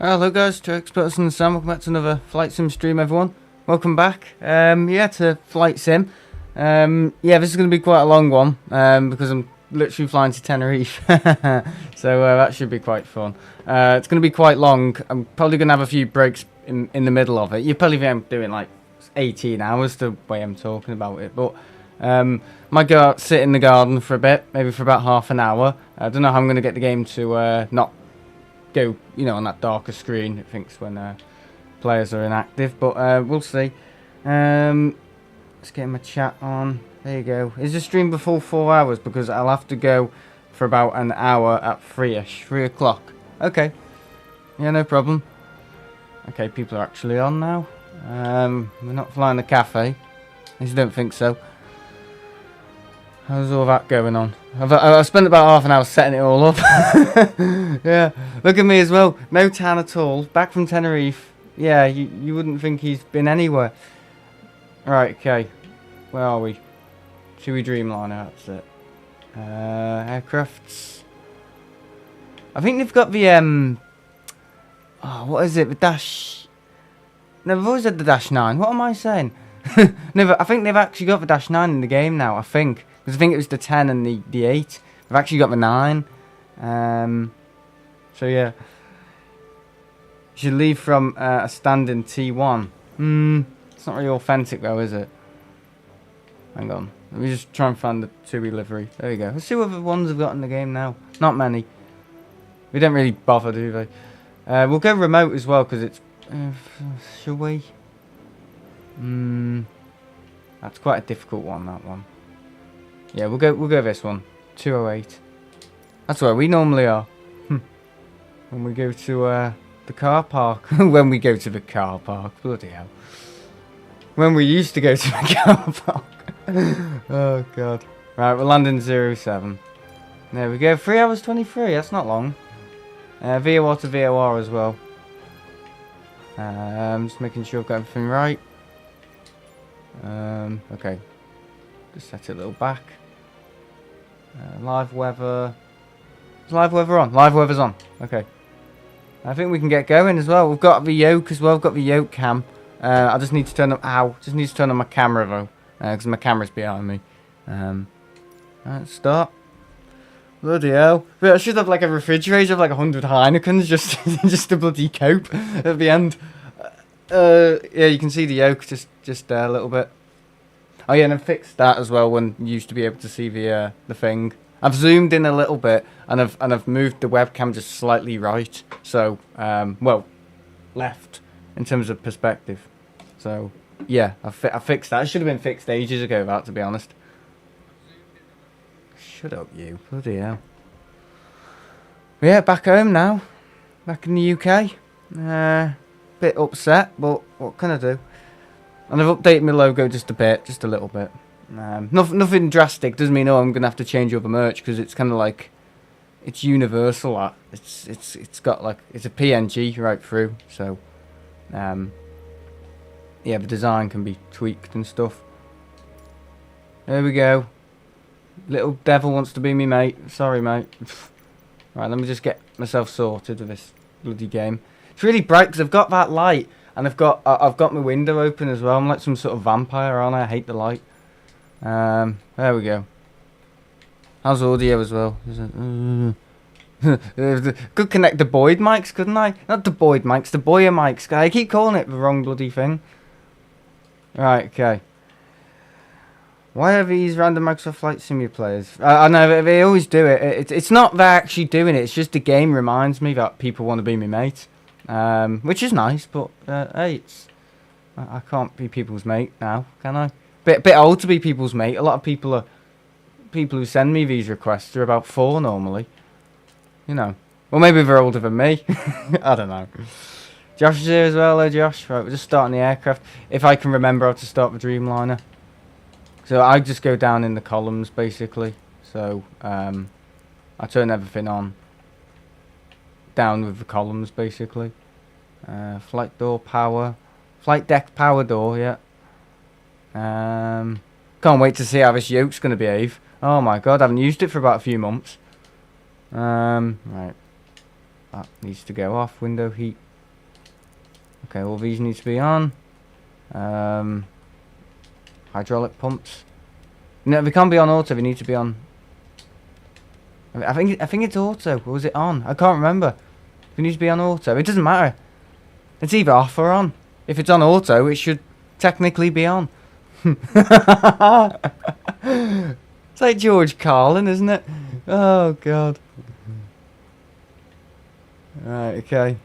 Hello guys, two experts and Sam. Welcome back to another Flight Sim stream, everyone. Welcome back. To Flight Sim. This is going to be quite a long one because I'm literally flying to Tenerife, so that should be quite fun. It's going to be quite long. I'm probably going to have a few breaks in the middle of it. You probably think I'm doing like 18 hours the way I'm talking about it, but might go out, sit in the garden for a bit, maybe for about half an hour. I don't know how I'm going to get the game to not go, on that darker screen. It thinks when players are inactive, but we'll see. Let's get my chat on. There you go. Is the stream before 4 hours? Because I'll have to go for about an hour at 3ish, 3 o'clock. Okay. Yeah, no problem. Okay, people are actually on now. We're not flying the cafe. I just don't think so. How's all that going on? I've spent about half an hour setting it all up. Yeah, look at me as well. No tan at all. Back from Tenerife. Yeah, you wouldn't think he's been anywhere. Right, okay. Where are we? TUI Dreamliner, that's it. Aircrafts. I think they've got the, what is it? The dash... No, they've always had the dash 9. What am I saying? No, but I think they've actually got the dash 9 in the game now, I think. Because I think it was the 10 and the 8. They've actually got the 9. So yeah. You should leave from a standing T1. It's not really authentic though, is it? Hang on. Let me just try and find the TUI livery. There you go. Let's see what the ones we've got in the game now. Not many. We don't really bother, do they? We'll go remote as well, because it's... shall we? That's quite a difficult one, that one. Yeah, we'll go this one. 208. That's where we normally are. When we go to the car park. When we go to the car park. Bloody hell. When we used to go to the car park. Oh god. Right, we're landing 07. There we go. 3 hours 23. That's not long. VOR to VOR as well. Just making sure I've got everything right. Okay. Just set it a little back. Live weather. Is live weather on? Live weather's on. Okay. I think we can get going as well. We've got the yoke as well. We've got the yoke cam. I just need to turn on... Ow. Just need to turn on my camera though. Because my camera's behind me. Let's start. Bloody hell. But I should have like a refrigerator of like 100 Heinekens just to bloody cope at the end. Yeah, you can see the yoke just a little bit. Oh yeah, and I fixed that as well when you used to be able to see the thing. I've zoomed in a little bit and I've moved the webcam just slightly right. So well, left in terms of perspective. So yeah, I fixed that. It should have been fixed ages ago, that, to be honest. Shut up, you. Bloody hell. Yeah, back home now. Back in the UK. Bit upset, but what can I do? And I've updated my logo just a bit, just a little bit. Nothing drastic. Doesn't mean I'm gonna have to change all the merch because it's kind of like it's universal. It's got like it's a PNG right through. So yeah, the design can be tweaked and stuff. There we go. Little devil wants to be me mate. Sorry, mate. Right, let me just get myself sorted with this bloody game. It's really bright because I've got that light. And I've got my window open as well. I'm like some sort of vampire, aren't I? I hate the light. There we go. How's audio as well? Could connect the Boyd mics, couldn't I? Not the Boyd mics, the Boyer mics. I keep calling it the wrong bloody thing. Right, okay. Why are these random Microsoft Flight Simulator players? I know they always do it. It's not they're actually doing it. It's just the game reminds me that people want to be my mate. Which is nice, but hey, I can't be people's mate now, can I? Bit old to be people's mate. A lot of people who send me these requests are about 4 normally. You know, well maybe they're older than me. I don't know. Josh is here as well. Hello, Josh. Right, we're just starting the aircraft. If I can remember how to start the Dreamliner. So I just go down in the columns basically. So I turn everything on. Down with the columns basically. Flight door power. Flight deck power door, yeah. Can't wait to see how this yoke's going to behave. Oh my god, I haven't used it for about a few months. Right. That needs to go off. Window heat Okay, all these need to be on. Hydraulic pumps. No, they can't be on auto. They need to be on. I think it's auto. Or was it on? I can't remember. They need to be on auto. It doesn't matter. It's either off or on. If it's on auto, it should technically be on. It's like George Carlin, isn't it? Oh God. Right. Okay.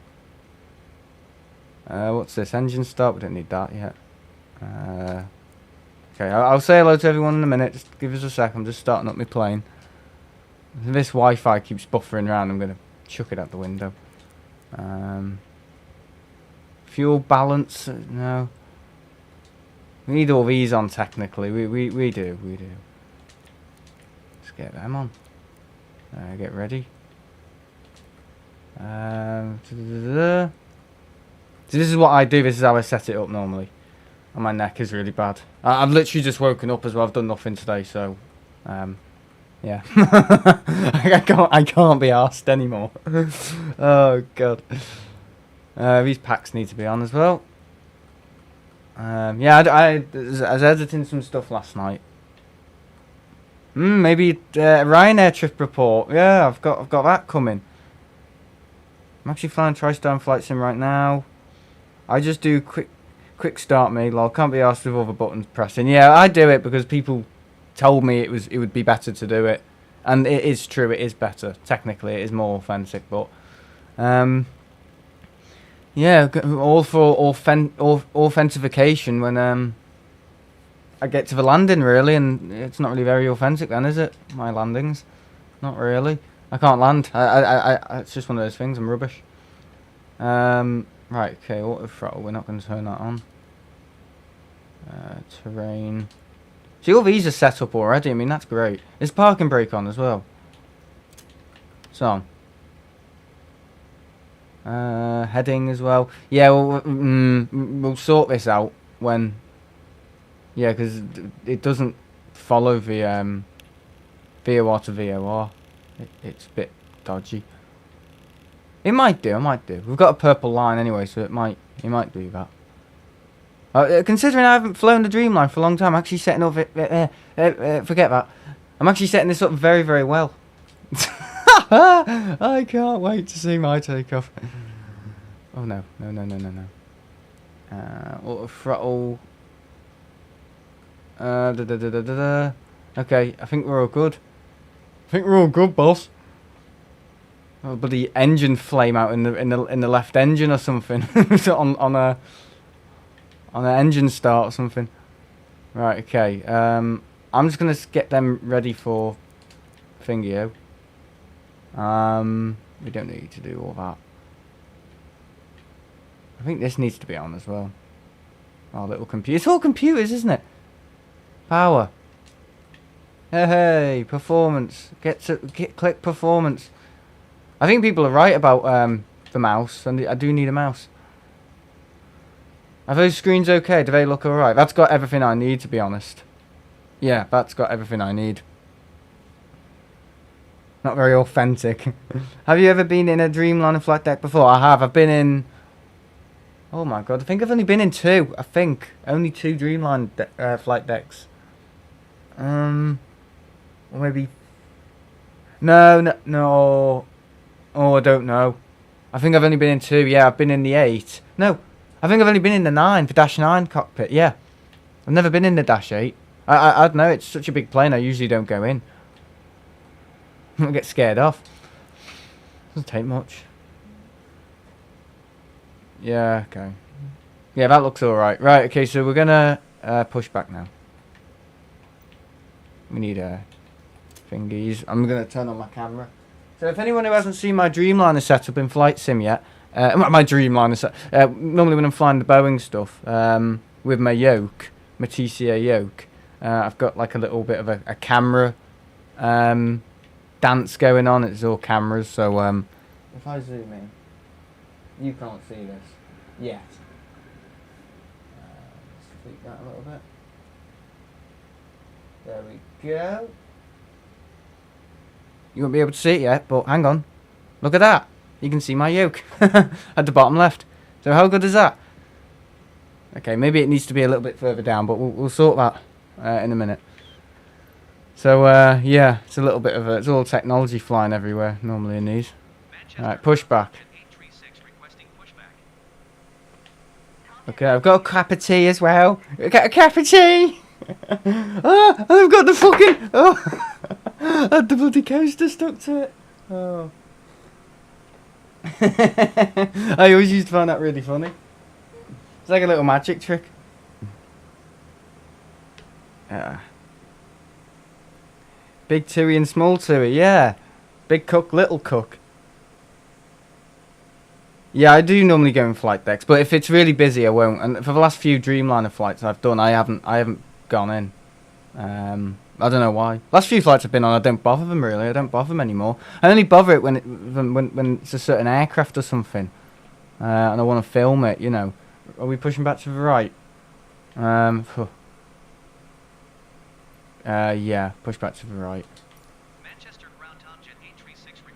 What's this? Engine start. We don't need that yet. Okay, I'll say hello to everyone in a minute. Just give us a sec. I'm just starting up my plane. If this Wi-Fi keeps buffering around, I'm gonna chuck it out the window. Fuel balance. No. We need all these on technically. We do. Let's get them on. Get ready. So this is what I do. This is how I set it up normally. And my neck is really bad. I've literally just woken up as well. I've done nothing today, so yeah. I can't be arsed anymore. Oh God. These packs need to be on as well. Yeah, I was editing some stuff last night. Maybe Ryanair trip report. Yeah, I've got that coming. I'm actually flying TriStar flight sim right now. I just do quick start me. Lol, can't be asked with all the buttons pressing. Yeah, I do it because people told me it would be better to do it, and it is true. It is better. Technically, it is more authentic, but yeah, all for authentication when I get to the landing really, and it's not really very authentic then, is it? My landings, not really. I can't land. I it's just one of those things. I'm rubbish. Right. Okay. Auto throttle. We're not going to turn that on. Terrain. See, all these are set up already. I mean, that's great. Is parking brake on as well? It's on. Heading as well. Yeah, we'll sort this out when. Yeah, because it doesn't follow the VOR to VOR. It's a bit dodgy. It might do. We've got a purple line anyway, so it might do that. Considering I haven't flown the Dreamliner for a long time, I'm actually setting up forget that. I'm actually setting this up very, very well. I can't wait to see my takeoff. Oh no. Auto throttle. Okay, I think we're all good. Boss. Oh, bloody engine flame out in the left engine or something. on an engine start or something. Right, okay. I'm just gonna get them ready for Thingio. We don't need to do all that. I think this needs to be on as well. Our little computer. It's all computers, isn't it? Power. Hey, performance. Click performance. I think people are right about the mouse, and I do need a mouse. Are those screens okay? Do they look alright? That's got everything I need, to be honest. Yeah, that's got everything I need. Not very authentic. Have you ever been in a Dreamliner flight deck before? I have. I've been in... Oh my god, I think I've only been in 2. I think. Only 2 Dreamliner flight decks. Or maybe... No. Oh, I don't know. I think I've only been in 2. Yeah, I've been in the 8. No, I think I've only been in the 9, the Dash 9 cockpit. Yeah. I've never been in the Dash 8. I don't know, it's such a big plane, I usually don't go in. I get scared off. Doesn't take much. Yeah, okay. Yeah, that looks alright. Right, okay, so we're gonna push back now. We need thingies. I'm gonna turn on my camera. So if anyone who hasn't seen my Dreamliner setup in Flight Sim yet, my Dreamliner set, normally when I'm flying the Boeing stuff, with my yoke, my TCA yoke, I've got like a little bit of a camera dance going on. It's all cameras, so if I zoom in, you can't see this yet. Let's tweak that a little bit. There we go. You won't be able to see it yet, but hang on. Look at that. You can see my yoke at the bottom left. So how good is that? Okay, maybe it needs to be a little bit further down, but we'll sort that in a minute. So, yeah, it's a little bit of a... It's all technology flying everywhere, normally in these. Alright, push back. Okay, I've got a cup of tea as well. I got a cup of tea! Oh, I've got the fucking... Oh, I had the bloody coaster stuck to it. Oh. I always used to find that really funny. It's like a little magic trick. Big TUI and small TUI, yeah. Big cook, little cook. Yeah, I do normally go in flight decks, but if it's really busy, I won't. And for the last few Dreamliner flights I've done, I haven't gone in. I don't know why. Last few flights I've been on, I don't bother them really. I don't bother them anymore. I only bother it when it's a certain aircraft or something, and I want to film it. You know. Are we pushing back to the right? Yeah, push back to the right.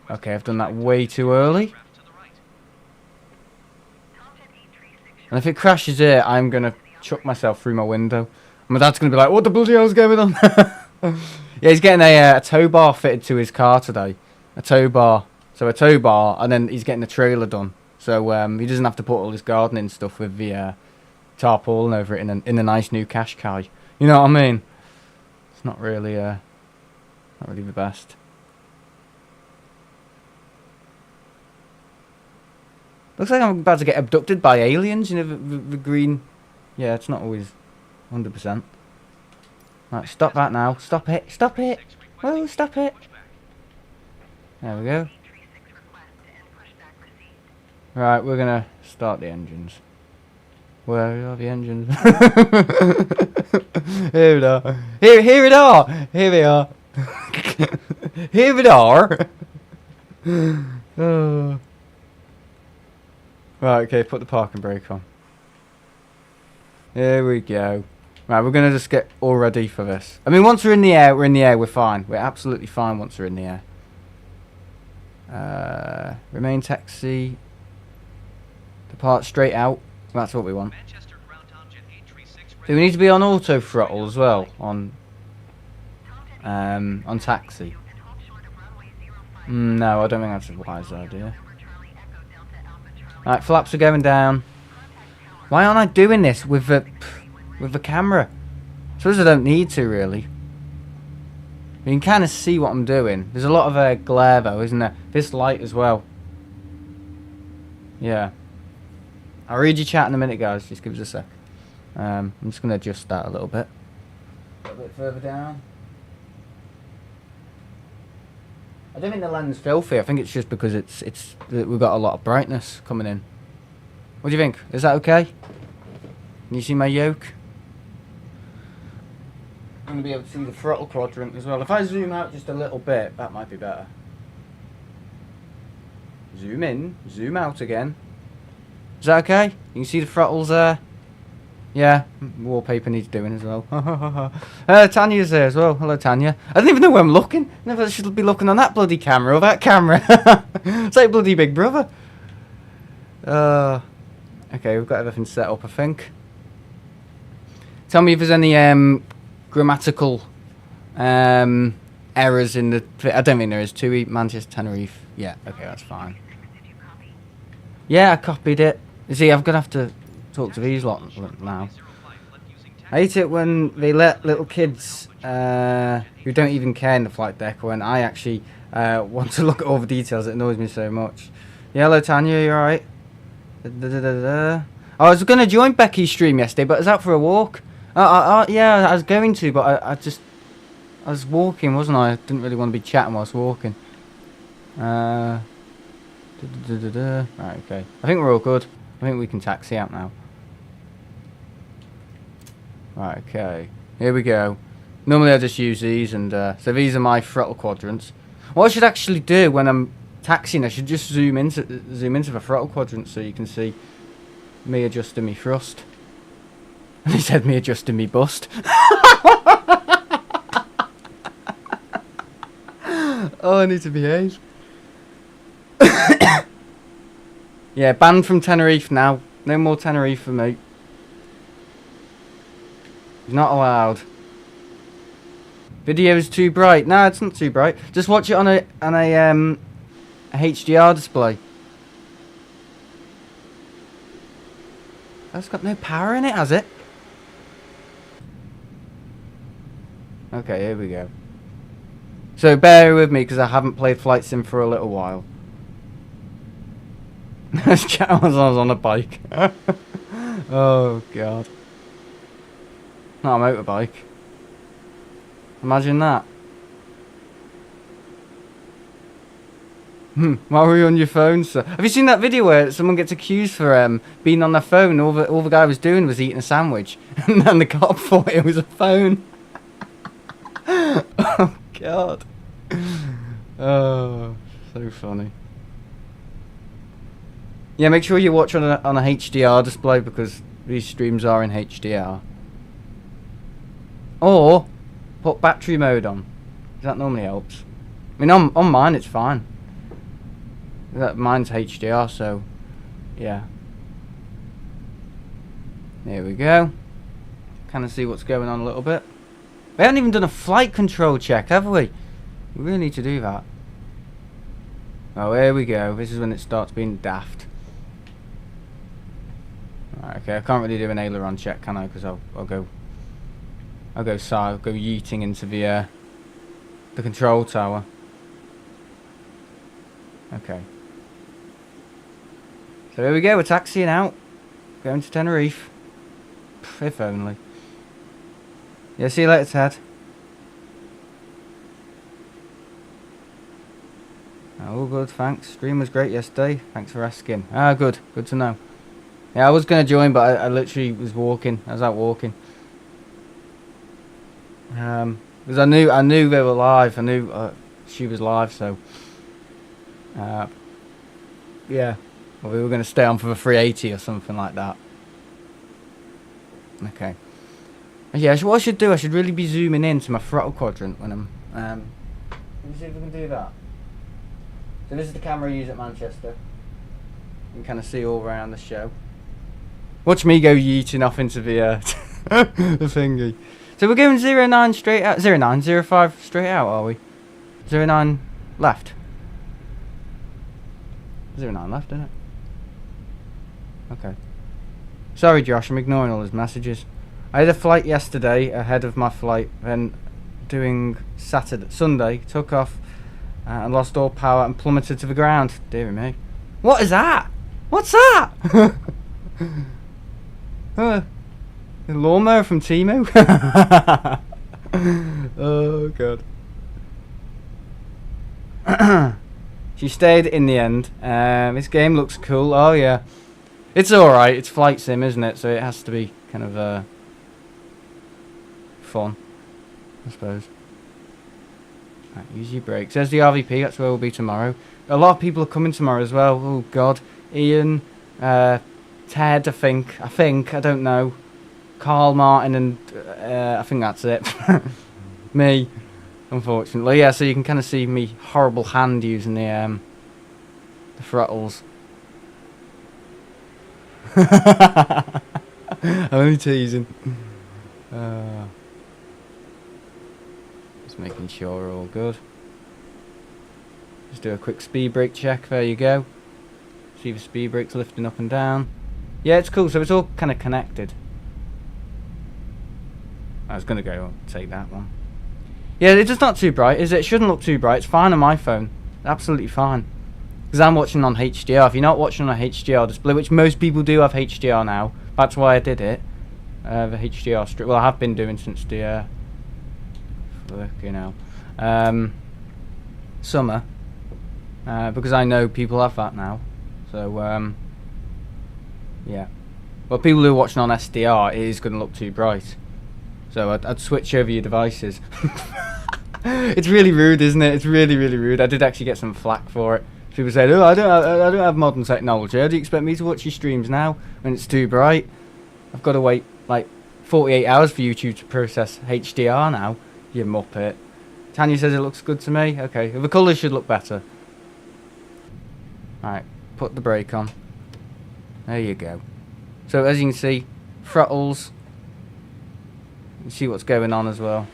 Okay, I've done that way too early. And if it crashes here, I'm gonna chuck myself through my window. My dad's gonna be like, "What the bloody hell's going on?" Yeah, he's getting a tow bar fitted to his car today. A tow bar. So a tow bar, and then he's getting the trailer done. So he doesn't have to put all his gardening stuff with the tarpaulin over it in a nice new Qashqai. You know what I mean? It's not really the best. Looks like I'm about to get abducted by aliens. You know, the green. Yeah, it's not always 100%. Right, stop that now. Stop it. Stop it. Oh, stop it. There we go. Right, we're going to start the engines. Where are the engines? Here we are. Here it are. Here we are. Here we are. Oh. Right, okay, put the parking brake on. Here we go. Right, we're going to just get all ready for this. I mean, once we're in the air, we're fine. We're absolutely fine once we're in the air. Remain taxi. Depart straight out. That's what we want. Do we need to be on auto throttle as well? On taxi? No, I don't think that's a wise idea. Right, flaps are going down. Why aren't I doing this with the camera? I suppose I don't need to, really. You can kind of see what I'm doing. There's a lot of glare, though, isn't there? This light as well. Yeah. I'll read your chat in a minute, guys. Just give us a sec. I'm just going to adjust that a little bit. A little bit further down. I don't think the lens is filthy. I think it's just because we've got a lot of brightness coming in. What do you think? Is that okay? Can you see my yoke? I'm going to be able to see the throttle quadrant as well. If I zoom out just a little bit, that might be better. Zoom in, zoom out again. Is that okay? You can see the throttles there. Yeah, wallpaper needs doing as well. Tanya's there as well. Hello, Tanya. I don't even know where I'm looking. Never should be looking on that bloody camera or that camera. It's like bloody Big Brother. Okay, we've got everything set up, I think. Tell me if there's any grammatical errors in the... I don't think there is. TUI, Manchester, Tenerife. Yeah, okay, that's fine. Yeah, I copied it. You see, I'm going to have to talk to these lot now. I hate it when they let little kids who don't even care in the flight deck when I actually want to look at all the details. It annoys me so much. Yeah, hello Tanya, you alright? I was going to join Becky's stream yesterday, but I was out for a walk. Yeah, I was going to, but I was walking, wasn't I? I didn't really want to be chatting while I was walking. Right, okay. I think we're all good. I think we can taxi out now. Right, okay. Here we go. Normally I just use these, and so these are my throttle quadrants. What I should actually do when I'm taxiing, I should just zoom into the throttle quadrant so you can see me adjusting me thrust. And he said me adjusting me bust. Oh, I need to behave. Yeah, banned from Tenerife now. No more Tenerife for me. Not allowed. Video is too bright. No, it's not too bright. Just watch it on a HDR display. That's got no power in it, has it? Okay, here we go. So bear with me because I haven't played Flight Sim for a little while. This chat was on a bike. Oh god. Not a motorbike. Imagine that. Why were you on your phone, sir? Have you seen that video where someone gets accused for being on their phone? All the guy was doing was eating a sandwich, and then the cop thought it was a phone. Oh god. Oh, so funny. Yeah, make sure you watch on a HDR display because these streams are in HDR. Or put battery mode on. That normally helps. I mean, on mine it's fine. Mine's HDR, so yeah. There we go. Kind of see what's going on a little bit. We haven't even done a flight control check, have we? We really need to do that. Oh, here we go. This is when it starts being daft. Right, okay, I can't really do an aileron check, can I? Because I'll go yeeting into the control tower. Okay. So here we go, we're taxiing out. Going to Tenerife. If only. Yeah, see you later, Ted. All good, thanks. Stream was great yesterday. Thanks for asking. Ah, good. Good to know. Yeah, I was going to join, but I literally was walking. I was out walking. Because I knew they were live. I knew she was live, so... yeah. Well, we were going to stay on for the 380 or something like that. Okay. Yeah, what I should do, I should really be zooming into my throttle quadrant when I'm... let me see if we can do that. So this is the camera I use at Manchester. You can kind of see all around the show. Watch me go yeeting off into the the thingy. So we're going 09 straight out, 05 straight out, are we? 09 left. 09 left, isn't it? Okay. Sorry, Josh, I'm ignoring all his messages. I had a flight yesterday ahead of my flight, then doing Sunday, took off and lost all power and plummeted to the ground. Dear me. What is that? What's that? The lawnmower from Temu? Oh god. She stayed in the end. This game looks cool. Oh yeah. It's alright, it's Flight Sim, isn't it? So it has to be kind of fun, I suppose. Right, use your brakes. There's the RVP, that's where we'll be tomorrow. A lot of people are coming tomorrow as well. Oh god. Ian, Ted, I think, I don't know. Carl, Martin, and I think that's it. Me, unfortunately. Yeah, so you can kind of see me horrible hand using the throttles. I'm only teasing. Just making sure we're all good. Just do a quick speed brake check. There you go. See the speed brakes lifting up and down. Yeah, it's cool. So it's all kind of connected. I was going to go take that one. Yeah, it's just not too bright, is it? It shouldn't look too bright. It's fine on my phone. Absolutely fine. Because I'm watching on HDR. If you're not watching on a HDR display, which most people do have HDR now, that's why I did it. The HDR strip. Well, I have been doing since the summer. Because I know people have that now. So, yeah. But people who are watching on SDR, it is going to look too bright. So I'd switch over your devices. It's really rude, isn't it? It's really, really rude. I did actually get some flack for it. People said, "Oh, I don't have modern technology. How do you expect me to watch your streams now when it's too bright? I've got to wait like 48 hours for YouTube to process HDR now. You muppet." Tanya says it looks good to me. Okay, the colours should look better. Alright, put the brake on. There you go. So as you can see, throttles You see what's going on as well.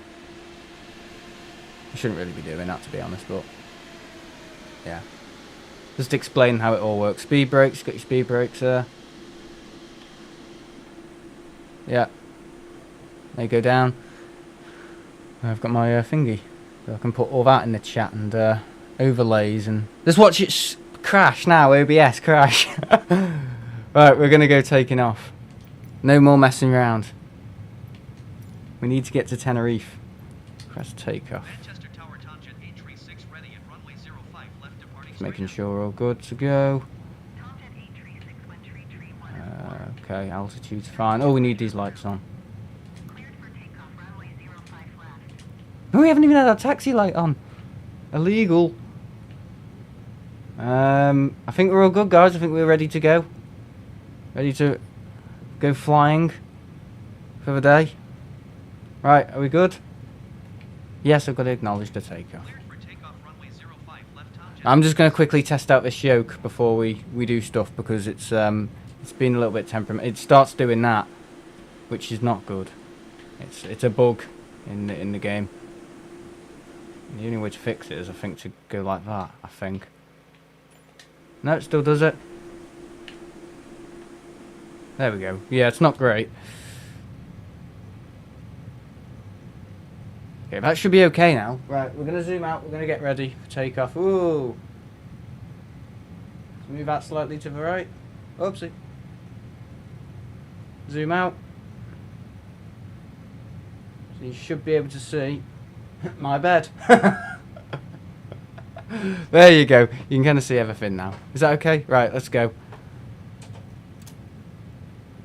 I shouldn't really be doing that, to be honest, but yeah. Just explain how it all works. Speed brakes, got your speed brakes there. Yeah. They go down. I've got my thingy. So I can put all that in the chat and overlays and just watch it crash now. OBS crash. Right, we're gonna go taking off. No more messing around. We need to get to Tenerife. Press takeoff. Just making sure we're all good to go. Okay, altitude's fine. Oh, we need these lights on. Oh, we haven't even had our taxi light on. Illegal. I think we're all good, guys. I think we're ready to go. Ready to go flying for the day. Right, are we good? Yes, I've got to acknowledge the takeoff. I'm just going to quickly test out this yoke before we do stuff, because it's been a little bit temperament. It starts doing that, which is not good. It's a bug in the game. The only way to fix it is, I think, to go like that, I think. No, it still does it. There we go. Yeah, it's not great. Okay, that should be okay now. Right, we're going to zoom out. We're going to get ready for takeoff. Ooh. Let's move out slightly to the right. Oopsie. Zoom out. So you should be able to see my bed. There you go. You can kind of see everything now. Is that okay? Right, let's go.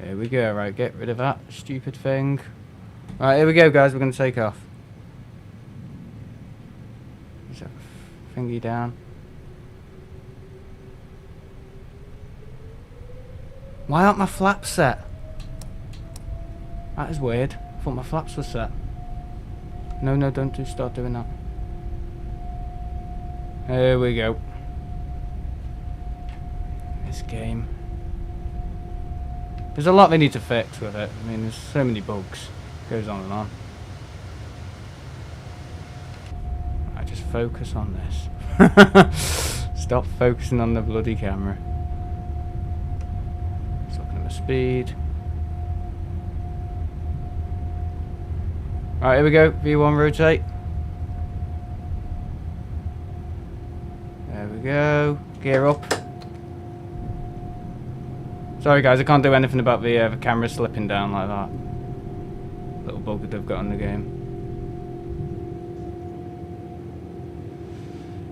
Here we go. Right, get rid of that stupid thing. Right, here we go, guys. We're going to take off. Is that thingy down? Why aren't my flaps set? That is weird. I thought my flaps were set. No, don't start doing that. There we go. This game. There's a lot they need to fix with it. I mean, there's so many bugs. It goes on and on. I just focus on this. Stop focusing on the bloody camera. Just looking at my speed. Right, here we go. V1 rotate. There we go. Gear up. Sorry guys, I can't do anything about the camera slipping down like that. Little bug that they've got in the game.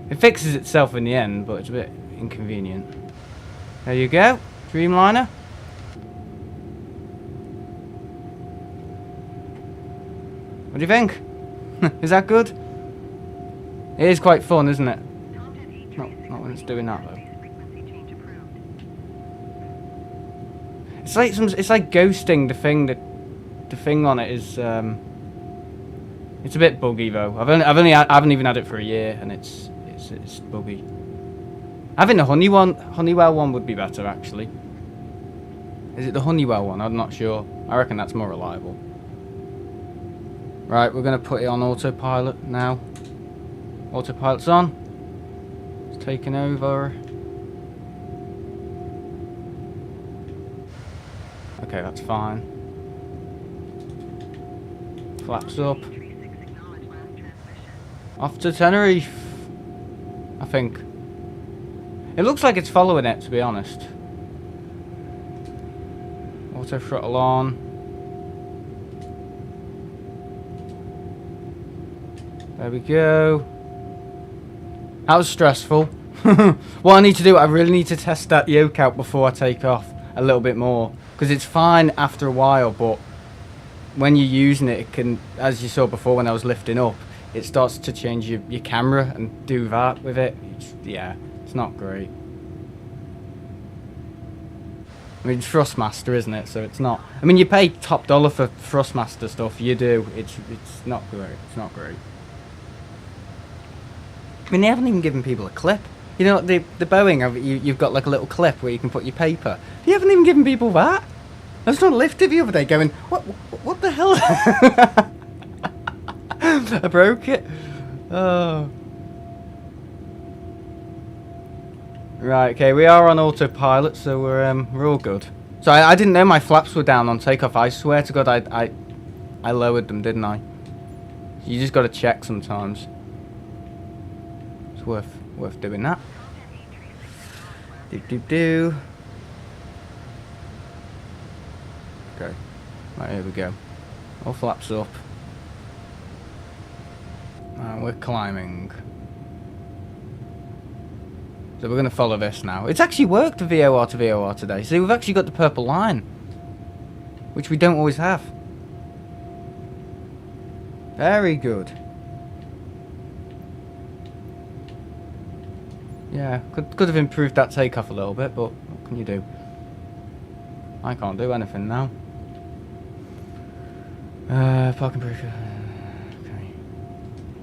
It fixes itself in the end, but it's a bit inconvenient. There you go. Dreamliner. What do you think? Is that good? It is quite fun, isn't it? Not when it's doing that though. It's like ghosting the thing. The thing on it is it's a bit buggy though. I haven't even had it for a year, and it's buggy. Having the Honeywell one would be better actually. Is it the Honeywell one? I'm not sure. I reckon that's more reliable. Right, we're gonna put it on autopilot now. Autopilot's on. It's taking over. Okay, that's fine. Flaps up. Off to Tenerife, I think. It looks like it's following it, to be honest. Auto throttle on. There we go. That was stressful. What I need to do, I really need to test that yoke out before I take off a little bit more. Because it's fine after a while, but when you're using it, it can, as you saw before when I was lifting up, it starts to change your camera and do that with it. Yeah, it's not great. I mean, it's Thrustmaster, isn't it? So it's not. I mean, you pay top dollar for Thrustmaster stuff. You do. It's not great. It's not great. I mean, they haven't even given people a clip. You know, the Boeing, you've got like a little clip where you can put your paper. You haven't even given people that. I was trying to lift it the other day going, What the hell? I broke it. Oh. Right, okay, we are on autopilot, so we're all good. So I didn't know my flaps were down on takeoff. I swear to God, I lowered them, didn't I? You just got to check sometimes. It's worth doing that. Do. Okay, right, here we go. All flaps up. And we're climbing. So we're going to follow this now. It's actually worked, the VOR to VOR today. See, we've actually got the purple line, which we don't always have. Very good. Yeah, could have improved that takeoff a little bit, but what can you do? I can't do anything now. Parking pressure. Okay.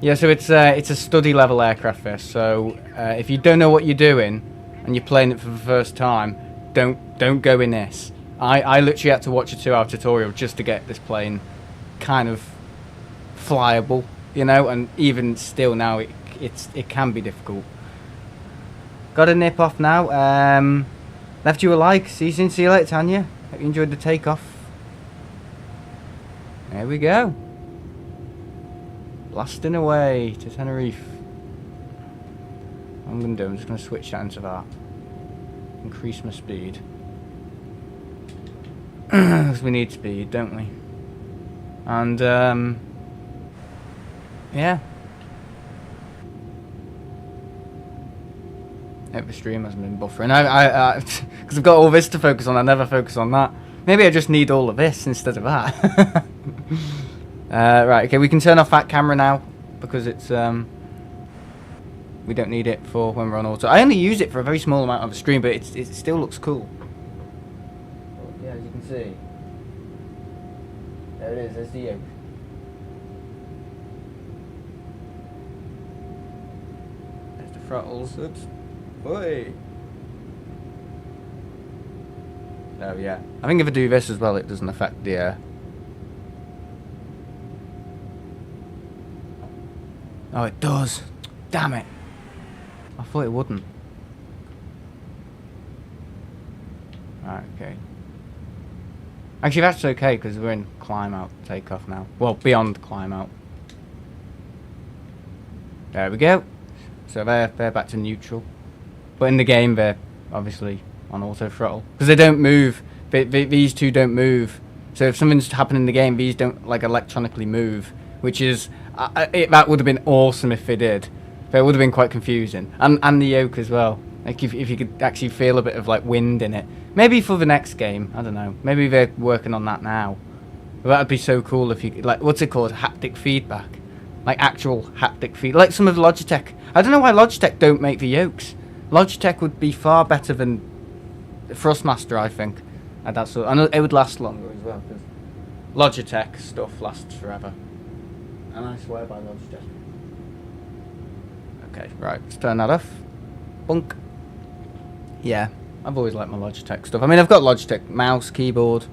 Yeah, so it's a study level aircraft this. So if you don't know what you're doing and you're playing it for the first time, don't go in this. I literally had to watch a 2-hour tutorial just to get this plane kind of flyable, you know, and even still now it can be difficult. Got to nip off now. Left you a like. See you soon. See you later, Tanya. Hope you enjoyed the takeoff. There we go. Blasting away to Tenerife. What I'm going to do, I'm just going to switch that into that. Increase my speed. Because we need speed, don't we? And, yeah. Hope the stream hasn't been buffering. Because I've got all this to focus on, I never focus on that. Maybe I just need all of this instead of that. Right, okay, we can turn off that camera now because it's we don't need it for when we're on auto. I only use it for a very small amount of the stream, but it still looks cool. Yeah, as you can see, there it is. There's the yoke. There's the throttles. Oops. Oi. Oh yeah. I think if I do this as well, it doesn't affect the air. Oh, it does. Damn it. I thought it wouldn't. Right, okay. Actually, that's okay, because we're in climb out takeoff now. Well, beyond climb out. There we go. So they're back to neutral. But in the game, they're obviously on auto throttle. Because they don't move. These two don't move. So if something's happening in the game, these don't like electronically move. Which is... that would have been awesome if they did. But it would have been quite confusing. And the yoke as well. Like if you could actually feel a bit of like wind in it. Maybe for the next game. I don't know. Maybe they're working on that now. But that would be so cool if you could... Like, what's it called? Haptic feedback. Like actual haptic feedback. Like some of Logitech. I don't know why Logitech don't make the yokes. Logitech would be far better than Thrustmaster, I think. And that's and it would last longer as well. Because Logitech stuff lasts forever. And I swear by Logitech. Okay, right, let's turn that off. Bunk. Yeah, I've always liked my Logitech stuff. I mean, I've got Logitech mouse, keyboard.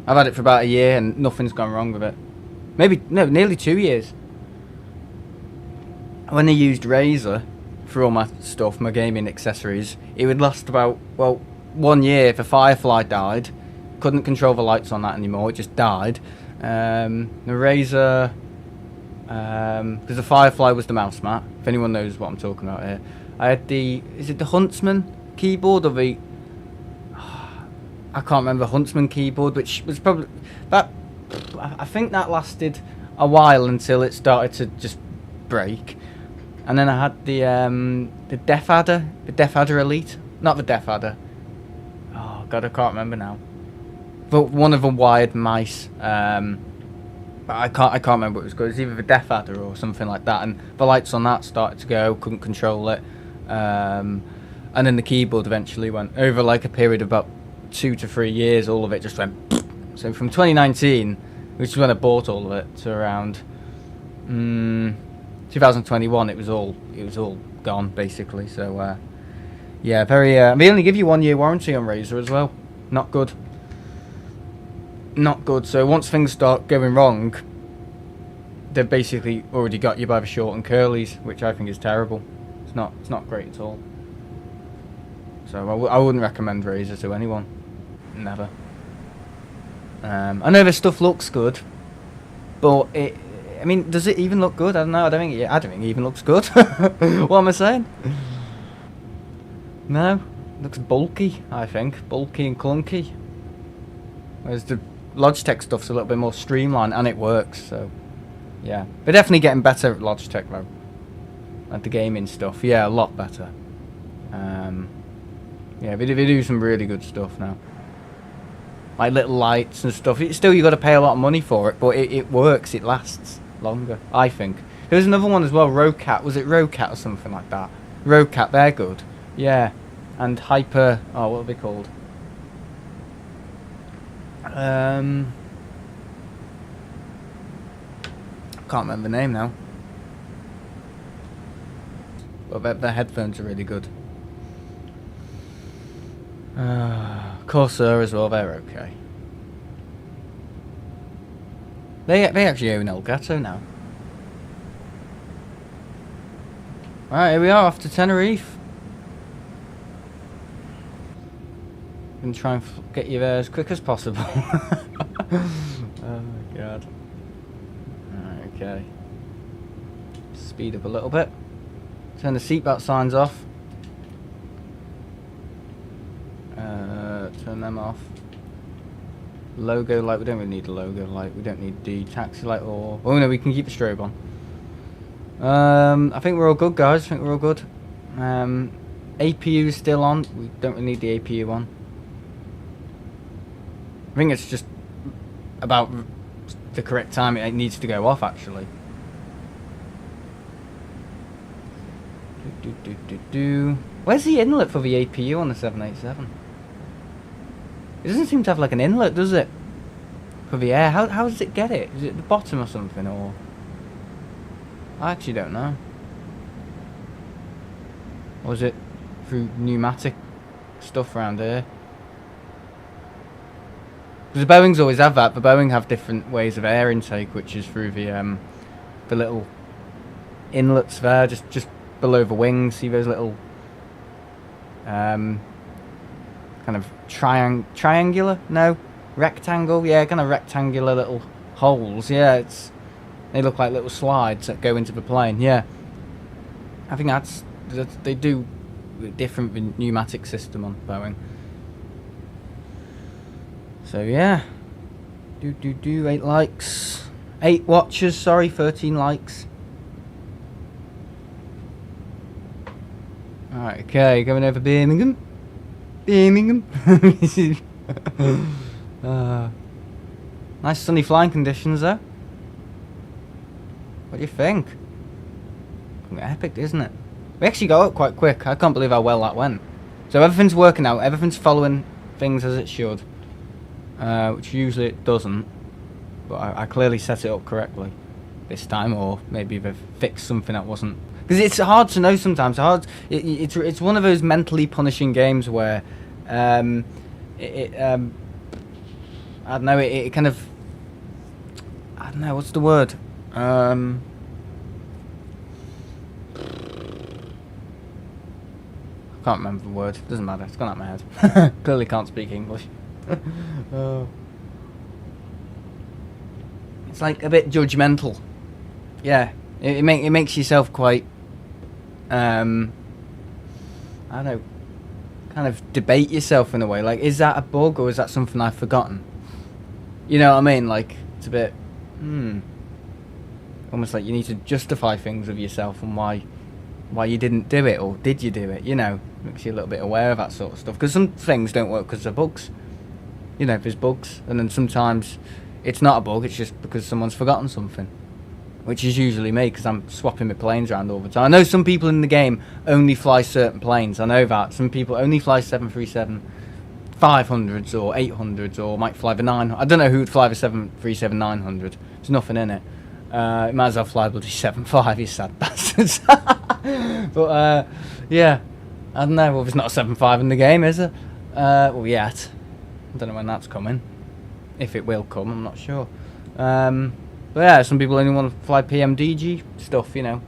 I've had it for about a year and nothing's gone wrong with it. Nearly 2 years. When I used Razer for all my stuff, my gaming accessories, it would last about, well, 1 year if a Firefly died. Couldn't control the lights on that anymore, it just died. The Razer... because the Firefly was the mouse mat, if anyone knows what I'm talking about here. I had is it the Huntsman keyboard or the... I can't remember, Huntsman keyboard, which was probably... I think that lasted a while until it started to just break. And then I had the Death Adder, the Death Adder Elite. Not the Death Adder. Oh god, I can't remember now. But one of the wired mice. I can't remember what it was called. It was either the Death Adder or something like that. And the lights on that started to go, couldn't control it. And then the keyboard eventually went over like a period of about 2 to 3 years. All of it just went. So from 2019, which is when I bought all of it, to around 2021, it was all gone basically. So yeah, very. They only give you 1 year warranty on Razer as well. Not good. not good. So once things start going wrong, they've basically already got you by the short and curlies, which I think is terrible. It's not great at all. So I wouldn't recommend Razor to anyone. Never. I know this stuff looks good, but I mean, does it even look good? I don't know. I don't think it even looks good. What am I saying? No, it looks bulky. I think bulky and clunky. Whereas the Logitech stuff's a little bit more streamlined, and it works. So yeah, they're definitely getting better at Logitech though. At the gaming stuff, yeah, a lot better. Yeah, they do some really good stuff now. Like little lights and stuff. Still, you got to pay a lot of money for it, but it works. It lasts longer, I think. There was another one as well, Rocat. Was it Rocat or something like that? Rocat, they're good. Yeah, and Hyper. Oh, what are they called? Can't remember the name now. But their headphones are really good. Corsair as well, they're okay. They actually own Elgato now. Alright, here we are, off to Tenerife. Gonna try and get you there as quick as possible. Oh my god. Alright, okay. Speed up a little bit. Turn the seatbelt signs off. Turn them off. Logo light, we don't really need a logo light. We don't need the taxi light or... Oh no, we can keep the strobe on. I think we're all good, guys. I think we're all good. APU is still on. We don't really need the APU on. I think it's just about the correct time it needs to go off, actually. Where's the inlet for the APU on the 787? It doesn't seem to have like an inlet, does it? For the air. How does it get it? Is it at the bottom or something, or... I actually don't know. Or is it through pneumatic stuff around here? Because the Boeings always have that. The Boeing have different ways of air intake, which is through the little inlets there, just below the wings. See those little kind of triangular? No, rectangle. Yeah, kind of rectangular little holes. Yeah, they look like little slides that go into the plane. Yeah, I think they do different with pneumatic system on Boeing. So yeah, 8 likes, 8 watchers. Sorry, 13 likes. Alright, okay, going over Birmingham. Nice sunny flying conditions though. What do you think? Epic, isn't it? We actually got up quite quick. I can't believe how well that went. So everything's working out. Everything's following things as it should. Which usually it doesn't. But I clearly set it up correctly this time. Or maybe they've fixed something that wasn't... Because it's hard to know sometimes. It's one of those mentally punishing games where... I don't know, it kind of... I don't know, what's the word? I can't remember the word. Doesn't matter. It's gone out of my head. Clearly can't speak English. It's like a bit judgmental. Yeah, it makes yourself quite. I don't know. Kind of debate yourself in a way. Like, is that a bug or is that something I've forgotten? You know what I mean? Like, it's a bit. Almost like you need to justify things with yourself and why you didn't do it, or did you do it, you know. Makes you a little bit aware of that sort of stuff, because some things don't work because they're bugs, you know. There's bugs, and then sometimes it's not a bug, it's just because someone's forgotten something, which is usually me, because I'm swapping my planes around all the time. I know some people in the game only fly certain planes, I know that. Some people only fly 737 500s or 800s, or might fly the 900. I don't know who would fly the 737 900. There's nothing in it. It might as well fly bloody 75, you sad bastards. But yeah, I don't know. Well, there's not a 7.5 in the game, is there? Well, yet. I don't know when that's coming. if it will come, I'm not sure. But yeah, some people only want to fly PMDG stuff, you know.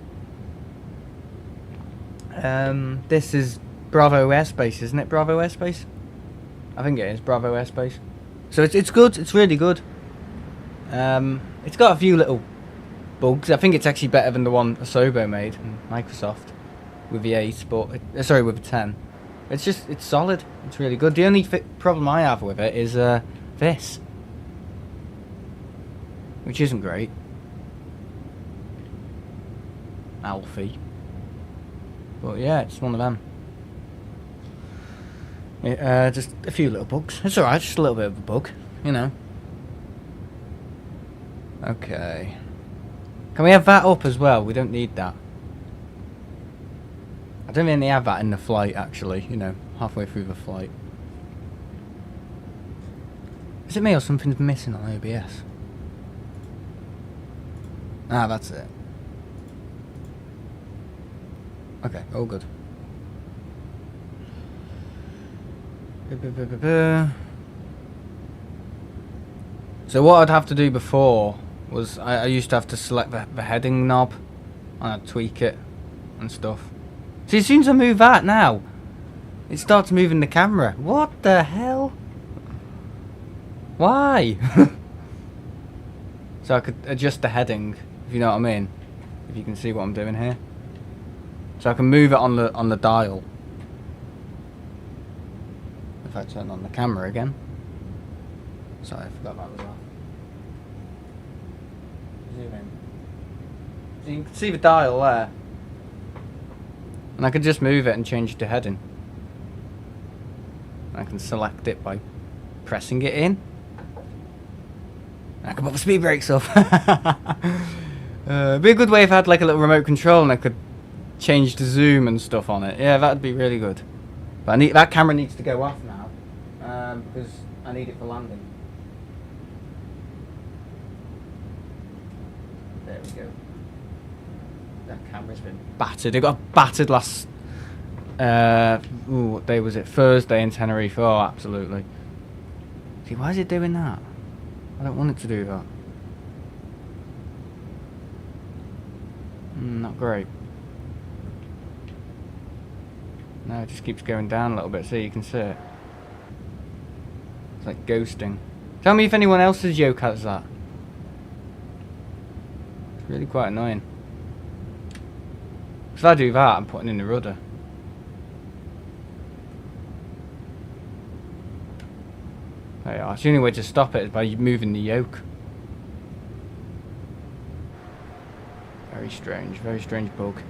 This is Bravo airspace, isn't it? Bravo airspace? I think it is Bravo airspace. So it's good. It's really good. It's got a few little bugs. I think it's actually better than the one Asobo made, Microsoft, with the 8, but sorry, with the 10. It's solid. It's really good. The only problem I have with it is this, which isn't great. Alfie. But yeah, it's one of them. Just a few little bugs. It's alright, just a little bit of a bug, you know. Okay. Can we have that up as well? We don't need that. I don't really have that in the flight, actually, you know, halfway through the flight. Is it me or something's missing on OBS? Ah, that's it. Okay, all good. So what I'd have to do before was I used to have to select the heading knob and I'd tweak it and stuff. See, as soon as I move that now, it starts moving the camera. What the hell? Why? So I could adjust the heading, if you know what I mean. If you can see what I'm doing here. So I can move it on the dial. If I turn on the camera again. Sorry, I forgot that was off. Zoom in. So you can see the dial there. And I could just move it and change the heading. I can select it by pressing it in. And I can put the speed brakes off. It'd be a good way if I had like a little remote control and I could change the zoom and stuff on it. Yeah, that'd be really good. But that camera needs to go off now. Because I need it for landing. There we go. That camera's been battered. It got battered last... what day was it? Thursday in Tenerife. Oh, absolutely. See, why is it doing that? I don't want it to do that. Not great. No, it just keeps going down a little bit so you can see it. It's like ghosting. Tell me if anyone else's yoke has that. It's really quite annoying. If I do that, I'm putting in the rudder. There you are. It's the only way to stop it is by moving the yoke. Very strange bug.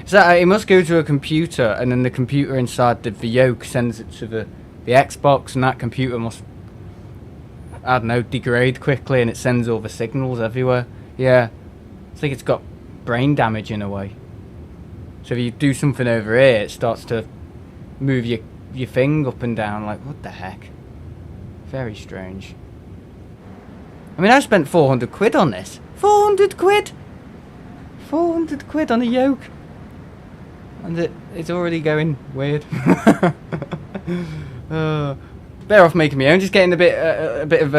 So it must go to a computer, and then the computer inside the yoke sends it to the Xbox, and that computer must, I don't know, degrade quickly, and it sends all the signals everywhere. Yeah, I think it's got brain damage in a way. So if you do something over here, it starts to move your thing up and down. Like, what the heck? Very strange. I mean, I spent 400 quid on this. 400 quid? 400 quid on a yoke. And it's already going weird. Better off making my own. Just getting a bit of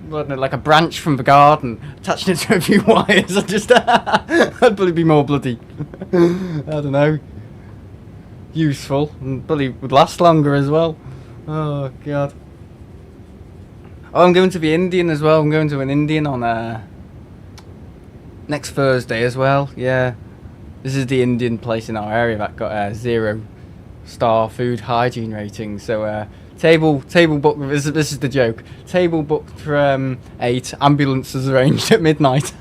like a branch from the garden, attaching it to a few wires. I'd probably be more bloody. I don't know. Useful and probably would last longer as well. Oh god. Oh, I'm going to the Indian as well. I'm going to an Indian on next Thursday as well. Yeah. This is the Indian place in our area that got a 0-star food hygiene rating. So table booked. This is the joke. Table booked for 8. Ambulances arranged at midnight.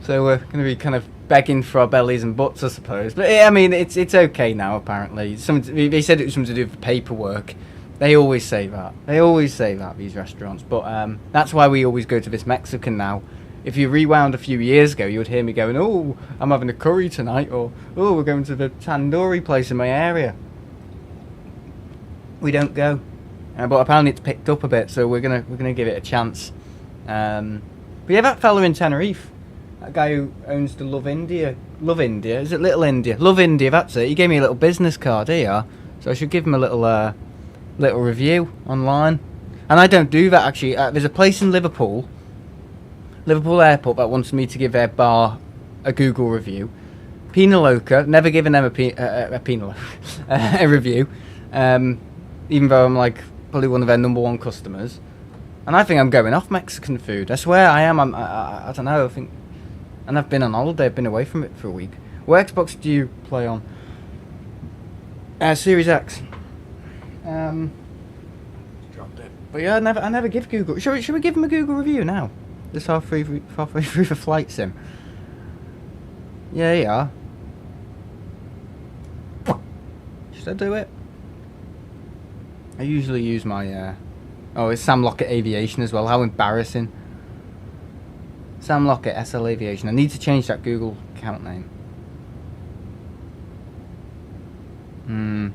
So we're going to be kind of begging for our bellies and butts, I suppose. But I mean, it's okay now. Apparently, they said it was something to do with paperwork. They always say that. These restaurants. But that's why we always go to this Mexican now. If you rewound a few years ago, you would hear me going, "Oh, I'm having a curry tonight," or "Oh, we're going to the tandoori place in my area." We don't go, but apparently it's picked up a bit, so we're gonna give it a chance. But yeah, that fella in Tenerife, That guy who owns the Love India, is it Little India? Love India, that's it. He gave me a little business card here, so I should give him a little review online. And I don't do that actually. There's a place in Liverpool Airport, that wants me to give their bar a Google review. Pina Loca, never given them a review, even though I'm like probably one of their #1 customers. And I think I'm going off Mexican food. I swear I am. I don't know. I think, and I've been on holiday. I've been away from it for a week. What Xbox do you play on? Series X. Dropped it. But yeah, I never give Google. Should we give them a Google review now? This halfway through the flight sim. Yeah. Should I do it? I usually use my. Oh, it's Sam Lockett Aviation as well. How embarrassing. Sam Lockett SL Aviation. I need to change that Google account name.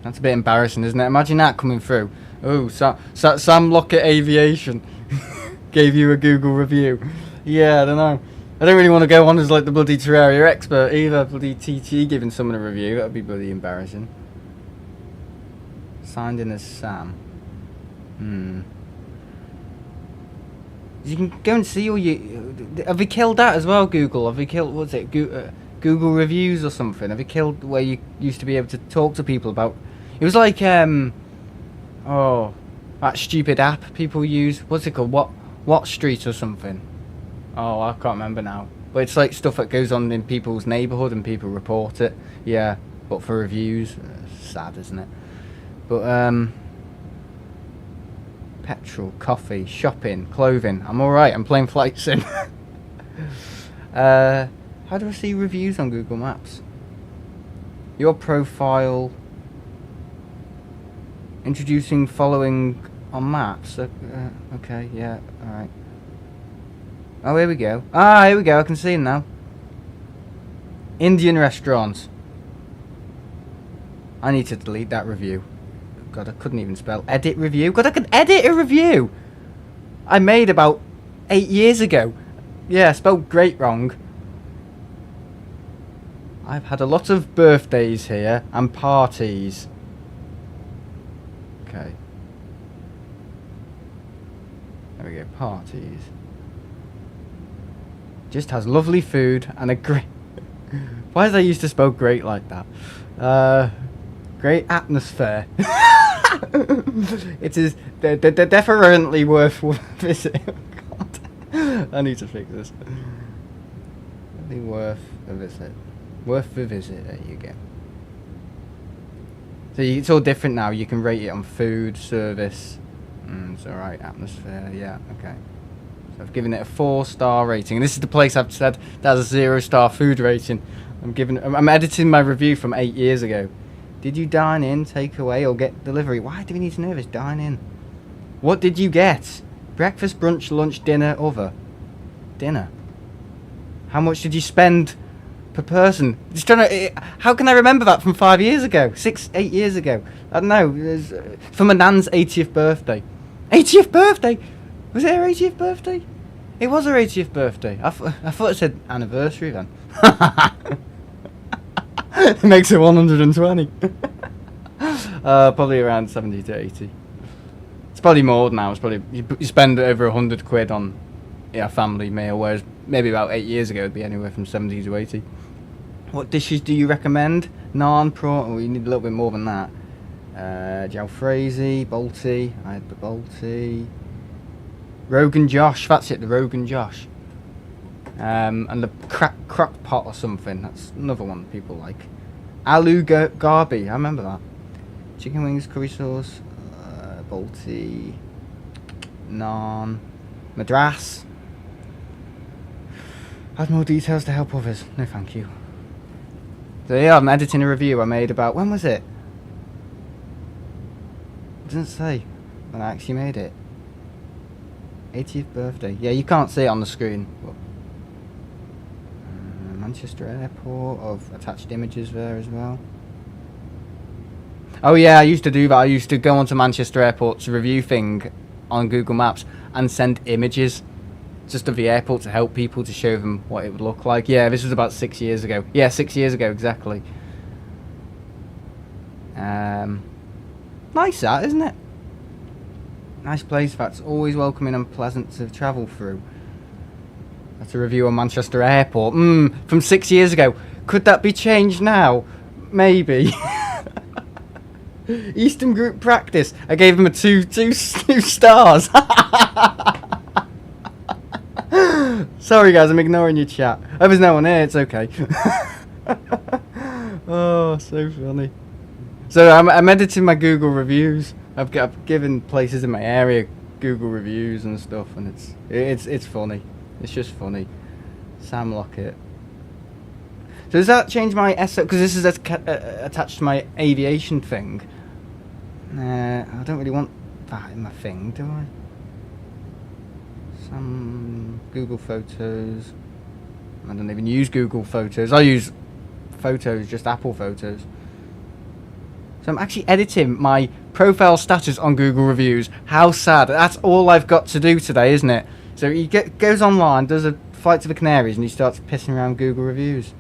That's a bit embarrassing, isn't it? Imagine that coming through. Oh, Sam Lockett Aviation gave you a Google review. Yeah, I don't know. I don't really want to go on as like the bloody Terraria expert either. Bloody TTE giving someone a review. That would be bloody embarrassing. Signed in as Sam. You can go and see all you. Have they killed that as well, Google? Have they killed, what's it, Google reviews or something? Have they killed where you used to be able to talk to people about? It was like, that stupid app people use. What's it called? What Street or something? Oh, I can't remember now. But it's like stuff that goes on in people's neighbourhood and people report it. Yeah, but for reviews. Sad, isn't it? But, petrol, coffee, shopping, clothing. I'm alright, I'm playing Flight Sim. How do I see reviews on Google Maps? Your profile. Introducing following on maps. Okay, yeah, alright. Oh, here we go. Here we go, I can see him now. Indian restaurants. I need to delete that review. God, I couldn't even spell edit review. God, I can edit a review I made about 8 years ago. Yeah, spelled great wrong. I've had a lot of birthdays here and parties. Okay. There we go, parties. Just has lovely food and a great... Why did I used to spell great like that? Great atmosphere. It is they're definitely worth visiting. Oh, God. I need to fix this. Definitely worth a visit. Worth the visit. There you go. So it's all different now. You can rate it on food, service. It's alright. Atmosphere. Yeah. Okay. So I've given it a 4-star rating. And this is the place I've said that has a 0-star food rating. I'm editing my review from 8 years ago. Did you dine in, take away, or get delivery? Why do we need to know this? Dine in. What did you get? Breakfast, brunch, lunch, dinner, other. Dinner. How much did you spend per person? Just trying to. How can I remember that from 5 years ago? 6, 8 years ago? I don't know. It was, for my nan's 80th birthday. 80th birthday? Was it her 80th birthday? It was her 80th birthday. I thought it said anniversary then. It makes it 120. Probably around 70 to 80. It's probably more now. It's probably you spend over 100 quid on a family meal, whereas maybe about 8 years ago it'd be anywhere from 70 to 80. What dishes do you recommend? Naan, prawn. Oh, you need a little bit more than that. Jalfrezi, Balti. I had the Balti. Rogan Josh. That's it. The Rogan Josh. And the crock pot or something. That's another one people like. Aloo Garbi. I remember that. Chicken wings, curry sauce, Balti, naan, Madras. Add more details to help others. No, thank you. So yeah, I'm editing a review I made about, when was it? It doesn't say when I actually made it. 80th birthday. Yeah, you can't see it on the screen. But Manchester Airport, of attached images there as well. Oh yeah, I used to do that. I used to go onto Manchester Airport to review thing on Google Maps and send images just of the airport to help people, to show them what it would look like. Yeah, this was about 6 years ago. Yeah, 6 years ago, exactly. Nice that, isn't it? Nice place, that's always welcoming and pleasant to travel through. That's a review on Manchester Airport. From 6 years ago. Could that be changed now? Maybe. Eastern Group Practice. I gave them a two stars. Sorry guys, I'm ignoring your chat. Oh, there's no one here, it's okay. Oh, so funny. So I'm editing my Google reviews. I've given places in my area Google reviews and stuff, and it's funny. It's just funny. Sam Lockett. So does that change my SO? Because this is attached to my aviation thing. I don't really want that in my thing, do I? Some Google Photos. I don't even use Google Photos. I use Photos, just Apple Photos. So I'm actually editing my profile status on Google Reviews. How sad. That's all I've got to do today, isn't it? So he goes online, does a flight to the Canaries, and he starts pissing around Google Reviews.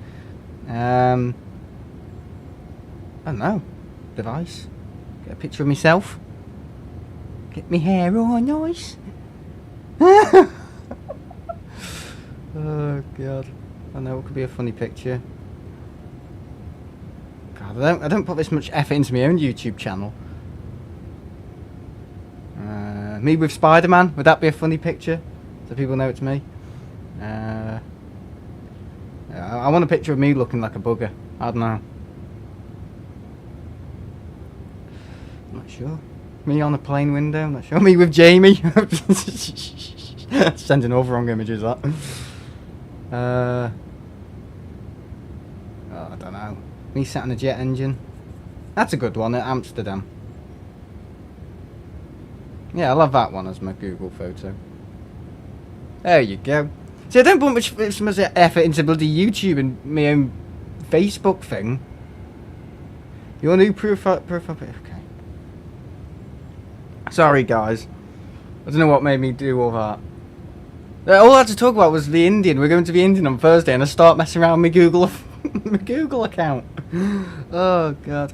I don't know. Device. Get a picture of myself. Get my hair all nice. Oh god. I know it could be a funny picture. God, I don't put this much effort into my own YouTube channel. Me with Spider-Man, would that be a funny picture? So people know it's me. I want a picture of me looking like a bugger. I don't know. I'm not sure. Me on a plane window, I'm not sure. Me with Jamie. Sending all the wrong images, that. Oh, I don't know. Me sat in a jet engine. That's a good one at Amsterdam. Yeah, I love that one as my Google photo. There you go. See, I don't put much effort into bloody YouTube and my own Facebook thing. Your new profile pic. Okay. Sorry, guys. I don't know what made me do all that. All I had to talk about was the Indian. We're going to the Indian on Thursday, and I start messing around with my Google, my Google account. Oh god.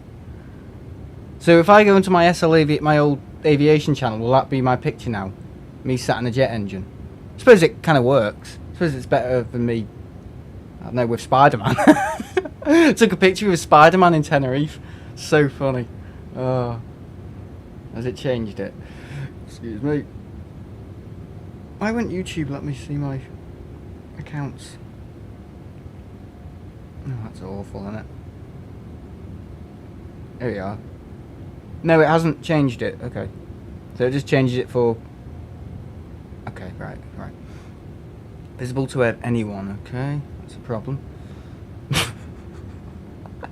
So if I go into my my old aviation channel, will that be my picture now? Me sat in a jet engine. I suppose it kind of works. I suppose it's better than me, I don't know, with Spider-Man. Took a picture with Spider-Man in Tenerife. So funny. Oh. Has it changed it? Excuse me. Why won't YouTube let me see my accounts? Oh, that's awful, isn't it? There we are. No, it hasn't changed it. Okay. So it just changes it for... Okay, right. Visible to anyone, okay? That's a problem.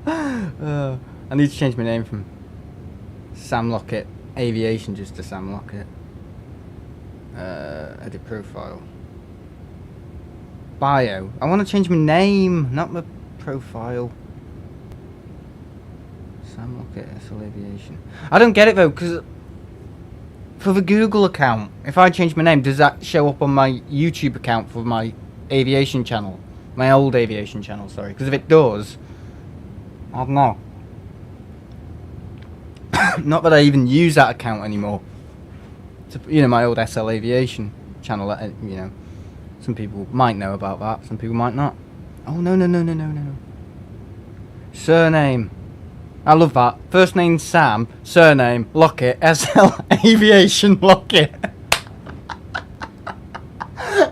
I need to change my name from Sam Lockett Aviation just to Sam Lockett. Edit profile. Bio. I want to change my name, not my profile. Sam Lockett SL Aviation. I don't get it though, because for the Google account, if I change my name, does that show up on my YouTube account for my aviation channel? My old aviation channel, sorry. Because if it does, I don't know. Not that I even use that account anymore. You know, my old SL Aviation channel, you know, some people might know about that, some people might not. Oh, no. Surname. I love that. First name Sam, surname Lockett, SL Aviation Lockett.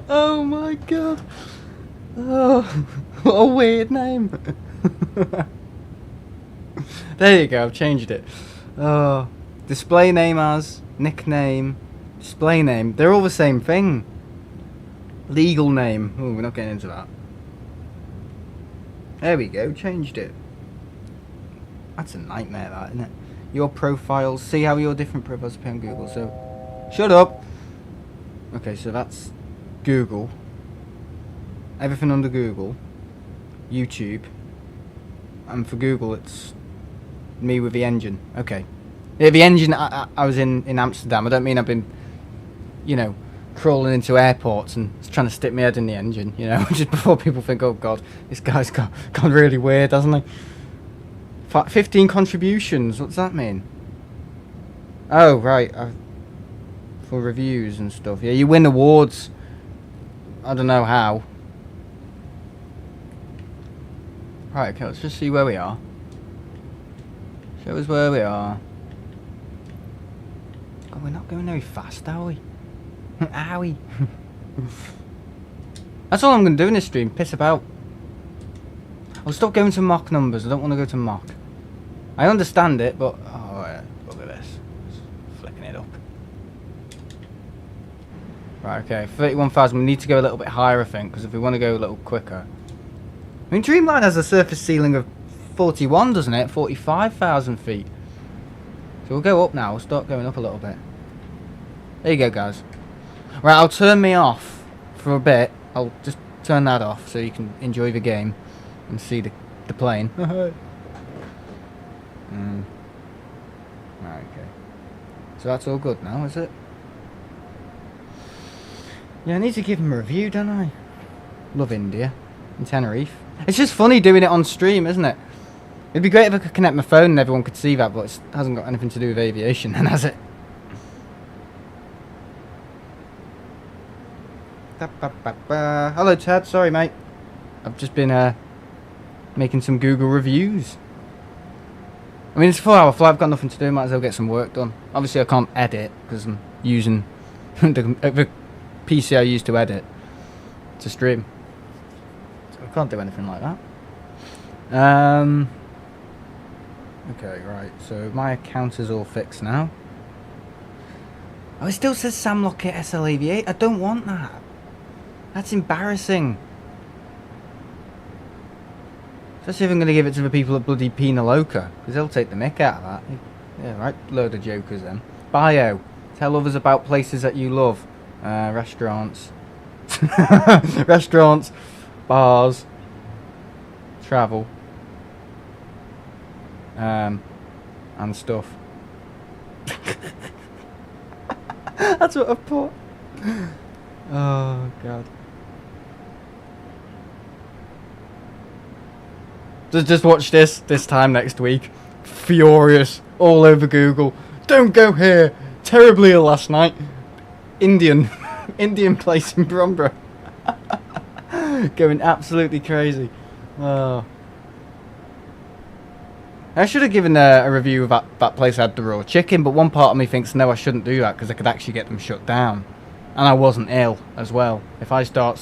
Oh my god. Oh, what a weird name. There you go, I've changed it. Oh, display name as, nickname, display name, they're all the same thing. Legal name, oh, we're not getting into that. There we go, changed it. That's a nightmare, that, isn't it? Your profiles, see how your different profiles appear on Google, so... Shut up! Okay, so that's Google. Everything under Google. YouTube. And for Google, it's me with the engine. Okay. Yeah, the engine, I was in Amsterdam. I don't mean I've been, you know, crawling into airports and trying to stick my head in the engine, you know, just before people think, oh god, this guy's gone really weird, hasn't he? 15 contributions, what does that mean? Oh, right, for reviews and stuff. Yeah, you win awards. I don't know how. Right, okay, let's just see where we are. Show us where we are. God, we're not going very fast, are we? Are we? That's all I'm going to do in this stream, piss about. I'll stop going to mock numbers, I don't want to go to mock. I understand it, but... Oh, yeah, look at this. Just flicking it up. Right, okay, 31,000, we need to go a little bit higher, I think, because if we want to go a little quicker... I mean, Dreamliner has a surface ceiling of 41, doesn't it? 45,000 feet. So we'll go up now, we'll start going up a little bit. There you go, guys. Right, I'll turn me off for a bit. I'll just turn that off so you can enjoy the game and see the plane. Right, okay. So that's all good now, is it? Yeah, I need to give him a review, don't I? Love India and Tenerife. It's just funny doing it on stream, isn't it? It'd be great if I could connect my phone and everyone could see that, but it hasn't got anything to do with aviation, then, has it? Hello, Ted. Sorry, mate. I've just been making some Google reviews. I mean, it's a 4-hour flight. I've got nothing to do. Might as well get some work done. Obviously, I can't edit because I'm using the PC I use to edit to stream. So I can't do anything like that. Okay, right. So my account is all fixed now. Oh, it still says Sam Lockett SLAV8. I don't want that. That's embarrassing. Especially if I'm going to give it to the people at bloody Pina Loca, because they'll take the mick out of that. Yeah, right, load of jokers then. Bio. Tell others about places that you love. Restaurants. Restaurants. Bars. Travel. And stuff. That's what I've put. Oh, God. Just watch this time next week. Furious. All over Google. Don't go here. Terribly ill last night. Indian place in Bromborough. Going absolutely crazy. Oh. I should have given a review of that place that had the raw chicken, but one part of me thinks, no, I shouldn't do that because I could actually get them shut down. And I wasn't ill as well. If I start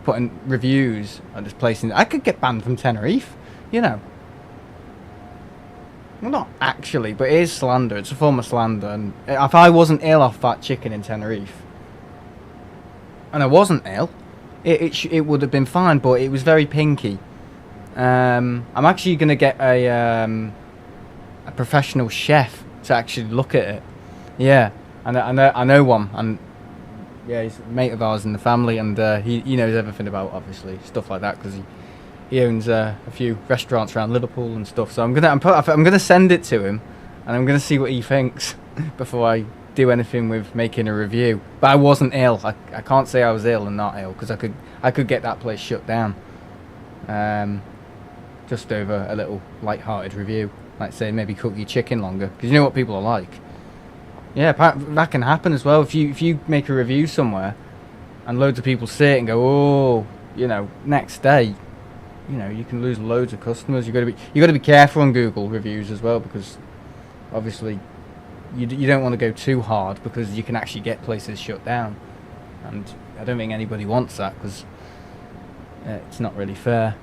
putting reviews at this place, I could get banned from Tenerife, you know. Well, not actually, but it is slander. It's a form of slander. And if I wasn't ill off that chicken in Tenerife, and I wasn't ill, it would have been fine, but it was very pinky. I'm actually going to get a professional chef to actually look at it. Yeah, and I know one, and yeah, he's a mate of ours in the family, and he knows everything about, obviously, stuff like that, because he owns a few restaurants around Liverpool and stuff. So I'm gonna send it to him, and I'm gonna see what he thinks before I do anything with making a review. But I wasn't ill. I can't say I was ill and not ill, because I could get that place shut down. Just over a little light-hearted review, like say maybe cook your chicken longer, because you know what people are like. Yeah, that can happen as well. If you make a review somewhere, and loads of people see it and go, oh, you know, next day, you know, you can lose loads of customers. You got to be careful on Google reviews as well, because obviously you don't want to go too hard, because you can actually get places shut down, and I don't think anybody wants that, because it's not really fair.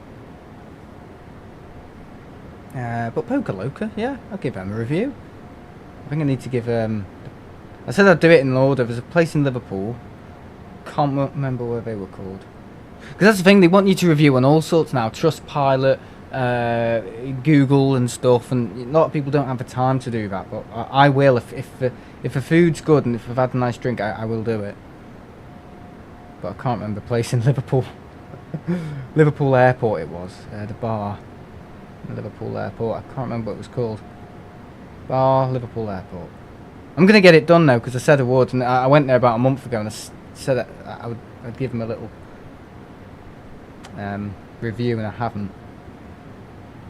But Poker Loca, yeah, I'll give them a review. I think I need to give I said I'd do it in order. There's a place in Liverpool. Can't remember where they were called. Because that's the thing, they want you to review on all sorts now. Trustpilot, Google and stuff. And a lot of people don't have the time to do that. But I will. If the food's good and if I've had a nice drink, I will do it. But I can't remember the place in Liverpool. Liverpool Airport it was. The bar. Liverpool Airport. I can't remember what it was called. Bar, Liverpool Airport. I'm going to get it done now because I said I would, and I went there about a month ago and said that I'd give him a little review, and I haven't.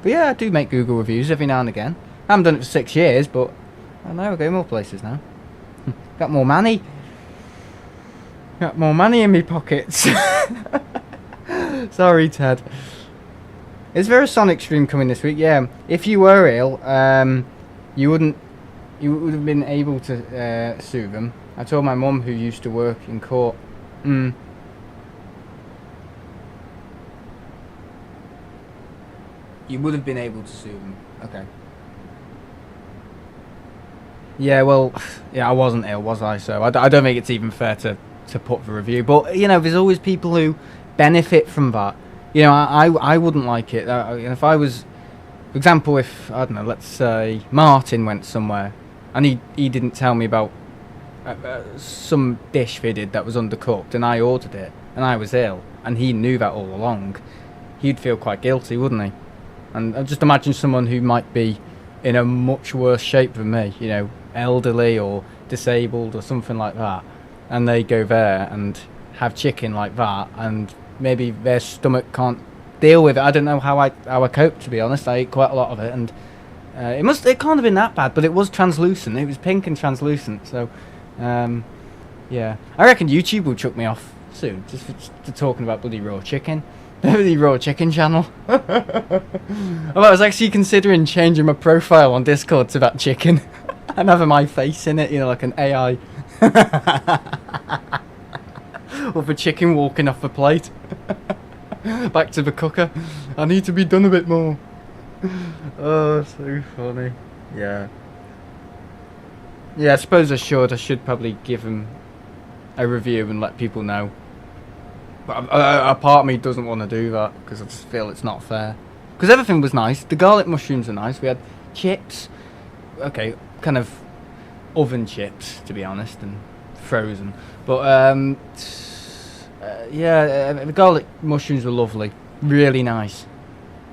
But yeah, I do make Google reviews every now and again. I haven't done it for 6 years, but I know I go more places now. Got more money. Got more money in me pockets. Sorry, Ted. Is there a Sonic stream coming this week? Yeah. If you were ill, you would have been able to sue them. I told my mum, who used to work in court. You would have been able to sue them. Okay. Yeah, well, yeah, I wasn't ill, was I? So I don't think it's even fair to put the review. But, you know, there's always people who benefit from that. You know, I wouldn't like it. If I was, for example, if, I don't know, let's say Martin went somewhere and he didn't tell me about some dish they did that was undercooked, and I ordered it and I was ill and he knew that all along, he'd feel quite guilty, wouldn't he? And just imagine someone who might be in a much worse shape than me, you know, elderly or disabled or something like that, and they go there and have chicken like that, and maybe their stomach can't deal with it. I don't know how I coped, to be honest. I ate quite a lot of it, and it can't have been that bad, but it was translucent. It was pink and translucent, so yeah, I reckon YouTube will chuck me off soon just for talking about bloody raw chicken. The raw chicken channel. I was actually considering changing my profile on Discord to that chicken and having my face in it, you know, like an AI. With a chicken walking off the plate. Back to the cooker. I need to be done a bit more. Oh, so funny. Yeah. Yeah, I suppose I should probably give him a review and let people know. But a part of me doesn't want to do that because I just feel it's not fair. Because everything was nice. The garlic mushrooms are nice. We had chips. Okay, kind of oven chips, to be honest, and frozen. But yeah, the garlic mushrooms were lovely. Really nice.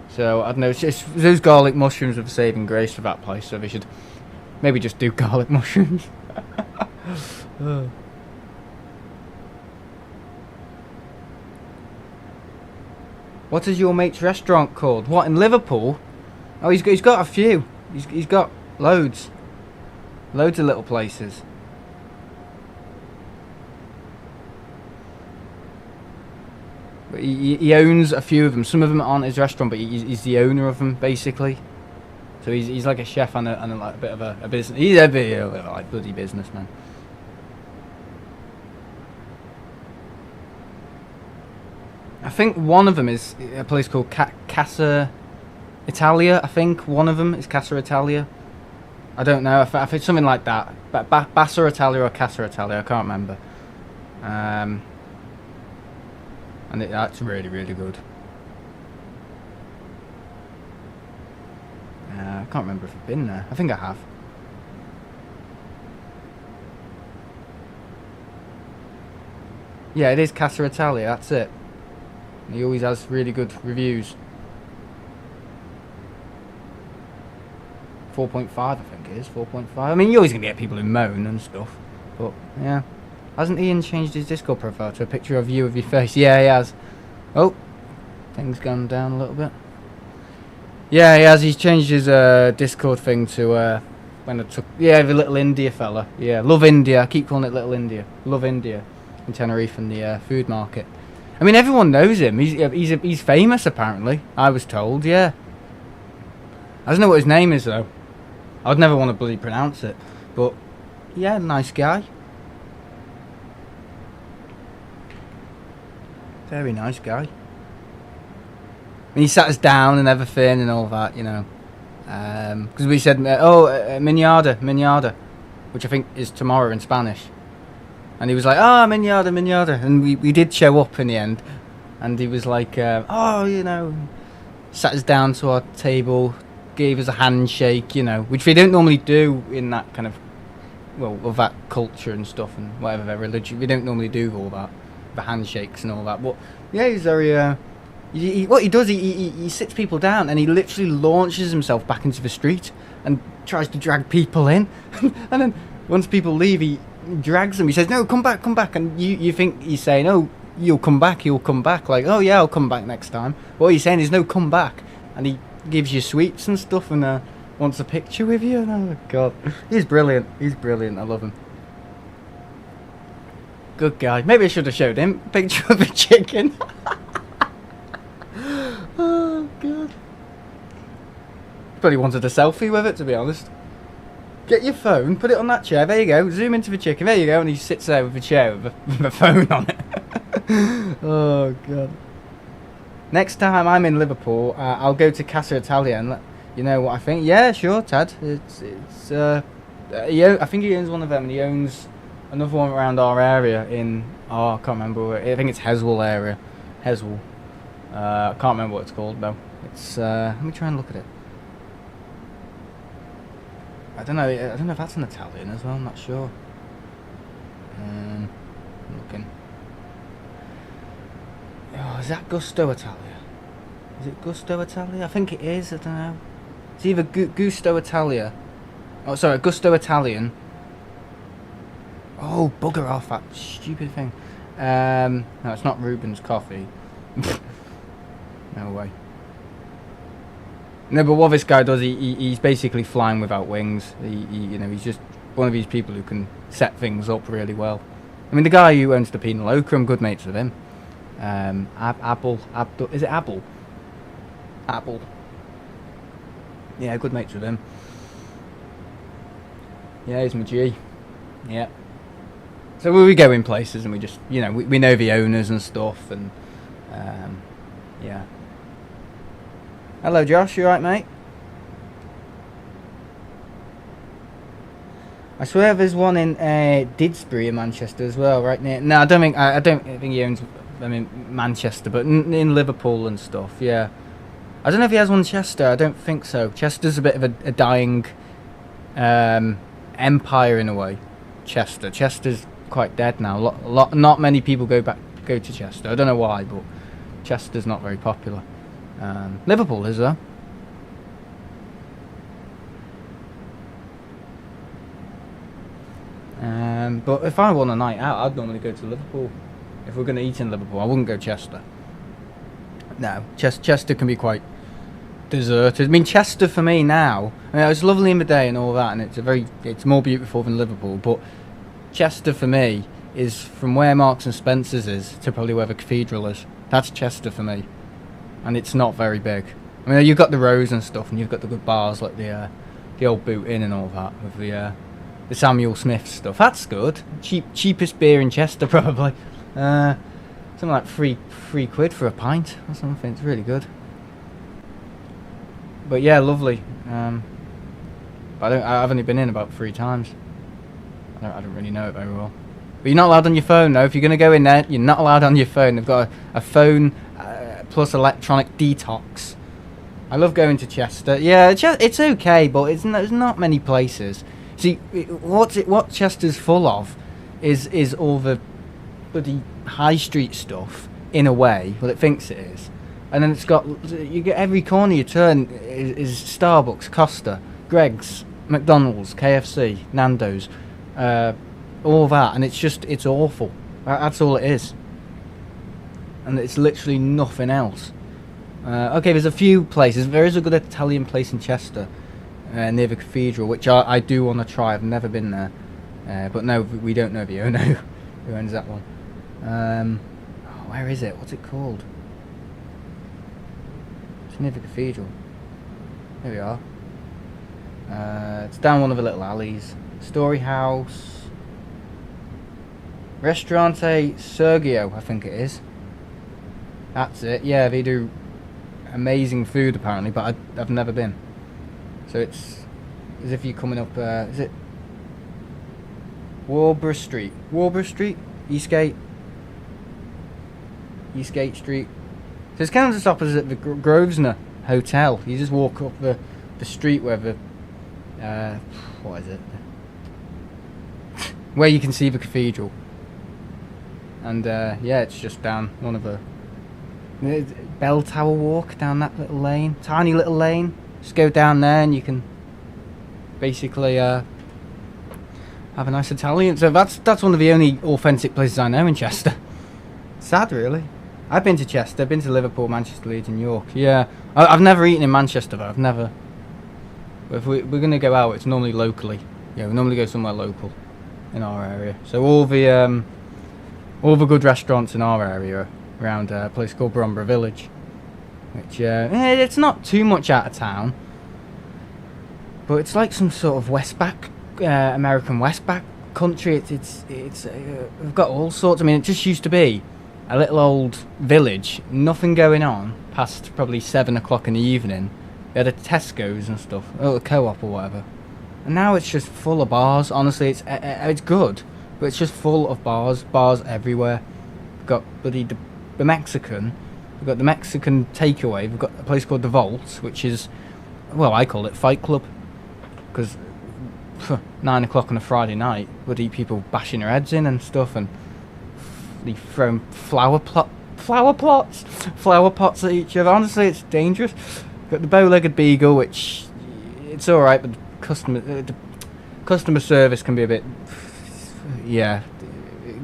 So, I don't know, those garlic mushrooms are the saving grace for that place. So they should maybe just do garlic mushrooms. What is your mate's restaurant called? What, in Liverpool? Oh, he's got a few. He's got loads. Loads of little places. But he owns a few of them. Some of them aren't his restaurant, but he's the owner of them, basically. So he's like a chef and like a bit of a business. He's a bit of a like bloody businessman. I think one of them is a place called Casa Italia. I think one of them is Casa Italia. I don't know. I think something like that. Bassa Italia or Casa Italia. I can't remember. And that's really, really good. I can't remember if I've been there. I think I have. Yeah, it is Casa Italia. That's it. He always has really good reviews. 4.5, I think it is. 4.5. I mean, you're always going to get people who moan and stuff. But, yeah. Hasn't Ian changed his Discord profile to a picture of you with your face? Yeah, he has. Oh. Things gone down a little bit. Yeah, he has. He's changed his Discord thing to when I took... Yeah, the Little India fella. Yeah, Love India. I keep calling it Little India. Love India. In Tenerife and the food market. I mean, everyone knows him. He's famous, apparently. I was told, yeah. I don't know what his name is, though. I'd never want to bloody pronounce it. But, yeah, nice guy. Very nice guy. And he sat us down and everything and all that, you know. Because we said, Minada, which I think is tomorrow in Spanish. And he was like, Minada. And we did show up in the end. And he was like, you know, sat us down to our table, gave us a handshake, you know, which they don't normally do in that kind of, well, of that culture and stuff and whatever their religion. We don't normally do all that, the handshakes and all that. But, yeah, he's very, what he does, he sits people down and he literally launches himself back into the street and tries to drag people in. And then once people leave, he drags them. He says, "No, come back, come back." And you think he's saying, "Oh, you'll come back, you'll come back." Like, "Oh yeah, I'll come back next time." What he's saying is, "No, come back." And he gives you sweets and stuff and wants a picture with you. Oh god, he's brilliant. He's brilliant. I love him. Good guy. Maybe I should have showed him a picture of a chicken. Oh god. Probably wanted a selfie with it, to be honest. Get your phone, put it on that chair. There you go. Zoom into the chicken. There you go. And he sits there with a chair with a phone on it. Oh god. Next time I'm in Liverpool, I'll go to Casa Italia and let you know what I think. Yeah, sure, Tad. I think he owns one of them, and he owns another one around our area in, I can't remember. I think it's Heswell area. Heswell. I can't remember what it's called though. It's let me try and look at it. I don't know if that's an Italian as well. I'm not sure. I'm looking. Oh, is that Gusto Italia? Is it Gusto Italia? I think it is. I don't know. It's either Gusto Italia. Oh, sorry, Gusto Italian. Oh, bugger off, that stupid thing. No, it's not Reuben's Coffee. No way. No, but what this guy does, he's basically flying without wings. He's just one of these people who can set things up really well. I mean, the guy who owns the Penal Ochre, I'm good mates with him. Is it Abel? Apple. Yeah, good mates with him. Yeah, he's my G. Yeah. So we go in places and we just, we know the owners and stuff, and yeah. Hello, Josh. You alright, mate? I swear there's one in Didsbury in Manchester as well, right near. No, I don't think he owns. I mean, Manchester, but in Liverpool and stuff. Yeah. I don't know if he has one in Chester. I don't think so. Chester's a bit of a dying empire in a way. Chester's quite dead now. Not many people go to Chester. I don't know why, but Chester's not very popular. Liverpool is though. But if I want a night out, I'd normally go to Liverpool. If we're going to eat in Liverpool, I wouldn't go Chester. No, Chester can be quite deserted. I mean, Chester for me now, it's lovely in the day and all that, and it's more beautiful than Liverpool, but Chester for me is from where Marks and Spencer's is to probably where the cathedral is. That's Chester for me, and it's not very big. I mean, you've got the Rose and stuff, and you've got the good bars like the old Boot Inn and all that with the Samuel Smith stuff. That's good. Cheapest beer in Chester probably. Something like £3 for a pint or something. It's really good. But yeah, lovely. I've only been in about 3 times. I don't really know it very well. But you're not allowed on your phone though. If you're going to go in there, you're not allowed on your phone. They've got a phone plus electronic detox. I love going to Chester. Yeah, it's okay, but there's not many places. See, what Chester's full of is all the bloody high street stuff in a way. Well, it thinks it is, and then it's got, you get every corner you turn is Starbucks, Costa, Greg's, McDonald's, KFC, Nando's, all that, and it's awful. That's all it is, and it's literally nothing else. Okay, there's a few places. There is a good Italian place in Chester, near the cathedral, which I do want to try. I've never been there, but no, we don't know the owner who owns that one. Where is it? What's it called? It's near the cathedral. Here we are. It's down one of the little alleys. Story House. Ristorante Sergio, I think it is. That's it. Yeah, they do amazing food apparently, but I've never been. So it's as if you're coming up, is it Warburg Street? Eastgate Street. So it's kind of just opposite the Grosvenor Hotel. You just walk up the street where the, what is it? Where you can see the cathedral. And yeah, it's just down one of the Bell Tower Walk, down that little lane, tiny little lane. Just go down there and you can basically have a nice Italian. So that's one of the only authentic places I know in Chester. Sad, really. I've been to Chester, been to Liverpool, Manchester, Leeds, and York. Yeah, I've never eaten in Manchester though. I've never. But if we're gonna go out, it's normally locally. Yeah, we normally go somewhere local in our area. So all the good restaurants in our area are around a place called Bromborough Village, which it's not too much out of town, but it's like some sort of Westback, American Westback country. It's we've got all sorts. I mean, it just used to be a little old village, nothing going on past probably 7 o'clock in the evening. We had a Tesco's and stuff, or a co-op or whatever, and now it's just full of bars. Honestly, it's good, but it's just full of bars everywhere. We've got bloody the Mexican, we've got the Mexican takeaway, we've got a place called the Vault, which is, well, I call it Fight Club, because 9 o'clock on a Friday night, bloody people bashing their heads in and stuff, and they throwing flower pots at each other. Honestly, it's dangerous. Got the bow-legged beagle, which it's all right, but the customer service can be a bit. Yeah,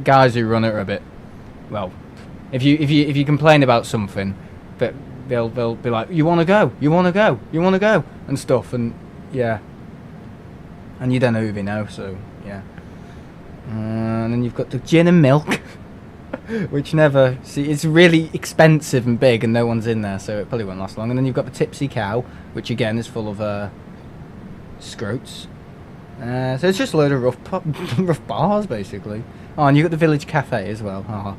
guys who run it are a bit. Well, if you complain about something, but they'll be like, you want to go, and stuff, and yeah, and you don't know who they know, so yeah. And then you've got the gin and milk. Which never, see, it's really expensive and big and no one's in there, so it probably won't last long. And then you've got the Tipsy Cow, which again is full of scroats. So it's just a load of rough bars, basically. Oh, and you've got the Village Cafe as well. Oh.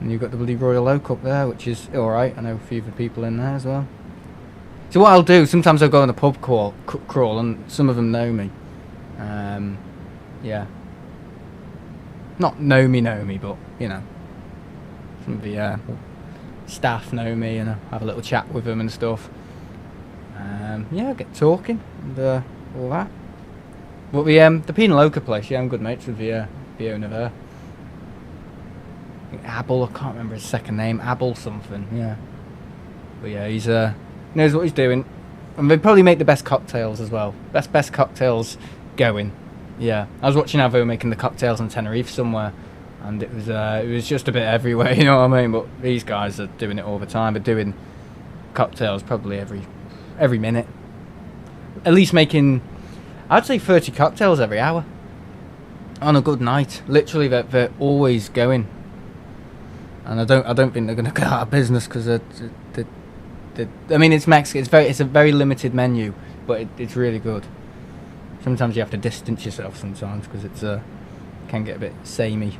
And you've got the bloody Royal Oak up there, which is alright. I know a few of the people in there as well. So what I'll do, sometimes I'll go on a pub crawl, and some of them know me. Yeah. Not know me, but, you know, some of the staff know me, and I have a little chat with them and stuff. Yeah, get talking and all that. But the Penal Ochre place, yeah, I'm good mates with the owner there. I think Abel, I can't remember his second name, Abel something, yeah. But yeah, he's knows what he's doing, and they probably make the best cocktails as well. Best cocktails going. Yeah, I was watching how they were making the cocktails on Tenerife somewhere, and it was just a bit everywhere, you know what I mean? But these guys are doing it all the time. They're doing cocktails probably every minute. At least making, I'd say 30 cocktails every hour on a good night. Literally, they're always going, and I don't think they're going to go out of business because I mean, it's Mexican. It's a very limited menu, but it's really good. Sometimes you have to distance yourself sometimes because it's can get a bit samey.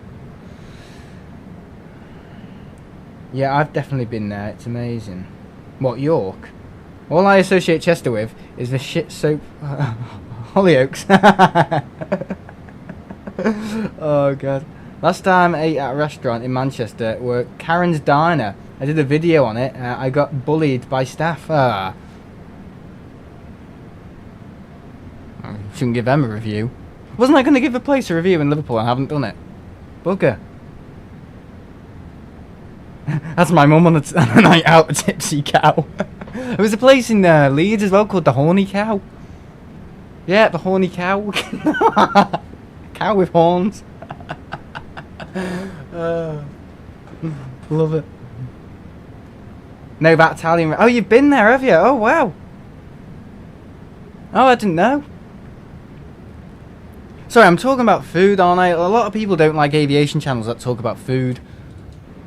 Yeah, I've definitely been there. It's amazing. What, York? All I associate Chester with is the shit soap Hollyoaks. Oh god. Last time I ate at a restaurant in Manchester were Karen's Diner. I did a video on it. I got bullied by staff. Shouldn't give them a review. Wasn't I going to give the place a review in Liverpool? I haven't done it. Bugger. That's my mum on a night out, a Tipsy Cow. There was a place in Leeds as well called the Horny Cow. Yeah, the Horny Cow. Cow with horns. Love it. No, that Italian. Oh, you've been there, have you? Oh, wow. Oh, I didn't know. Sorry, I'm talking about food, aren't I? A lot of people don't like aviation channels that talk about food.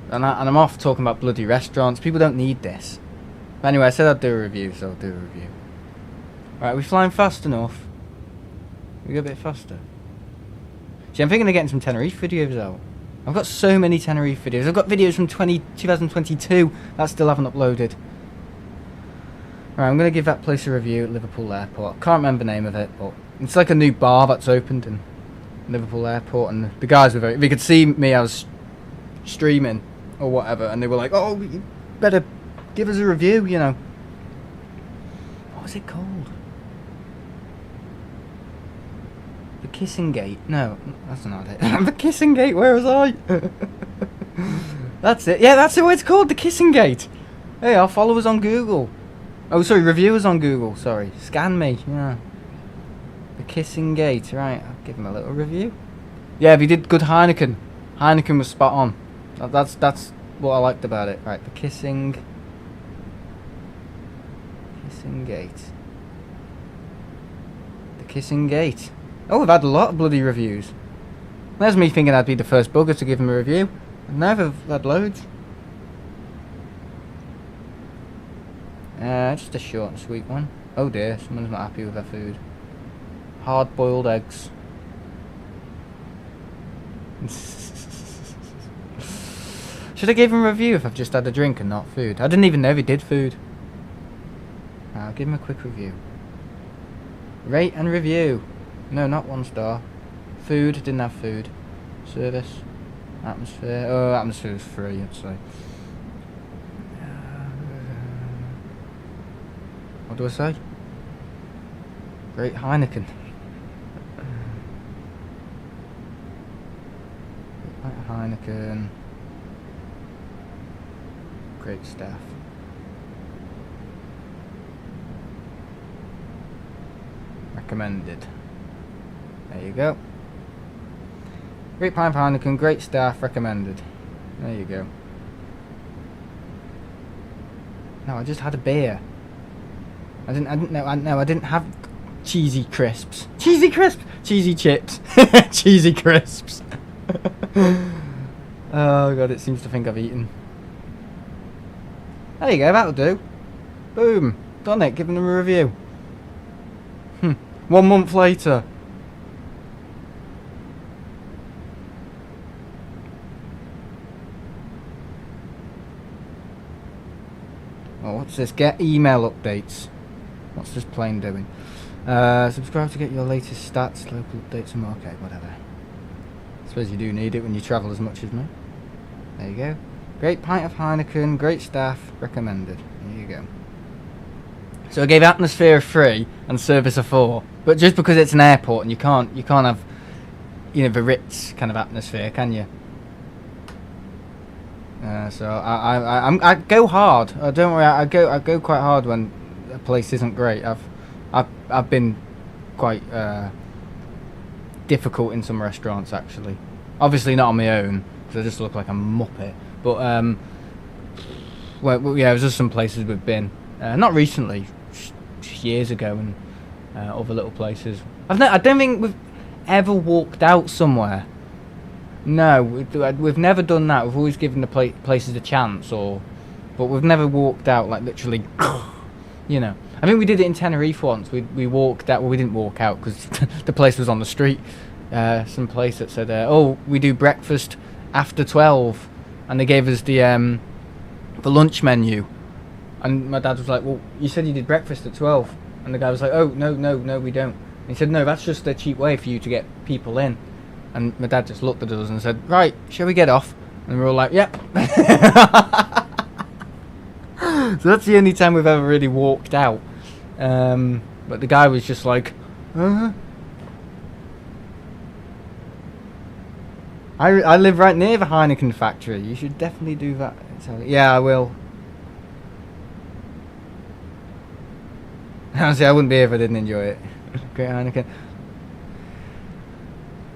And I'm off talking about bloody restaurants. People don't need this. But anyway, I said I'd do a review, so I'll do a review. Right, we're flying fast enough. We go a bit faster. See, I'm thinking of getting some Tenerife videos out. I've got so many Tenerife videos. I've got videos from 2022 that I still haven't uploaded. Right, I'm going to give that place a review at Liverpool Airport. I can't remember the name of it, but it's like a new bar that's opened in Liverpool Airport, and the guys were very... They could see me, I was streaming or whatever, and they were like, oh, you better give us a review, you know. What was it called? The Kissing Gate? No, that's not it. The Kissing Gate, where was I? That's it. Yeah, that's what it's called, the Kissing Gate. Hey, our followers on Google. Oh, sorry, reviewers on Google, sorry. Scan me, yeah. The Kissing Gate, right, I'll give him a little review. Yeah, he did good Heineken. Heineken was spot on. That's what I liked about it. Right, the Kissing Gate. The Kissing Gate. Oh, we've had a lot of bloody reviews. There's me thinking I'd be the first bugger to give him a review. I've never had loads. Just a short and sweet one. Oh dear, someone's not happy with their food. Hard boiled eggs. Should I give him a review if I've just had a drink and not food? I didn't even know if he did food. I'll give him a quick review. Rate and review. No, not 1 star. Food, didn't have food. Service. Atmosphere. Oh, atmosphere was free, I'd say. What do I say? Great Heineken. Great Heineken. Great staff. Recommended. There you go. Great pint of Heineken, great staff, recommended. There you go. No, I just had a beer. I didn't have cheesy crisps. Cheesy crisps! Cheesy chips. Cheesy crisps. Oh god, it seems to think I've eaten. There you go, that'll do. Boom. Done it, giving them a review. 1 month later. Oh, what's this? Get email updates. What's this plane doing? Subscribe to get your latest stats, local updates, and more. Okay, whatever. I suppose you do need it when you travel as much as me. There you go. Great pint of Heineken, great staff, recommended. There you go. So I gave atmosphere a 3 and service a 4, but just because it's an airport and you can't have, you know, the Ritz kind of atmosphere, can you? So I go hard. Don't worry, I go quite hard when a place isn't great. I've been quite difficult in some restaurants actually. Obviously not on my own because I just look like a muppet. But well, yeah, there's just some places we've been. Not recently, years ago, and other little places. I don't think we've ever walked out somewhere. No, we've never done that. We've always given the places a chance, but we've never walked out like literally. You know, I think we did it in Tenerife once. We walked out. Well, we didn't walk out because the place was on the street. Some place that said, "Oh, we do breakfast after 12," and they gave us the lunch menu. And my dad was like, "Well, you said you did breakfast at 12," and the guy was like, "Oh, no, we don't." And he said, "No, that's just a cheap way for you to get people in." And my dad just looked at us and said, "Right, shall we get off?" And we're all like, "Yep." So that's the only time we've ever really walked out. But the guy was just like, I live right near the Heineken factory. You should definitely do that. Yeah, I will. Honestly, I wouldn't be here if I didn't enjoy it. Great Heineken.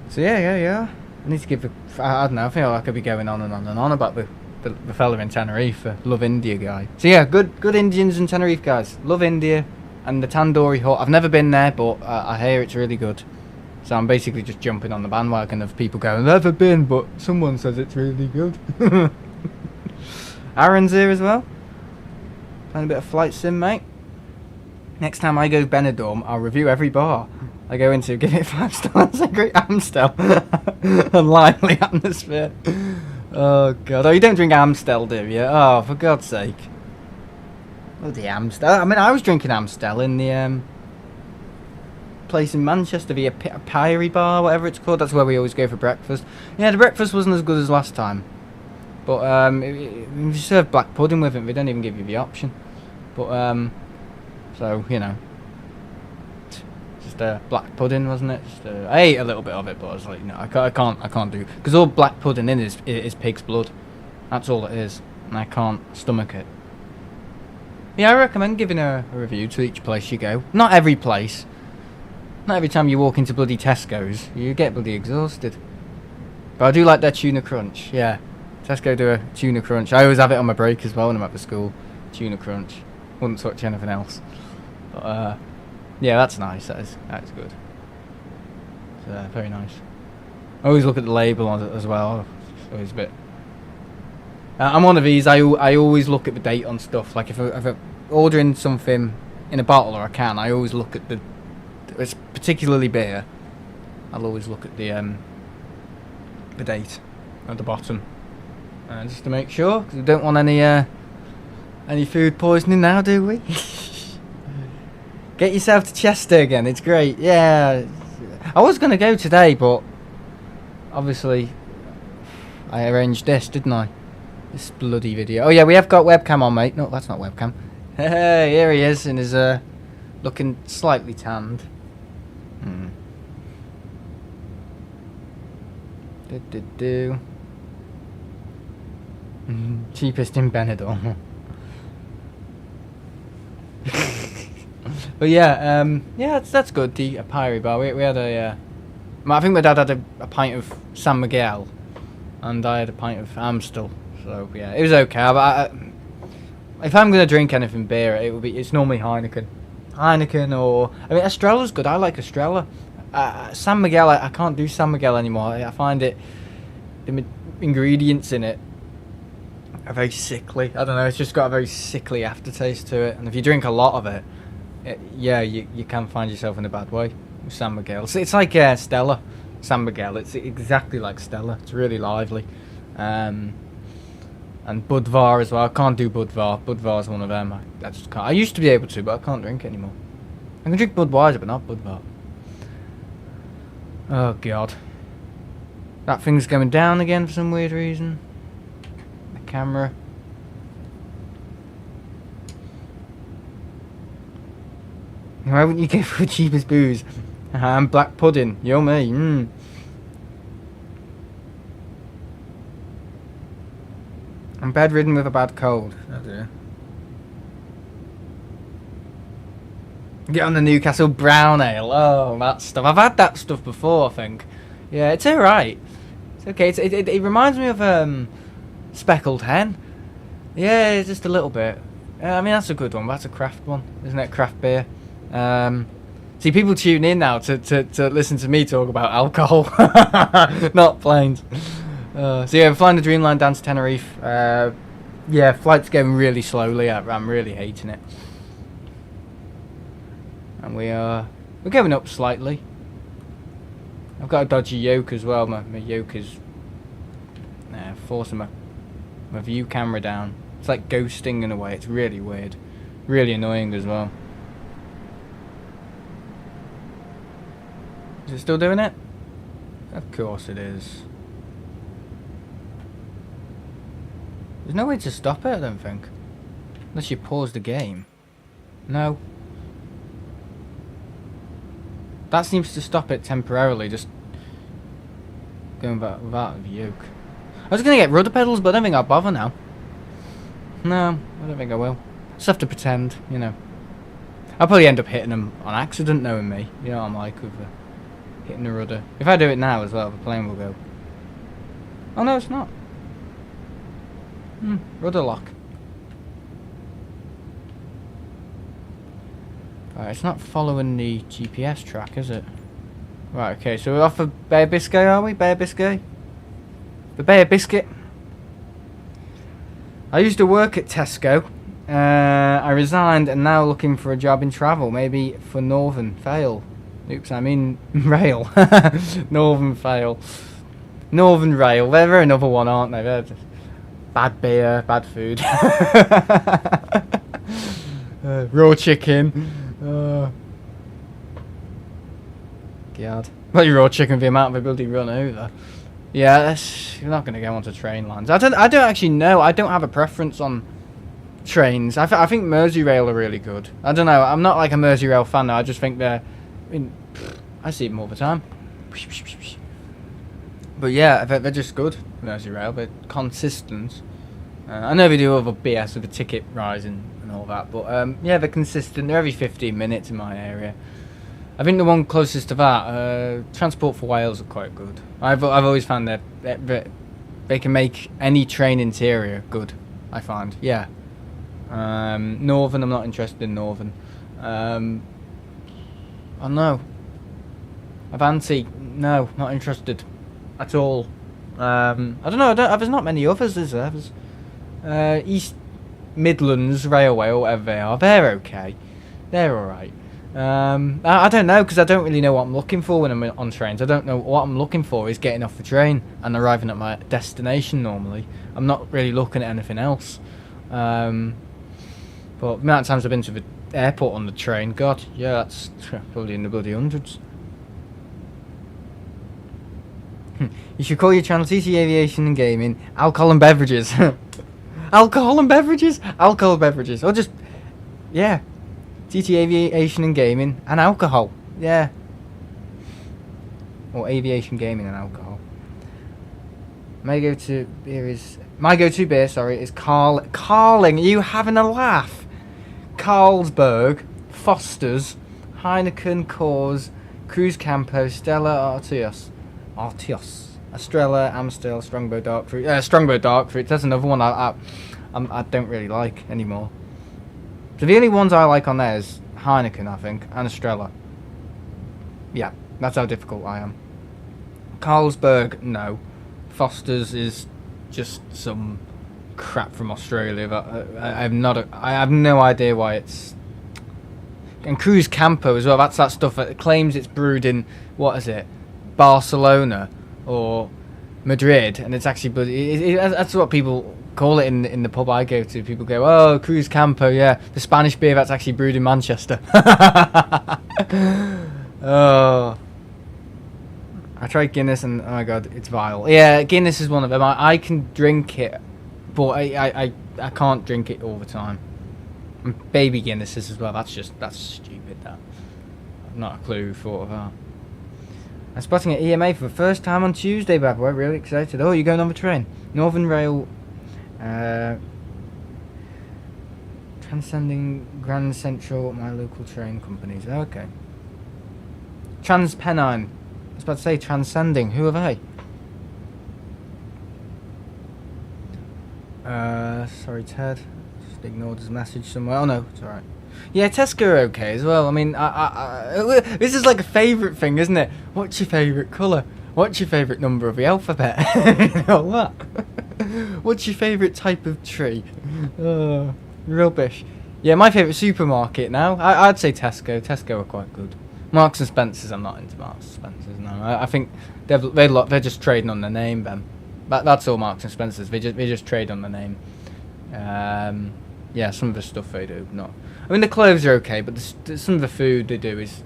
So yeah. I need to give I don't know, I feel like I could be going on and on and on about the fella in Tenerife, Love India guy. So yeah, good Indians in Tenerife guys. Love India and the Tandoori Hut. I've never been there, but I hear it's really good. So I'm basically just jumping on the bandwagon of people going, never been, but someone says it's really good. Aaron's here as well. Playing a bit of flight sim, mate. Next time I go to Benidorm, I'll review every bar I go into, give it 5 stars. A great Amstel and lively atmosphere. Oh god! Oh, you don't drink Amstel, do you? Oh, for God's sake! Oh, the Amstel. I mean, I was drinking Amstel in the place in Manchester, the Pyrie Bar, whatever it's called. That's where we always go for breakfast. Yeah, the breakfast wasn't as good as last time, but if you serve black pudding with it, they don't even give you the option. But so you know. Black pudding, wasn't it? I ate a little bit of it, but I was like, no, I can't do, because all black pudding in is pig's blood. That's all it is, and I can't stomach it. Yeah, I recommend giving a review to each place you go. Not every place. Not every time you walk into bloody Tesco's, you get bloody exhausted. But I do like their tuna crunch, yeah. Tesco do a tuna crunch. I always have it on my break as well when I'm at the school. Tuna crunch. Wouldn't touch anything else. But, yeah, that's nice. That is good. It's, very nice. I always look at the label on it as well. It's always a bit... I'm one of these. I always look at the date on stuff. Like if I'm ordering something in a bottle or a can, I always look at the... It's particularly beer. I'll always look at the date at the bottom, just to make sure, because we don't want any food poisoning now, do we? Get yourself to Chester again. It's great. Yeah, I was gonna go today, but obviously I arranged this, didn't I? This bloody video. Oh yeah, we have got webcam on, mate. No, that's not webcam. Hey, here he is, and is looking slightly tanned. Cheapest in Benidorm. But yeah, yeah, that's good. The Pirate Bar. We had a. I think my dad had a pint of San Miguel, and I had a pint of Amstel. So yeah, it was okay. But if I'm gonna drink anything beer, it's normally Heineken. Or I mean, Estrella's good. I like Estrella. San Miguel, I can't do San Miguel anymore. I find the ingredients in it are very sickly. I don't know. It's just got a very sickly aftertaste to it. And if you drink a lot of it, yeah, you can find yourself in a bad way with San Miguel. It's like Stella, San Miguel. It's exactly like Stella. It's really lively. And Budvar as well. I can't do Budvar. Budvar's one of them. I just can't. I used to be able to, but I can't drink it anymore. I can drink Budweiser, but not Budvar. Oh god. That thing's going down again for some weird reason. The camera. Why wouldn't you go for the cheapest booze? And black pudding. Yummy. I'm bedridden with a bad cold. Oh dear. Get on the Newcastle Brown Ale. Oh, that stuff. I've had that stuff before, I think. Yeah, it's alright. It's okay. It reminds me of Speckled Hen. Yeah, just a little bit. I mean, that's a good one. That's a craft one, isn't it? Craft beer. See, people tune in now to listen to me talk about alcohol, not planes. So yeah, we're flying the Dreamliner down to Tenerife. Yeah, flight's going really slowly. I'm really hating it. And we're going up slightly. I've got a dodgy yoke as well. My yoke is forcing my view camera down. It's like ghosting in a way. It's really weird. Really annoying as well. Is it still doing it? Of course it is. There's no way to stop it, I don't think. Unless you pause the game. No. That seems to stop it temporarily, just going back without the yoke. I was going to get rudder pedals, but I don't think I'll bother now. No, I don't think I will. Just have to pretend, you know. I'll probably end up hitting them on accident, knowing me. You know what I'm like with hitting the rudder. If I do it now as well, the plane will go. Oh no, it's not. Rudder lock. Right, it's not following the GPS track, is it? Right, okay, so we're off for Bay of Biscay, are we? Bay of Biscay? The Bay of Biscuit. I used to work at Tesco. I resigned and now looking for a job in travel, maybe for Northern Fail. Oops, I mean Rail. Northern Fail. Northern Rail. They're another one, aren't they? They're just bad beer, bad food. Raw chicken. God. Bloody raw chicken, the amount of ability run over. Yeah, you're not going to go onto train lines. I don't actually know. I don't have a preference on trains. I think Merseyrail are really good. I don't know. I'm not like a Merseyrail fan though. I just think they're... I see them all the time. But yeah, they're just good. Merseyrail, they're consistent. I know they do other BS with the ticket rising and all that, but yeah, they're consistent. They're every 15 minutes in my area. I think the one closest to that, Transport for Wales, are quite good. I've always found that they can make any train interior good. I find, yeah. Northern, I'm not interested in Northern. I don't know. Avanti, no, not interested at all. I don't know. There's not many others, is there? East Midlands Railway or whatever they are. They're okay. They're all right. I don't know, because I don't really know what I'm looking for when I'm on trains. I don't know what I'm looking for is getting off the train and arriving at my destination normally. I'm not really looking at anything else. But the amount of times I've been to the airport on the train, God, yeah, that's probably in the bloody hundreds. You should call your channel TTE Aviation and Gaming, Alcohol and Beverages. Alcohol and Beverages? Alcohol and Beverages. Or just, yeah. TTE Aviation and Gaming and Alcohol. Yeah. Or Aviation, Gaming and Alcohol. My go-to beer, is Carling. Are you having a laugh? Carlsberg, Foster's, Heineken, Coors, Cruz Campo, Stella Artois, Estrella, Amstel, Strongbow Dark Fruit. Strongbow Dark Fruit. That's another one I don't really like anymore. So the only ones I like on there is Heineken, I think, and Estrella. Yeah, that's how difficult I am. Carlsberg, no. Foster's is just some crap from Australia that I have no idea why it's. And Cruz Campo as well. That's that stuff that claims it's brewed in, what is it, Barcelona or Madrid, and it's actually that's what people call it in the pub I go to. People go, oh, Cruz Campo, yeah, the Spanish beer that's actually brewed in Manchester. Oh, I tried Guinness and oh my god, it's vile. Yeah, Guinness is one of them. I can drink it, but I can't drink it all the time. And baby Guinness as well. That's stupid. That I've not a clue who thought of that. I'm spotting an EMA for the first time on Tuesday, by the way. Really excited. Oh, you're going on the train. Northern Rail, transcending Grand Central, my local train companies. Okay. Transpennine. I was about to say transcending. Who are they? Sorry, Ted. Just ignored his message somewhere. Oh no, it's alright. Yeah, Tesco are okay as well. I mean, this is like a favourite thing, isn't it? What's your favourite colour? What's your favourite number of the alphabet? You know what? What's your favourite type of tree? Rubbish. Yeah, my favourite supermarket now. I'd say Tesco. Tesco are quite good. Marks and Spencers, I'm not into Marks and Spencers. No, I think they're just trading on their name, Ben. That's all Marks and Spencers. They just trade on the name. Yeah, some of the stuff they do, not. I mean, the clothes are okay, but some of the food they do is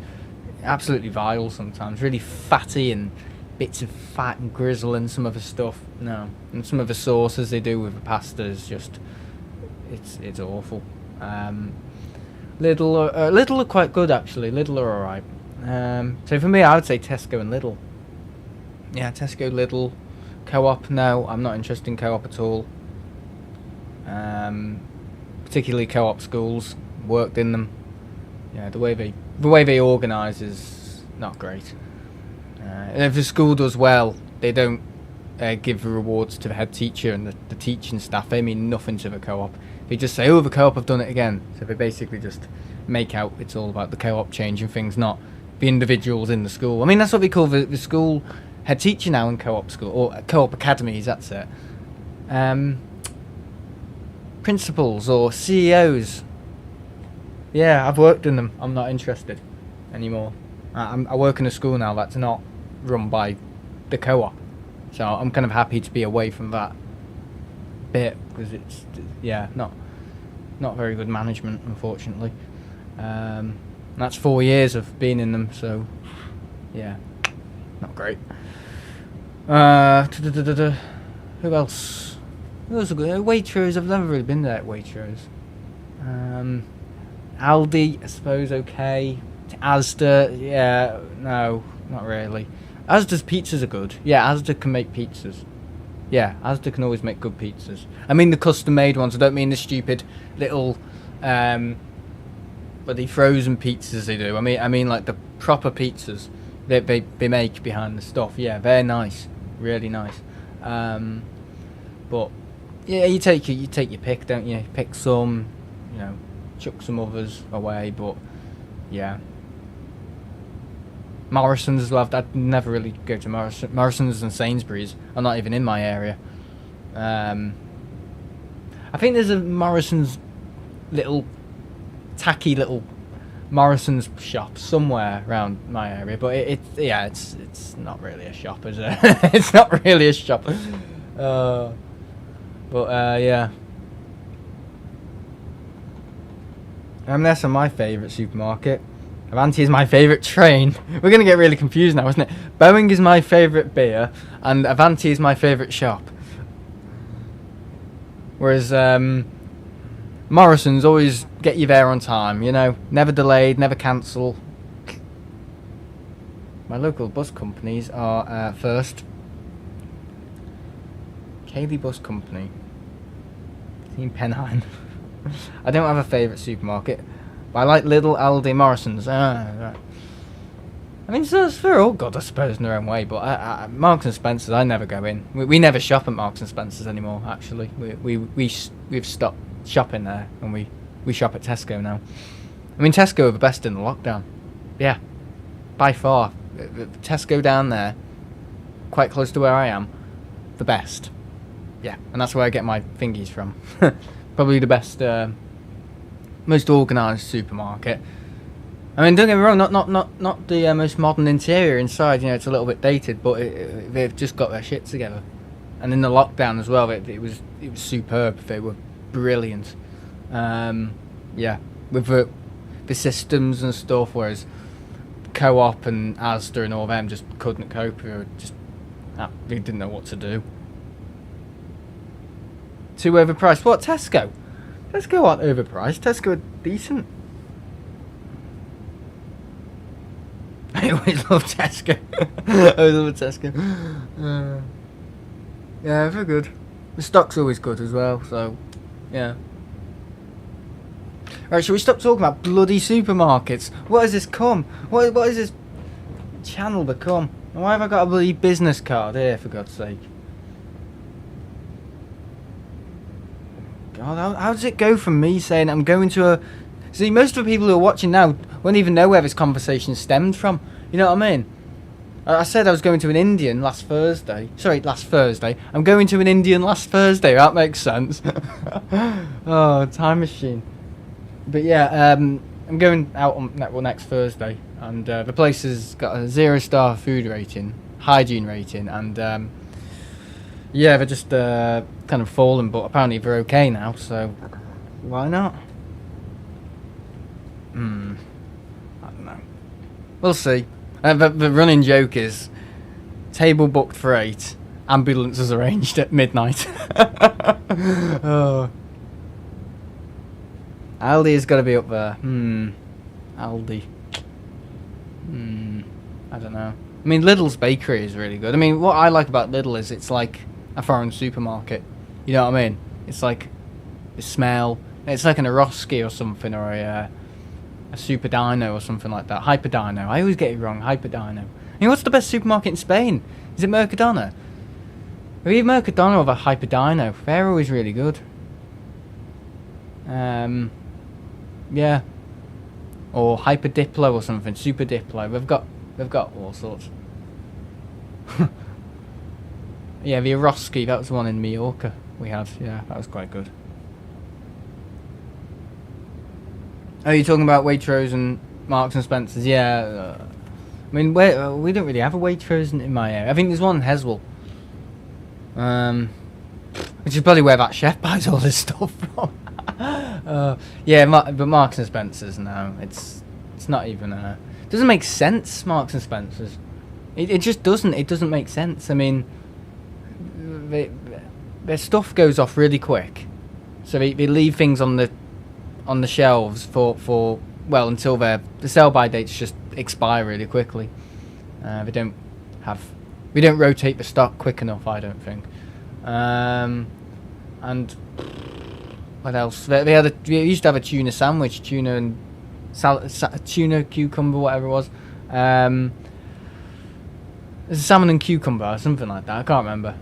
absolutely vile sometimes. Really fatty and bits of fat and grizzle and some of the stuff. No, and some of the sauces they do with the pasta is just, it's awful. Lidl are quite good actually. Lidl are alright. So for me, I would say Tesco and Lidl. Yeah, Tesco, Lidl, Co-op. No, I'm not interested in Co-op at all. Particularly Co-op schools. Worked in them. Yeah, the way they organise is not great. And if the school does well, they don't give the rewards to the head teacher and the teaching staff. They mean nothing to the co-op. They just say, oh, the co-op have done it again. So they basically just make out it's all about the co-op changing things, not the individuals in the school. I mean, that's what we call the school head teacher now in co-op school, or co-op academies, that's it. Principals or CEOs. Yeah, I've worked in them. I'm not interested anymore. I work in a school now that's not run by the co-op, so I'm kind of happy to be away from that bit because it's not very good management, unfortunately. That's 4 years of being in them, so yeah, not great. Who else? Who else are good? Waitrose. I've never really been there at Waitrose. Aldi, I suppose, okay. Asda, yeah, no, not really. Asda's pizzas are good. Yeah, Asda can make pizzas. Yeah, Asda can always make good pizzas. I mean the custom-made ones. I don't mean the stupid little, what but the frozen pizzas they do. I mean like the proper pizzas that they make behind the stuff. Yeah, they're nice, really nice. But yeah, you take your pick, don't you? Pick some, you know, chuck some others away. But yeah, Morrison's as well. I'd never really go to Morrison's and Sainsbury's are not even in my area. I think there's a Morrison's little tacky little Morrison's shop somewhere around my area, but it's not really a shop, is it? It's not really a shop. Yeah. That's my favourite supermarket. Avanti is my favourite train. We're going to get really confused now, isn't it? Boeing is my favourite beer, and Avanti is my favourite shop. Whereas Morrison's always get you there on time, you know, never delayed, never cancel. My local bus companies are first, Cayley Bus Company, Team Pennine. I don't have a favourite supermarket, but I like Lidl, Aldi, Morrison's. Right. I mean, so they're all good, I suppose, in their own way. But Marks and Spencer's, I never go in. We never shop at Marks and Spencer's anymore. Actually, we've stopped shopping there, and we shop at Tesco now. I mean, Tesco are the best in the lockdown. Yeah, by far. Tesco down there, quite close to where I am, the best. Yeah, and that's where I get my thingies from. Probably the best, most organised supermarket. I mean, don't get me wrong, not the most modern interior inside. You know, it's a little bit dated, but they've just got their shit together. And in the lockdown as well, it was superb. They were brilliant. Yeah, with the systems and stuff. Whereas Co-op and Asda and all them just couldn't cope. They didn't know what to do. Too overpriced. What, Tesco? Tesco aren't overpriced. Tesco are decent. I always love Tesco. I always love Tesco. Yeah, they're good. The stock's always good as well, so yeah. Right, shall we stop talking about bloody supermarkets? What has this come? What has this channel become? Why have I got a bloody business card here, for God's sake? God, how does it go from me saying I'm going to a... See, most of the people who are watching now won't even know where this conversation stemmed from. You know what I mean? I said I was going to an Indian last Thursday. Sorry, last Thursday. I'm going to an Indian last Thursday. That makes sense. Oh, time machine. But yeah, I'm going out on next Thursday. And the place has got a 0-star food rating, hygiene rating. And yeah, they're just kind of fallen. But apparently they're okay now. So why not? I don't know. We'll see. The running joke is table booked for 8, ambulance is arranged at midnight. Oh. Aldi has got to be up there. Aldi. I don't know. I mean, Lidl's bakery is really good. I mean, what I like about Lidl is it's like a foreign supermarket. You know what I mean? It's like the smell. It's like an Eroski or something, or a Super Dino or something like that. Hyper Dino. I always get it wrong. Hyper Dino. You know what's the best supermarket in Spain? Is it Mercadona? Either Mercadona or the Hyper Dino. They're always really good. Yeah. Or Hyper Diplo or something. Super Diplo. They've got all sorts. Yeah, the Eroski. That was the one in Mallorca we had. Yeah, that was quite good. Oh, you're talking about Waitrose and Marks and Spencer's? Yeah. I mean, we don't really have a Waitrose in my area. I think there's one in Heswell. Which is probably where that chef buys all this stuff from. Yeah, but Marks and Spencer's, no. It's not even... It doesn't make sense, Marks and Spencer's. It just doesn't. It doesn't make sense. I mean, their stuff goes off really quick. So they leave things on the shelves for well, until the sell-by dates just expire really quickly. We don't rotate the stock quick enough, I don't think. And what else? They used to have a tuna sandwich, tuna and tuna, cucumber, whatever it was. It's a salmon and cucumber or something like that. I can't remember.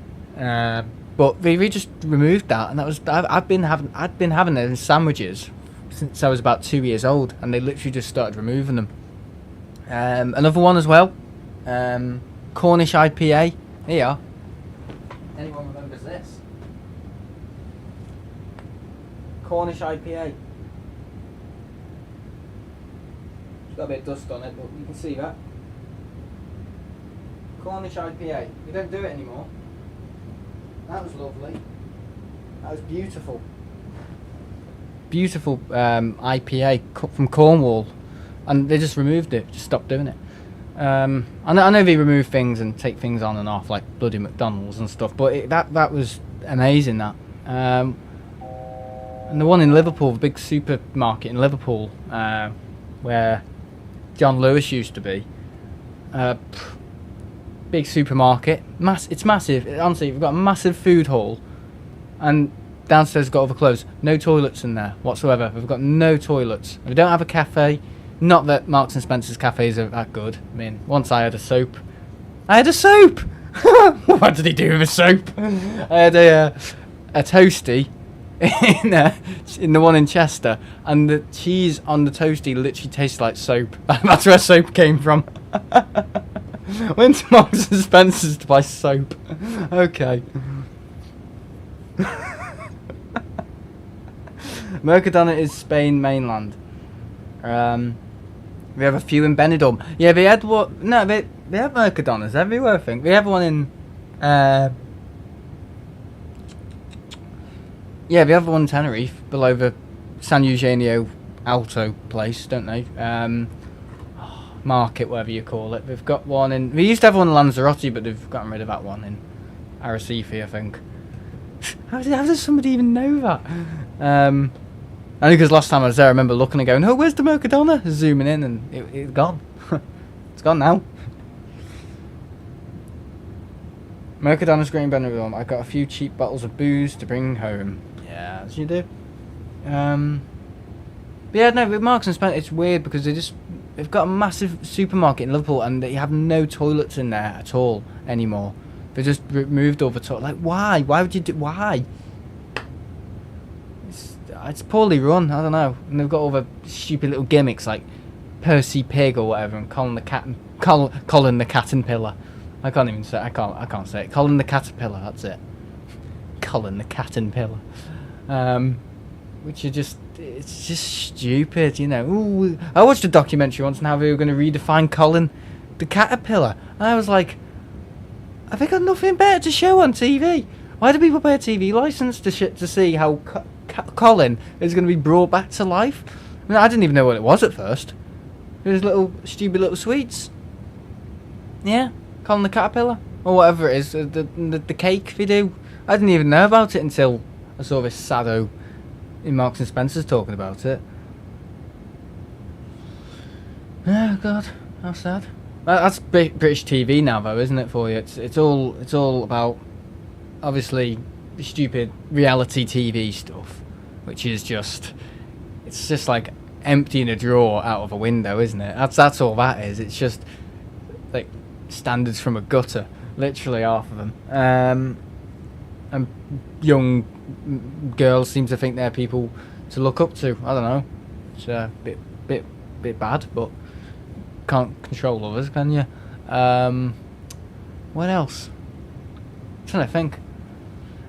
But they just removed that, and that was I'd been having those sandwiches since I was about 2 years old, and they literally just started removing them. Another one as well, Cornish IPA. Here you are. Anyone remembers this? Cornish IPA. It's got a bit of dust on it, but you can see that. Cornish IPA. We don't do it anymore. That was lovely. That was beautiful. Beautiful IPA from Cornwall, and they just removed it. Just stopped doing it. I know they remove things and take things on and off like bloody McDonald's and stuff, but that was amazing. That and the one in Liverpool, the big supermarket in Liverpool, where John Lewis used to be. Big supermarket, it's massive. Honestly, we've got a massive food hall, and downstairs we've got all the clothes. No toilets in there whatsoever. We've got no toilets. We don't have a cafe. Not that Marks and Spencer's cafes are that good. I mean, once I had a soap. What did he do with a soap? I had a toasty in the one in Chester, and the cheese on the toasty literally tastes like soap. That's where soap came from. Went to Marks and Spencer's to buy soap. Okay. Mercadona is Spain mainland. We have a few in Benidorm. Yeah, they had what? No, they have Mercadonas everywhere. I think we have one in. Yeah, we have one in Tenerife below the San Eugenio Alto place, don't they? Market, whatever you call it. They've got one in. We used to have one in Lanzarote, but they've gotten rid of that one in Arrecife, I think. How does somebody even know that? Only because last time I was there, I remember looking and going, "Oh, where's the Mercadona?" Zooming in, and it's gone. It's gone now. Mercadona's Green Benidorm. I got a few cheap bottles of booze to bring home. Yeah, as you do. But yeah, no, with Marks and Spencer, it's weird because they've got a massive supermarket in Liverpool, and they have no toilets in there at all anymore. They just removed all the toilets. Like, why? Why would you do? Why? It's poorly run. I don't know. And they've got all the stupid little gimmicks like Percy Pig or whatever, and Colin the Caterpillar. I can't even say. I can't say it. Colin the Caterpillar. That's it. Colin the Caterpillar. Which are just. It's just stupid, you know. Ooh, I watched a documentary once on how they were going to redefine Colin the Caterpillar, and I was like, have they got nothing better to show on TV? Why do people pay a TV license to see how Colin is going to be brought back to life? I mean, I didn't even know what it was at first. It was little stupid little sweets. Yeah, Colin the Caterpillar or whatever it is. The cake they do. I didn't even know about it until I saw this Sado in Marks and Spencer's talking about it. Oh God, how sad. That's British TV now, though, isn't it? For you, it's all about obviously the stupid reality TV stuff, which is just like emptying a drawer out of a window, isn't it? That's all that is. It's just like standards from a gutter, literally half of them. And young girls seem to think they're people to look up to. I don't know. It's a bit bad, but can't control others, can you? What else? I'm trying to think.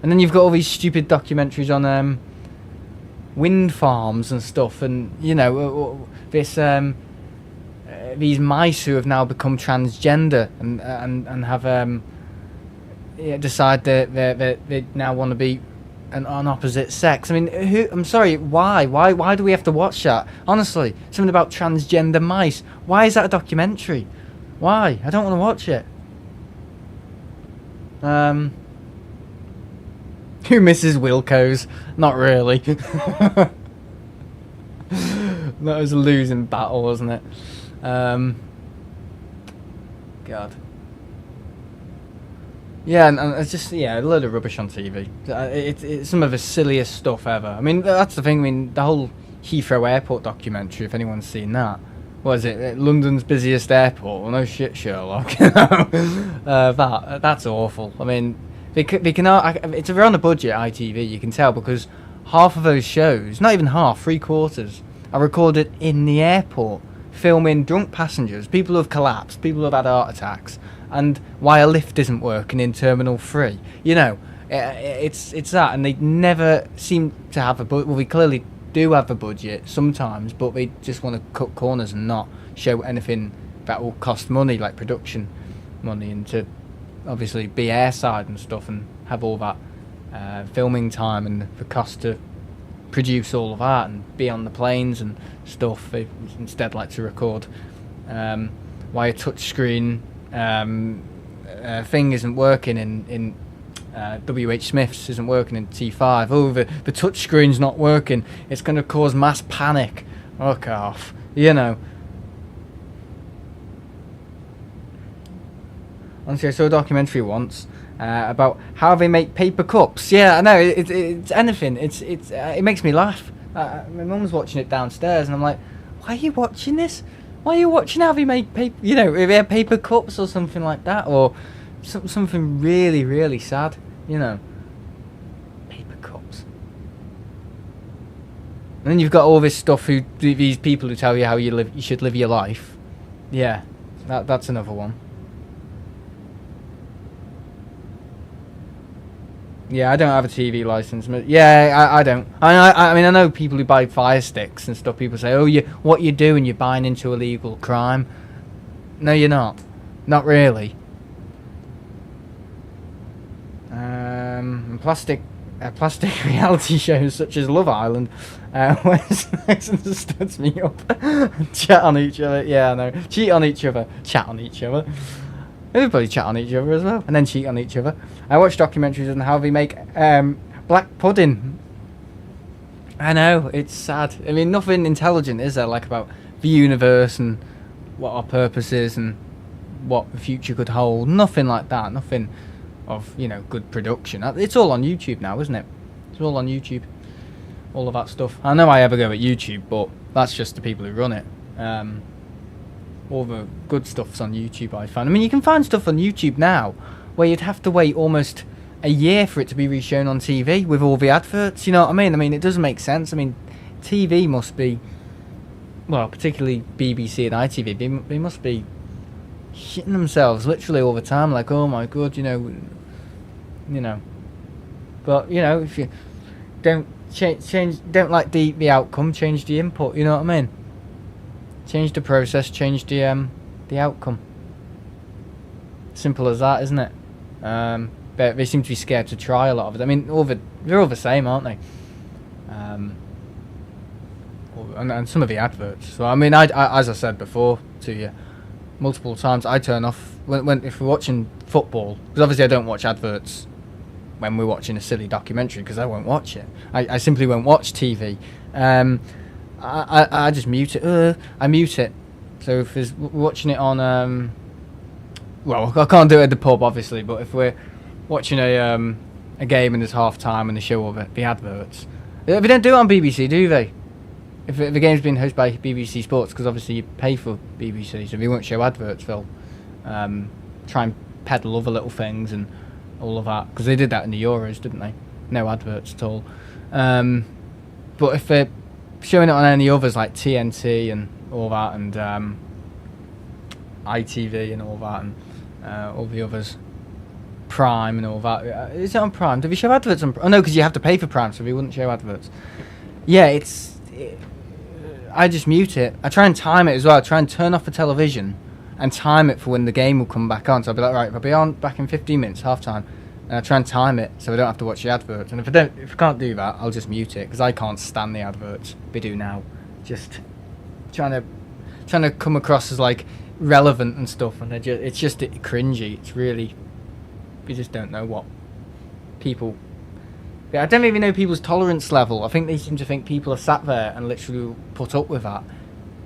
And then you've got all these stupid documentaries on wind farms and stuff, and you know this these mice who have now become transgender and have decide that they now want to be an opposite sex. I mean, I'm sorry, why do we have to watch that? Honestly, something about transgender mice. Why is that a documentary? Why? I don't want to watch it. Who misses Wilco's? Not really. That was a losing battle, wasn't it? God. Yeah, and it's just, a load of rubbish on TV. It's some of the silliest stuff ever. I mean, that's the thing. I mean, the whole Heathrow Airport documentary, if anyone's seen that. What is it? London's busiest airport? Well, no shit, Sherlock. That's awful. I mean, they can. It's if they're on a budget, ITV, you can tell, because half of those shows, not even half, 3/4, are recorded in the airport, filming drunk passengers, people who have collapsed, people who have had heart attacks, and why a lift isn't working in Terminal 3. You know, it's that, and they never seem to have a budget. Well, we clearly do have a budget sometimes, but they just want to cut corners and not show anything that will cost money, like production money, and to obviously be airside and stuff, and have all that filming time and the cost to produce all of that and be on the planes and stuff. They instead like to record why a touchscreen thing isn't working in WH Smith's, isn't working in T5. Oh, the touchscreen's not working, it's going to cause mass panic. Fuck off, you know. Honestly, I saw a documentary once about how they make paper cups. Yeah, I know, it's anything. It makes me laugh. My mum's watching it downstairs, and I'm like, why are you watching this? Why are you watching how they make paper? You know, if they have paper cups or something like that, or something really, really sad. You know, paper cups. And then you've got all this stuff. These people who tell you how you should live your life. Yeah, that's another one. Yeah, I don't have a TV license. Yeah, I don't. I mean, I know people who buy Fire Sticks and stuff. People say, "Oh, what you doing? You're buying into illegal crime." No, you're not. Not really. Plastic reality shows such as Love Island, where Sex studs me up, chat on each other. Yeah, I know. Cheat on each other. Chat on each other. Everybody chat on each other as well, and then cheat on each other. I watch documentaries on how they make black pudding. I know, it's sad. I mean, nothing intelligent is there, like, about the universe and what our purpose is and what the future could hold. Nothing like that. Nothing of, you know, good production. It's all on YouTube now, isn't it? It's all on YouTube. All of that stuff. I know I ever go at YouTube, but that's just the people who run it. All the good stuff's on YouTube, I find. I mean, you can find stuff on YouTube now where you'd have to wait almost a year for it to be reshown on TV with all the adverts, you know what I mean? I mean, it doesn't make sense. I mean, TV must be, well, particularly BBC and ITV, they must be shitting themselves literally all the time, like, oh my god, you know. But, you know, if you don't don't like the outcome, change the input, you know what I mean? Change the process, change the outcome. Simple as that, isn't it? But they seem to be scared to try a lot of it. I mean, they're all the same, aren't they? And some of the adverts. So I mean, I as I said before to you multiple times, I turn off when if we're watching football, because obviously I don't watch adverts when we're watching a silly documentary, because I won't watch it. I simply won't watch TV. I just mute it. I mute it. So if we're watching it on, well, I can't do it at the pub, obviously. But if we're watching a game and there's half time and they show all the adverts, they don't do it on BBC, do they? If the game's been hosted by BBC Sports, because obviously you pay for BBC, so they won't show adverts. They'll try and peddle other little things and all of that, because they did that in the Euros, didn't they? No adverts at all. But if they're showing it on any others like TNT and all that, and ITV and all that, and all the others, Prime and all that. Is it on Prime? Do we show adverts on Prime? Oh no, because you have to pay for Prime, so we wouldn't show adverts. Yeah, I just mute it. I try and time it as well. I try and turn off the television and time it for when the game will come back on. So I'll be like, right, I'll be on back in 15 minutes, half time. And I try and time it so I don't have to watch the adverts. And if I can't do that, I'll just mute it, because I can't stand the adverts they do now. Just trying to come across as like relevant and stuff, and it's just cringy. It's really, you just don't know what people. I don't even know people's tolerance level. I think they seem to think people are sat there and literally put up with that.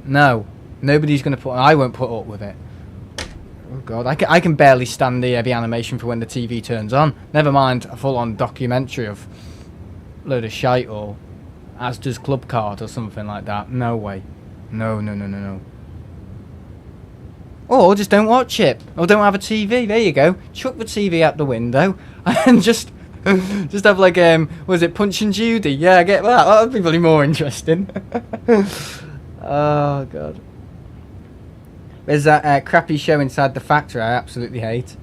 No, nobody's going to put. I won't put up with it. Oh god, I can barely stand the animation for when the TV turns on. Never mind a full-on documentary of a load of shite or as does Club Card or something like that. No way. No, no, no, no, no. Or just don't watch it. Or don't have a TV. There you go. Chuck the TV out the window and just have like was it Punch and Judy? Yeah, get that. That would be really more interesting. Oh god. There's that crappy show Inside the Factory I absolutely hate.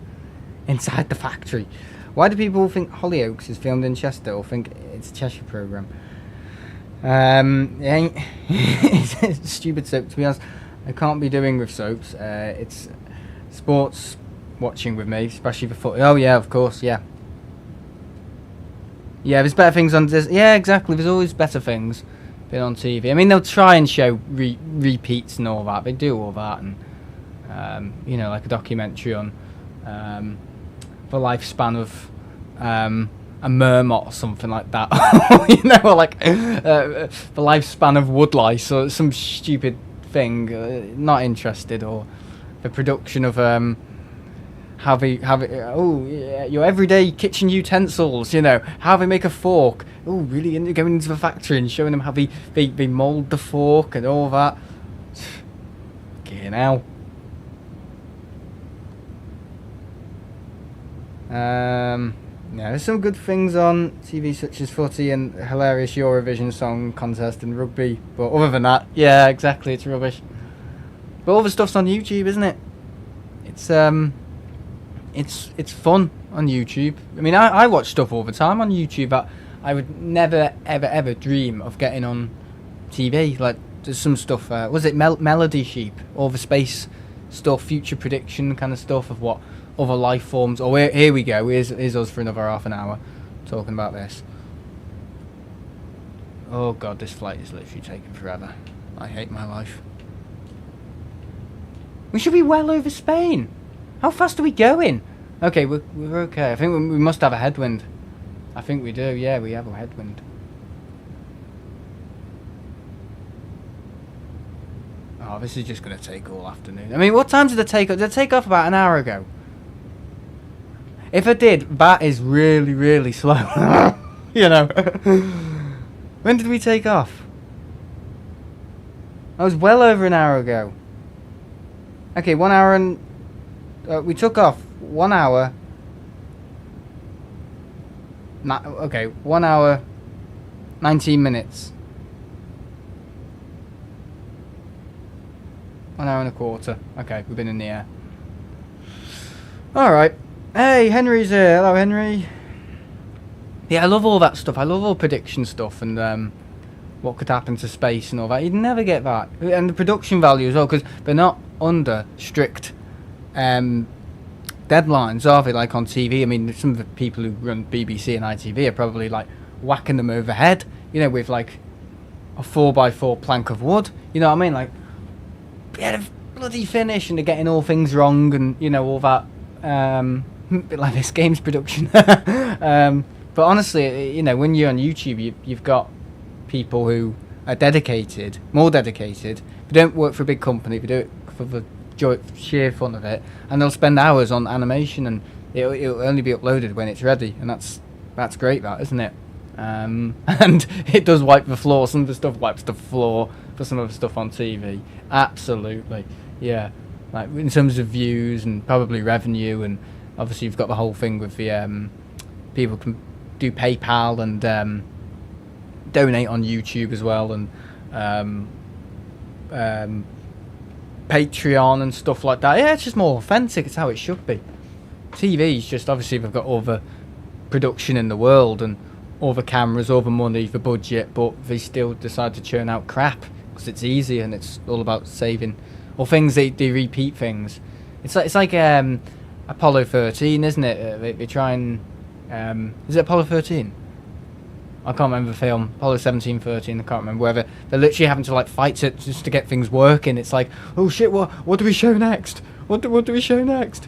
Inside the Factory. Why do people think Hollyoaks is filmed in Chester or think it's a Cheshire programme? It's stupid soap, to be honest. I can't be doing with soaps. It's sports watching with me, especially for foot. Oh yeah, of course, yeah. Yeah, there's better things on this. Yeah, exactly. There's always better things been on TV. I mean, they'll try and show repeats and all that. They do all that, and you know, like a documentary on the lifespan of a mermot or something like that. You know, or like the lifespan of woodlice or some stupid thing. Not interested. Or the production of how they your everyday kitchen utensils, you know, how they make a fork. Oh, really going into the factory and showing them how they mould the fork and all that. Okay, now. Yeah, there's some good things on TV such as footy and hilarious Eurovision Song Contest and rugby, but other than that, yeah, exactly, it's rubbish. But all the stuff's on YouTube, isn't it? It's fun on YouTube. I mean, I watch stuff all the time on YouTube that I would never, ever dream of getting on TV. Like, there's some stuff, was it Melody Sheep? All the space stuff, future prediction kind of stuff of what other life forms. Oh, here we go. Here's us for another half an hour talking about this. Oh, God, this flight is literally taking forever. I hate my life. We should be well over Spain. How fast are we going? Okay, we're okay. I think we must have a headwind. I think we do, yeah, we have a headwind. Oh, this is just going to take all afternoon. I mean, what time did it take off? Did it take off about an hour ago? If it did, that is really, really slow. You know. When did we take off? That was well over an hour ago. Okay, 1 hour and... we took off 1 hour... okay, 1 hour, 19 minutes. 1 hour and a quarter. Okay, we've been in the air. Alright. Hey, Henry's here. Hello, Henry. Yeah, I love all that stuff. I love all prediction stuff and what could happen to space and all that. You'd never get that. And the production value as well, because they're not under strict deadlines, are they, like on TV? I mean, some of the people who run BBC and ITV are probably like whacking them over the head, you know, with like a 4x4 plank of wood. You know what I mean? Like, yeah, bloody finish, and they're getting all things wrong, and you know all that. Bit like this games production. But honestly, you know, when you're on YouTube, you've got people who are dedicated, more dedicated. They don't work for a big company. They do it for the sheer fun of it, and they'll spend hours on animation, and it'll only be uploaded when it's ready, and that's great, that, isn't it? And it does wipe the floor. Some of the stuff wipes the floor for some of the stuff on TV. Absolutely, yeah. Like in terms of views and probably revenue, and obviously you've got the whole thing with the people can do PayPal and donate on YouTube as well, and Patreon and stuff like that. Yeah, it's just more authentic. It's how it should be. TV's just, obviously they've got all the production in the world and all the cameras, all the money, the budget, but they still decide to churn out crap because it's easy and it's all about saving, or things they repeat things. It's like Apollo 13, isn't it? They try and is it Apollo 13? I can't remember the film. Apollo 17, 13, I can't remember whether they're literally having to like fight it just to get things working. It's like, oh shit, what do we show next? What do we show next?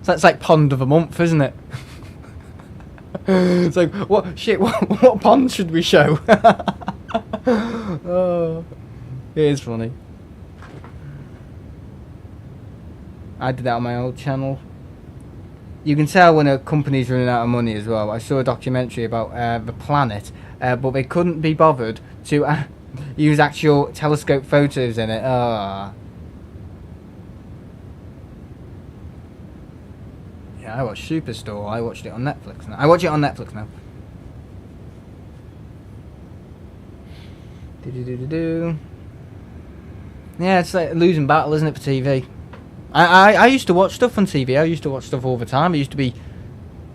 So that's like Pond of the Month, isn't it? It's like, what pond should we show? Oh, it is funny. I did that on my old channel. You can tell when a company's running out of money as well. I saw a documentary about the planet but they couldn't be bothered to use actual telescope photos in it. Yeah, I watched Superstore. I watched it on Netflix now. I watch it on Netflix now. Yeah, it's like a losing battle, isn't it, for TV? I used to watch stuff on TV. I used to watch stuff all the time. It used to be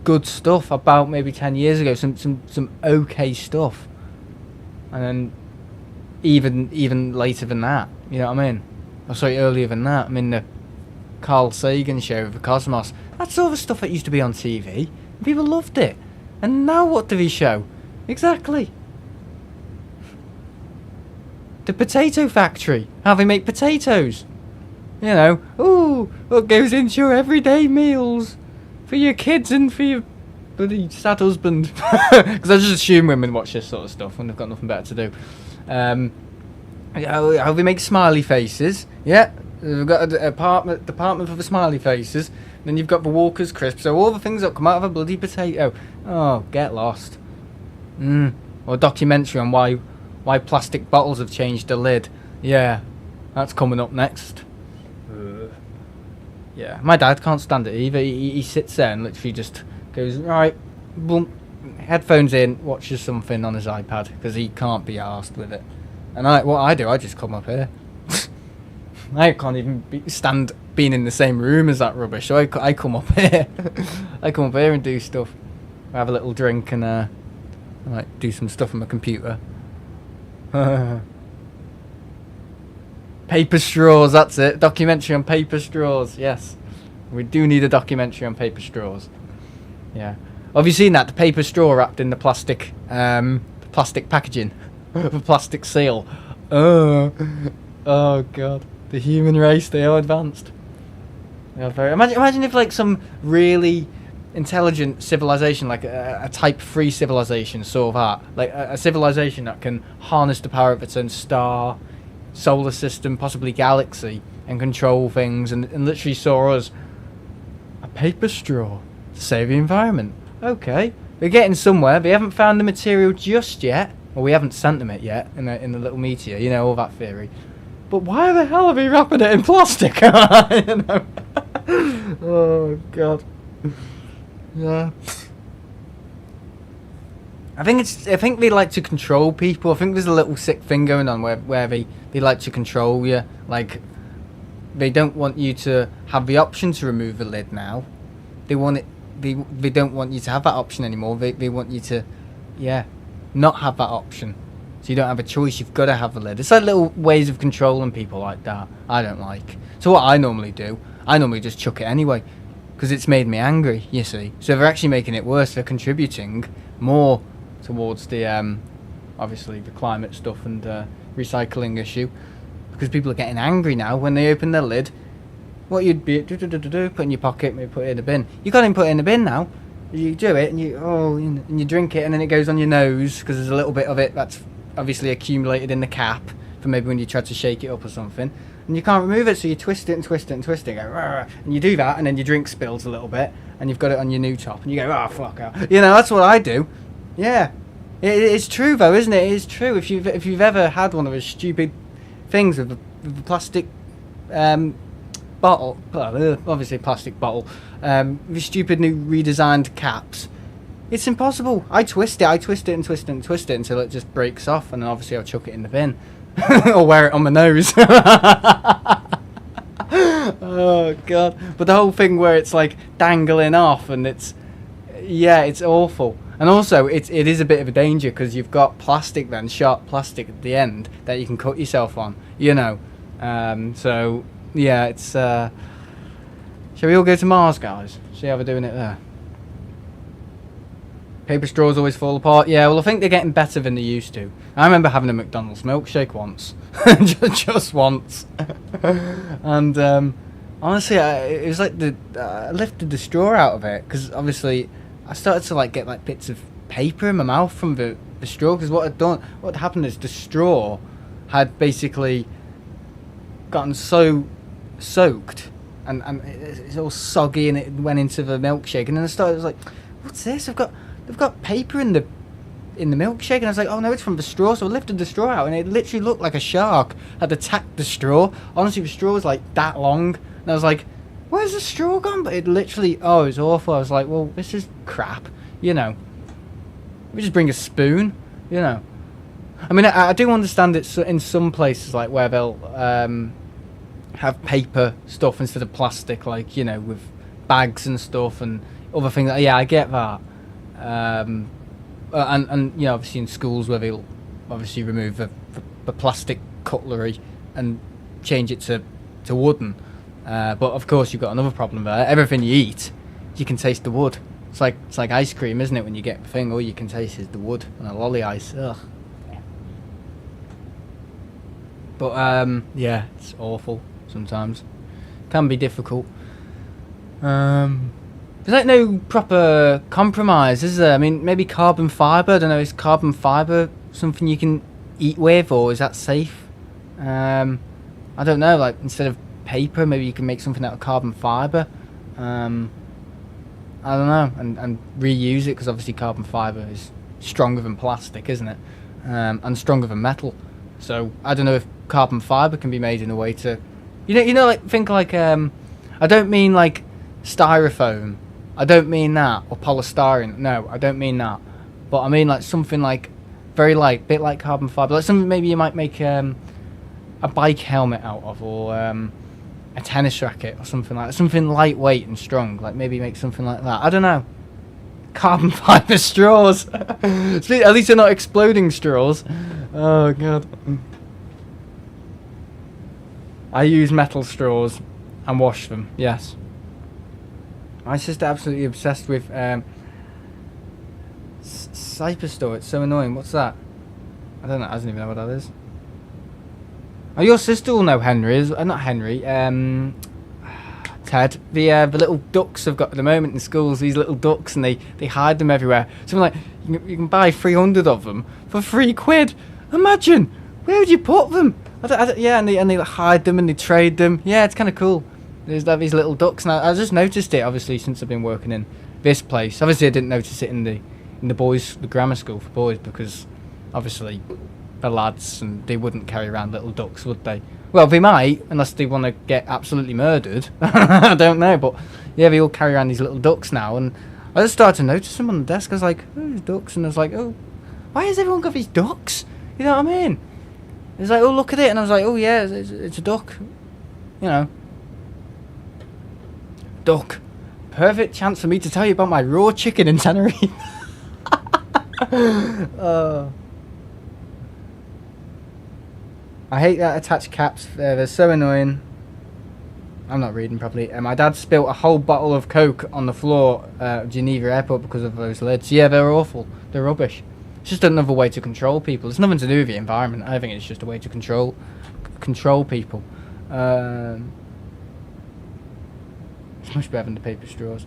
good stuff about maybe 10 years ago. Some okay stuff. And then even later than that. You know what I mean? Oh, sorry, earlier than that. I mean, the Carl Sagan show of the Cosmos. That's all the stuff that used to be on TV. People loved it. And now what do they show? Exactly. The potato factory. How they make potatoes. You know, ooh, what goes into your everyday meals for your kids and for your bloody sad husband. Because I just assume women watch this sort of stuff when they've got nothing better to do. How they make smiley faces. Yeah, we've got a department for the smiley faces. Then you've got the Walker's crisp. So all the things that come out of a bloody potato. Oh, get lost. Or a documentary on why plastic bottles have changed the lid. Yeah, that's coming up next. Yeah, my dad can't stand it either. He sits there and literally just goes, right, boom, headphones in, watches something on his iPad because he can't be arsed with it. And what I do, I just come up here. I can't even stand being in the same room as that rubbish, so I come up here. I come up here and do stuff. I have a little drink and I might do some stuff on my computer. Paper straws, that's it. Documentary on paper straws, yes. We do need a documentary on paper straws. Yeah. Have you seen that? The paper straw wrapped in the plastic packaging. The plastic seal. Oh god. The human race, they are advanced. They are very... Imagine if like some really intelligent civilization, like a type 3 civilization, sort of that. Like a civilization that can harness the power of its own star, solar system, possibly galaxy, and control things, and literally saw us a paper straw to save the environment. Okay, they're getting somewhere. They haven't found the material just yet, or we haven't sent them it yet in the little meteor. You know, all that theory. But why the hell are they wrapping it in plastic? You know? Oh god. Yeah. I think they like to control people. I think there's a little sick thing going on where they like to control you. Like, they don't want you to have the option to remove the lid now. They want it. They don't want you to have that option anymore. They want you to, not have that option. So you don't have a choice. You've got to have the lid. It's like little ways of controlling people like that. I don't like. So what I normally do, I normally just chuck it anyway, because it's made me angry. You see. So they're actually making it worse. They're contributing more towards the obviously the climate stuff and recycling issue, because people are getting angry now when they open their lid. What you'd be put in your pocket, maybe put it in a bin. You can't even put it in a bin now. You do it and you drink it, and then it goes on your nose because there's a little bit of it that's obviously accumulated in the cap for maybe when you try to shake it up or something, and you can't remove it, so you twist it and twist it and twist it, go, rah, and you do that, and then your drink spills a little bit, and you've got it on your new top, and you go, fuck out. You know, that's what I do. Yeah, it's true though, isn't it? It's true. If you've ever had one of those stupid things with the plastic bottle, obviously plastic bottle, with stupid new redesigned caps, it's impossible. I twist it and twist it and twist it until it just breaks off, and then obviously I'll chuck it in the bin or wear it on my nose. Oh god! But the whole thing where it's like dangling off, and it's awful. And also, it is a bit of a danger because you've got plastic, then sharp plastic at the end that you can cut yourself on. You know, so yeah, it's. Shall we all go to Mars, guys? See how they're doing it there. Paper straws always fall apart. Yeah, well, I think they're getting better than they used to. I remember having a McDonald's milkshake once, just once, and honestly, it was like I lifted the straw out of it because obviously I started to like get like bits of paper in my mouth from the straw, because what had happened is the straw had basically gotten so soaked and it's all soggy, and it went into the milkshake, and then I was like, what's this? They've got paper in the in the milkshake, and I was like, oh no, it's from the straw. So I lifted the straw out, and it literally looked like a shark had attacked the straw. Honestly, the straw was like that long, and I was like, where's the straw gone? But it literally, oh, it was awful. I was like, well, this is crap, you know. We just bring a spoon, you know. I mean, I do understand it in some places, like where they'll have paper stuff instead of plastic, like, you know, with bags and stuff and other things. Yeah, I get that. And you know, obviously in schools where they'll obviously remove the plastic cutlery and change it to wooden. But of course you've got another problem there. Everything you eat, you can taste the wood. It's like ice cream, isn't it? When you get the thing, all you can taste is the wood and a lolly ice. Ugh. But yeah, it's awful sometimes. Can be difficult. There's like no proper compromise, is there? I mean, maybe carbon fibre. I don't know. Is carbon fibre something you can eat with, or is that safe? I don't know. Like instead of paper, maybe you can make something out of carbon fibre. I don't know, and reuse it, because obviously carbon fibre is stronger than plastic, isn't it? And stronger than metal. So I don't know if carbon fibre can be made in a way to, you know, like think like I don't mean like styrofoam. I don't mean that, or polystyrene. No, I don't mean that. But I mean like something like very light, bit like carbon fibre, like something maybe you might make a bike helmet out of, or a tennis racket or something like that. Something lightweight and strong, like maybe make something like that. I don't know. Carbon fibre straws. At least they're not exploding straws. Oh god. I use metal straws and wash them, yes. My sister absolutely obsessed with Cyperstore. It's so annoying. What's that? I don't know. I don't even know what that is. Oh, your sister will know Henry. Not Henry. Ted. The little ducks I've got at the moment in schools. These little ducks, and they hide them everywhere. Something like you can buy 300 of them for £3. Imagine. Where would you put them? Yeah, and they hide them and they trade them. Yeah, it's kind of cool. There's these little ducks. Now I just noticed it obviously since I've been working in this place. Obviously I didn't notice it in the boys, the grammar school for boys, because obviously the lads, and they wouldn't carry around little ducks, would they? Well, they might, unless they want to get absolutely murdered. I don't know, but yeah, they all carry around these little ducks now, and I just started to notice them on the desk. I was like, oh, these ducks, and I was like, oh, why has everyone got these ducks? You know what I mean? It's like, oh, look at it, and I was like, oh yeah, it's a duck, you know. Duck. Perfect chance for me to tell you about my raw chicken in Tenerife. I hate that attached caps. They're so annoying. I'm not reading properly. My dad spilt a whole bottle of Coke on the floor at Geneva Airport because of those lids. Yeah, they're awful. They're rubbish. It's just another way to control people. It's nothing to do with the environment. I think it's just a way to control people. It's much better than the paper straws.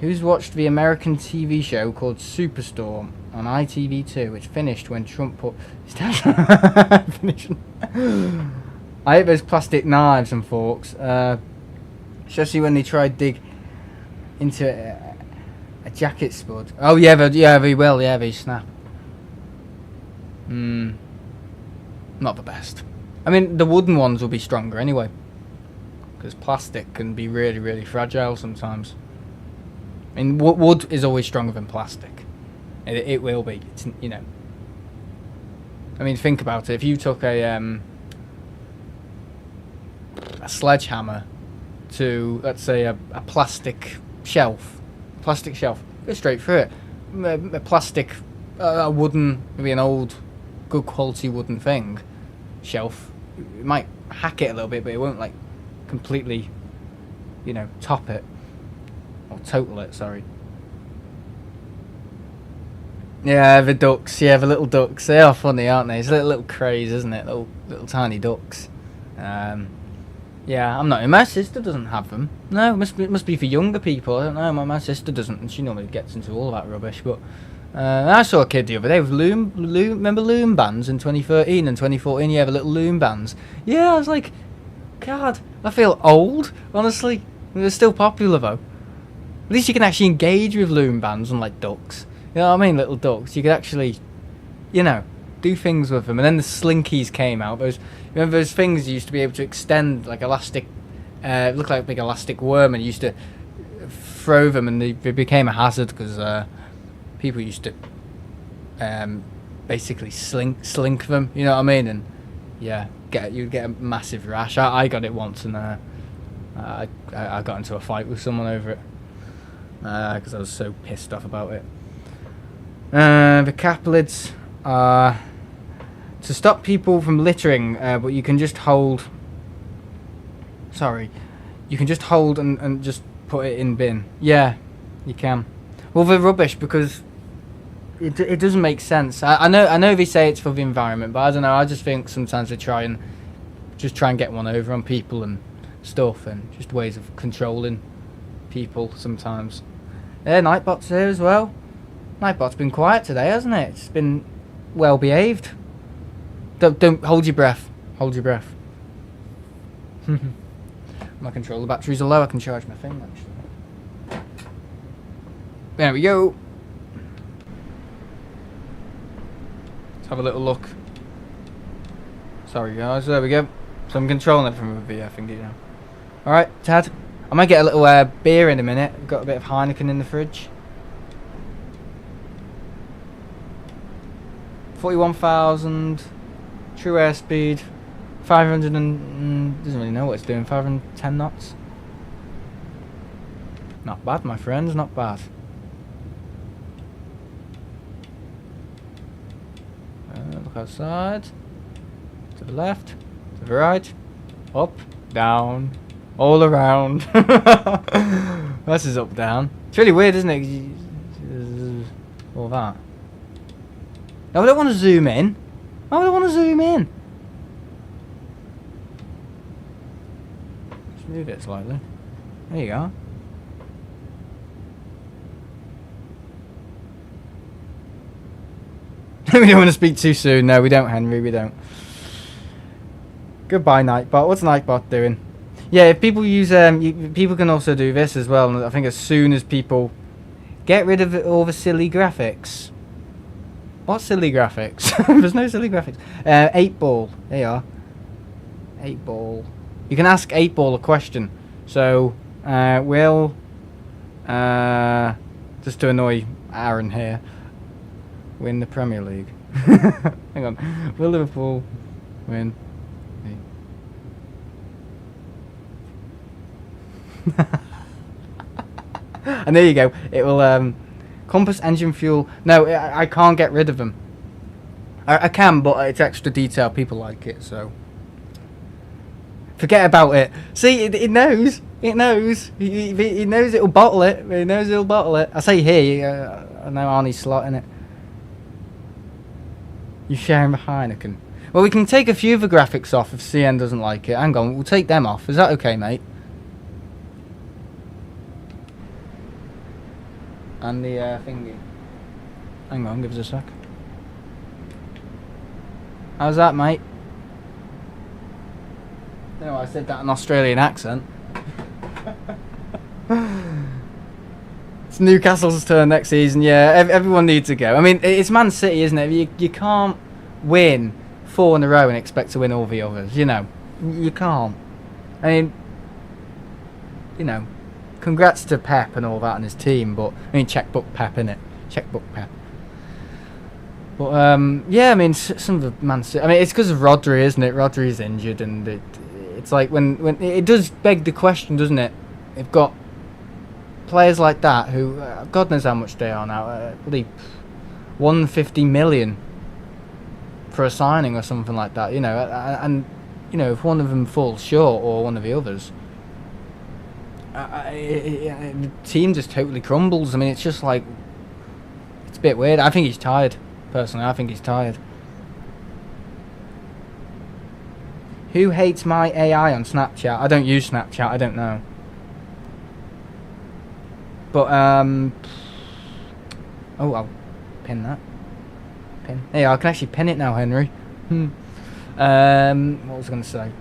Who's watched the American TV show called Superstorm on ITV2, which finished when Trump put his I hate those plastic knives and forks, especially when they try to dig into a jacket spud. Oh yeah, they will. Yeah, they snap. Not the best. I mean, the wooden ones will be stronger anyway, because plastic can be really, really fragile sometimes. I mean, wood is always stronger than plastic. It will be. It's, you know. I mean, think about it. If you took a sledgehammer to, let's say, a plastic shelf, go straight through it. A plastic, a wooden, maybe an old, good quality wooden thing, shelf. It might hack it a little bit, but it won't like completely, you know, top it. Or total it, sorry. Yeah, the ducks. Yeah, the little ducks. They are funny, aren't they? It's a little craze, isn't it? Little tiny ducks. Yeah, I'm not. My sister doesn't have them. No, it must be for younger people. I don't know. My sister doesn't, and she normally gets into all that rubbish. But I saw a kid the other day with loom. Remember loom bands in 2013 and 2014? Yeah, the little loom bands. Yeah, I was like, God, I feel old. Honestly, they're still popular though. At least you can actually engage with loom bands, unlike ducks. You know what I mean? Little ducks. You could actually, you know, do things with them. And then the slinkies came out. Remember those things you used to be able to extend, like elastic, look like a big elastic worm, and you used to throw them, and they became a hazard because people used to basically slink them. You know what I mean? And yeah, you'd get a massive rash. I got it once, and I got into a fight with someone over it because I was so pissed off about it. The capulids are to stop people from littering, but you can just hold. Sorry, you can just hold and just put it in bin. Yeah, you can. Well, they're rubbish because it doesn't make sense. I know they say it's for the environment, but I don't know. I just think sometimes they try and get one over on people and stuff, and just ways of controlling people sometimes. Yeah, Nightbot's here as well. Nightbot's been quiet today, hasn't it? It's been well behaved. Don't hold your breath. Hold your breath. My controller batteries are low. I can charge my thing actually. There we go. Let's have a little look. Sorry guys, there we go. So I'm controlling it from a VR thingy now. Alright, Tad. I might get a little beer in a minute. I've got a bit of Heineken in the fridge. 41,000. True airspeed. 500 and... doesn't really know what it's doing. 510 knots. Not bad, my friends. Not bad. Look outside. To the left. To the right. Up. Down. All around. This is up, down. It's really weird, isn't it? All that. No, I don't want to zoom in. Why would I want to zoom in? Just move it slightly. There you go. We don't want to speak too soon. No, we don't, Henry. We don't. Goodbye, Nightbot. What's Nightbot doing? Yeah, if people use people can also do this as well. And I think as soon as people get rid of all the silly graphics. What silly graphics? There's no silly graphics. 8-ball. There you are. 8-ball. You can ask 8-ball a question. So, will just to annoy Aaron here, win the Premier League? Hang on. Will Liverpool win? And there you go. It will compass, engine, fuel. No, I can't get rid of them. I can, but it's extra detail. People like it, so forget about it. See, it knows. It knows. It knows it'll bottle it. It knows it'll bottle it. I say here. I know Arnie's slotting it. You're sharing the Heineken. Well, we can take a few of the graphics off if CN doesn't like it. Hang on, we'll take them off. Is that okay, mate? And the thingy. Hang on, give us a sec. How's that, mate? No, I said that in an Australian accent. It's Newcastle's turn next season. Yeah, everyone needs to go. I mean, it's Man City, isn't it? You can't win 4 in a row and expect to win all the others. You know, you can't. I mean, you know. Congrats to Pep and all that and his team, but I mean checkbook Pep, innit? Checkbook Pep. But yeah, I mean some of the Man City. I mean it's because of Rodri, isn't it? Rodri's injured, and it's like when it does beg the question, doesn't it? They've got players like that who God knows how much they are now. Really, 150 million for a signing or something like that. You know, and you know if one of them falls short or one of the others. The team just totally crumbles. I mean, it's just like it's a bit weird. I think he's tired. Personally, I think he's tired. Who hates my AI on Snapchat? I don't use Snapchat. I don't know. But oh, I'll pin that. Pin. Hey, I can actually pin it now, Henry. What was I going to say?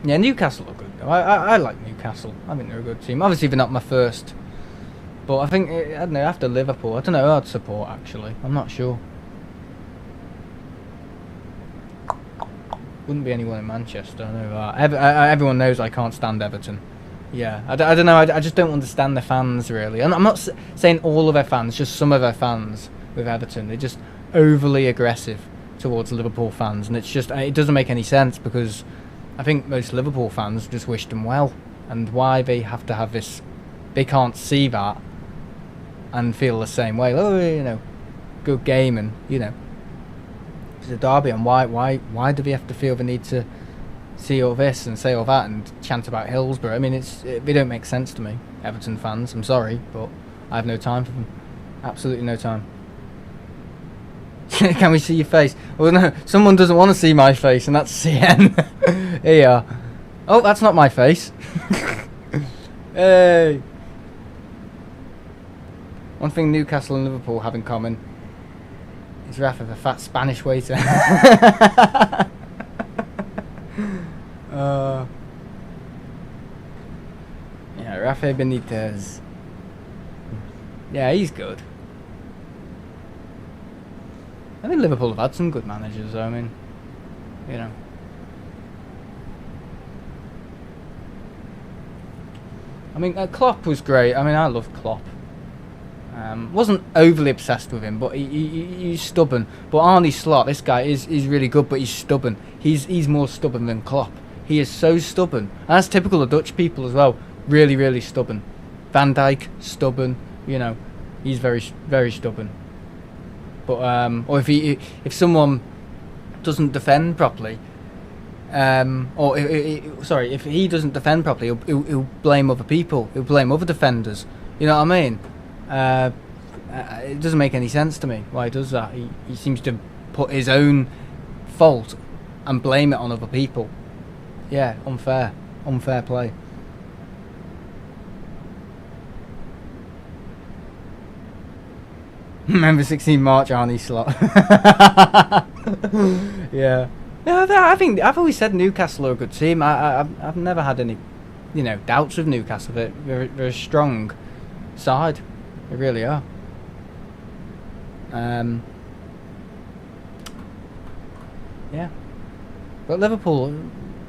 Yeah, Newcastle are good though. I like Newcastle. I think they're a good team. Obviously, they're not my first, but I think I don't know, after Liverpool, I don't know who I'd support actually. I'm not sure. Wouldn't be anyone in Manchester. I know that. Everyone knows I can't stand Everton. Yeah, I don't know. I just don't understand the fans really. And I'm not saying all of their fans, just some of their fans with Everton. They're just overly aggressive towards Liverpool fans, and it's just it doesn't make any sense because I think most Liverpool fans just wish them well, and why they have to have this, they can't see that and feel the same way. Oh, you know, good game, and you know, it's a derby, and why do they have to feel the need to see all this and say all that and chant about Hillsborough? I mean, they don't make sense to me, Everton fans. I'm sorry, but I have no time for them. Absolutely no time. Can we see your face? Oh no, someone doesn't want to see my face, and that's CN. Here you are. Oh, that's not my face. Hey. One thing Newcastle and Liverpool have in common is Rafa, the fat Spanish waiter. Yeah, Rafa Benitez. Yeah, he's good. I think Liverpool have had some good managers, though. I mean, you know. I mean, Klopp was great. I mean, I love Klopp. Wasn't overly obsessed with him, but he's stubborn. But Arne Slot, this guy is really good, but he's stubborn. He's more stubborn than Klopp. He is so stubborn, and that's typical of Dutch people as well. Really, really stubborn. Van Dijk, stubborn. You know, he's very stubborn. But or if someone doesn't defend properly, or if he doesn't defend properly, he'll blame other people. He'll blame other defenders. You know what I mean? It doesn't make any sense to me why he does that. He seems to put his own fault and blame it on other people. Yeah, unfair play. Remember 16 March, Arnie Slot. Yeah. Yeah, I think I've always said Newcastle are a good team. I've never had any, you know, doubts with Newcastle. They're a strong side. They really are. Yeah. But Liverpool,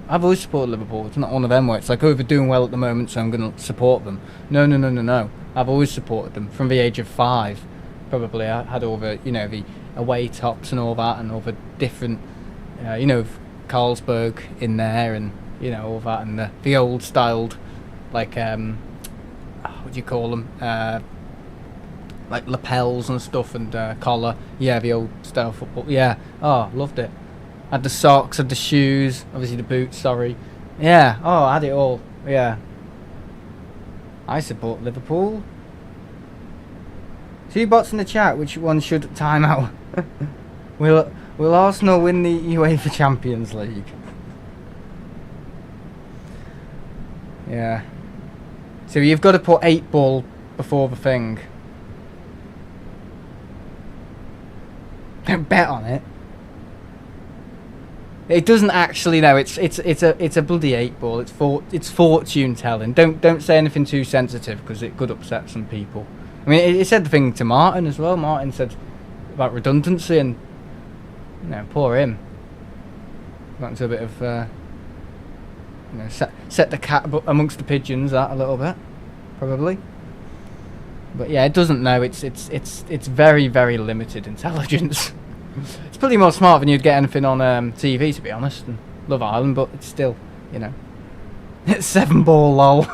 I've always supported Liverpool. It's not one of them where it's like, oh, they're doing well at the moment, so I'm going to support them. No. I've always supported them from the age of 5. Probably I had all the, you know, the away tops and all that, and all the different, you know, Carlsberg in there, and you know, all that, and the old styled, like what do you call them, like lapels and stuff, and collar. Yeah, the old style football. Yeah. Oh, loved it. Had the socks, had the shoes, obviously the boots. Sorry. Yeah. Oh, I had it all. Yeah. I support Liverpool. 2 bots in the chat. Which one should time out? Will Arsenal win the UEFA Champions League? Yeah. So you've got to put 8 ball before the thing. Don't bet on it. It doesn't actually. No, it's a bloody 8 ball. It's fortune telling. Don't say anything too sensitive because it could upset some people. I mean, it said the thing to Martin as well. Martin said about redundancy, and you know, poor him. Got into a bit of you know, set the cat amongst the pigeons that a little bit, probably. But yeah, it doesn't know. It's very, very limited intelligence. It's pretty more smart than you'd get anything on TV, to be honest. And Love Island, but it's still, you know, it's 7 ball lol.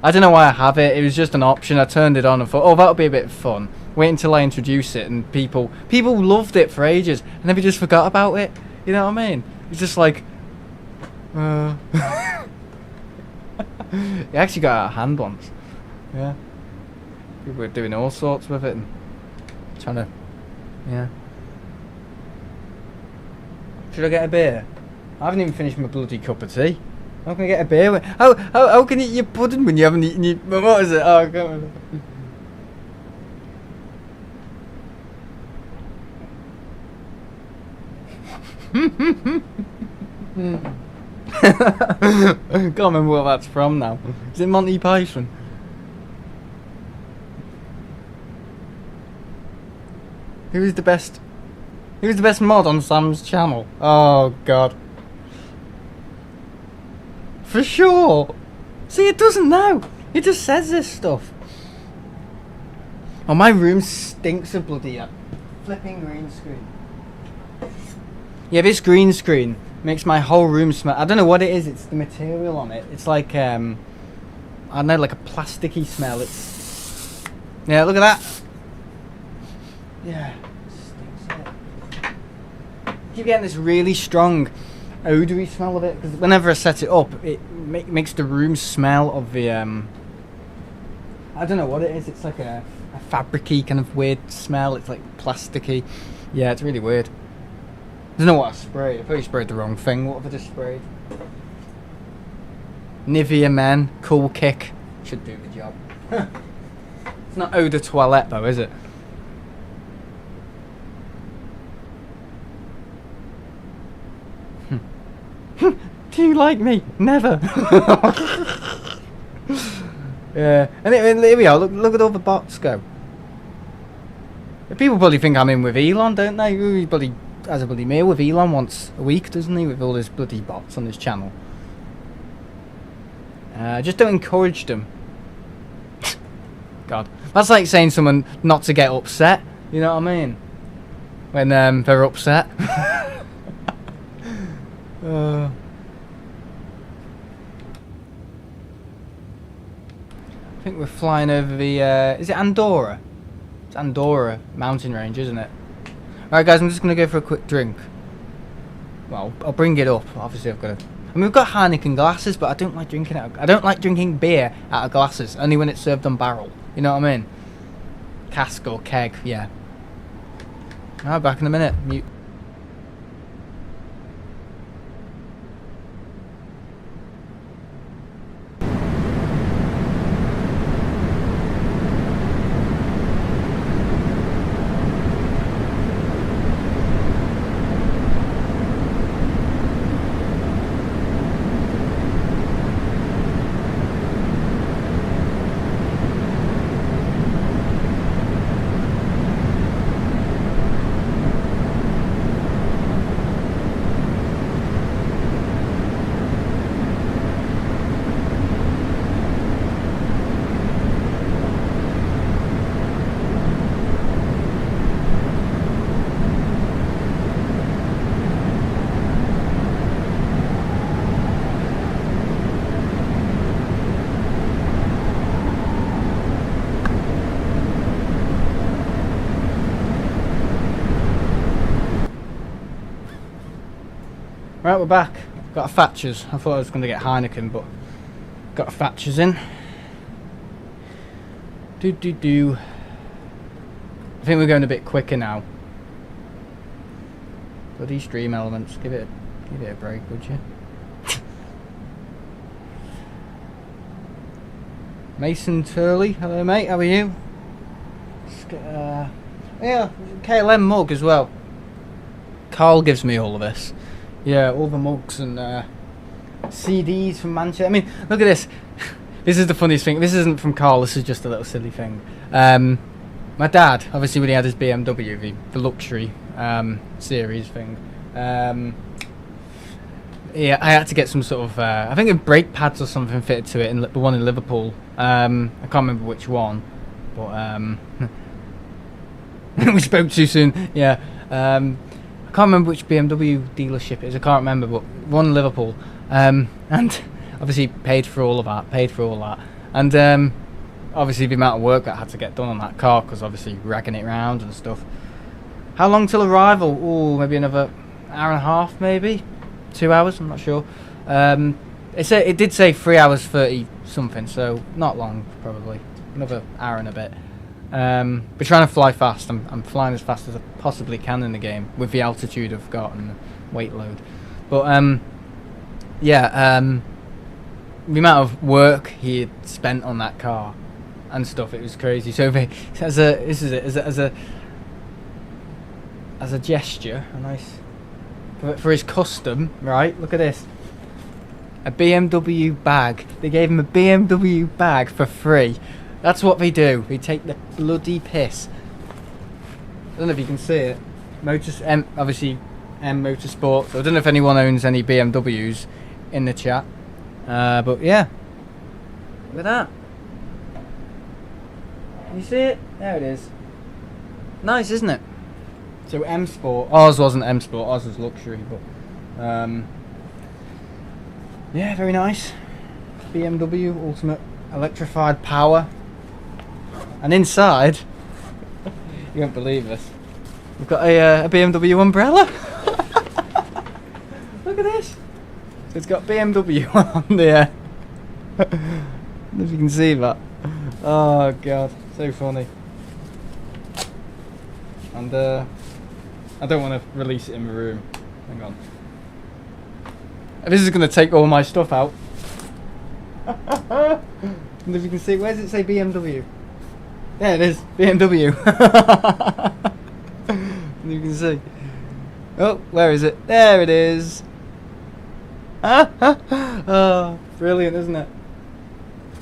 I don't know why I have it. It was just an option. I turned it on and thought, oh, that'll be a bit of fun. Wait until I introduce it, and people loved it for ages, and then we just forgot about it. You know what I mean? It's just like, it actually got out of hand once. Yeah. People were doing all sorts with it and trying to, yeah. Should I get a beer? I haven't even finished my bloody cup of tea. How can I get a beer? How can you eat your pudding when you haven't eaten your... What is it? Oh, come on. Can't remember what that's from now. Is it Monty Python? Who's the best mod on Sam's channel? Oh god. For sure. See, it doesn't know. It just says this stuff. Oh, my room stinks of bloody flipping green screen. Yeah, this green screen makes my whole room smell. I don't know what it is. It's the material on it. It's like I don't know, like a plasticky smell. It's look at that. Yeah, it stinks. Keep getting this really strong odory smell of it because whenever I set it up, it makes the room smell of the I don't know what it is. It's like a fabricy kind of weird smell. It's like plasticky. Yeah, it's really weird. I don't know what I sprayed. I probably sprayed the wrong thing. What have I just sprayed? Nivea Men Cool Kick should do the job. It's not eau de toilette though, is it? Do you like me? Never. Yeah, and here we are. Look at all the bots go. People probably think I'm in with Elon, don't they? He bloody has a bloody meal with Elon once a week, doesn't he? With all his bloody bots on his channel. Just don't encourage them. God, that's like saying someone not to get upset. You know what I mean? When they're upset. I think we're flying over the, is it Andorra? It's Andorra mountain range, isn't it? Alright guys, I'm just going to go for a quick drink. Well, I'll bring it up. Obviously I've got to... I mean, we've got Heineken glasses, but I don't like drinking it. I don't like drinking beer out of glasses, only when it's served on barrel. You know what I mean? Cask or keg, yeah. Alright, back in a minute. Mute. Right, we're back. Got a Thatcher's. I thought I was going to get Heineken, but got a Thatcher's in. I think we're going a bit quicker now. Bloody stream elements. Give it a break, would you? Mason Turley. Hello, mate. How are you? Let's get, yeah, KLM mug as well. Carl gives me all of this. Yeah, all the mugs and CDs from Manchester. I mean, look at this. This is the funniest thing. This isn't from Carl. This is just a little silly thing. My dad, obviously, when he had his BMW, the luxury series thing. Yeah, I had to get some sort of, I think brake pads or something fitted to it, in the one in Liverpool. I can't remember which one, but we spoke too soon. Yeah. I can't remember which BMW dealership it is. I can't remember, but one in Liverpool. And obviously paid for all that. And obviously the amount of work that had to get done on that car, because obviously ragging it around and stuff. How long till arrival? Oh, maybe another hour and a half, maybe 2 hours. I'm not sure. It did say 3 hours 30 something, so not long probably. Another hour and a bit. We're trying to fly fast. I'm flying as fast as I possibly can in the game with the altitude I've got and the weight load. But yeah, the amount of work he had spent on that car and stuff, it was crazy. So as a gesture, a nice for his custom, right? Look at this. A BMW bag. They gave him a BMW bag for free. That's what they do. They take the bloody piss. I don't know if you can see it. Obviously M Motorsports. I don't know if anyone owns any BMWs in the chat. But yeah. Look at that. Can you see it? There it is. Nice, isn't it? So M Sport. Ours wasn't M Sport. Ours was luxury, but yeah, very nice. BMW Ultimate Electrified Power. And inside, you won't believe this, we've got a BMW umbrella. Look at this. So it's got BMW on there. I don't know if you can see that. Oh god, so funny. And I don't want to release it in my room. Hang on. This is going to take all my stuff out. And if you can see, where does it say BMW? There it is, BMW. And you can see. Oh, where is it? There it is. Oh, brilliant, isn't it?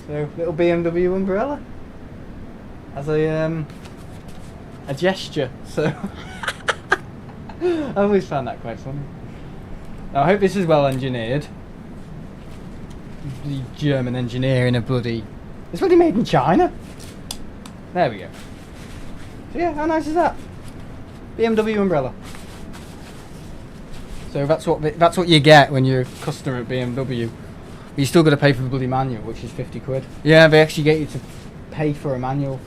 So, little BMW umbrella as a gesture. So, I always found that quite funny. Now, I hope this is well engineered. The German engineer in a bloody... It's bloody made in China. There we go. So yeah, how nice is that? BMW umbrella. So that's what you get when you're a customer at BMW. But you still got to pay for the bloody manual, which is 50 quid. Yeah, they actually get you to pay for a manual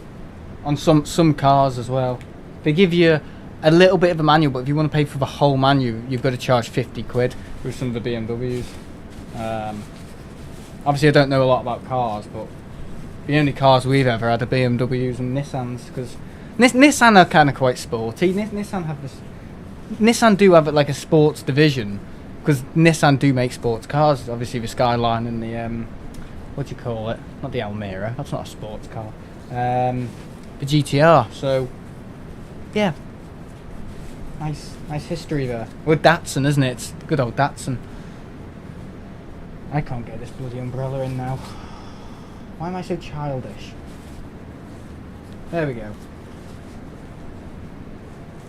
on some cars as well. They give you a little bit of a manual, but if you want to pay for the whole manual, you've got to charge 50 quid with some of the BMWs. Obviously, I don't know a lot about cars, but the only cars we've ever had are BMWs and Nissans, because Nissan are kind of quite sporty. Nissan do have like a sports division, because Nissan do make sports cars. Obviously, the Skyline and the what do you call it? Not the Almera. That's not a sports car. The GTR. So, yeah. Nice history there. Well, Datsun, isn't it? It's good old Datsun. I can't get this bloody umbrella in now. Why am I so childish? There we go.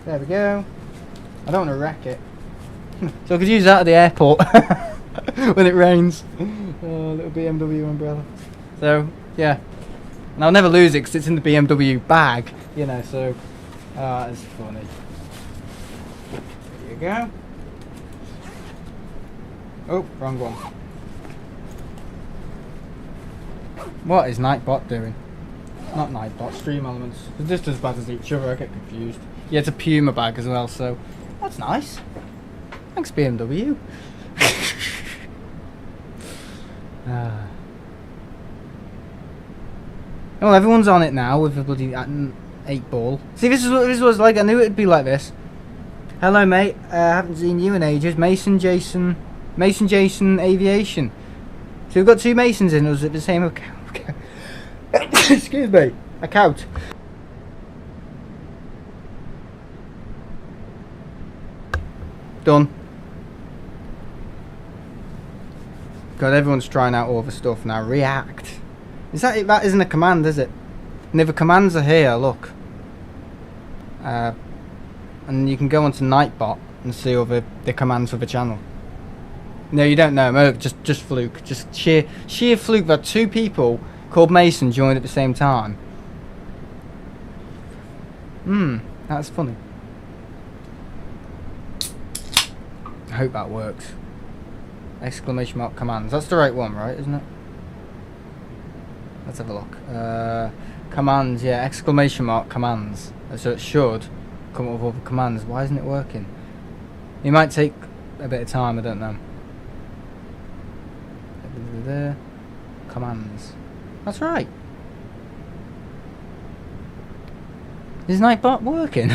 There we go. I don't want to wreck it. So I could use that at the airport when it rains. Oh, little BMW umbrella. So, yeah. And I'll never lose it because it's in the BMW bag, you know, so... Ah, it's funny. There you go. Oh, wrong one. What is Nightbot doing? Not Nightbot, Stream Elements. They're just as bad as each other, I get confused. Yeah, it's a Puma bag as well, so that's nice. Thanks, BMW. Oh, everyone's on it now with the bloody 8 ball. See, this is what this was like. I knew it'd be like this. Hello, mate. Haven't seen you in ages. Mason Jason Aviation. So we've got 2 Masons in us at the same account. Excuse me. Account. Done. God, everyone's trying out all the stuff now. React. Is that it? That isn't a command, is it? And the commands are here, look. And you can go onto Nightbot and see all the commands for the channel. No, you don't know. Oh, just fluke. Just sheer fluke that 2 people called Mason joined at the same time. That's funny. I hope that works. Exclamation mark commands. That's the right one, right? Isn't it? Let's have a look. Commands, yeah. Exclamation mark commands. So it should come up with all the commands. Why isn't it working? It might take a bit of time. I don't know. There. Commands. That's right. Is Nightbot working?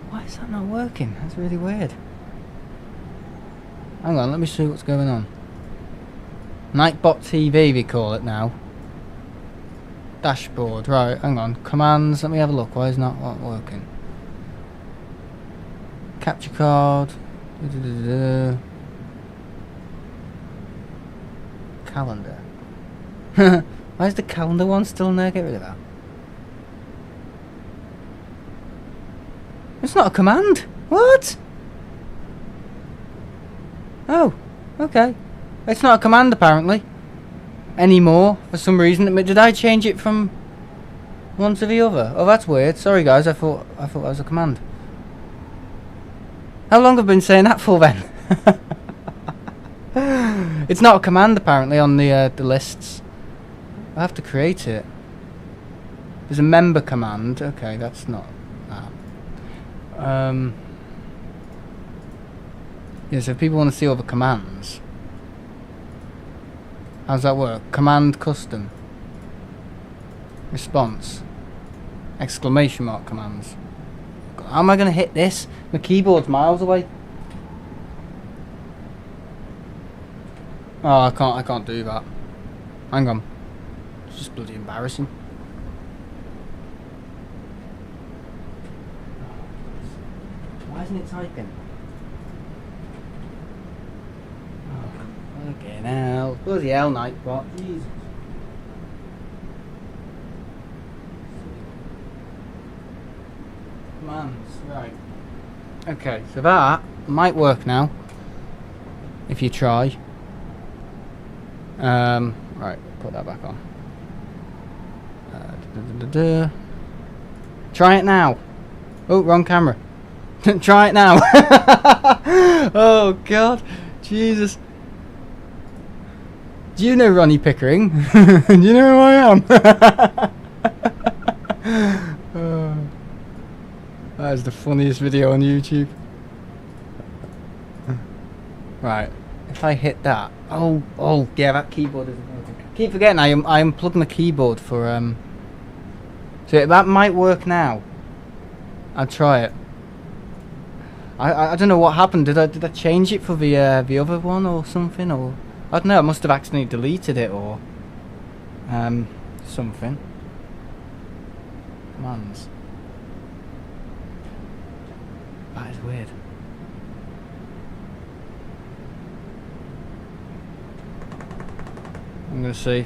Why is that not working? That's really weird. Hang on, let me see what's going on. Nightbot TV we call it now. Dashboard, right, hang on. Commands, let me have a look. Why is not working? Capture card. Calendar. Why is the calendar one still in there? Get rid of that. It's not a command. What? Oh, okay. It's not a command apparently. Anymore, for some reason. Did I change it from one to the other? Oh, that's weird. Sorry guys, I thought that was a command. How long have I been saying that for then? It's not a command apparently on the lists. I have to create it. There's a member command. Okay, that's not that. Yeah, so if people want to see all the commands, how's that work? Command custom. Response. Exclamation mark commands. How am I going to hit this? My keyboard's miles away. Oh, I can't do that. Hang on. It's just bloody embarrassing. Why isn't it typing? Oh, okay now. Bloody hell, Nightbot. Jesus. Commands, right. Okay, so that might work now. If you try. Right, put that back on. Try it now. Oh, wrong camera. Try it now. Oh God, Jesus. Do you know Ronnie Pickering? Do you know who I am? That is the funniest video on YouTube. Right, if I hit that. Oh, yeah, that keyboard isn't working. Keep forgetting I unplugged my keyboard for so that might work now. I'll try it. I don't know what happened. Did I change it for the other one or something, or I don't know. I must have accidentally deleted it or something. Commands. That is weird. I'm gonna see.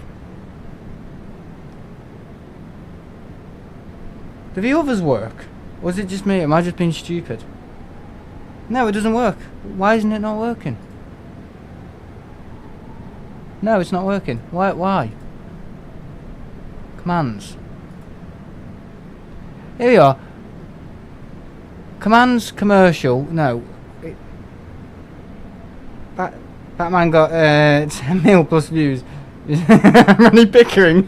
Do the others work? Or is it just me? Am I just being stupid? No, it doesn't work. Why isn't it not working? No, it's not working. Why? Commands. Here we are. Commands commercial. No. Batman got 10 mil plus views. Ronnie Pickering.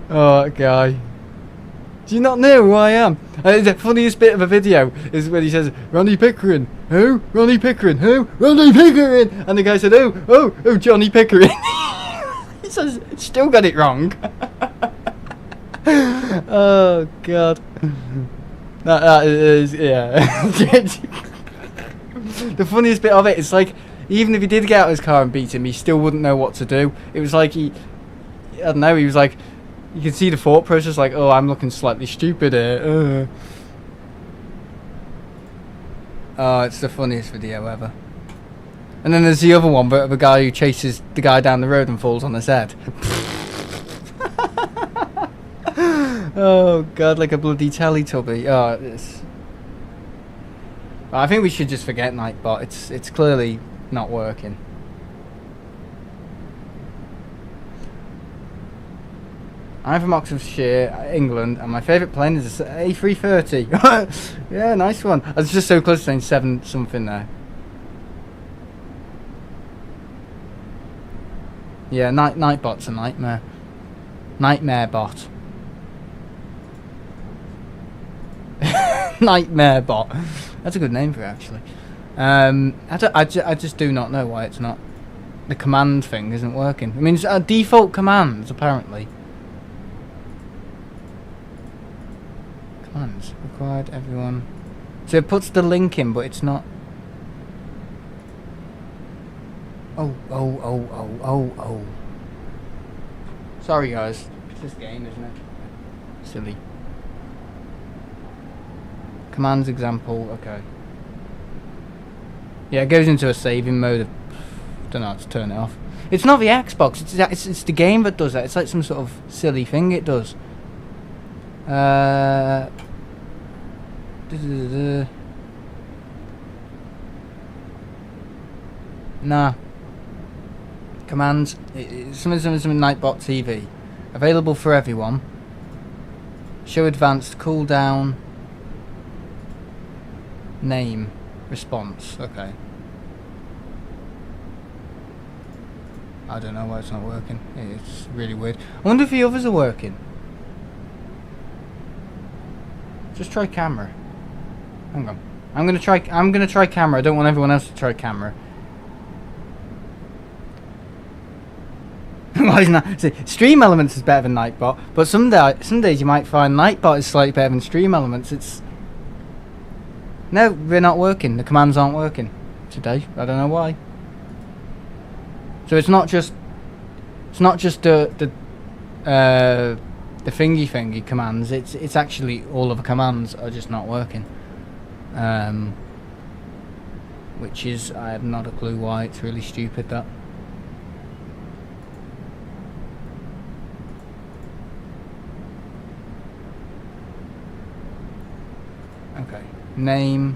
Oh, guy. Do you not know who I am? The funniest bit of a video is when he says, Ronnie Pickering. Who? Ronnie Pickering. Who? Ronnie Pickering. And the guy said, oh, Johnny Pickering. He says, still got it wrong. Oh, God. That is, yeah. The funniest bit of it is like, even if he did get out of his car and beat him, he still wouldn't know what to do. It was like I don't know, he was like, you could see the thought process, like, oh, I'm looking slightly stupid here. Oh, it's the funniest video ever. And then there's the other one, but the guy who chases the guy down the road and falls on his head. Oh, God, like a bloody Teletubby. Oh, it's... I think we should just forget Nightbot. It's clearly not working. I'm from Oxfordshire, England, and my favourite plane is the A330. Yeah, nice one. I was just so close to saying 7 something there. Yeah, Nightbot's a nightmare. Nightmare bot. Nightmare bot. That's a good name for it, actually. I just do not know why it's not. The command thing isn't working. I mean, it's default commands, apparently. Commands required everyone. So it puts the link in, but it's not. Oh. Sorry, guys. It's this game, isn't it? Silly. Commands example, okay. Yeah, it goes into a saving mode. Don't know how to turn it off. It's not the Xbox, it's the game that does that. It's like some sort of silly thing it does. Nah. Commands, something Nightbot TV. Available for everyone. Show advanced, cooldown. Name. Response. Okay. I don't know why it's not working. It's really weird. I wonder if the others are working. Just try camera. Hang on. I'm gonna try camera. I don't want everyone else to try camera. Why isn't that? See, Stream Elements is better than Nightbot, but some days you might find Nightbot is slightly better than Stream Elements. No, they're not working. The commands aren't working today. I don't know why. So it's not just the thingy commands. It's actually all of the commands are just not working. Which is, I have not a clue why. It's really stupid that. Okay. Name.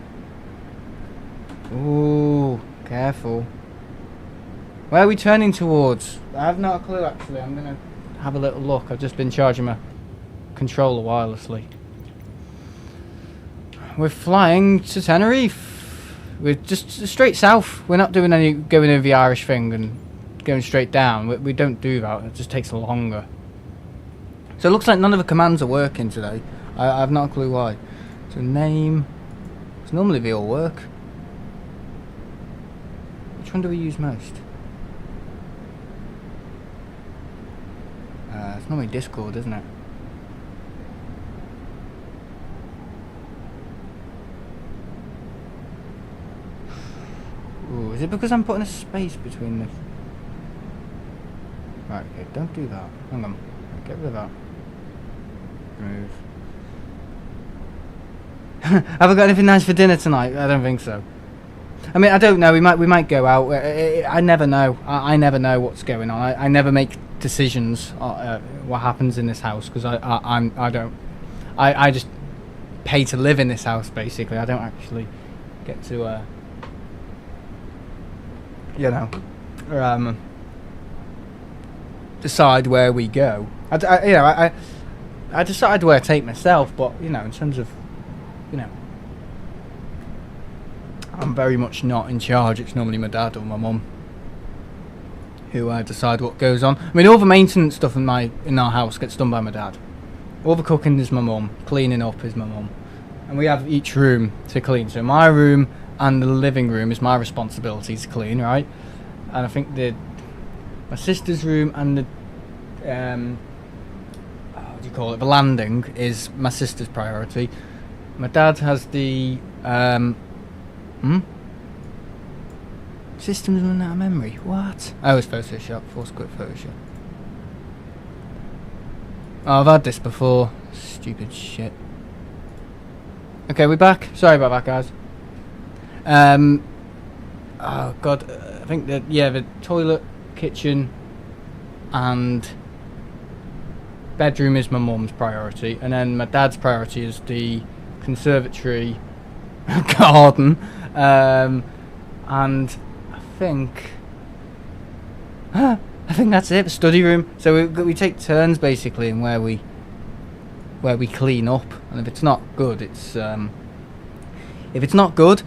Ooh, careful. Where are we turning towards? I have not a clue actually. I'm gonna have a little look. I've just been charging my controller wirelessly. We're flying to Tenerife. We're just straight south. We're not doing any going over the Irish thing and going straight down. We don't do that. It just takes longer. So it looks like none of the commands are working today. I have not a clue why. So name. So normally they all work. Which one do we use most? It's normally Discord, isn't it? Ooh, is it because I'm putting a space between the... Right, okay, don't do that. Hang on. Get rid of that. Remove. Have I got anything nice for dinner tonight? I don't think so. I mean, I don't know. We might go out. I never know. I never know what's going on. I never make decisions what happens in this house because I just pay to live in this house basically. I don't actually get to decide where we go. I decide where I take myself, but in terms of I'm very much not in charge. It's normally my dad or my mum who decide what goes on. I mean, all the maintenance stuff in our house gets done by my dad. All the cooking is my mum. Cleaning up is my mum. And we have each room to clean. So my room and the living room is my responsibility to clean, right? And I think my sister's room and the what do you call it? The landing is my sister's priority. My dad has the Systems run out of memory. What? Oh, it's Photoshop. Force quit Photoshop. Oh, I've had this before. Stupid shit. Okay, we're back. Sorry about that, guys. Oh god, I think that the toilet, kitchen, and bedroom is my mum's priority, and then my dad's priority is the conservatory, garden, and I think that's it. The study room. So we take turns basically in where we clean up, and if it's not good, it's not good.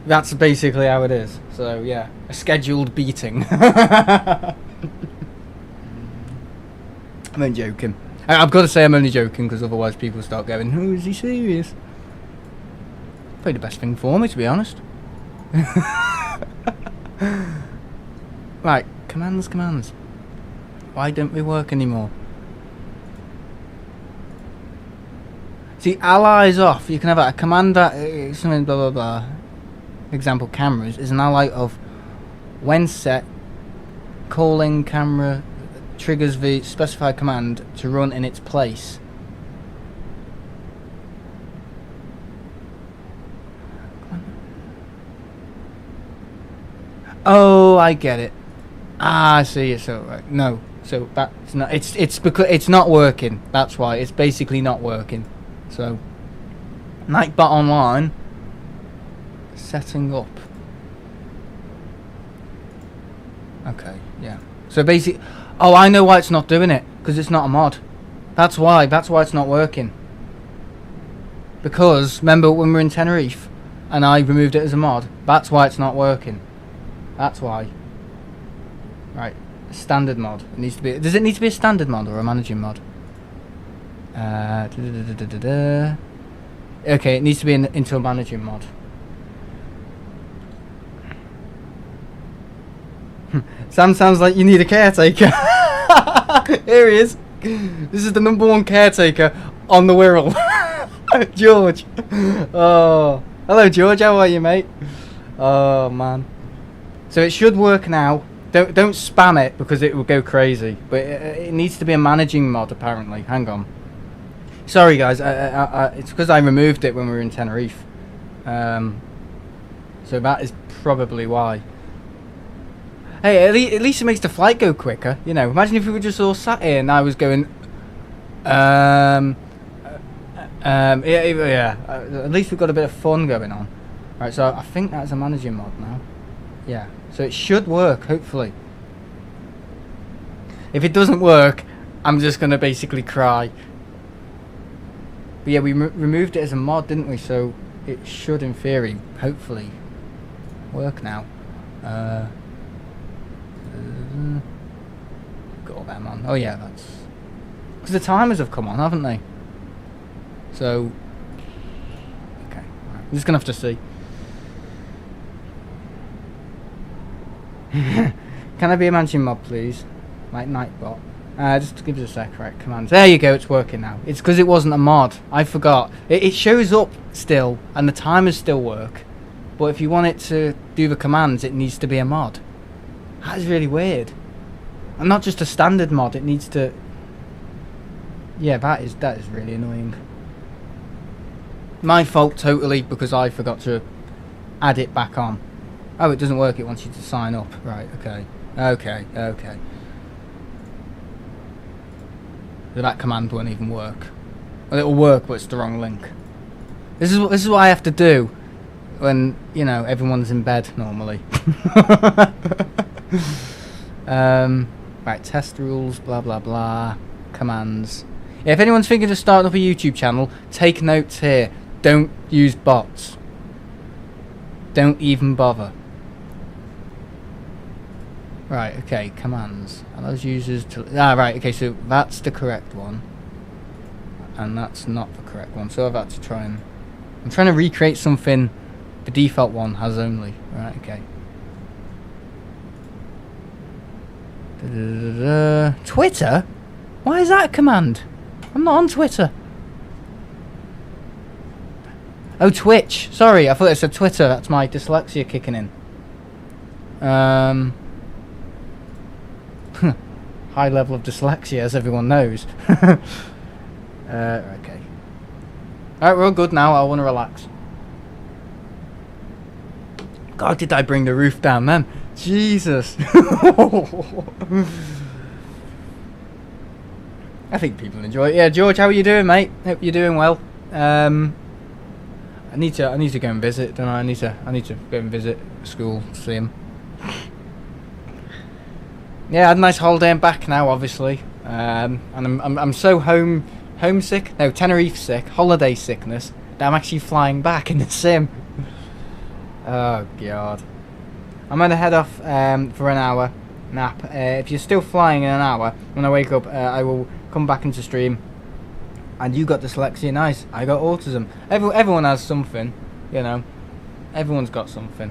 That's basically how it is. So yeah, a scheduled beating. I'm only joking. I've got to say I'm only joking because otherwise people start going, "Oh, is he serious?" Probably the best thing for me, to be honest. Right, commands. Why don't they work anymore? See, allies off. You can have a command that something blah blah blah. Example, cameras is an ally of when set. Calling camera triggers the specified command to run in its place. Oh, I get it. Ah, I see. So no, so that's not. It's because it's not working. That's why it's basically not working. So, Nightbot Online setting up. Okay, yeah. So basically, oh, I know why it's not doing it, because it's not a mod. That's why it's not working. Because remember when we were in Tenerife and I removed it as a mod, that's why it's not working. That's why. Right, standard mod. It needs to be. Does it need to be a standard mod or a managing mod? Okay, it needs to be into a managing mod. Sam sounds like you need a caretaker. Here he is. This is the #1 caretaker on the Wirral. George. Oh, hello George. How are you, mate? Oh man. So it should work now. Don't spam it because it will go crazy. But it needs to be a managing mod apparently. Hang on. Sorry guys. It's because I removed it when we were in Tenerife. So that is probably why. Hey, at least it makes the flight go quicker. You know, imagine if we were just all sat here and I was going, yeah. At least we've got a bit of fun going on. Right, so I think that's a managing mod now. Yeah, so it should work, hopefully. If it doesn't work, I'm just going to basically cry. But yeah, we removed it as a mod, didn't we? So it should, in theory, hopefully, work now. Got all them on. Oh yeah, that's because the timers have come on, haven't they? So okay, right. I'm just gonna have to see. Can I be a managing mod, please? Like Nightbot. Just give us a sec. Right, commands. There you go. It's working now. It's because it wasn't a mod. I forgot. It shows up still, and the timers still work. But if you want it to do the commands, it needs to be a mod. That is really weird. And not just a standard mod, it needs to... Yeah, that is really annoying. My fault totally, because I forgot to add it back on. Oh, it doesn't work, it wants you to sign up. Right, okay. Okay. So that command won't even work. Well, it'll work, but it's the wrong link. This is what I have to do when, you know, everyone's in bed normally. Right, test rules, blah blah blah, commands. Yeah, if anyone's thinking of starting up a YouTube channel, take notes here. Don't use bots. Don't even bother. Right, okay, commands. Allows users to... right, okay, so that's the correct one. And that's not the correct one, so I've had to try and... I'm trying to recreate something the default one has only. Right, okay. Twitter? Why is that a command? I'm not on Twitter. Oh, Twitch. Sorry, I thought it said Twitter. That's my dyslexia kicking in. High level of dyslexia, as everyone knows. Okay. Alright, we're all good now. I want to relax. God, did I bring the roof down then? Jesus. I think people enjoy it. Yeah, George, how are you doing, mate? Hope you're doing well. I need to go and visit, don't I? I need to go and visit school, see him. Yeah, I had a nice holiday. I'm back now, obviously. And I'm so homesick. No, Tenerife sick. Holiday sickness. That I'm actually flying back in the sim. Oh God. I'm going to head off for an hour nap. If you're still flying in an hour, when I wake up, I will come back into stream. And you got dyslexia, nice. I got autism. Everyone has something, you know. Everyone's got something.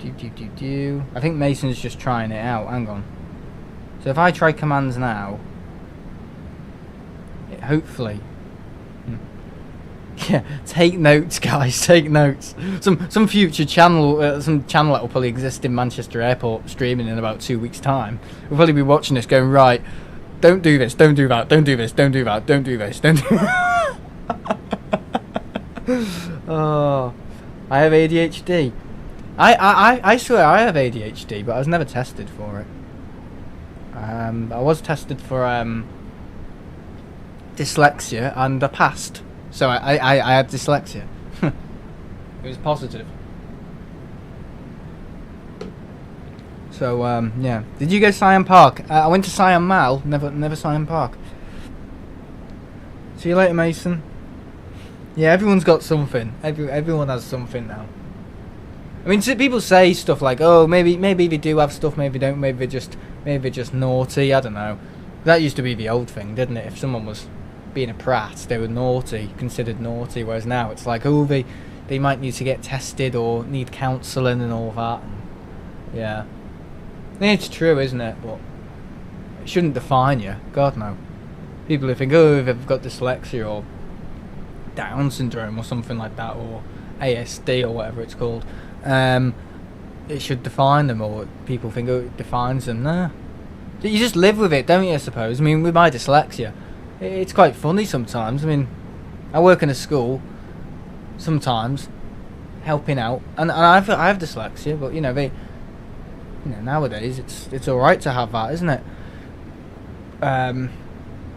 I think Mason's just trying it out. Hang on. So if I try commands now, hopefully... Yeah, take notes, guys. Take notes. Some future channel, some channel that will probably exist in Manchester Airport, streaming in about 2 weeks' time. We'll probably be watching this, going right. Don't do this. Don't do that. Don't do this. Don't do that. Don't do this. Don't do. Oh, I have ADHD. I swear I have ADHD, but I was never tested for it. I was tested for dyslexia, and I passed. So I had dyslexia. It was positive. So yeah. Did you go Siam Park? I went to Siam Mall. Never Siam Park. See you later, Mason. Yeah, everyone's got something. Everyone has something now. I mean, people say stuff like, "Oh, maybe they do have stuff, maybe they don't, maybe they're just naughty." I don't know. That used to be the old thing, didn't it? If someone was being a prat, they were naughty, considered naughty. Whereas now it's like, oh, they might need to get tested or need counselling and all that. And yeah, it's true, isn't it? But it shouldn't define you. God no. People who think, oh, they've got dyslexia or Down syndrome or something like that, or ASD or whatever it's called. It should define them, or people think, oh, it defines them. Nah. You just live with it, don't you, I suppose? I mean, with my dyslexia, it's quite funny sometimes. I mean, I work in a school sometimes, helping out, and I have dyslexia, but nowadays it's all right to have that, isn't it?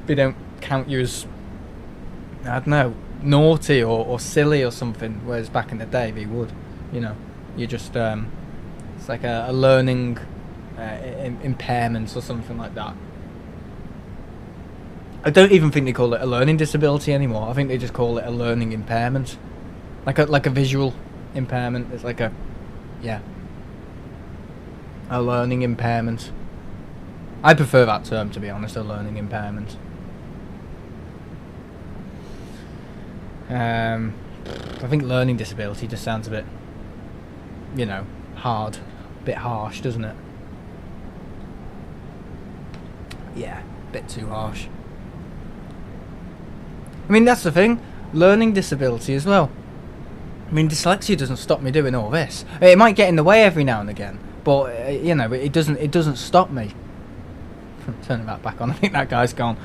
They don't count you as, I don't know, naughty or silly or something, whereas back in the day they would. You just it's like a learning impairment or something like that. I don't even think they call it a learning disability anymore. I think they just call it a learning impairment, like a visual impairment. It's like a learning impairment. I prefer that term, to be honest, a learning impairment. I think learning disability just sounds a bit, hard, a bit harsh, doesn't it? Yeah, a bit too harsh. I mean, that's the thing, learning disability as well. I mean, dyslexia doesn't stop me doing all this. It might get in the way every now and again, but it doesn't stop me. Turning that back on, I think that guy's gone.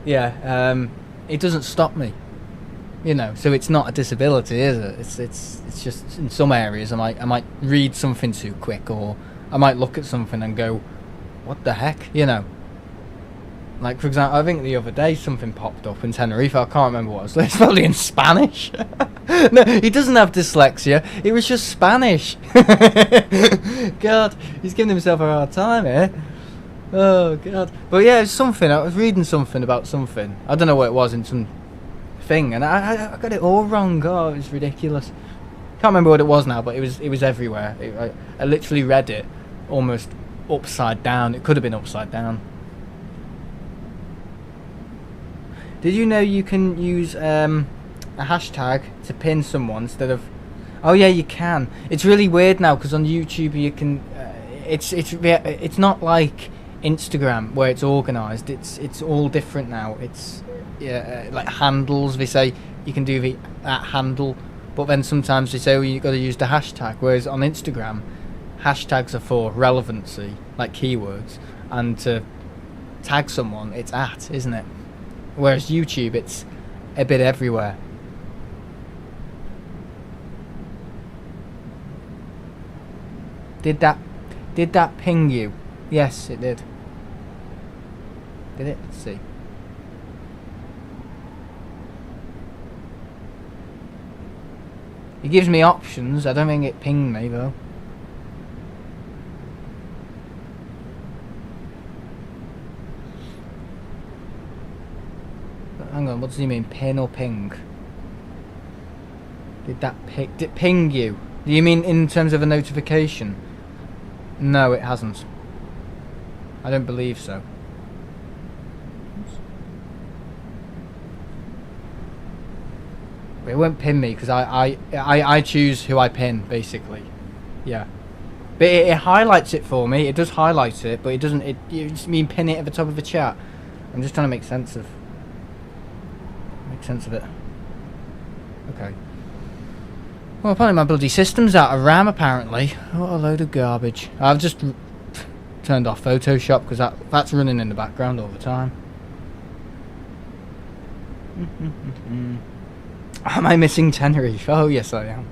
It doesn't stop me. So it's not a disability, is it? It's just in some areas I might read something too quick, or I might look at something and go, what the heck, Like, for example, I think the other day something popped up in Tenerife. I can't remember what it was. It's probably in Spanish. No, he doesn't have dyslexia. It was just Spanish. God, he's giving himself a hard time here. Oh, God. But yeah, it's something. I was reading something about something. I don't know what it was in some thing, and I got it all wrong. Oh, it was ridiculous. Can't remember what it was now, but it was everywhere. I literally read it almost upside down. It could have been upside down. Did you know you can use a hashtag to pin someone instead of... Oh yeah, you can. It's really weird now, because on YouTube you can... It's not like Instagram where it's organised. It's all different now. It's like handles. They say you can do that handle, but then sometimes they say, oh, you've got to use the hashtag. Whereas on Instagram, hashtags are for relevancy, like keywords, and to tag someone, it's at, isn't it? Whereas YouTube, it's a bit everywhere. Did that ping you? Yes, it did. Did it? Let's see. It gives me options. I don't think it pinged me though. Hang on, what does he mean? Pin or ping? Did it ping you? Do you mean in terms of a notification? No, it hasn't. I don't believe so. It won't pin me because I choose who I pin, basically. Yeah. But it highlights it for me. It does highlight it, but it doesn't. You just mean pin it at the top of the chat. I'm just trying to make sense of it. Okay. Well, apparently my bloody system's out of RAM, apparently. What a load of garbage. I've just turned off Photoshop because that's running in the background all the time. Am I missing Tenerife? Oh, yes, I am.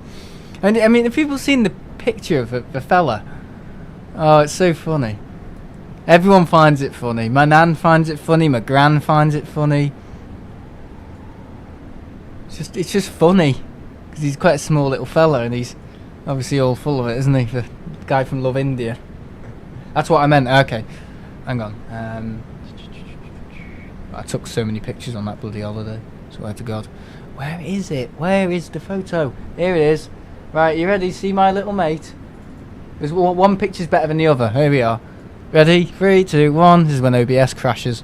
And I mean, have people seen the picture of the fella? Oh, it's so funny. Everyone finds it funny. My nan finds it funny. My gran finds it funny. It's just funny because he's quite a small little fella, and he's obviously all full of it, isn't he? The guy from Love India. That's what I meant. Okay, hang on. I took so many pictures on that bloody holiday. Swear to God. Where is it? Where is the photo? Here it is. Right, you ready? See my little mate? There's one picture's better than the other. Here we are. Ready? 3, 2, 1. This is when OBS crashes.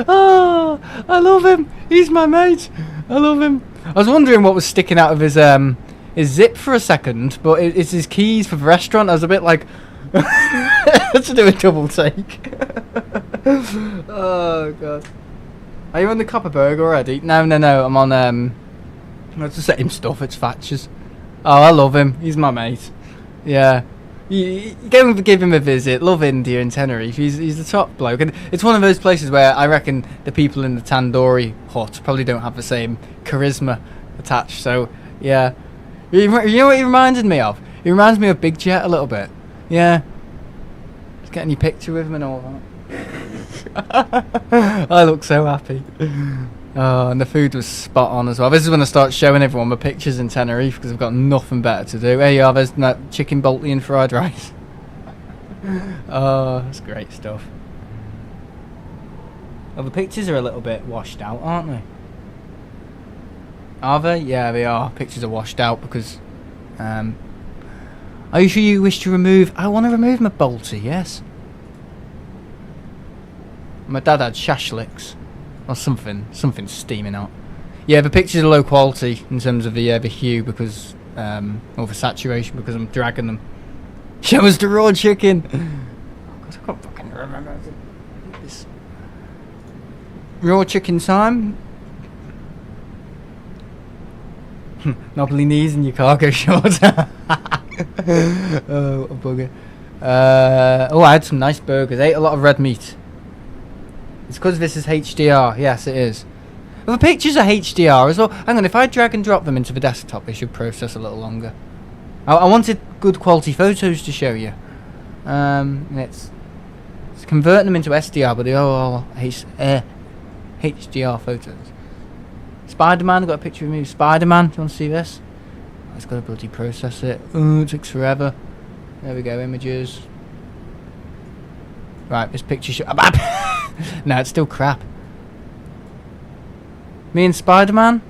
Oh, I love him. He's my mate. I love him. I was wondering what was sticking out of his zip for a second, but it's his keys for the restaurant. I was a bit like, let's do a double take. Oh God. Are you on the Copper Burger already? No. I'm on let's just set him stuff. It's Thatcher's. Oh, I love him. He's my mate. Yeah. You go and give him a visit. Love India and Tenerife. He's the top bloke. And it's one of those places where I reckon the people in the tandoori hut probably don't have the same charisma attached. So, yeah. You know what he reminded me of? He reminds me of Big Jet a little bit. Yeah. Just getting your picture with him and all that. I look so happy. Oh, and the food was spot on as well. This is when I start showing everyone my pictures in Tenerife because I've got nothing better to do. There you are, there's that chicken balti and fried rice. Oh, that's great stuff. Well, the pictures are a little bit washed out, aren't they? Are they? Yeah, they are. Pictures are washed out because... are you sure you wish to remove... I want to remove my balti, yes. My dad had shashliks. Or something steaming out. Yeah, the pictures are low quality in terms of the hue because, or the saturation because I'm dragging them. Show us the raw chicken! Oh God, I can't fucking remember this. Raw chicken time. Knobbly knees in your cargo shorts. Oh, a bugger. I had some nice burgers. Ate a lot of red meat. It's because this is HDR. Yes, it is. Well, the pictures are HDR as well. Hang on, if I drag and drop them into the desktop, they should process a little longer. I wanted good quality photos to show you. It's converting them into SDR, but they are all HDR photos. Spider-Man, I've got a picture of me with Spider-Man. Do you want to see this? Oh, it's got to bloody process it. Ooh, it takes forever. There we go, images. Right, this picture should... No, it's still crap. Me and Spider-Man,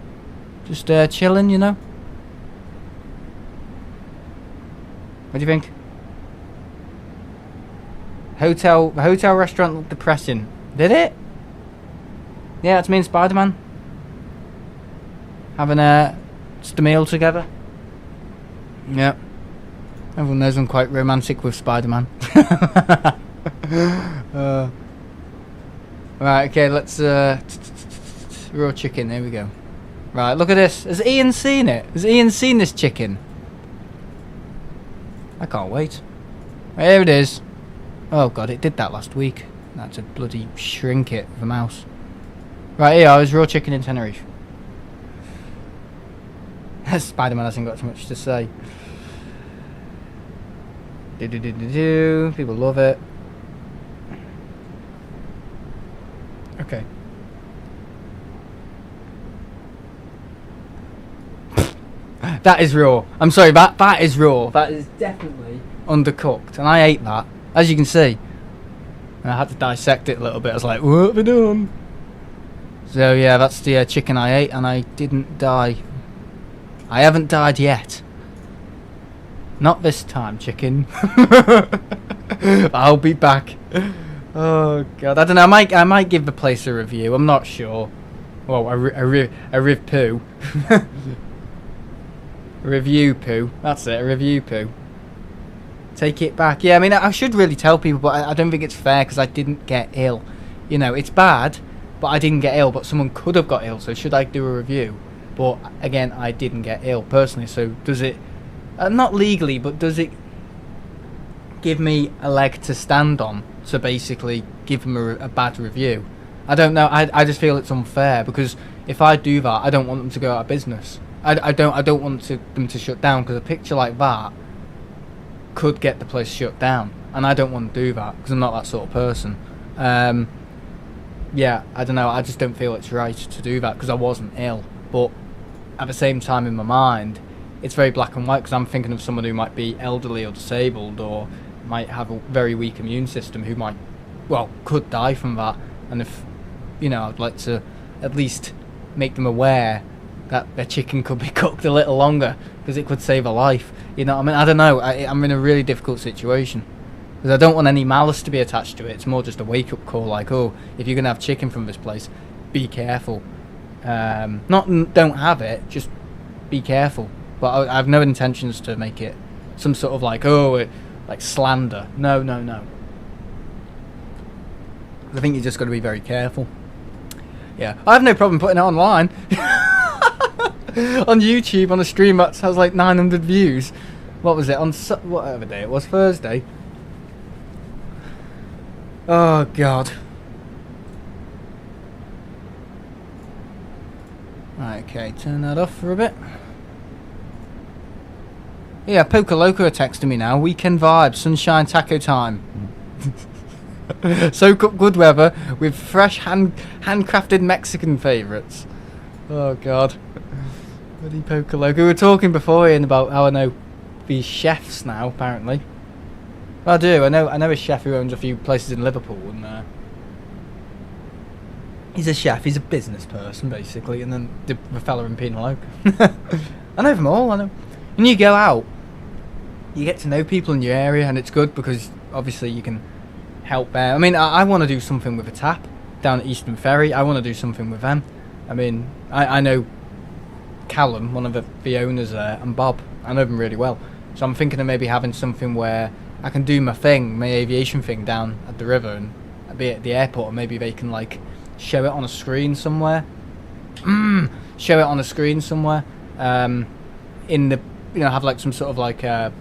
just chilling, you know. What do you think? The hotel restaurant looked depressing. Did it? Yeah, it's me and Spider-Man having just a meal together. Yeah. Everyone knows I'm quite romantic with Spider-Man. Right, okay, let's raw chicken, there we go. Right, look at this. Has Ian seen it? Has Ian seen this chicken? I can't wait. Right, here it is. Oh God, it did that last week. That's a bloody shrink it with a mouse. Right, here is raw chicken in Tenerife. Spider-Man hasn't got too much to say. People love it. Okay. That is raw. I'm sorry, that is raw. That is definitely undercooked, and I ate that, as you can see. And I had to dissect it a little bit. I was like, what have we done? So yeah, that's the chicken I ate, and I didn't die. I haven't died yet. Not this time, chicken. I'll be back. Oh God, I don't know. I might give the place a review. I'm not sure. Well, a rev poo. Review poo. That's it. A review poo. Take it back. Yeah, I mean, I should really tell people, but I don't think it's fair because I didn't get ill. You know, it's bad, but I didn't get ill. But someone could have got ill. So should I do a review? But again, I didn't get ill personally. So does it? Not legally, but does it give me a leg to stand on? So basically, give them a bad review. I don't know. I just feel it's unfair because if I do that, I don't want them to go out of business. I don't want them to shut down because a picture like that could get the place shut down, and I don't want to do that because I'm not that sort of person. Yeah, I don't know. I just don't feel it's right to do that because I wasn't ill, but at the same time in my mind, it's very black and white because I'm thinking of someone who might be elderly or disabled or might have a very weak immune system who might, well, could die from that. And if, you know, I'd like to at least make them aware that their chicken could be cooked a little longer because it could save a life. You know what I mean? I don't know. I'm in a really difficult situation because I don't want any malice to be attached to it. It's more just a wake-up call like, oh, if you're going to have chicken from this place, be careful. Not don't have it, just be careful. But I have no intentions to make it some sort of like, oh, like slander. No. I think you just got to be very careful. Yeah, I have no problem putting it online. On YouTube, on a stream that has like 900 views. What was it? On whatever day it was, Thursday. Oh, God. Right, okay, turn that off for a bit. Yeah, Poker Loco are texting me now. Weekend vibes, sunshine, taco time. Soak up good weather with fresh handcrafted Mexican favourites. Oh, God. Bloody Poker Loco. We were talking before, Ian, about how I know these chefs now, apparently. Well, I do. I know a chef who owns a few places in Liverpool, and he's a chef. He's a business person, basically, and then the fella in Penal Loco. I know them all. I know. When you go out, you get to know people in your area, and it's good because obviously you can help there. I mean, I want to do something with a tap down at Eastern Ferry. I want to do something with them. I mean, I know Callum, one of the owners there, and Bob. I know them really well. So I'm thinking of maybe having something where I can do my thing, my aviation thing down at the river and be at the airport, and maybe they can like show it on a screen somewhere. Show it on a screen somewhere. In the, you know, have like some sort of like a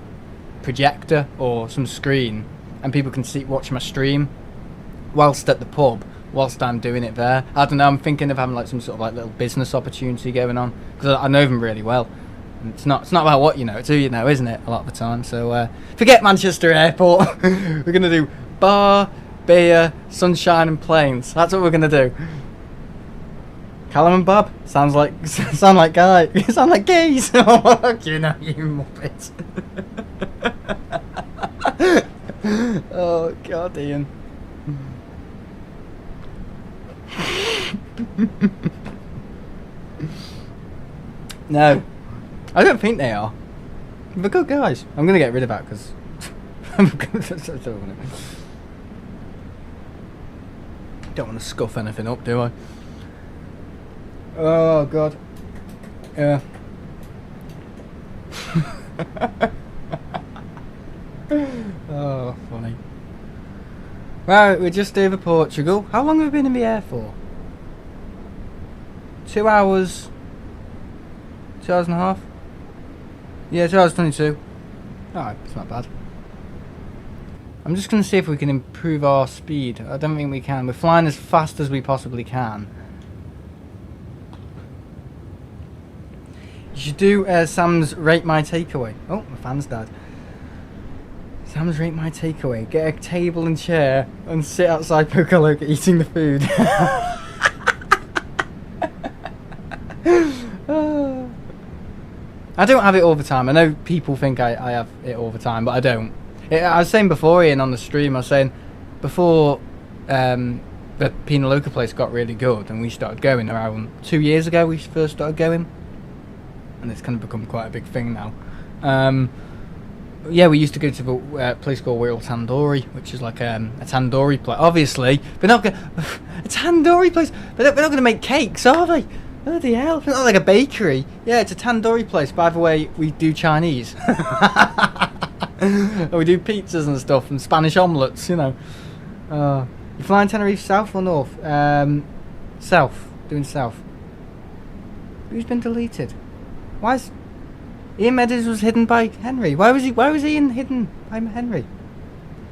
projector or some screen, and people can watch my stream whilst at the pub, whilst I'm doing it there. I don't know. I'm thinking of having like some sort of like little business opportunity going on because I know them really well. And it's not about what you know, it's who you know, isn't it? A lot of the time. So forget Manchester Airport. We're gonna do bar, beer, sunshine, and planes. That's what we're gonna do. Callum and Bob sound like guys. Sound like gays. You know, you muppets. Oh God, Ian. No, I don't think they are. They're good guys. I'm gonna get rid of that because don't want to scuff anything up, do I? Oh God. Yeah. Oh, funny. Right, we're just over Portugal. How long have we been in the air for? 2 hours. 2 hours and a half? Yeah, 2 hours 22. Alright, it's not bad. I'm just going to see if we can improve our speed. I don't think we can. We're flying as fast as we possibly can. You should do Sam's Rate My Takeaway. Oh, my fan's died. Sam's Rate My Takeaway. Get a table and chair and sit outside Poker Loco eating the food. I don't have it all the time. I know people think I have it all the time, but I don't. I was saying before, Ian, on the stream, I was saying before the Penal Loco place got really good and we started going around 2 years ago, we first started going. And it's kind of become quite a big thing now. Yeah, we used to go to the place called Royal Tandoori, which is like a tandoori place. Obviously, a tandoori place. They're not going to make cakes, are they? Bloody hell! It's not like a bakery. Yeah, it's a tandoori place. By the way, we do Chinese. We do pizzas and stuff and Spanish omelettes. You know. You flying Tenerife south or north? South. Doing south. Who's been deleted? Why is Ian Meadows was hidden by Henry? Why was Ian hidden by Henry?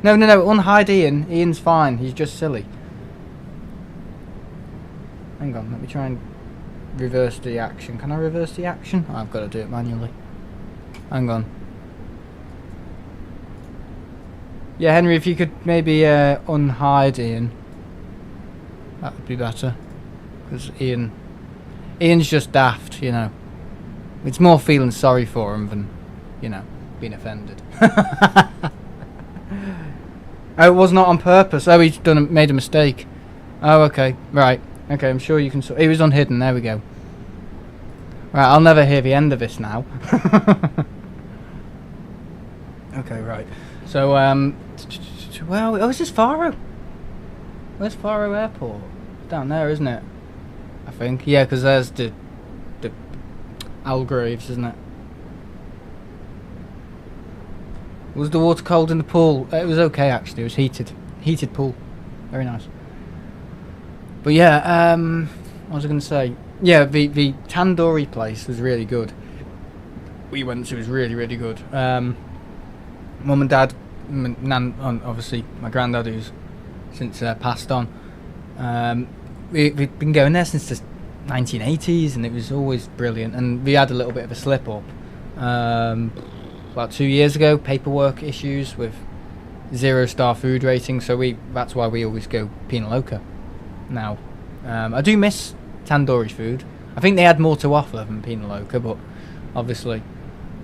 No, unhide Ian. Ian's fine. He's just silly. Hang on, let me try and reverse the action. Can I reverse the action? Oh, I've got to do it manually. Hang on. Yeah, Henry, if you could maybe unhide Ian, that would be better. Because Ian's just daft, you know. It's more feeling sorry for him than, you know, being offended. Oh, it was not on purpose. Oh, he's made a mistake. Oh, okay, right. Okay, I'm sure you can. He was unhidden. There we go. Right, I'll never hear the end of this now. Okay, right. So, well, oh, is this Faro? Where's Faro Airport? Down there, isn't it? I think. Yeah, because there's the Algraves, isn't it? Was the water cold in the pool? It was okay, actually. It was heated pool. Very nice. But yeah, what was I going to say? Yeah, the tandoori place was really good. We went to, was really, really good. Mum and Dad, Nan, obviously my granddad, who's since passed on. We've been going there since the 1980s, and it was always brilliant. And we had a little bit of a slip up about 2 years ago. Paperwork issues with 0-star food rating, so that's why we always go Pina Loca now. I do miss tandoori food. I think they had more to offer than Pina Loca, but obviously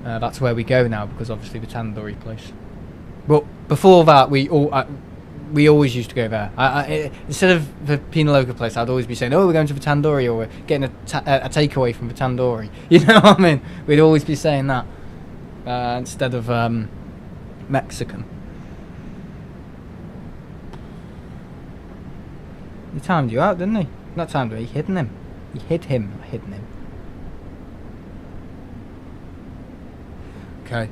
that's where we go now, because obviously the tandoori place. But before that, we always used to go there. Instead of the Pina Loca place, I'd always be saying, "Oh, we're going to the tandoori," or "We're getting a takeaway from the tandoori." You know what I mean? We'd always be saying that instead of Mexican. He timed you out, didn't he? Not timed him, he hidden him. He hid him, not hidden him. Okay.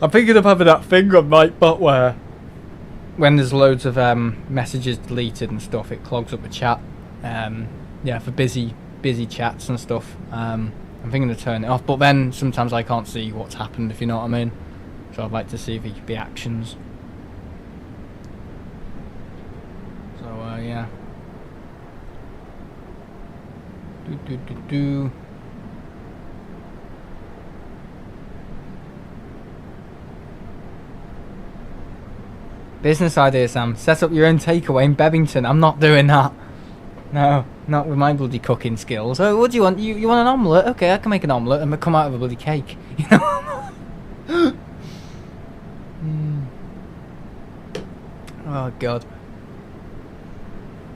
I'm thinking of having that thing on my butt where when there's loads of messages deleted and stuff, it clogs up the chat. Yeah, for busy chats and stuff. I'm thinking to turn it off, but then sometimes I can't see what's happened, if you know what I mean. So I'd like to see the actions. So yeah. Business idea, Sam. Set up your own takeaway in Bevington. I'm not doing that. No, not with my bloody cooking skills. Oh, what do you want? You want an omelette? Okay, I can make an omelette and come out of a bloody cake. You know? Oh, God.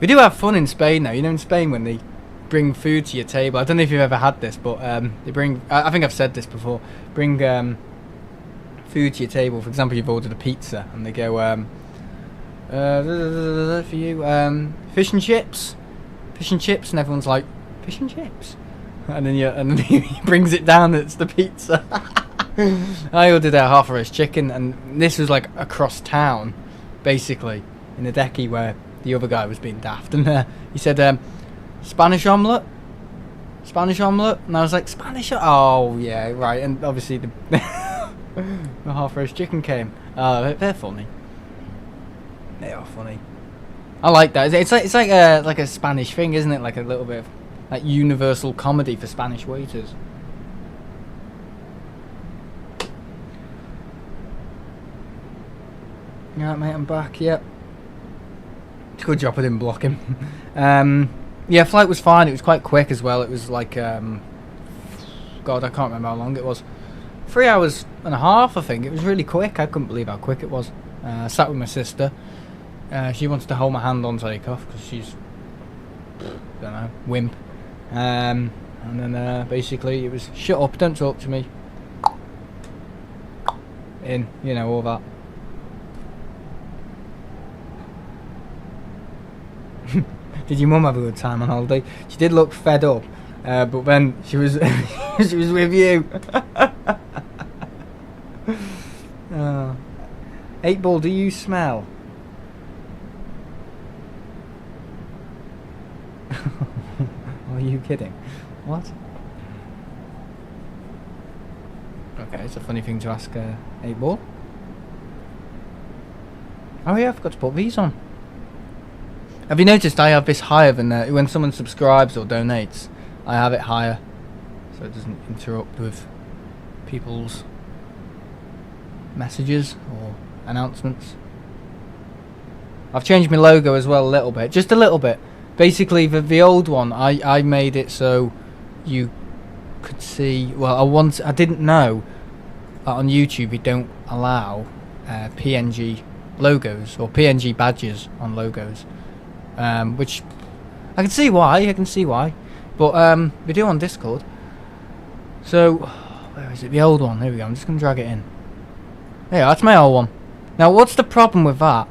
We do have fun in Spain, though. You know, in Spain, when they bring food to your table. I don't know if you've ever had this, but they bring... I think I've said this before. Bring food to your table. For example, you've ordered a pizza, and they go, for you, fish and chips. Fish and chips, and everyone's like, fish and chips? And then he brings it down, and it's the pizza. I ordered a half roast chicken, and this was like across town, basically, in a decky where the other guy was being daft. And he said, Spanish omelette? Spanish omelette? And I was like, Spanish? Oh, yeah, right. And obviously the half roast chicken came. They're funny. They are funny. I like that. It's like a Spanish thing, isn't it? Like a little bit of like universal comedy for Spanish waiters. Yeah, mate, I'm back. Yep. Good job I didn't block him. Yeah, flight was fine. It was quite quick as well. It was like, God, I can't remember how long it was. 3 hours and a half, I think. It was really quick. I couldn't believe how quick it was. I sat with my sister. She wanted to hold my hand on takeoff because she's, I don't know, wimp. And then basically it was, shut up, don't talk to me. In, you know, all that. Did your mum have a good time on holiday? She did look fed up, but then she was she was with you. 8-ball, do you smell? Are you kidding? What? Okay, it's a funny thing to ask 8-ball. Oh yeah, I forgot to put these on. Have you noticed I have this higher than when someone subscribes or donates? I have it higher, so it doesn't interrupt with people's messages or announcements. I've changed my logo as well a little bit, just a little bit. Basically, the old one, I made it so you could see. Well, I didn't know that on YouTube you don't allow PNG logos or PNG badges on logos, which I can see why. But we do on Discord. So where is it? The old one. Here we go. I'm just gonna drag it in. Yeah, that's my old one. Now, what's the problem with that?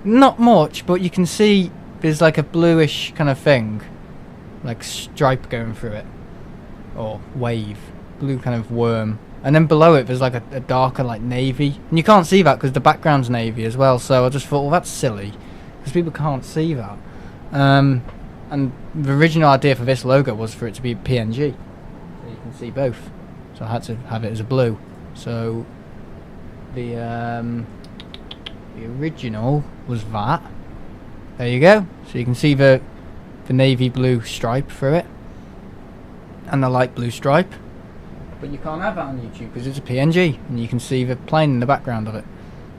Not much, but you can see there's like a bluish kind of thing, like stripe going through it, or wave, blue kind of worm, and then below it there's like a darker like navy, and you can't see that because the background's navy as well. So I just thought, well, that's silly because people can't see that. And the original idea for this logo was for it to be PNG, so you can see both. So I had to have it as a blue. So the original was that. There you go. So you can see the navy blue stripe through it, and the light blue stripe. But you can't have that on YouTube because it's a PNG, and you can see the plane in the background of it.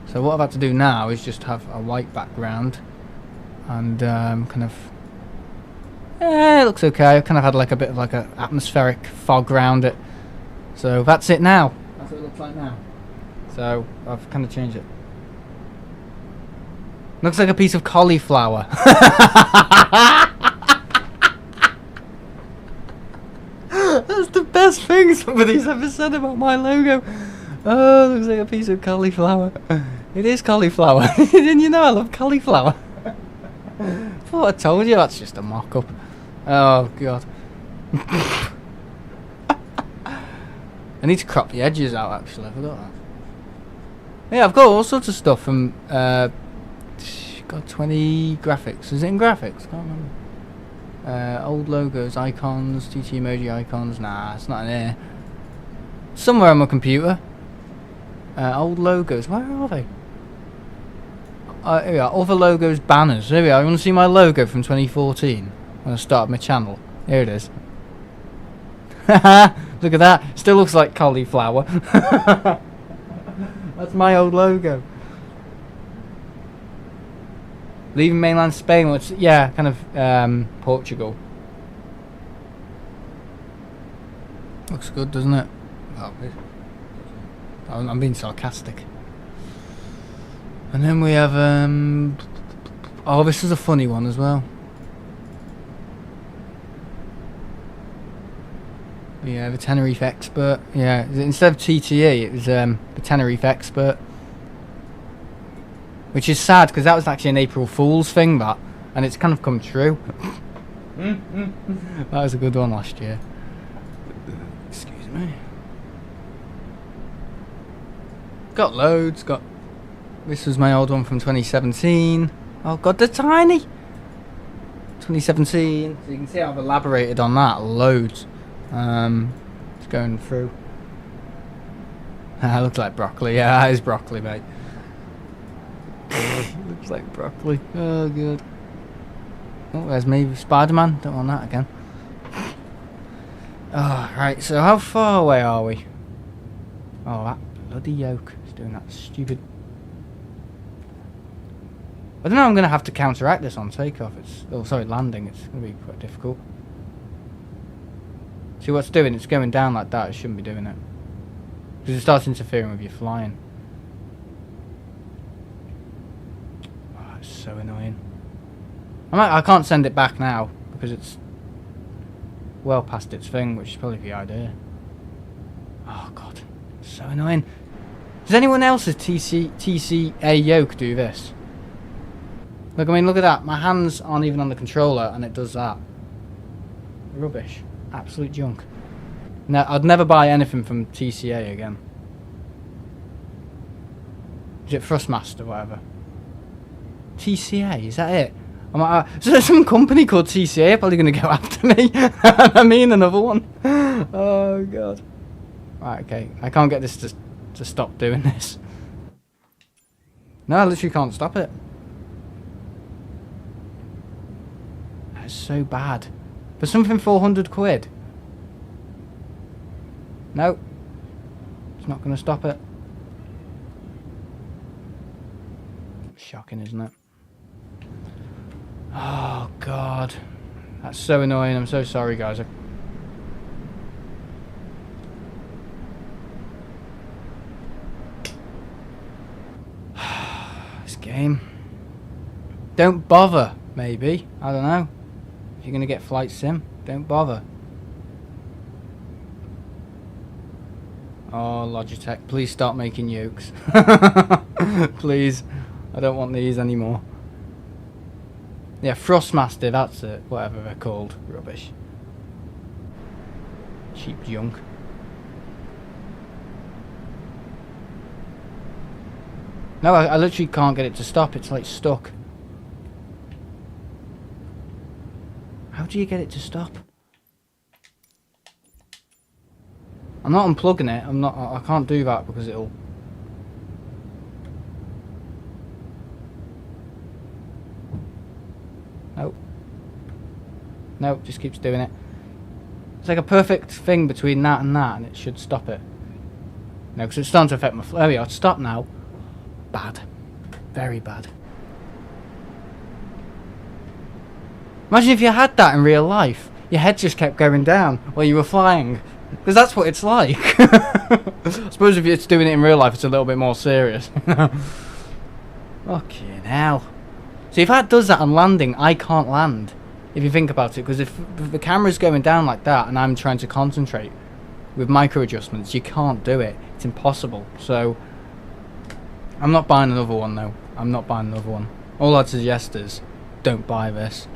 So what I've had to do now is just have a white background, and kind of. It looks okay. I've kind of had like a bit of like a atmospheric fog around it. So that's it now. That's what it looks like now. So I've kind of changed it. Looks like a piece of cauliflower. That's the best thing somebody's ever said about my logo. Oh, looks like a piece of cauliflower. It is cauliflower. Didn't you know I love cauliflower? Thought I told you, that's just a mock-up. Oh, God. I need to crop the edges out, actually. I forgot that. Yeah, I've got all sorts of stuff from... got 20 graphics. Is it in graphics? Can't remember. Old logos, icons, TTE emoji icons. Nah, it's not in here. Somewhere on my computer. Old logos. Where are they? Here we are. Other logos, banners. Here we are. You want to see my logo from 2014 when I started my channel? Here it is. Look at that. Still looks like cauliflower. That's my old logo. Leaving mainland Spain, which, yeah, kind of Portugal. Looks good, doesn't it? Oh, I'm being sarcastic. And then we have, oh, this is a funny one as well. Yeah, the Tenerife Expert. Yeah, instead of TTE, it was the Tenerife Expert. Which is sad, because that was actually an April Fool's thing, that. And it's kind of come true. That was a good one last year. Excuse me. Got loads, This was my old one from 2017. Oh god, they're tiny! 2017. So you can see how I've elaborated on that. Loads. It's going through. That looks like broccoli. Yeah, that is broccoli, mate. Looks like broccoli. Oh, good. Oh, there's me, Spider-Man. Don't want that again. Oh, right. So how far away are we? Oh, that bloody yoke is doing that stupid... I don't know, I'm going to have to counteract this on takeoff. Oh, sorry, landing. It's going to be quite difficult. See what's doing? It's going down like that. It shouldn't be doing it. Because it starts interfering with your flying. Oh, it's so annoying. I can't send it back now because it's well past its thing, which is probably the idea. Oh god, so annoying. Does anyone else's TCA yoke do this? Look, I mean, look at that. My hands aren't even on the controller and it does that. Rubbish. Absolute junk. No, I'd never buy anything from TCA again. Is it Thrustmaster or whatever? TCA, is that it? I'm like, is there some company called TCA probably going to go after me? I mean another one. Oh god. Right, okay. I can't get this to stop doing this. No, I literally can't stop it. That's so bad. For something 400 quid. No. It's not going to stop it. Shocking, isn't it? Oh, God. That's so annoying. I'm so sorry, guys. This game. Don't bother, maybe. I don't know. If you're going to get flight sim, don't bother. Oh, Logitech, please start making ukes. Please. I don't want these anymore. Yeah, Thrustmaster, that's it. Whatever they're called. Rubbish. Cheap junk. No, I literally can't get it to stop. It's like stuck. How do you get it to stop? I'm not unplugging it. I can't do that because it'll... Nope. Nope, just keeps doing it. It's like a perfect thing between that and it should stop it. No, because it's starting to affect my... There we are, stop now. Bad. Very bad. Imagine if you had that in real life. Your head just kept going down while you were flying. Because that's what it's like. I suppose if it's doing it in real life, it's a little bit more serious. Fucking hell. So if that does that on landing, I can't land. If you think about it. Because if the camera's going down like that and I'm trying to concentrate with micro adjustments, you can't do it. It's impossible. So I'm not buying another one though. I'm not buying another one. All I'd suggest is don't buy this.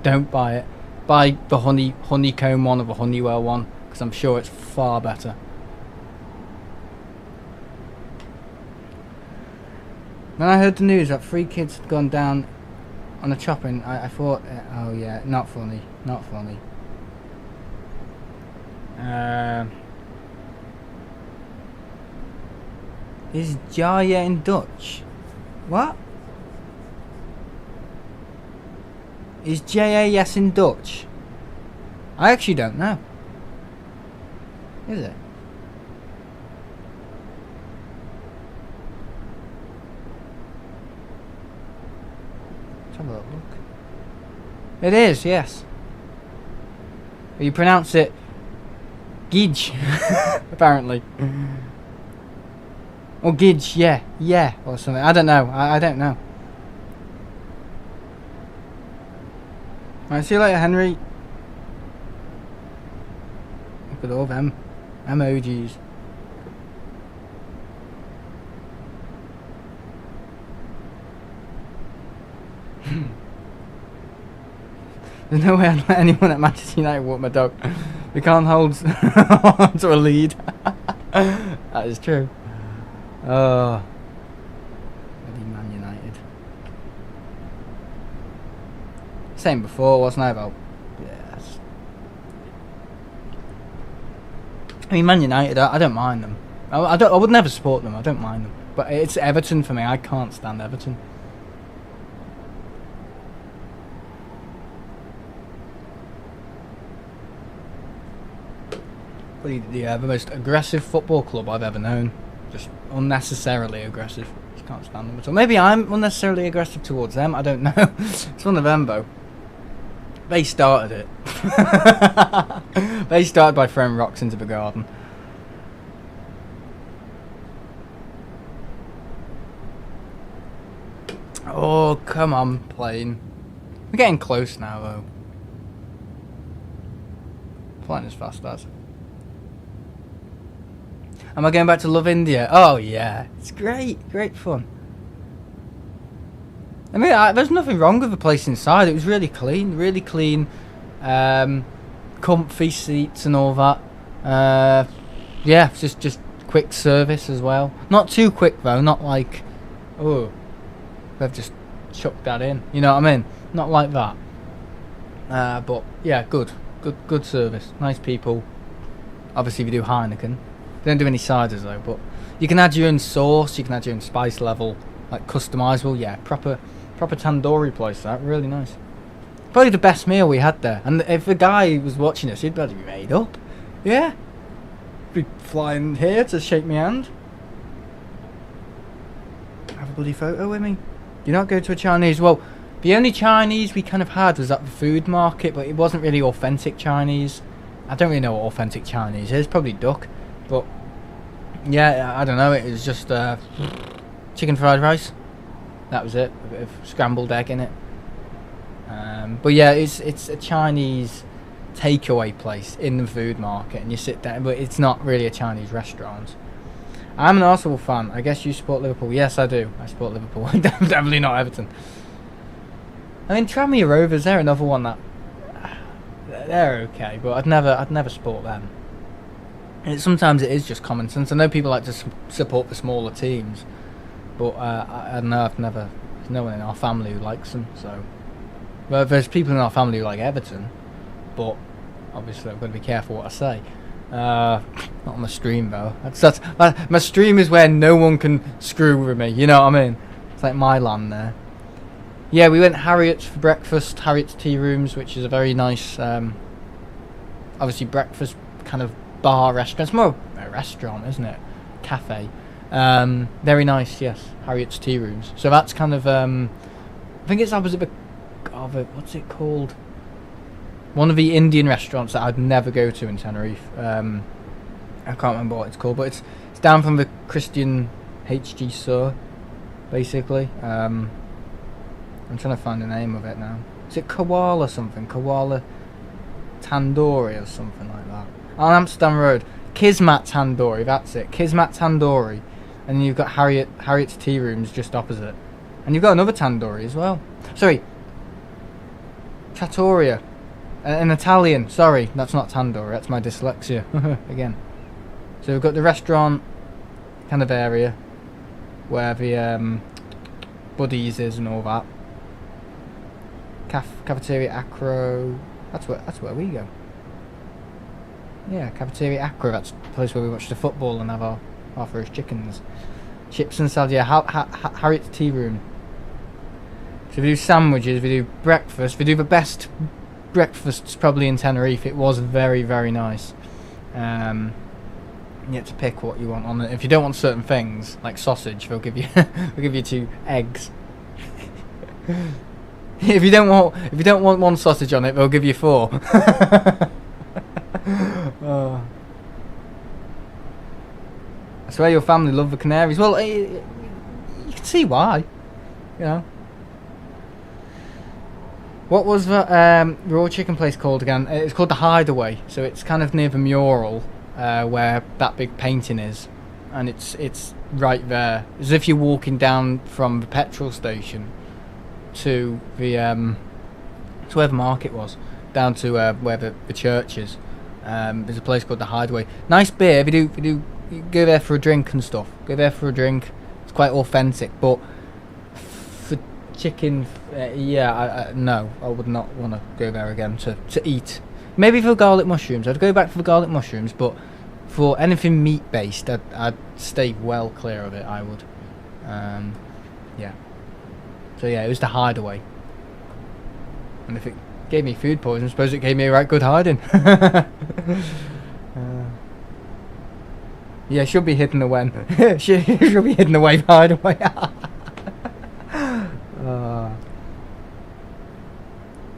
Don't buy it. Buy the honeycomb one or the Honeywell one. Because I'm sure it's far better. When I heard the news that 3 kids had gone down on a chopper, I thought, oh yeah, not funny, not funny. Is Jaya in Dutch? What? Is JAS in Dutch? I actually don't know. Is it? Let's have a look. It is, yes. But you pronounce it Gij, apparently. Or Gij, yeah, or something. I don't know. I don't know. Alright, see you later, Henry. Look at all them emojis. There's no way I'd let anyone at Manchester United walk my dog. We can't hold on to a lead. That is true. Oh. Bloody Man United. Same before, wasn't I, about... Yes. I mean, Man United, I don't mind them. I would never support them, I don't mind them. But it's Everton for me, I can't stand Everton. The most aggressive football club I've ever known. Just unnecessarily aggressive. Just can't stand them at all. Maybe I'm unnecessarily aggressive towards them, I don't know. It's one of them though. They started it. They started by throwing rocks into the garden. Oh, come on, plane. We're getting close now though. Flying as fast as. Am I going back to Love India? Oh yeah, it's great, great fun. I mean, there's nothing wrong with the place inside. It was really clean, comfy seats and all that. Yeah, just quick service as well. Not too quick though. Not like, oh, they've just chucked that in. You know what I mean? Not like that. But yeah, good service. Nice people. Obviously, we do Heineken. They don't do any ciders though, but you can add your own sauce, you can add your own spice level, like customizable. Yeah, proper tandoori place. That really nice. probably the best meal we had there. And if a guy was watching us, he'd probably be made up. Yeah. Be flying here to shake my hand. Have a bloody photo with me. Do not go to a Chinese. Well, the only Chinese we kind of had was at the food market, but it wasn't really authentic Chinese. I don't really know what authentic Chinese is. Probably duck. But yeah, I don't know. It was just chicken fried rice. That was it. A bit of scrambled egg in it. But yeah, it's a Chinese takeaway place in the food market, and you sit there, but it's not really a Chinese restaurant. I'm an Arsenal fan. I guess you support Liverpool. Yes, I do. I support Liverpool. Definitely not Everton. I mean, Tranmere Rovers, they're another one that they're okay, but I'd never support them. And sometimes it is just common sense. I know people like to support the smaller teams, but I don't know. There's no one in our family who likes them. So, well, there's people in our family who like Everton, but obviously I've got to be careful what I say. Not on my stream though. My stream is where no one can screw with me. You know what I mean? It's like my land there. Yeah, we went Harriet's for breakfast. Harriet's Tea Rooms, which is a very nice, obviously breakfast kind of bar restaurant. It's more a restaurant, isn't it? Cafe. Very nice. Yes, Harriet's Tea Rooms. So that's kind of I think it's opposite of what's it called? One of the Indian restaurants that I'd never go to in Tenerife. I can't remember what it's called, but it's down from the Christian HG Sur, basically. I'm trying to find the name of it now. Is it Koala something? Koala Tandoori or something like that. On Amsterdam Road. Kismat Tandoori, that's it. Kismat Tandoori. And you've got Harriet's Tea Rooms just opposite. And you've got another tandoori as well. Sorry. Trattoria. In Italian. Sorry, that's not tandoori. That's my dyslexia. Again. So we've got the restaurant kind of area where the Buddies is and all that. Cafeteria Acro. That's where we go. Yeah, Cafeteria Acro. That's the place where we watch the football and have our first chickens, chips and salad. Yeah, Harriet's Tea Room. So we do sandwiches. We do breakfast. We do the best breakfasts probably in Tenerife. It was very, very nice. You have to pick what you want on it. If you don't want certain things like sausage, they'll give you 2 eggs. If you don't want one sausage on it, they'll give you 4. I swear your family love the Canaries. Well, you can see why. You know. What was the raw chicken place called again? It's called the Hideaway. So it's kind of near the mural where that big painting is, and it's right there. As if you're walking down from the petrol station to the to where the market was, down to where the church is. There's a place called the Hideaway. Nice beer. If you go there for a drink and stuff. Go there for a drink. It's quite authentic, but for chicken, no, I would not want to go there again to eat. Maybe for garlic mushrooms, I'd go back for the garlic mushrooms, but for anything meat based, I'd stay well clear of it. I would. Yeah. So yeah, it was the Hideaway. And if it gave me food poisoning, I suppose it gave me a right good hiding. Yeah, should be hidden away. should be hidden away, Hideaway.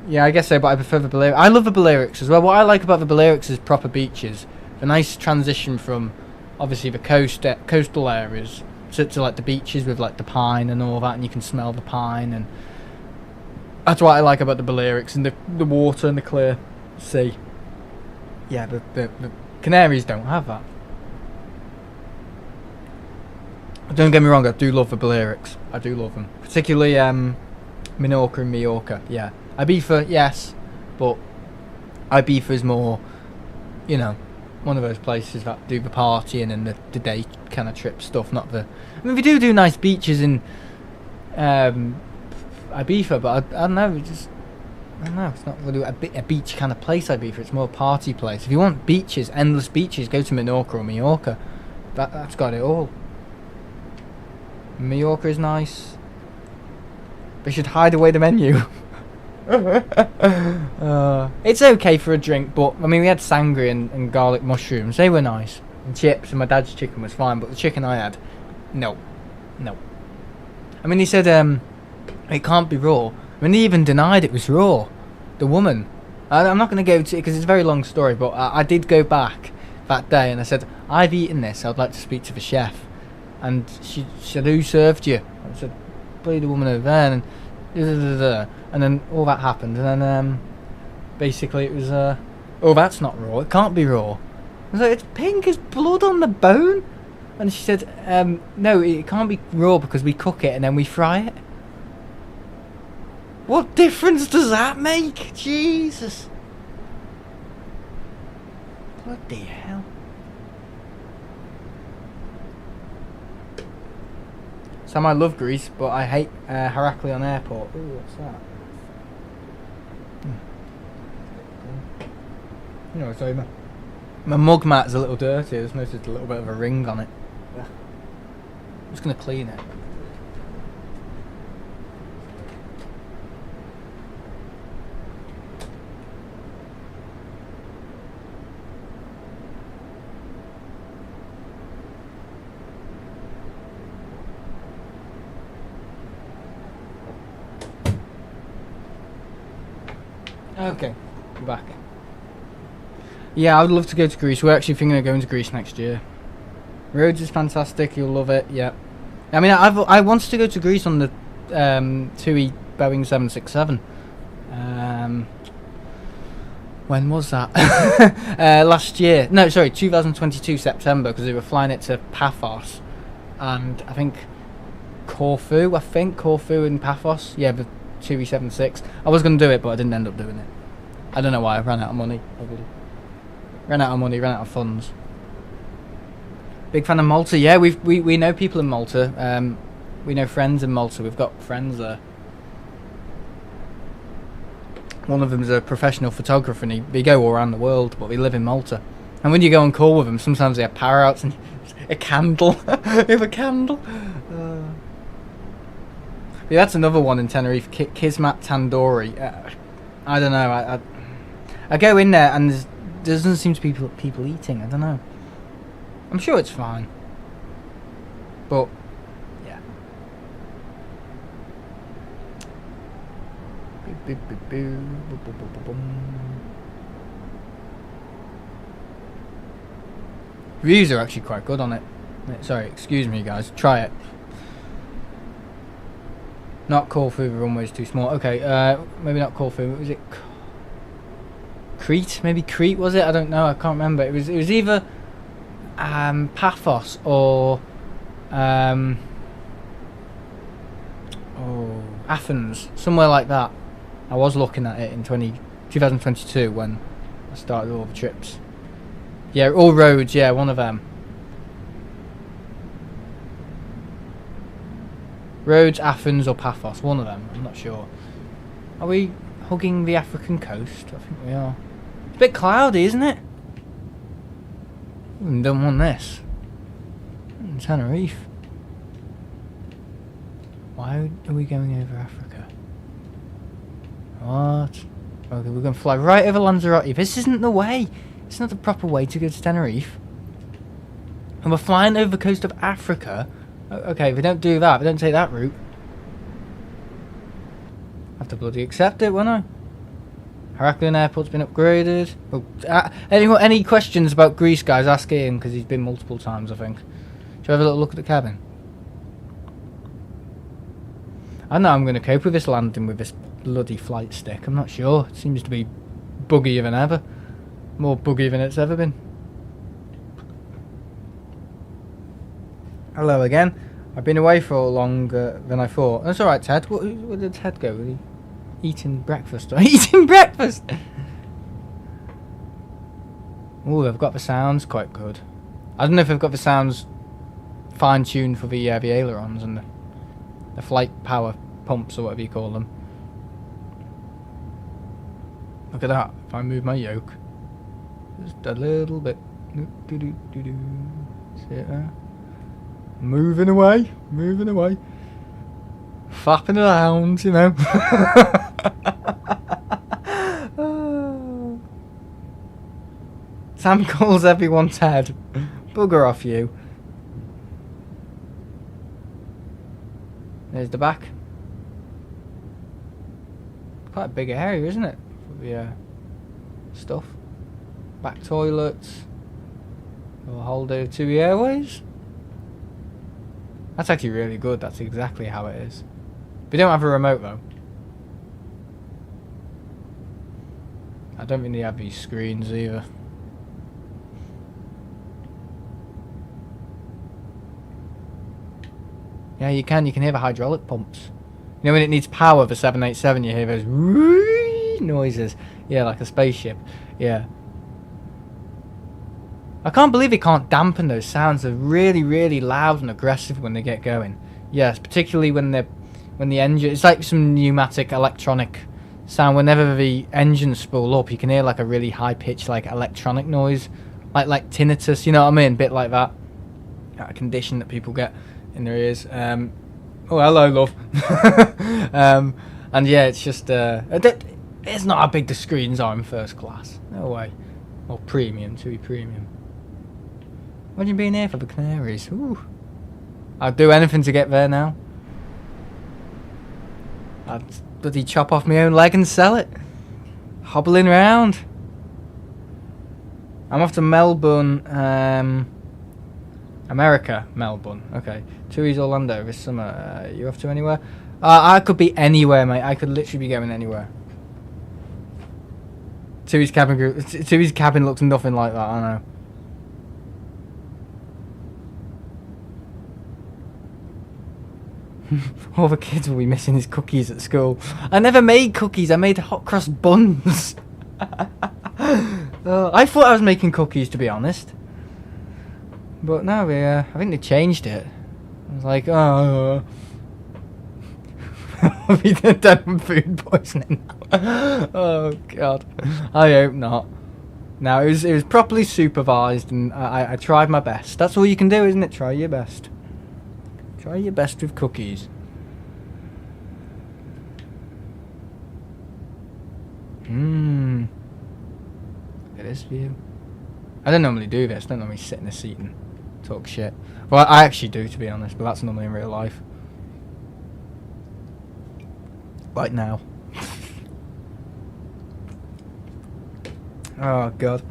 Yeah, I guess so, but I prefer the Balearics. I love the Balearics as well. What I like about the Balearics is proper beaches. The nice transition from, obviously, the coastal areas to like the beaches with like the pine and all that, and you can smell the pine, and that's what I like about the Balearics, and the water and the clear sea. Yeah, the Canaries don't have that. Don't get me wrong, I do love the Balearics. I do love them, particularly Minorca and Mallorca. Yeah, Ibiza, yes, but Ibiza is more, you know, one of those places that do the partying and the day kind of trip stuff. Not the. I mean, we do nice beaches in Ibiza, but I don't know. I don't know. It's not really a beach kind of place. Ibiza. It's more a party place. If you want beaches, endless beaches, go to Minorca or Mallorca. That's got it all. Mallorca is nice. They should hide away the menu. It's okay for a drink, but I mean, we had sangria and garlic mushrooms. They were nice. And chips, and my dad's chicken was fine, but the chicken I had, no. I mean, he said it can't be raw. I mean, he even denied it was raw. The woman. I'm not going to go to it because it's a very long story, but I did go back that day and I said, I've eaten this, I'd like to speak to the chef. And she said, who served you? I said, probably the woman over there. And then all that happened. And then basically it was, oh, that's not raw. It can't be raw. I was like, it's pink as blood on the bone. And she said, no, it can't be raw because we cook it and then we fry it. What difference does that make? Jesus. Bloody hell. Sam, I love Greece, but I hate Heraklion Airport. Ooh, what's that? You know, sorry, my mug mat's a little dirty. There's noticed a little bit of a ring on it. I'm just going to clean it. Okay, we're back. Yeah, I would love to go to Greece. We're actually thinking of going to Greece next year. Rhodes is fantastic. You'll love it. Yeah. I mean, I wanted to go to Greece on the TUI Boeing 767. When was that? Last year. No, sorry, 2022 September, because they were flying it to Paphos, and I think Corfu and Paphos. Yeah, the TUI 76. I was going to do it, but I didn't end up doing it. I don't know why. I ran out of money. Ran out of funds. Big fan of Malta. Yeah, we know people in Malta. We know friends in Malta. We've got friends there. One of them's a professional photographer, and they go all around the world, but they live in Malta. And when you go on call with them, sometimes they have power outs and a candle. They have a candle. Yeah, that's another one in Tenerife. Kismat Tandoori. I don't know. I go in there and there doesn't seem to be people eating. I don't know. I'm sure it's fine. But, yeah. Reviews are actually quite good on it. Sorry, excuse me guys. Try it. Not Corfu, the runway's too small. Okay, maybe not Corfu. Was it Crete? Maybe Crete, was it? I don't know. I can't remember. It was either Paphos or Athens, somewhere like that. I was looking at it in 2022 when I started all the trips. Yeah, all roads. Yeah, one of them. Rhodes, Athens or Paphos, one of them, I'm not sure. Are we hugging the African coast? I think we are. It's a bit cloudy, isn't it? Don't want this. Tenerife. Why are we going over Africa? What? Okay, we're going to fly right over Lanzarote. This isn't the way. It's not the proper way to go to Tenerife. And we're flying over the coast of Africa. Okay, if we don't do that, if we don't take that route, I have to bloody accept it, won't I? Heraklion Airport's been upgraded. Oh, any questions about Greece, guys? Ask Ian, because he's been multiple times, I think. Shall we have a little look at the cabin? I don't know how I'm going to cope with this landing with this bloody flight stick. I'm not sure. It seems to be buggier than ever. More buggy than it's ever been. Hello again. I've been away for longer than I thought. That's alright, Ted. Where did Ted go? Was he eating breakfast? Eating breakfast! Oh, they've got the sounds quite good. I don't know if they've got the sounds fine-tuned for the ailerons and the flight power pumps or whatever you call them. Look at that. If I move my yoke just a little bit. See it there? Moving away, flapping around, you know. Sam calls everyone's head. Bugger off you. There's the back. Quite a big area, isn't it? For the stuff. Back toilets. Will hold over TUI Airways. That's actually really good. That's exactly how it is. We don't have a remote though. I don't think they have these screens either. Yeah, you can hear the hydraulic pumps. You know when it needs power for 787, you hear those noises. Yeah, like a spaceship. Yeah. I can't believe it can't dampen those sounds. They're really, really loud and aggressive when they get going. Yes, particularly when the engine. It's like some pneumatic electronic sound. Whenever the engines spool up, you can hear like a really high pitched like electronic noise, like tinnitus. You know what I mean? A bit like that. A condition that people get in their ears. Oh, hello, love. And yeah, it's just it's not how big the screens are in first class. No way. Or premium, TUI premium. Imagine being here for the Canaries. Ooh. I'd do anything to get there now. I'd bloody chop off my own leg and sell it. Hobbling around. I'm off to Melbourne, America, Melbourne. Okay. TUI's Orlando this summer. You off to anywhere? I could be anywhere, mate. I could literally be going anywhere. TUI's cabin looks nothing like that, I know. All the kids will be missing his cookies at school. I never made cookies, I made hot cross buns. I thought I was making cookies, to be honest. But no, I think they changed it. I was like, oh... I'll be dead from food poisoning now. Oh god, I hope not. No, it was properly supervised, and I tried my best. That's all you can do, isn't it? Try your best. Try your best with cookies. Look at this view. I don't normally do this. I don't normally sit in a seat and talk shit. Well, I actually do, to be honest, but that's normally in real life. Like now. Oh god.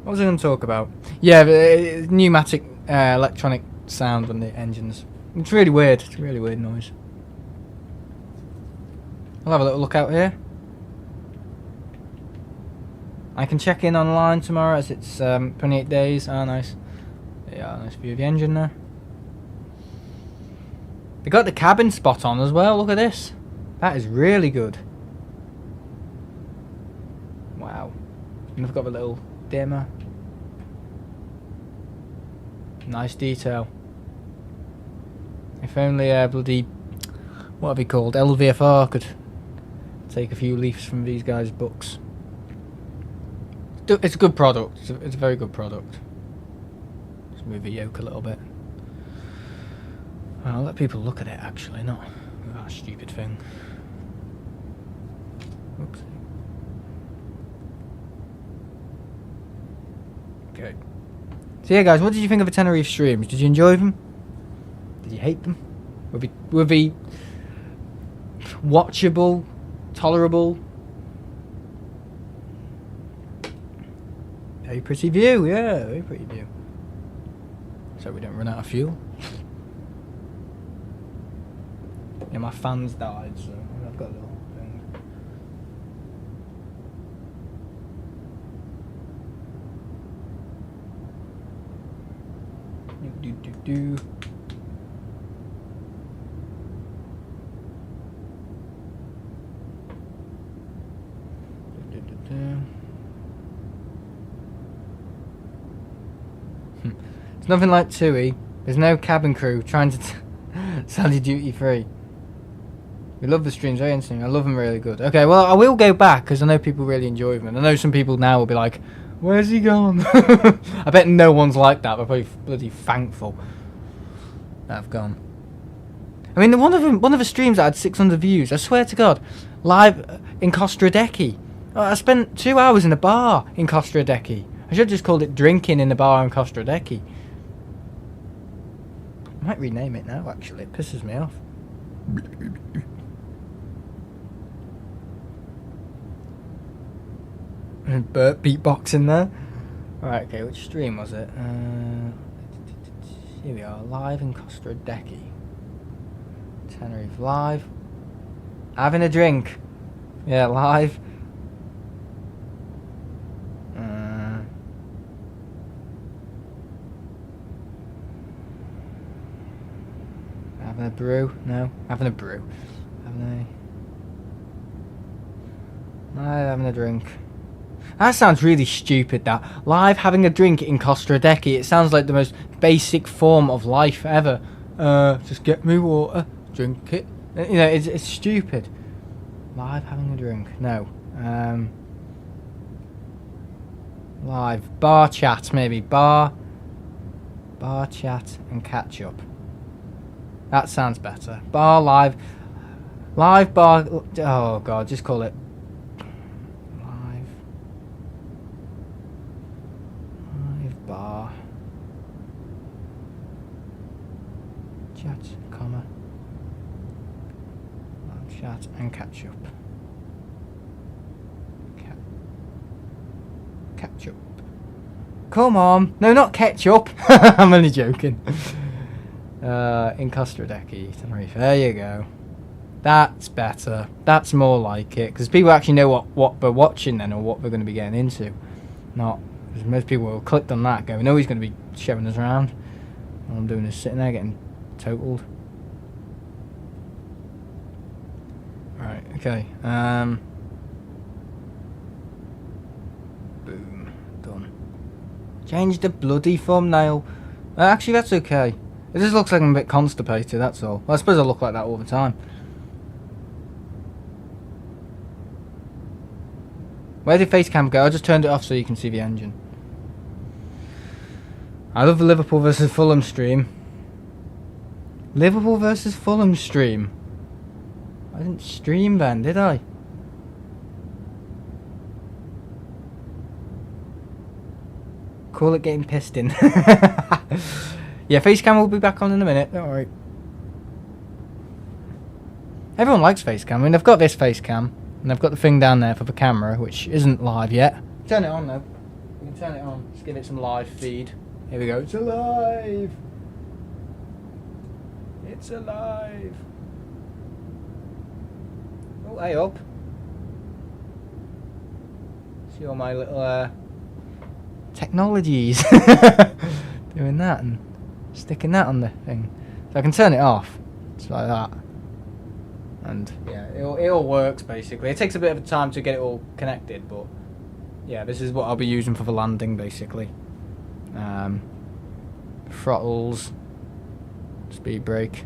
What was I going to talk about? Yeah, the pneumatic electronic sound on the engines. It's really weird. It's a really weird noise. I'll have a little look out here. I can check in online tomorrow as it's 28 days. Oh, nice. Yeah, nice view of the engine there. They got the cabin spot on as well. Look at this. That is really good. Wow. And I've got the little dimmer. Nice detail. If only bloody, what are they called? LVFR could take a few leaves from these guys' books. It's a good product. It's a very good product. Just move the yoke a little bit. I'll let people look at it actually, not that stupid thing. Oops. Okay. So yeah, guys, what did you think of the Tenerife streams? Did you enjoy them? Did you hate them? Were they watchable? Tolerable? Very pretty view, yeah, very pretty view. So we don't run out of fuel. Yeah, my fans died, so I've got a little thing. Do. It's nothing like TUI. There's no cabin crew trying to sell you duty free. We love the streams, very interesting. I love them, really good. Okay, well, I will go back because I know people really enjoy them. And I know some people now will be like, where's he gone? I bet no one's like that. They're probably bloody thankful that I've gone. I mean, one of the streams that had 600 views, I swear to God, live in Costa Rica. I spent 2 hours in a bar in Costa Rica. I should have just called it drinking in the bar in Costa Decky. I might rename it now, actually. It pisses me off. Burp beatboxing there. Right, okay, which stream was it? Here we are, live in Costa Decky. Tenerife live. Having a drink. Yeah, live. Having a brew? No, having a brew. Having a drink. That sounds really stupid, that. Live having a drink in Costa Decky. It sounds like the most basic form of life ever. Just get me water, drink it. You know, it's stupid. Live having a drink. No. Live. Bar chat, maybe. Bar chat and catch up. That sounds better. Bar live. Live bar. Oh, God. Just call it. Bar chat, comma, chat and catch up. Catch up. Come on, no, not ketchup. I'm only joking. In Costa Decky, Tenerife. There you go. That's better. That's more like it, because people actually know what they're watching then, or what they're going to be getting into. Not. Because most people will click on that going, oh, he's going to be showing us around. All I'm doing is sitting there getting totaled. Right, okay. Boom. Done. Change the bloody thumbnail. Actually, that's okay. It just looks like I'm a bit constipated, that's all. Well, I suppose I look like that all the time. Where did Facecam go? I just turned it off so you can see the engine. I love the Liverpool versus Fulham stream. Liverpool versus Fulham stream? I didn't stream then, did I? Call it getting pissed in. Yeah, Facecam will be back on in a minute, don't worry. Everyone likes Facecam. I mean, I've got this Facecam, and I've got the thing down there for the camera, which isn't live yet. Turn it on though. We can turn it on. Let's give it some live feed. Here we go. It's alive. It's alive. Oh, hey up. See all my little technologies. Doing that and sticking that on the thing. So I can turn it off. It's like that. And yeah, it all works basically. It takes a bit of time to get it all connected, but yeah, this is what I'll be using for the landing basically. Throttles, speed brake,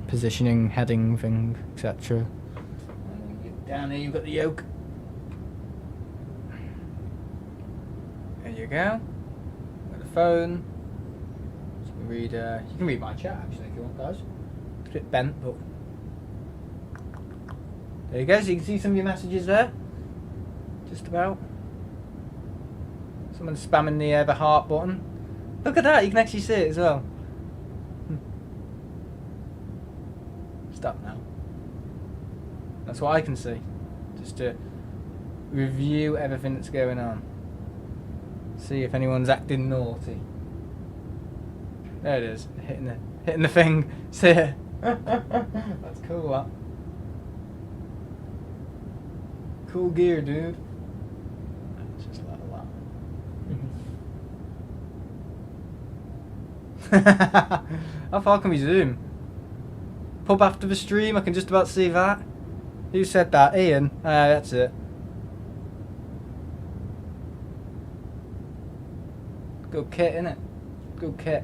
positioning, heading thing, etc. Down here you've got the yoke. There you go. Got the phone. So we read. You can read my chat actually if you want, guys. It's a bit bent, but there you go. So you can see some of your messages there. Just about. Someone's spamming the heart button. Look at that. You can actually see it as well. Stop now. That's what I can see. Just to review everything that's going on. See if anyone's acting naughty. There it is. Hitting the thing. See it. That's cool, that. Cool gear, dude. Just like that. How far can we zoom? Pub after the stream, I can just about see that. Who said that? Ian? That's it. Good kit, innit? Good kit.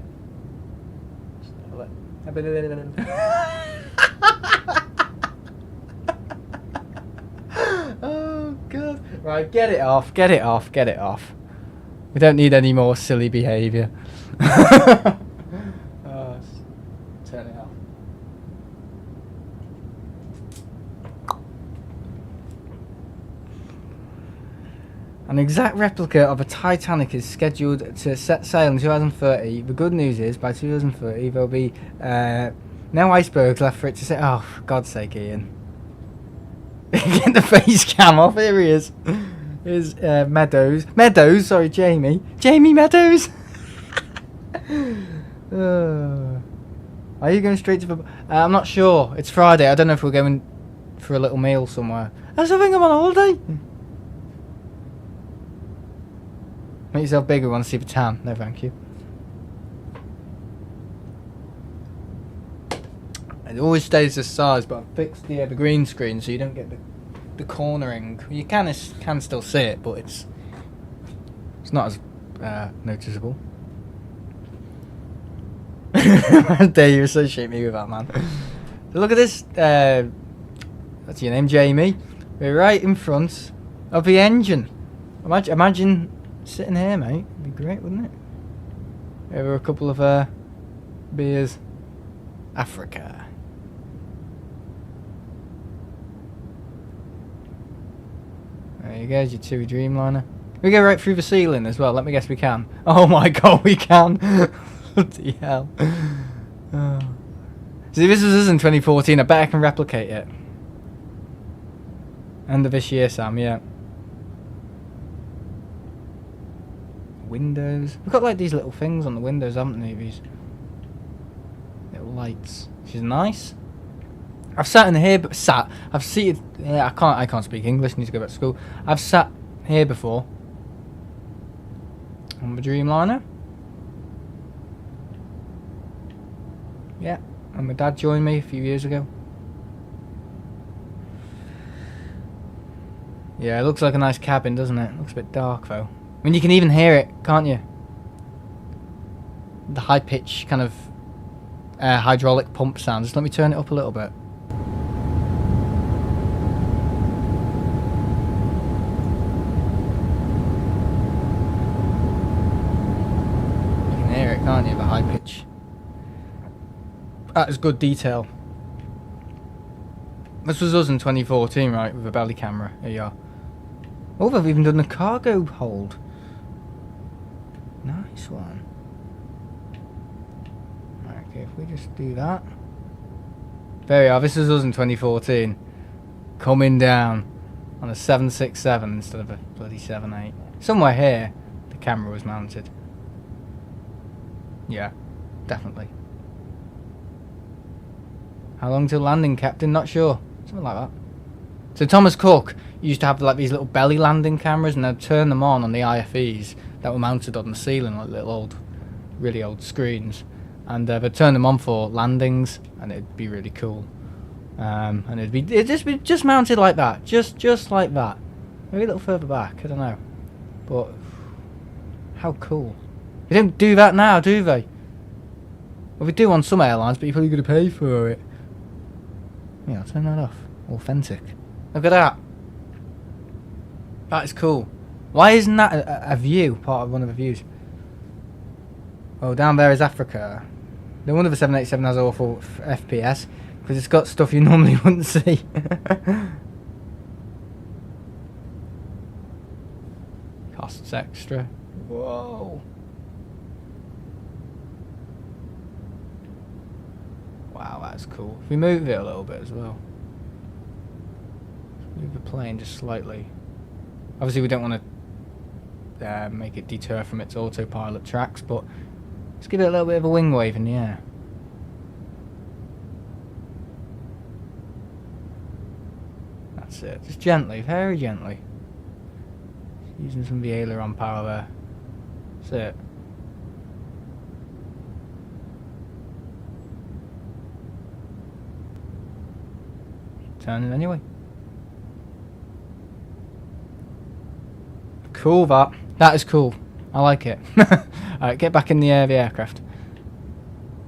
Oh, God. Right, get it off, get it off, get it off. We don't need any more silly behaviour. Oh, turn it off. An exact replica of a Titanic is scheduled to set sail in 2030. The good news is, by 2030, there'll be no icebergs left for it to say. Oh, for God's sake, Ian. Get the face cam off. Here he is. Here's Meadows. Meadows, sorry, Jamie. Jamie Meadows. Are you going straight to the... I'm not sure. It's Friday. I don't know if we're going for a little meal somewhere. That's the thing, I'm on holiday. Make yourself bigger, want to see the tan. No, thank you. It always stays this size, but I've fixed the green screen so you don't get the cornering. You can still see it, but it's not as noticeable. How dare you associate me with that, man? Look at this. That's your name, Jamie. We're right in front of the engine. Imagine sitting here, mate. It'd be great, wouldn't it? Over a couple of beers. Africa. There you go, your TUI Dreamliner. We go right through the ceiling as well. Let me guess, we can. Oh my God, we can. Bloody hell. Oh. See, this was us in 2014. I bet I can replicate it. End of this year, Sam, yeah. Windows. We've got like these little things on the windows, haven't we? These little lights. Which is nice. I've sat in here, but I've seated. Yeah, I can't speak English. Need to go back to school. I've sat here before on the Dreamliner. Yeah, and my dad joined me a few years ago. Yeah, it looks like a nice cabin, doesn't it? Looks a bit dark though. I mean, you can even hear it, can't you? The high pitch kind of hydraulic pump sound. Just let me turn it up a little bit. You can hear it, can't you? The high pitch. That is good detail. This was us in 2014, right, with a belly camera. Here you are. Oh, they've even done the cargo hold. Nice one. Right, okay, if we just do that. There we are, this is us in 2014. Coming down on a 767 instead of a bloody 78. Somewhere here, the camera was mounted. Yeah, definitely. How long till landing, Captain? Not sure. Something like that. So Thomas Cook used to have like these little belly landing cameras, and they'd turn them on the IFEs that were mounted on the ceiling, like little old, really old screens, and they'd turn them on for landings, and it'd be really cool. And it'd just mounted like that, just like that. Maybe a little further back, I don't know. But how cool! They don't do that now, do they? Well, they do on some airlines, but you're probably going to pay for it. Yeah, I'll turn that off. Authentic. Look at that. That is cool. Why isn't that a view? Part of one of the views. Oh, down there is Africa. No wonder the 787 has awful FPS, because it's got stuff you normally wouldn't see. Costs extra. Whoa. Wow, that's cool. If we move it a little bit as well. Move the plane just slightly. Obviously we don't want to make it deter from its autopilot tracks, but let's give it a little bit of a wing wave in the air. That's it. Just gently, very gently. Using some of the aileron power there. That's it. Turning anyway. Cool, that is cool. I like it. Alright, get back in the aircraft.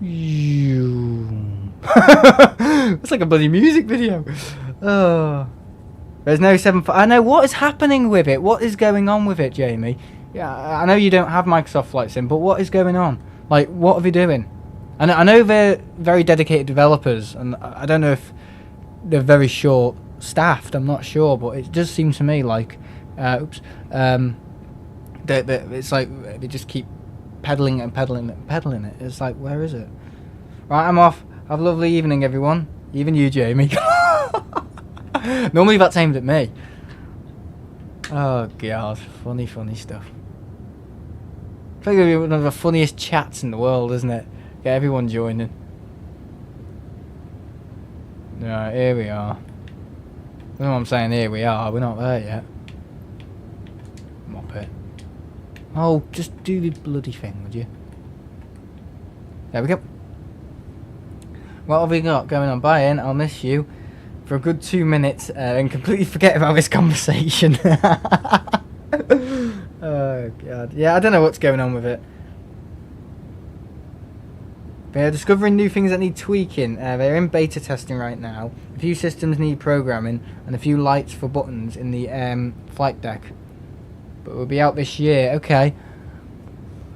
It's like a bloody music video. Oh, there's no 7. I know what is happening with it. What is going on with it, Jamie? Yeah, I know you don't have Microsoft Flight Sim, but what is going on? Like, what are they doing? And I know they're very dedicated developers, and I don't know if they're very short-staffed. I'm not sure, but it does seem to me like Oops. It's like they just keep pedaling and pedaling and pedaling it. It's like, where is it? Right, I'm off. Have a lovely evening, everyone. Even you, Jamie. Normally that's aimed at me. Oh god, funny stuff. It's like one of the funniest chats in the world, isn't it? Get everyone joining. Right, here we are. You know what I'm saying? Here we are. We're not there yet. Mop it. Oh, just do the bloody thing, would you? There we go. What have we got going on? Bye, I'll miss you for a good 2 minutes and completely forget about this conversation. Oh god. Yeah, I don't know what's going on with it. They're discovering new things that need tweaking. They're in beta testing right now. A few systems need programming and a few lights for buttons in the flight deck. But we'll be out this year. Okay.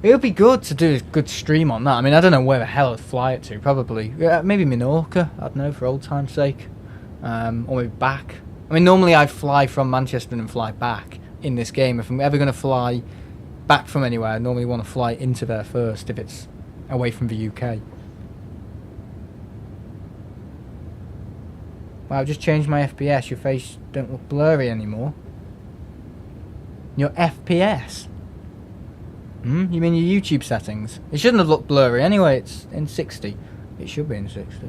It would be good to do a good stream on that. I mean, I don't know where the hell I'd fly it to. Probably. Maybe Minorca. I don't know, for old time's sake. Or maybe back. I mean, normally I'd fly from Manchester and fly back in this game. If I'm ever going to fly back from anywhere, I normally want to fly into there first if it's away from the UK. Wow, I've just changed my FPS. Your face don't look blurry anymore. Your FPS? You mean your YouTube settings? It shouldn't have looked blurry anyway. It's in 60. It should be in 60.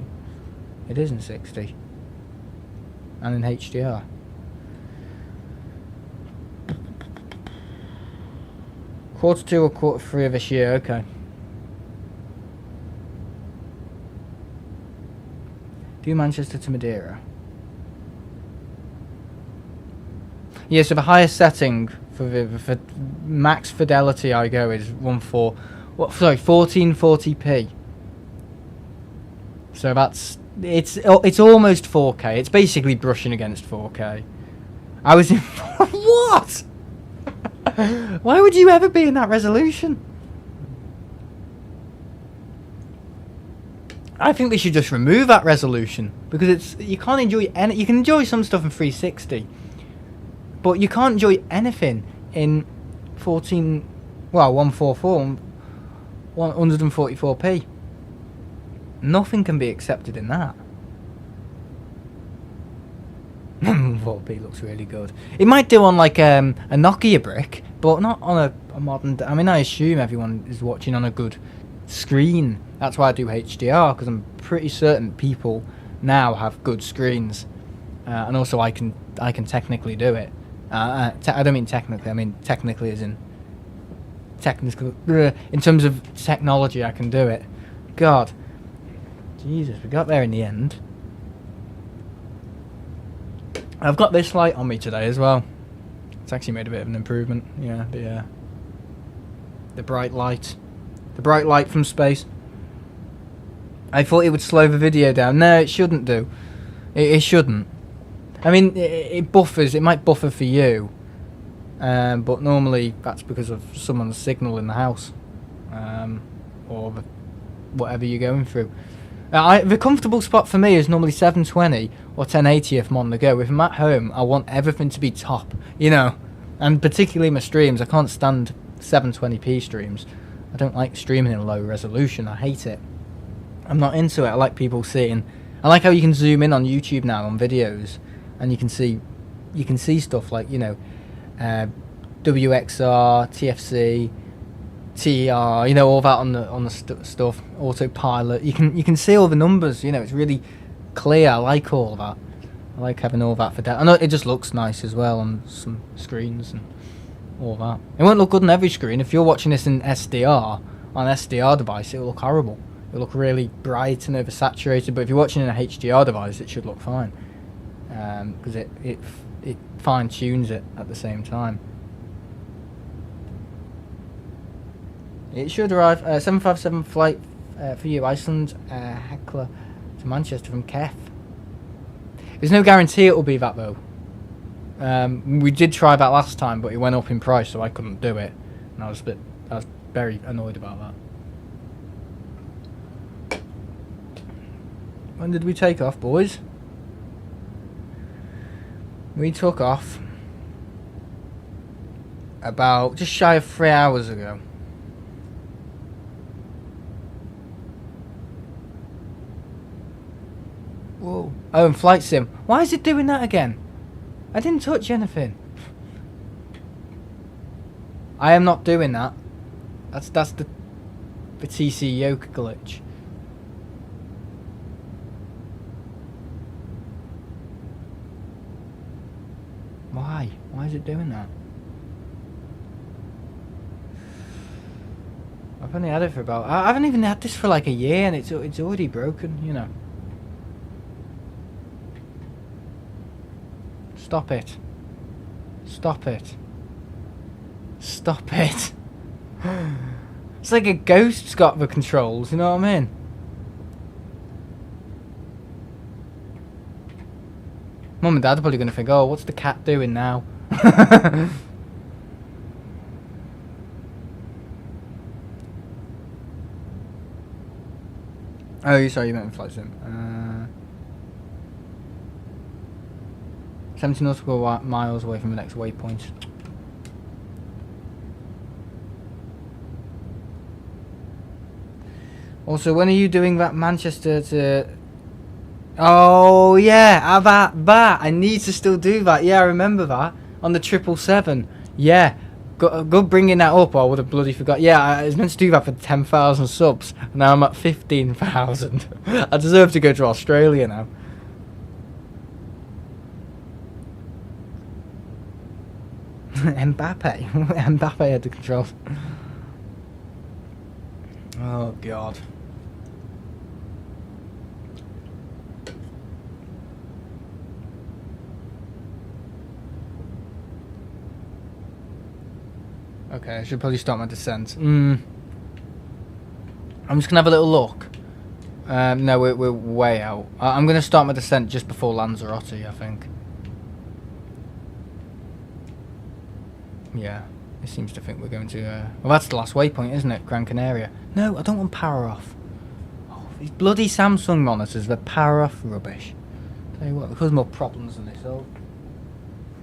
It is in 60. And in HDR. Q2 or Q3 of this year, okay. Do Manchester to Madeira. Yeah, so the highest setting for max fidelity I go is 1440p. So that's it's almost 4K. It's basically brushing against 4K. I was in what? Why would you ever be in that resolution? I think they should just remove that resolution because you can't enjoy any. You can enjoy some stuff in 360, but you can't enjoy anything in 144, 144p. Nothing can be accepted in that. 4p looks really good. It might do on like a Nokia brick, but not on a modern. I mean, I assume everyone is watching on a good screen. That's why I do HDR, because I'm pretty certain people now have good screens, and also I can technically do it. I don't mean technically. I mean technically as in technical. In terms of technology, I can do it. God, Jesus, we got there in the end. I've got this light on me today as well. It's actually made a bit of an improvement. Yeah, the bright light from space. I thought it would slow the video down. No, it shouldn't do. It shouldn't. I mean, it buffers. It might buffer for you, but normally that's because of someone's signal in the house, or whatever you're going through. The comfortable spot for me is normally 720 or 1080 if I'm on the go. If I'm at home, I want everything to be top, you know. And particularly my streams, I can't stand 720p streams. I don't like streaming in low resolution. I hate it. I'm not into it. I like people seeing. I like how you can zoom in on YouTube now on videos, and you can see stuff like, you know, WXR, TFC, TR, you know, all that on the stuff. Autopilot. You can see all the numbers. You know, it's really clear. I like all that. I like having all that for that. I know it just looks nice as well on some screens and all that. It won't look good on every screen. If you're watching this in SDR on an SDR device, it will look horrible. It'll look really bright and oversaturated. But if you're watching in a HDR device, it should look fine, because it fine tunes it at the same time. It should arrive 757 flight for you, Iceland, Hecla to Manchester from Kef. There's no guarantee it will be that though. We did try that last time, but it went up in price, so I couldn't do it, and I was very annoyed about that. When did we take off, boys? We took off about just shy of 3 hours ago. Whoa. Oh, and flight sim. Why is it doing that again? I didn't touch anything. I am not doing that. That's the TC yoke glitch. Why? Why is it doing that? I've only had it for about... I haven't even had this for like a year and it's already broken, you know. Stop it. Stop it. Stop it. It's like a ghost's got the controls, you know what I mean? Mum and Dad are probably going to think, oh, what's the cat doing now? Oh, sorry, you meant flight sim. 70 nautical miles away from the next waypoint. Also, when are you doing that Manchester to... Oh, yeah, that. I need to still do that. Yeah, I remember that. On the 777. Yeah. Good bringing that up, or I would have bloody forgot. Yeah, I was meant to do that for 10,000 subs. Now I'm at 15,000. I deserve to go to Australia now. Mbappe had the controls. Oh, God. Okay, I should probably start my descent. I'm just gonna have a little look. No, we're way out. I'm gonna start my descent just before Lanzarote, I think. Yeah, it seems to think we're going to... well, that's the last waypoint, isn't it? Gran Canaria. No, I don't want power off. Oh, these bloody Samsung monitors, they're power off rubbish. Tell you what, there's more problems than this. Oh,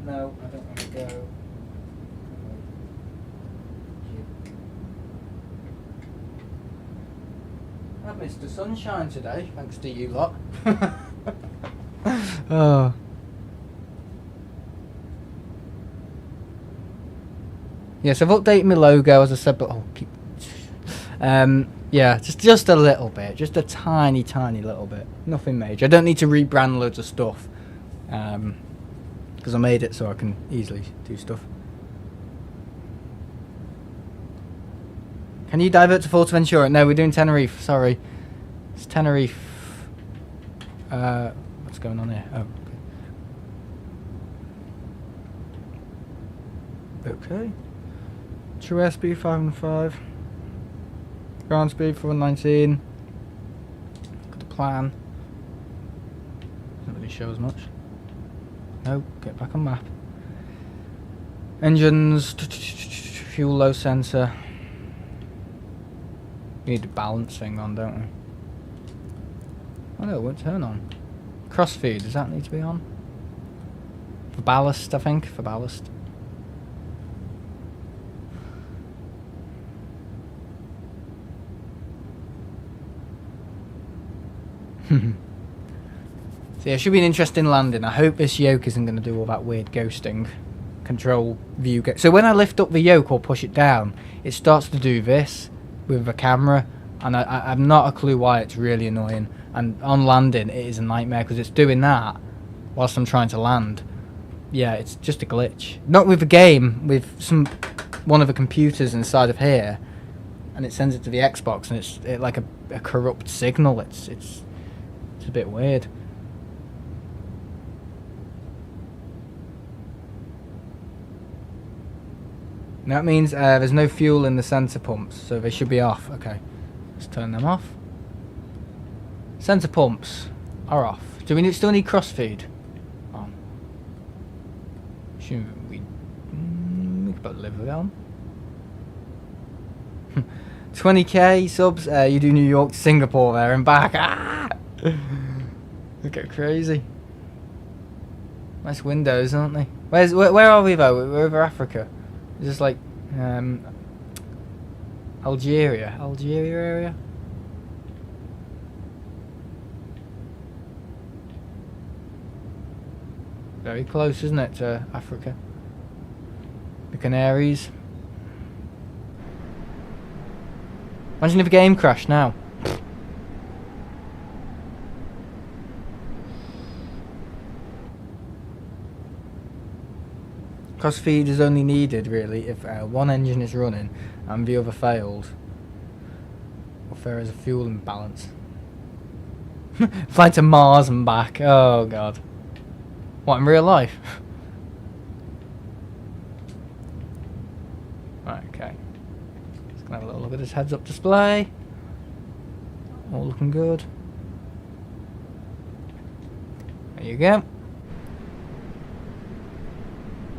no, I don't want to go. I've missed the sunshine today, thanks to you lot. Oh. Yes, I've updated my logo, as I said, but yeah, just a little bit, just a tiny little bit, nothing major. I don't need to rebrand loads of stuff, because I made it so I can easily do stuff. Can you divert to Fuerteventura? No, we're doing Tenerife, sorry. It's Tenerife. What's going on here? Oh, okay. True airspeed 505. Ground speed 419. Look at the plan. Doesn't really show as much. No, get back on map. Engines, fuel low sensor. We need the balance thing on, don't we? Oh no, it won't turn on. Crossfeed, does that need to be on? For ballast, I think, for ballast. So yeah, it should be an interesting landing. I hope this yoke isn't going to do all that weird ghosting. Control view. So when I lift up the yoke or push it down, it starts to do this with the camera, and I've not a clue why. It's really annoying. And on landing, it is a nightmare because it's doing that whilst I'm trying to land. Yeah, it's just a glitch. Not with the game, with one of the computers inside of here, and it sends it to the Xbox, and it's like a corrupt signal. It's a bit weird. That means there's no fuel in the sensor pumps, so they should be off. Okay, let's turn them off. Sensor pumps are off. Do we still need crossfeed? On. Should we could probably live with that on. 20k subs. You do New York to Singapore there and back. Ah! Look at crazy. Nice windows, aren't they? Where are we though? We're over Africa. Is this like Algeria area? Very close, isn't it, to Africa? The Canaries. Imagine if a game crashed now. Cross feed is only needed really if one engine is running and the other failed, or if there is a fuel imbalance. Fly to Mars and back. Oh god. What, in real life? Right, okay. Just gonna have a little look at this heads-up display. All looking good. There you go.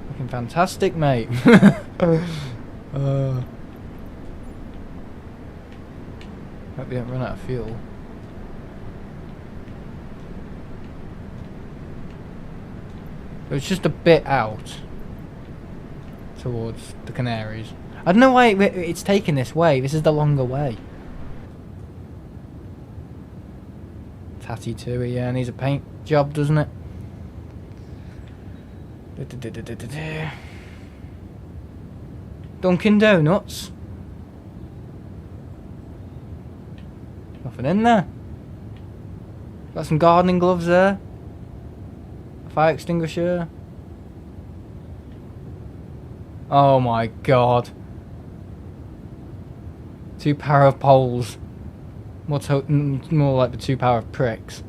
Looking fantastic, mate. Hope we don't run out of fuel. It's just a bit out towards the Canaries. I don't know why it's taken this way. This is the longer way. Tatty TUI, yeah, needs a paint job, doesn't it? Dunkin' Donuts. Nothing in there. Got some gardening gloves there. A fire extinguisher. Oh my god. 2 power of poles. More like the 2 power of pricks.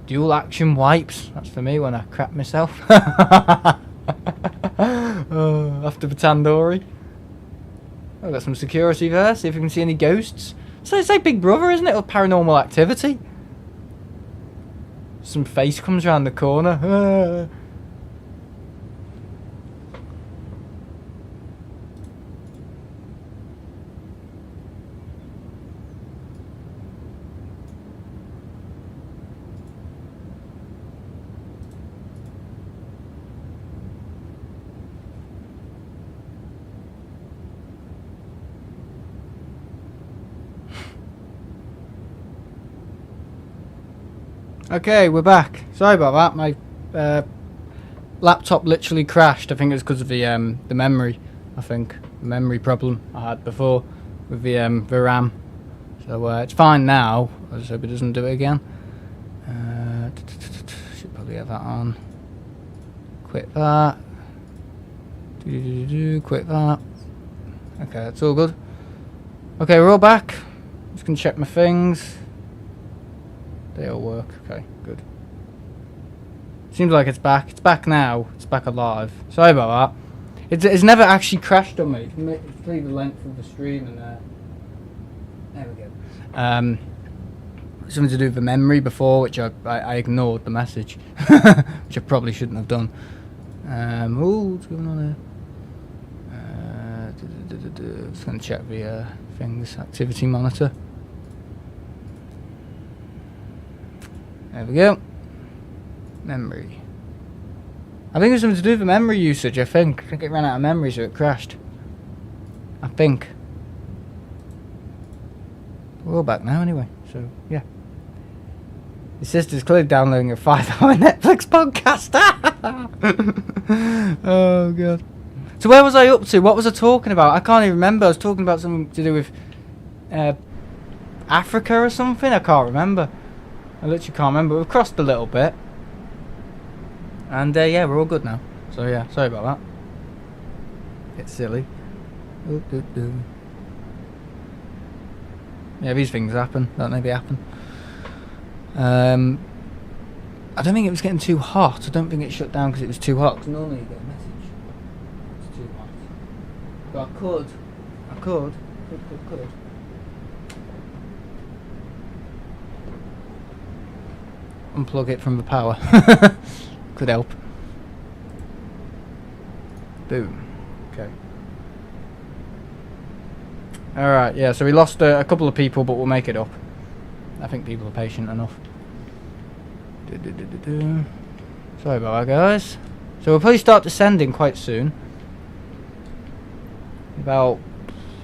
Dual action wipes. That's for me when I crap myself. After the tandoori. Oh, got some security there. See if we can see any ghosts. So it's like Big Brother, isn't it? Or Paranormal Activity. Some face comes around the corner. Okay, we're back. Sorry about that. My laptop literally crashed. I think it was because of the memory. I think the memory problem I had before with the RAM. So it's fine now. I just hope it doesn't do it again. Should probably have that on. Quit that. Quit that. Okay, that's all good. Okay, we're all back. Just gonna check my things. They all work. Okay, good. Seems like it's back. It's back now. It's back alive. Sorry about that. It's never actually crashed on me. It's the length of the stream and there we go. Something to do with the memory before, which I ignored the message, which I probably shouldn't have done. What's going on here? Just gonna check the things. Activity monitor. There we go. Memory. I think it's something to do with the memory usage, I think. I think it ran out of memory, so it crashed. I think. We're all back now anyway, so yeah. Your sister's clearly downloading a 5-hour Netflix podcast. Oh god. So where was I up to? What was I talking about? I can't even remember. I was talking about something to do with Africa or something. I can't remember. I literally can't remember. We've crossed a little bit. And yeah, we're all good now. So yeah, sorry about that. It's silly. Yeah, these things happen. Don't they? They happen. I don't think it was getting too hot. I don't think it shut down because it was too hot. Normally you get a message. It's too hot. But I could. Unplug it from the power. Could help. Boom. Okay. Alright, yeah, so we lost a couple of people, but we'll make it up. I think people are patient enough. Sorry about that, guys. So we'll probably start descending quite soon. About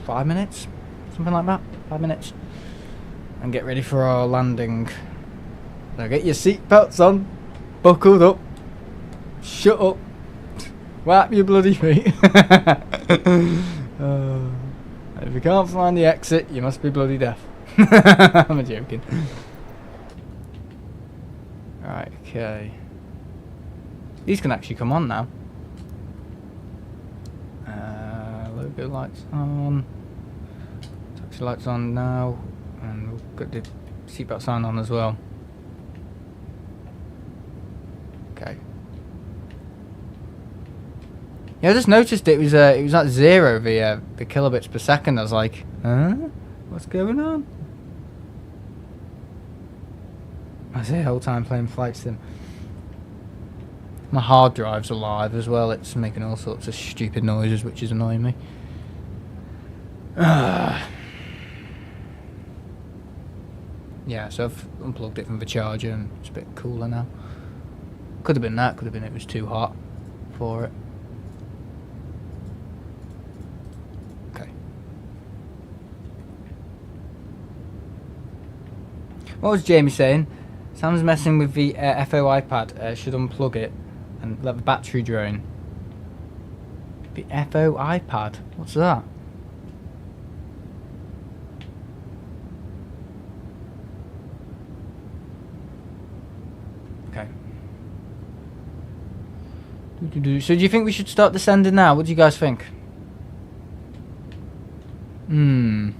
5 minutes, something like that. 5 minutes. And get ready for our landing. Now get your seatbelts on, buckled up, shut up, wipe your bloody feet. If you can't find the exit, you must be bloody deaf. I'm joking. Right, okay. These can actually come on now. Logo lights on. Taxi lights on now. And we've got the seatbelt sign on as well. Okay. Yeah, I just noticed it was at 0 the kilobits per second. I was like, huh? What's going on? I was the whole time playing Flight Sim. My hard drive's alive as well. It's making all sorts of stupid noises, which is annoying me. Yeah, so I've unplugged it from the charger and it's a bit cooler now. Could have been that, could have been it was too hot for it. Okay. What was Jamie saying? Sam's messing with the FO iPad. Should unplug it and let the battery drain. The FO iPad? What's that? Okay. So do you think we should start descending now? What do you guys think? I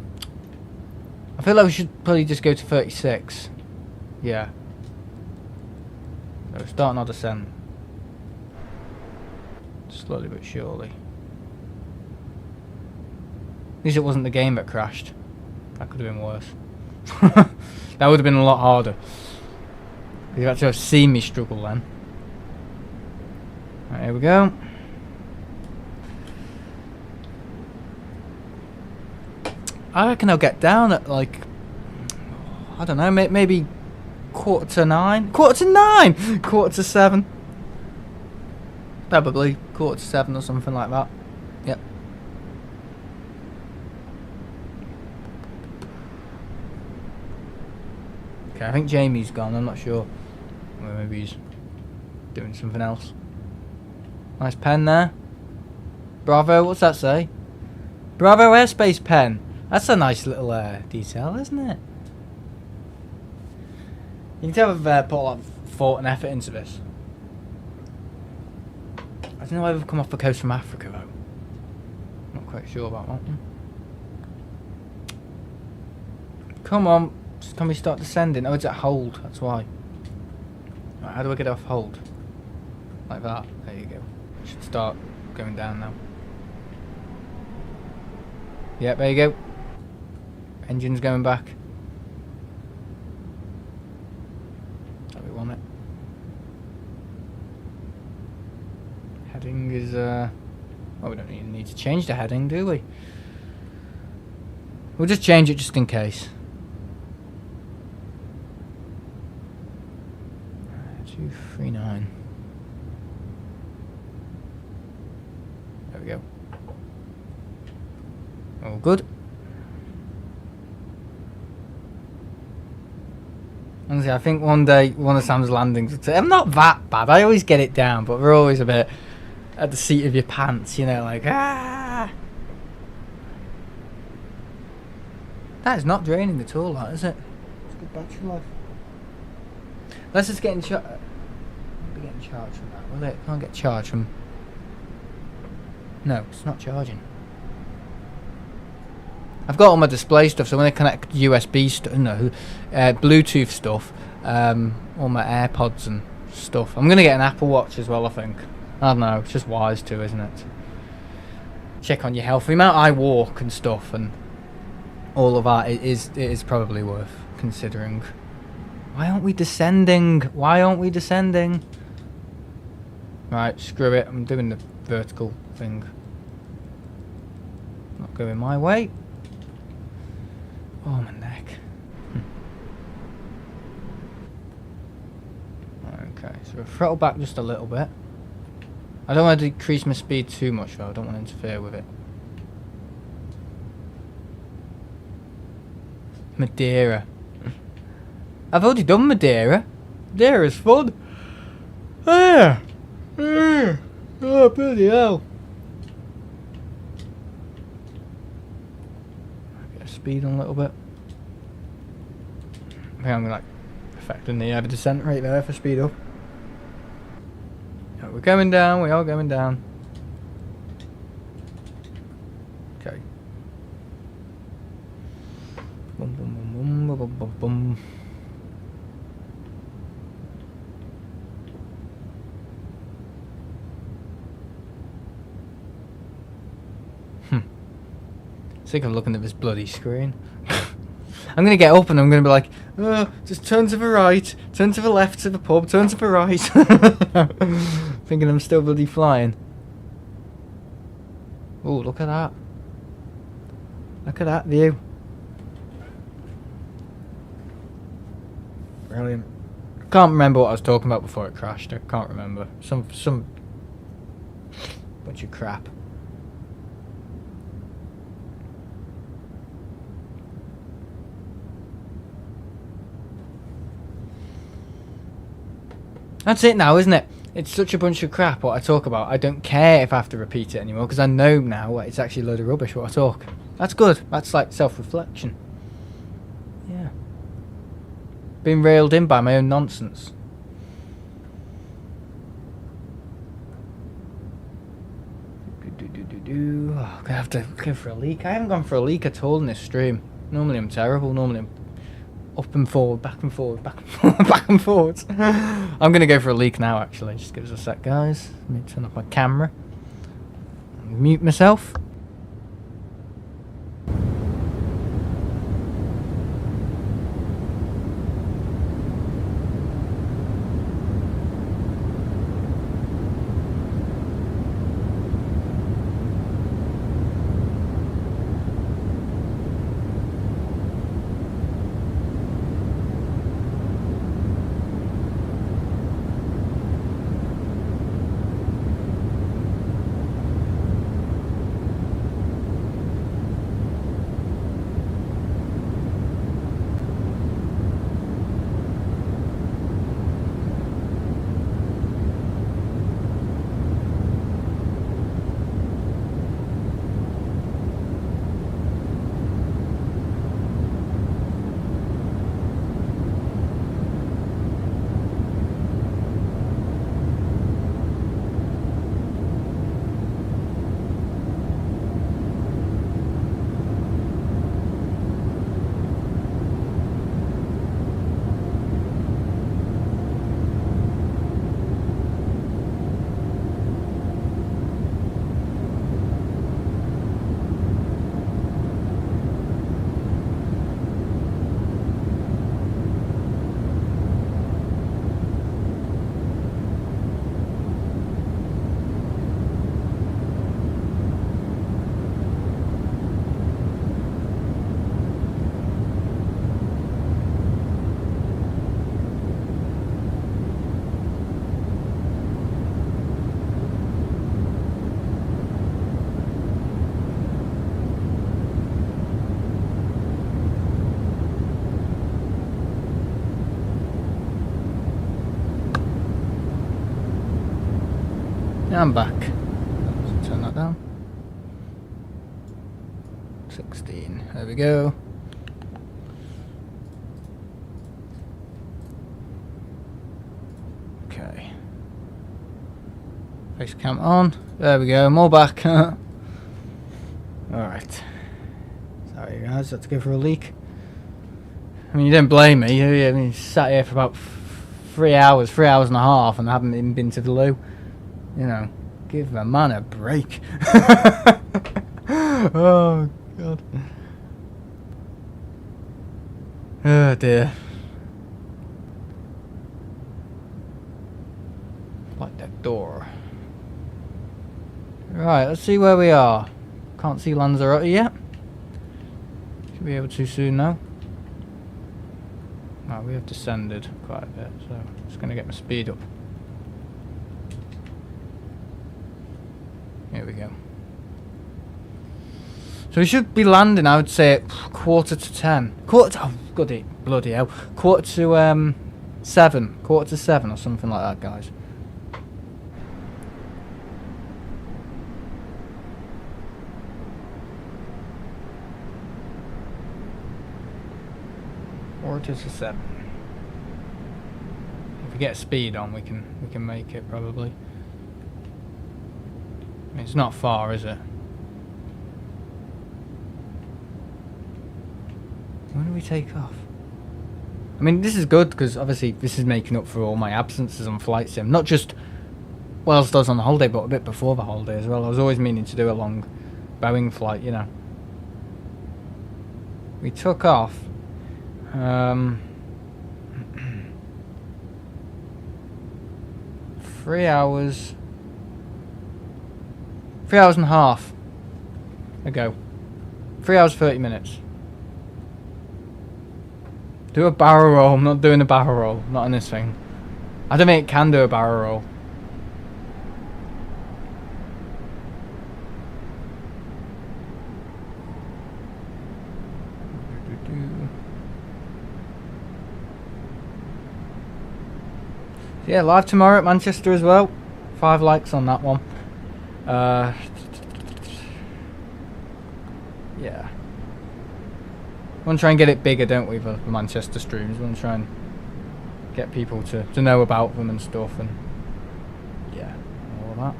feel like we should probably just go to 36. Yeah. So starting our descent. Slowly but surely. At least it wasn't the game that crashed. That could have been worse. That would have been a lot harder. You've had to have seen me struggle then. Right, here we go. I reckon I'll get down at like, I don't know, maybe 8:45. 9:45? 7:15. Probably 7:15 or something like that. Yep. Okay, I think Jamie's gone, I'm not sure. Or maybe he's doing something else. Nice pen there. Bravo, what's that say? Bravo airspace pen. That's a nice little detail, isn't it? You can tell we've put a lot of thought and effort into this. I don't know why we've come off the coast from Africa though. Not quite sure about that one. Come on, can we start descending? Oh, it's at hold, that's why. Right, how do I get off hold? Like that, there you go. We should start going down now. Yep, there you go. Engine's going back. That we want it. Heading is well, we don't even need to change the heading, do we? We'll just change it just in case. 239. There we go. All good. Honestly, I think one day one of Sam's landings would say, I'm not that bad, I always get it down, but we're always a bit at the seat of your pants, you know, like, ah. That is not draining at all, that, is it? It's good battery life. Let's just get in charge. Be getting charged from that, will it? Can't get charged from. No, it's not charging. I've got all my display stuff, so when I connect USB stuff, no, Bluetooth stuff, all my AirPods and stuff. I'm gonna get an Apple Watch as well, I think. I don't know, it's just wise to, isn't it? Check on your health. The amount I walk and stuff, and all of that, it is probably worth considering. Why aren't we descending? Why aren't we descending? Right, screw it. I'm doing the vertical thing. Not going my way. Oh, my neck. So we'll throttle back just a little bit. I don't want to decrease my speed too much though, I don't want to interfere with it. Madeira. I've already done Madeira. Madeira's fun. Oh, yeah. Oh, bloody hell. Get speed on a little bit. I think I'm like affecting the descent rate there for speed up. We're going down, we are going down. Okay. Boom, boom, boom, boom, boom, boom, boom. Sick of looking at this bloody screen. I'm gonna get up and I'm gonna be like, oh, just turn to the right, turn to the left to the pub, turn to the right. Thinking I'm still bloody flying. Oh, look at that. Look at that view. Brilliant. Can't remember what I was talking about before it crashed. I can't remember. Some bunch of crap. That's it now, isn't it? It's such a bunch of crap what I talk about. I don't care if I have to repeat it anymore because I know now it's actually a load of rubbish what I talk. That's good. That's like self-reflection. Yeah. Being railed in by my own nonsense. Oh, I'm gonna have to go for a leak. I haven't gone for a leak at all in this stream. Normally I'm terrible. Normally I'm up and forward, back and forward, back and forward, back and forwards. I'm gonna go for a leak now actually. Just give us a sec, guys. Let me turn off my camera. Mute myself. Yeah, I'm back. Let's turn that down. 16. There we go. Okay. Face cam on. There we go. More back. Alright. Sorry guys, had to go for a leak. I mean, you don't blame me. I mean, you sat here for about 3 hours, 3 hours and a half, and I haven't even been to the loo. You know, give a man a break. Oh, God. Oh, dear. Like that door. Right, let's see where we are. Can't see Lanzarote yet. Should be able to soon now. Oh, we have descended quite a bit, so I'm just going to get my speed up. Here we go. So we should be landing, I would say, at 9:45. Oh, bloody hell. 7:45. 7:45 or something like that, guys. Or to 7. If we get speed on, we can make it probably. I mean, it's not far, is it? When do we take off? I mean, this is good because obviously this is making up for all my absences on flight sim. Not just whilst I was on the holiday, but a bit before the holiday as well. I was always meaning to do a long Boeing flight, you know. We took off. 3 hours. 3 hours and a half ago. 3 hours 30 minutes. Do a barrel roll. I'm not doing a barrel roll. Not on this thing. I don't think it can do a barrel roll. Yeah, live tomorrow at Manchester as well. 5 likes on that one. Yeah. We want to try and get it bigger, don't we, for the Manchester streams. We want to try and get people to know about them and stuff, and yeah, all of that.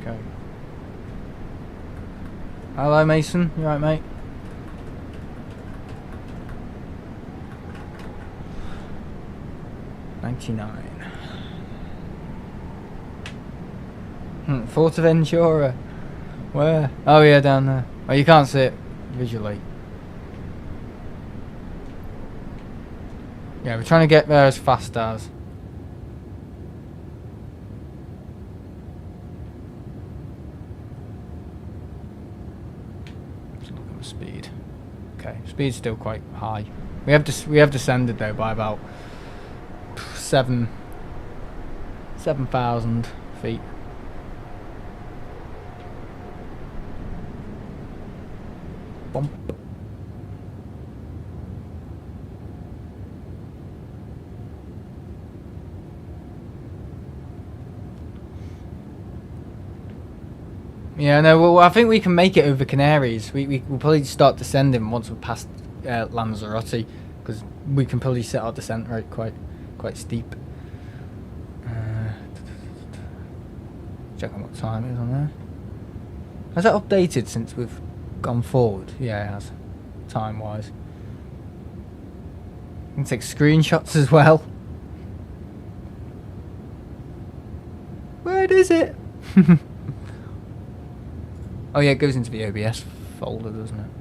Okay. Hello, Mason. You alright, mate? Fort of Ventura. Where? Oh yeah, down there. Oh, you can't see it visually. Yeah, we're trying to get there as fast as. Let's look at the speed. Okay, speed's still quite high. We have descended though by about 7,000 feet. Bump. Yeah, no, well, I think we can make it over Canaries. We'll probably start descending once we're past Lanzarote, because we can probably set our descent rate quite steep. Check on what time it is on there. Has that updated since we've gone forward? Yeah, it has, time-wise. You can take screenshots as well. Where is it? Oh yeah, it goes into the OBS folder, doesn't it?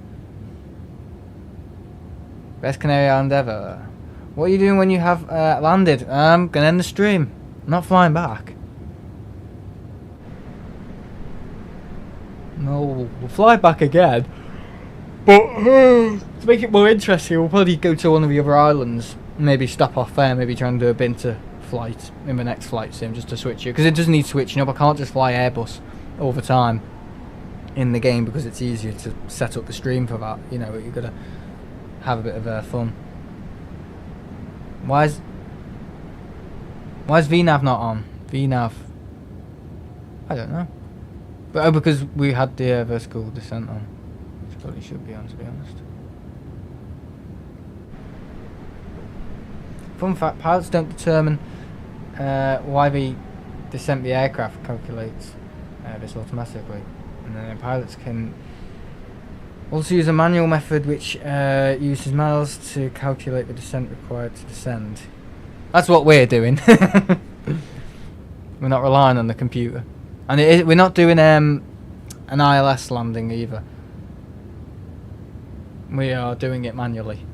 Best Canary Island ever. What are you doing when you have landed? I'm gonna end the stream. I'm not flying back. No, we'll fly back again. But to make it more interesting, we'll probably go to one of the other islands. Maybe stop off there, maybe try and do a Binter flight in the next flight sim just to switch it. Because it does need switching up. I can't just fly Airbus all the time in the game because it's easier to set up the stream for that. You know, you've got to have a bit of fun. Why is VNav not on? VNav, I don't know. But because we had the vertical descent on, which probably should be on, to be honest. Fun fact: pilots don't determine why the descent the aircraft calculates this automatically, and then pilots can also use a manual method which uses miles to calculate the descent required to descend. That's what we're doing. We're not relying on the computer. And we're not doing an ILS landing either. We are doing it manually.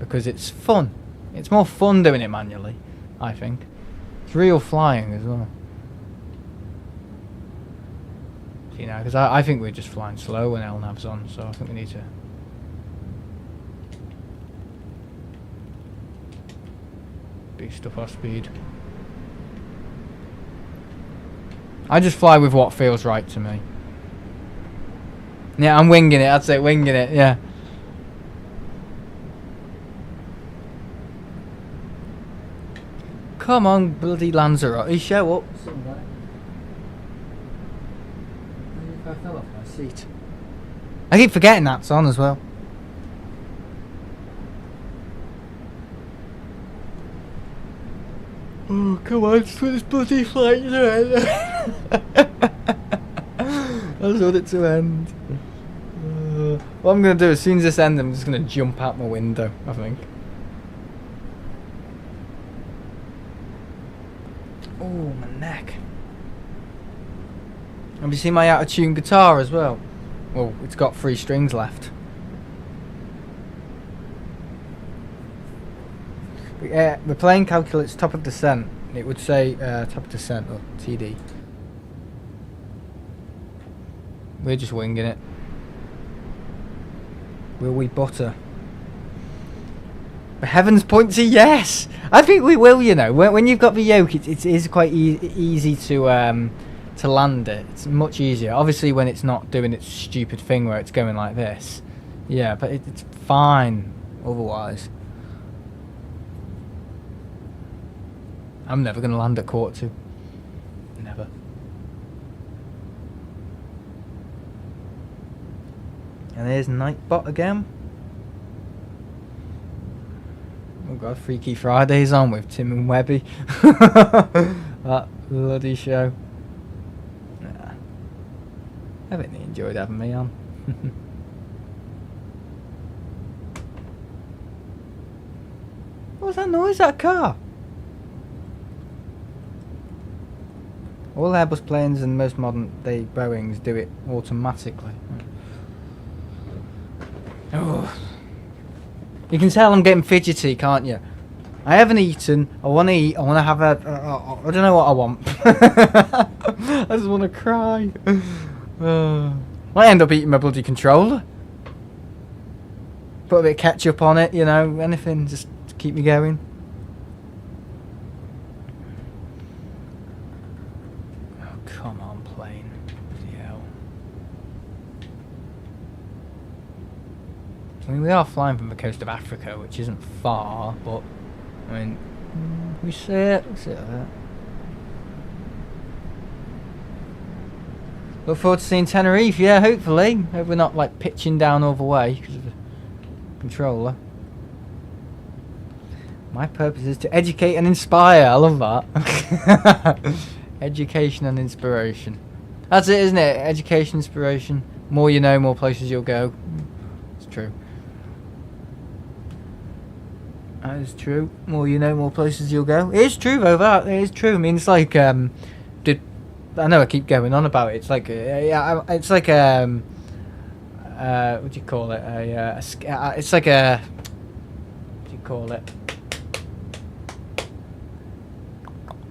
Because it's fun. It's more fun doing it manually, I think. It's real flying as well. You know, because I think we're just flying slow when LNAV's on, so I think we need to boost up our speed. I just fly with what feels right to me. Yeah, I'm winging it. I'd say winging it. Yeah. Come on, bloody Lanzarote, show up. I fell off my seat. I keep forgetting that's on as well. Oh, come on, just put this bloody flight to end. I just want it to end. What I'm going to do, as soon as this ends, I'm just going to jump out my window, I think. Oh, my neck. Have you seen my out-of-tune guitar as well? Well, it's got 3 strings left. We're playing calculates top of descent. It would say top of descent or TD. We're just winging it. Will we butter? For heavens point to yes! I think we will, you know. When you've got the yoke, it is quite easy to land it. It's much easier. Obviously when it's not doing its stupid thing where it's going like this. Yeah, but it's fine otherwise. I'm never going to land at 1/4 to. Never. And there's Nightbot again. Oh god, Freaky Fridays on with Tim and Webby. That bloody show. Nah. I think they enjoyed having me on. What was that noise? That car? All Airbus planes and most modern day Boeings do it automatically. Oh. You can tell I'm getting fidgety, can't you? I haven't eaten. I want to eat. I want to have a... I don't know what I want. I just want to cry. I end up eating my bloody controller. Put a bit of ketchup on it, you know, anything just to keep me going. Come on, plane. Bloody hell. I mean, we are flying from the coast of Africa, which isn't far, but, I mean, we see it, there. Look forward to seeing Tenerife, yeah, hopefully. Hope we're not, like, pitching down all the way because of the controller. My purpose is to educate and inspire. I love that. Education and inspiration. That's it, isn't it? Education, inspiration. More you know, more places you'll go. It's true. That is true. More you know, more places you'll go. It is true though, that. It is true. I mean, it's like, I know I keep going on about it. It's like, it's like, what do you call it? It's like a, what do you call it?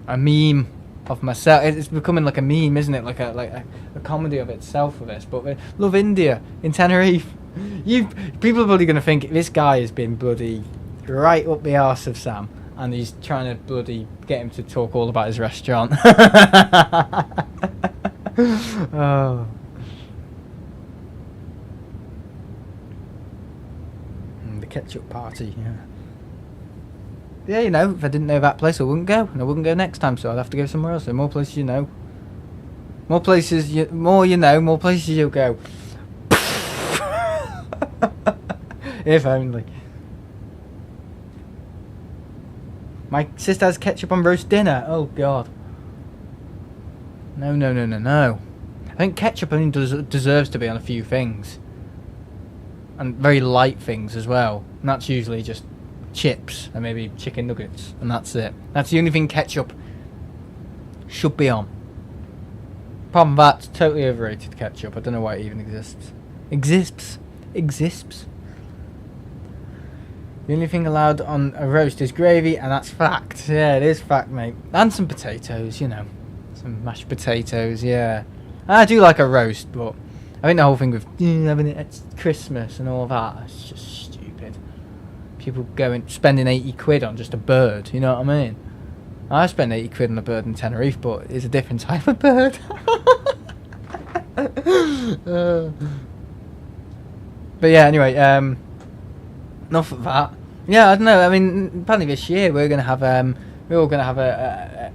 A meme of myself. It's becoming like a meme, isn't it? Like a comedy of itself for this. But love India in Tenerife. People are probably going to think this guy has been bloody right up the arse of Sam, and he's trying to bloody get him to talk all about his restaurant. Oh. The ketchup party, yeah. Yeah, you know, if I didn't know that place, I wouldn't go, and I wouldn't go next time, so I'd have to go somewhere else. So more places you know. More places, more you know, more places you'll go. If only. My sister has ketchup on roast dinner. Oh, God. No, no, no, no, no. I think ketchup only deserves to be on a few things. And very light things as well. And that's usually just chips and maybe chicken nuggets. And that's it. That's the only thing ketchup should be on. Apart from that, it's totally overrated ketchup. I don't know why it even exists. Exists. The only thing allowed on a roast is gravy, and that's fact. Yeah, it is fact, mate. And some potatoes, you know. Some mashed potatoes, yeah. I do like a roast, but I think the whole thing with having it at Christmas and all that, it's just stupid. People spending 80 quid on just a bird, you know what I mean? I spent 80 quid on a bird in Tenerife, but it's a different type of bird. But yeah, anyway, enough of that. Yeah, I don't know. I mean, apparently this year we're gonna have we're all gonna have a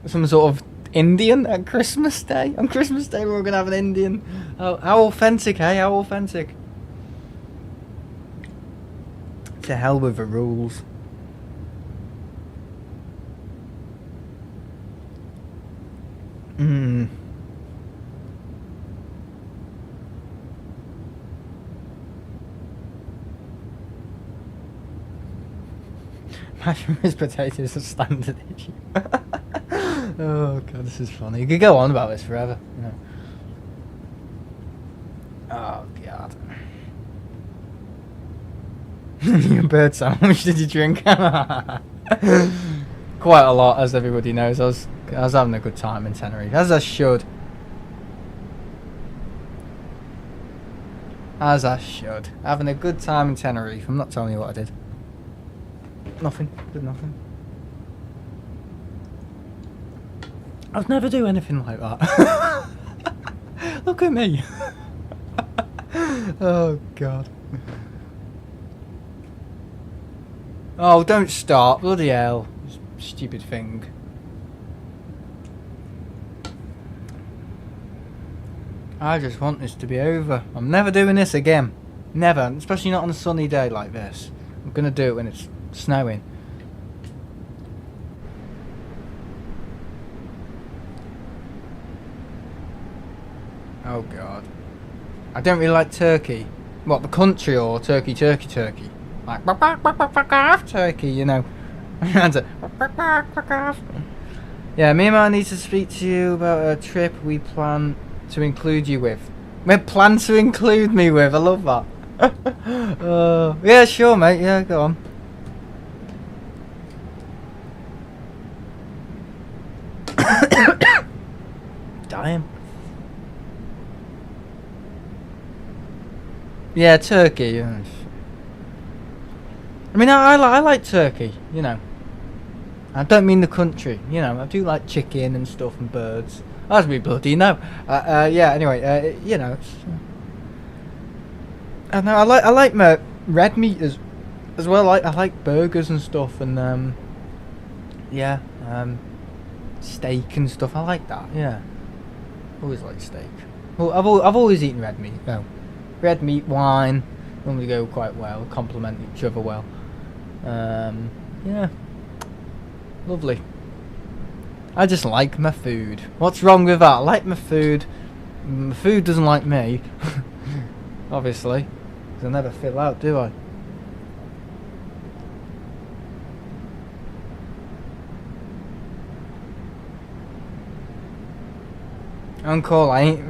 some sort of Indian at Christmas Day. On Christmas Day, we're all gonna have an Indian. How authentic, eh? How authentic. To hell with the rules. Mashed potatoes are standard issue. Oh god, this is funny. You could go on about this forever, you know. Oh god. Your bird sound. How much did you drink? Quite a lot, as everybody knows. I was having a good time in Tenerife, as I should. As I should. Having a good time in Tenerife. I'm not telling you what I did. Nothing. Did nothing. I'd never do anything like that. Look at me. Oh god. Oh, don't start. Bloody hell. Stupid thing. I just want this to be over. I'm never doing this again. Never. Especially not on a sunny day like this. I'm gonna do it when it's snowing. Oh god. I don't really like Turkey. What, the country or Turkey? Like Turkey, you know. Yeah, me and I need to speak to you about a trip we plan to include you with. We plan to include me with. I love that. Yeah, sure, mate. Yeah, go on. Dying. Yeah, Turkey. I mean, I like Turkey, you know. I don't mean the country, you know. I do like chicken and stuff and birds. As we bloody know. Yeah. Anyway, you know. I know. I like my red meat as well. I like burgers and stuff, and yeah, steak and stuff. I like that. Yeah. Always like steak. Well, I've always eaten red meat though. Red meat, wine normally go quite well, complement each other well. Yeah, lovely. I just like my food. What's wrong with that? I like my food. My food doesn't like me. Obviously, because I never fill out, do I? Uncle, I ain't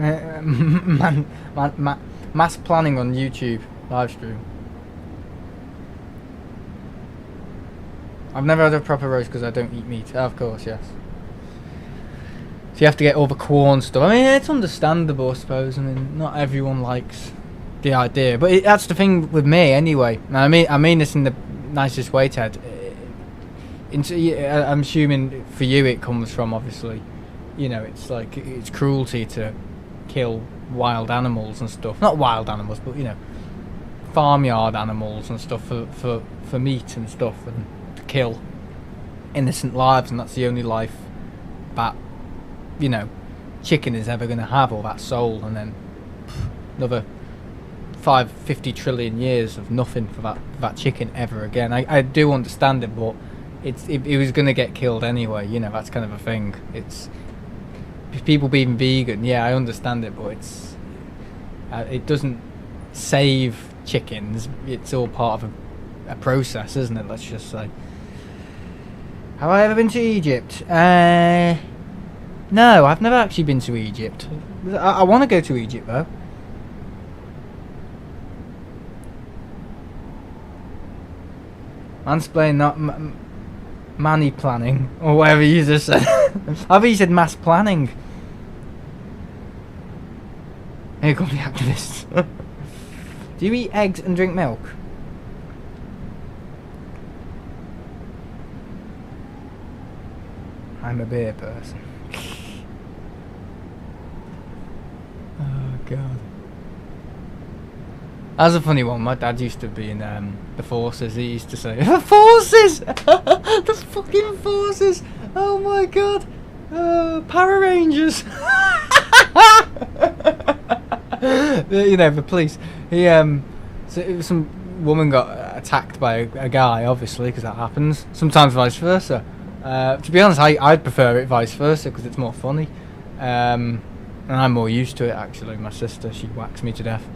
mass planning on YouTube live stream. I've never had a proper roast because I don't eat meat. Oh, of course, yes. So you have to get all the corn stuff. I mean, it's understandable, I suppose. I mean, not everyone likes the idea, but that's the thing with me, anyway. Now, I mean this in the nicest way, Ted. I'm assuming for you it comes from, obviously, you know, it's like it's cruelty to kill wild animals and stuff. Not wild animals, but you know, farmyard animals and stuff for meat and stuff, and to kill innocent lives, and that's the only life that, you know, chicken is ever going to have, or that soul, and then another 50 trillion years of nothing for that chicken ever again. I do understand it, but it was going to get killed anyway, you know. That's kind of a thing. It's people being vegan, yeah, I understand it, but it doesn't save chickens. It's all part of a process, isn't it? Let's just say. Have I ever been to Egypt? No, I've never actually been to Egypt. I want to go to Egypt though. Mansplain, not money planning, or whatever you just said. I thought you said mass planning. Here come the activists. Do you eat eggs and drink milk? I'm a beer person. Oh god. That's a funny one. My dad used to be in the forces. He used to say, "The forces, the fucking forces! Oh my god, Power Rangers!" You know, the police. He so it was some woman got attacked by a guy, obviously, because that happens. Sometimes vice versa. To be honest, I'd prefer it vice versa because it's more funny. And I'm more used to it, actually. My sister, she whacks me to death.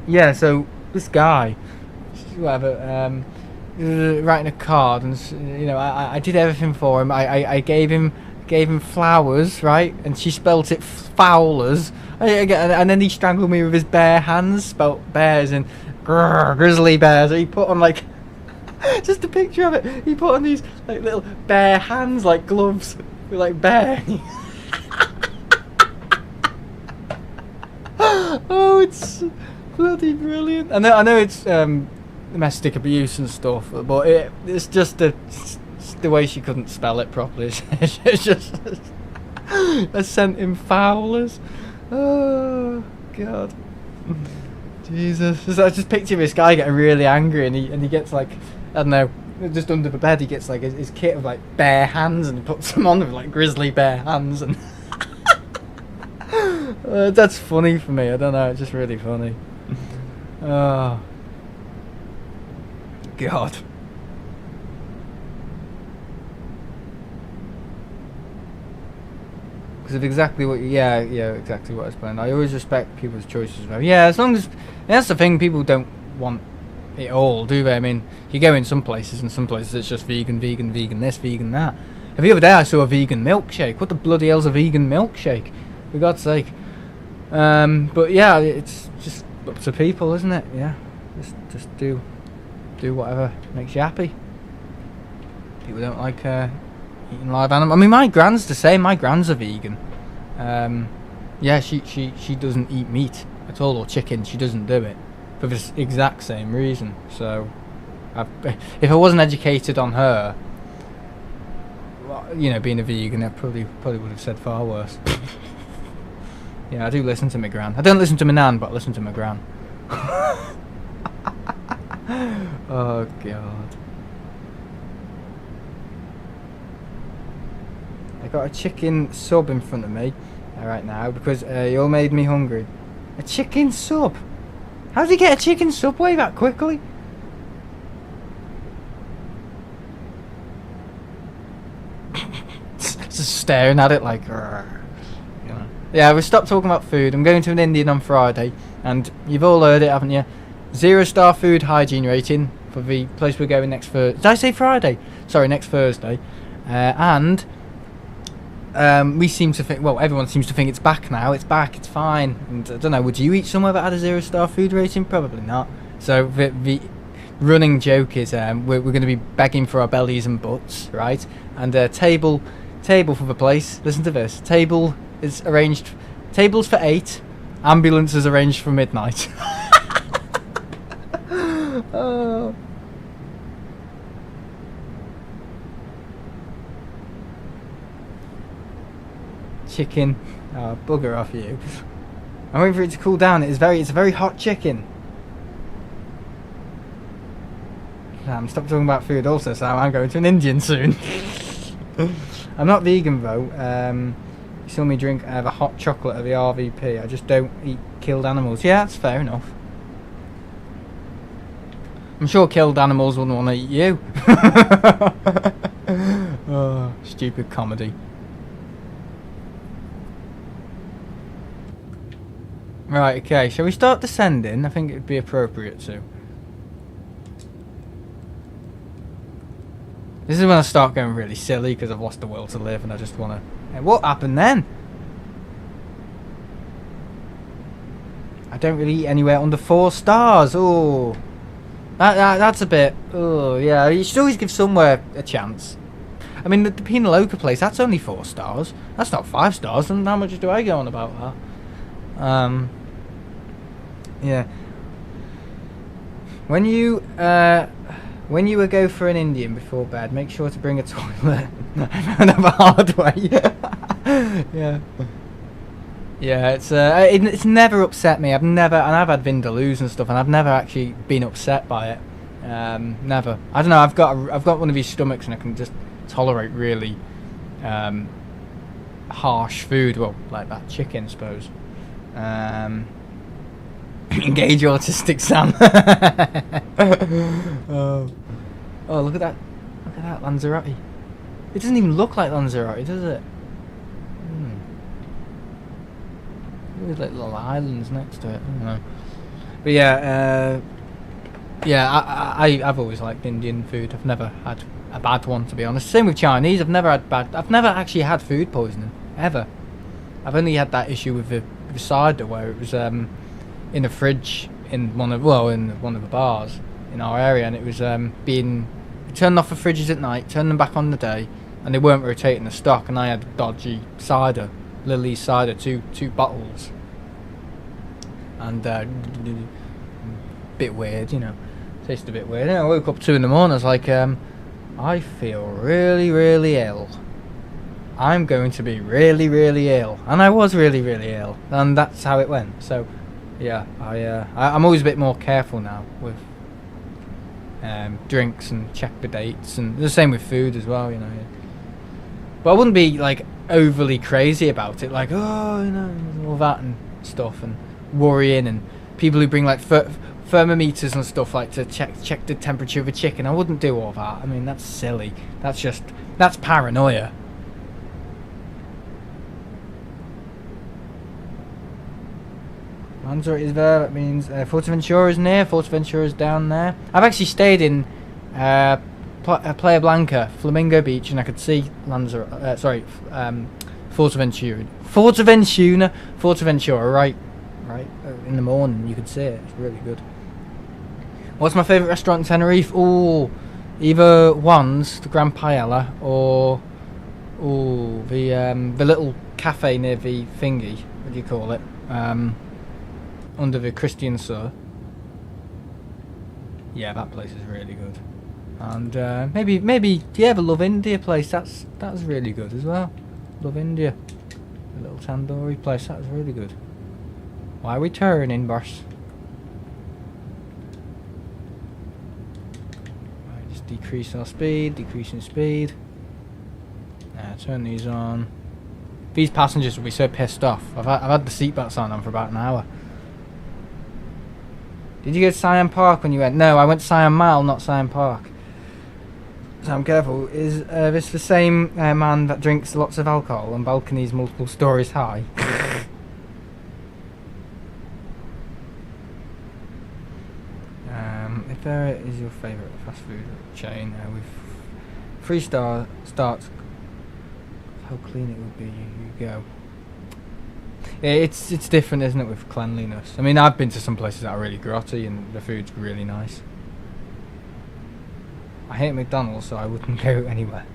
Yeah, so this guy, whatever, writing a card, and you know, I did everything for him. I gave him flowers, right? And she spelt it fowlers. And then he strangled me with his bare hands, spelt bears and grizzly bears. He put on like just a picture of it. He put on these like little bare hands, like gloves with like bear. Oh, it's bloody brilliant. I know it's domestic abuse and stuff, but it's just the way she couldn't spell it properly. It's just I sent him fowlers. Oh god, Jesus! I just picture this guy getting really angry, and he gets like, I don't know, just under the bed he gets like his kit of like bare hands, and he puts them on with like grizzly bear hands, and that's funny for me. I don't know, it's just really funny. Oh god. Of exactly what, exactly what I was playing. I always respect people's choices. Yeah, as long as that's the thing, people don't want it all, do they? I mean, you go in some places, and some places it's just vegan this, vegan that. And the other day I saw a vegan milkshake. What the bloody hell's a vegan milkshake? For God's sake. But yeah, it's just up to people, isn't it? Yeah, just do whatever makes you happy. People don't like eating live animals. I mean, my grand's the same. My grand's a vegan. Yeah, she doesn't eat meat at all, or chicken. She doesn't do it for this exact same reason. So, if I wasn't educated on her, you know, being a vegan, I probably would have said far worse. Yeah, I do listen to my gran. I don't listen to my nan, but I listen to my gran. Oh god. I got a chicken sub in front of me right now because you all made me hungry. A chicken sub? How did you get a chicken Subway that quickly? Just staring at it like, you know. Yeah, we stopped talking about food. I'm going to an Indian on Friday, and you've all heard it, haven't you? 0-star food hygiene rating for the place we're going next Thursday. Did I say Friday? Sorry, next Thursday. And we seem to think, well, everyone seems to think it's back now. It's back, it's fine. And I don't know, would you eat somewhere that had a 0-star food rating? Probably not. So the running joke is we're going to be begging for our bellies and butts, right? And table for the place. Listen to this. Table is arranged. Tables for 8. Ambulance is arranged for midnight. Oh. Chicken. Oh, bugger off you. I'm waiting for it to cool down. It's a very hot chicken. Sam, stop talking about food also, Sam. I'm going to an Indian soon. I'm not vegan though. You saw me drink the hot chocolate at the RVP. I just don't eat killed animals. Yeah, that's fair enough. I'm sure killed animals wouldn't want to eat you. Oh, stupid comedy. Right, okay, shall we start descending? I think it would be appropriate to. This is when I start going really silly because I've lost the will to live and I just want to... Hey, what happened then? I don't really eat anywhere under 4 stars. Oh, that's a bit... Oh, yeah, you should always give somewhere a chance. I mean, the Pina Loca place, that's only 4 stars. That's not 5 stars, and how much do I go on about that? Yeah. When you When you go for an Indian before bed, make sure to bring a toilet. I found out the hard way. Yeah. Yeah, it's never upset me. And I've had Vindaloos and stuff, and I've never actually been upset by it. Never. I don't know. I've got one of these stomachs, and I can just tolerate really harsh food. Well, like that chicken, I suppose. Engage autistic Sam. Oh, look at that! Look at that Lanzarote. It doesn't even look like Lanzarote, does it? There's like little islands next to it. I don't know. But yeah, I've always liked Indian food. I've never had a bad one, to be honest. Same with Chinese. I've never actually had food poisoning ever. I've only had that issue with the cider where it was in a fridge in one of the bars in our area, and it was being turned off the fridges at night, turned them back on the day, and they weren't rotating the stock, and I had dodgy cider. Lily's cider, two bottles, and bit weird, you know, tasted a bit weird. And I woke up 2 in the morning. I was like, I feel really, really ill. I'm going to be really, really ill, and I was really, really ill, and that's how it went. So, yeah, I'm always a bit more careful now with drinks and check the dates, and the same with food as well, you know. But I wouldn't be like overly crazy about it, like, oh, you know, all that and stuff, and worrying, and people who bring like thermometers and stuff like to check the temperature of a chicken. I wouldn't do all that. I mean, that's silly. That's paranoia. Lanzarote is there. That means Fuerteventura is near. Fuerteventura is down there. I've actually stayed in Playa Blanca, Flamingo Beach, and I could see Fuerteventura. Fuerteventura, right in the morning. You could see it. It's really good. What's my favourite restaurant in Tenerife? Oh, either one's the Gran Paella or the little cafe near the thingy. What do you call it? Under the Christian Sur. Yeah, that place is really good. And maybe the Love India place. That's really good as well. Love India, the little tandoori place. That was really good. Why are we turning, boss? Right, just decrease our speed. Decreasing speed. Turn these on. These passengers will be so pissed off. I've had the seatbelts on for about an hour. Did you go to Siam Park when you went? No, I went to Siam Mall, not Siam Park. So I'm careful. Is this the same man that drinks lots of alcohol on balconies multiple stories high? If there is your favourite fast food chain with 3-star starts, how clean it would be, you go. It's different, isn't it, with cleanliness? I mean, I've been to some places that are really grotty and the food's really nice. I hate McDonald's, so I wouldn't go anywhere.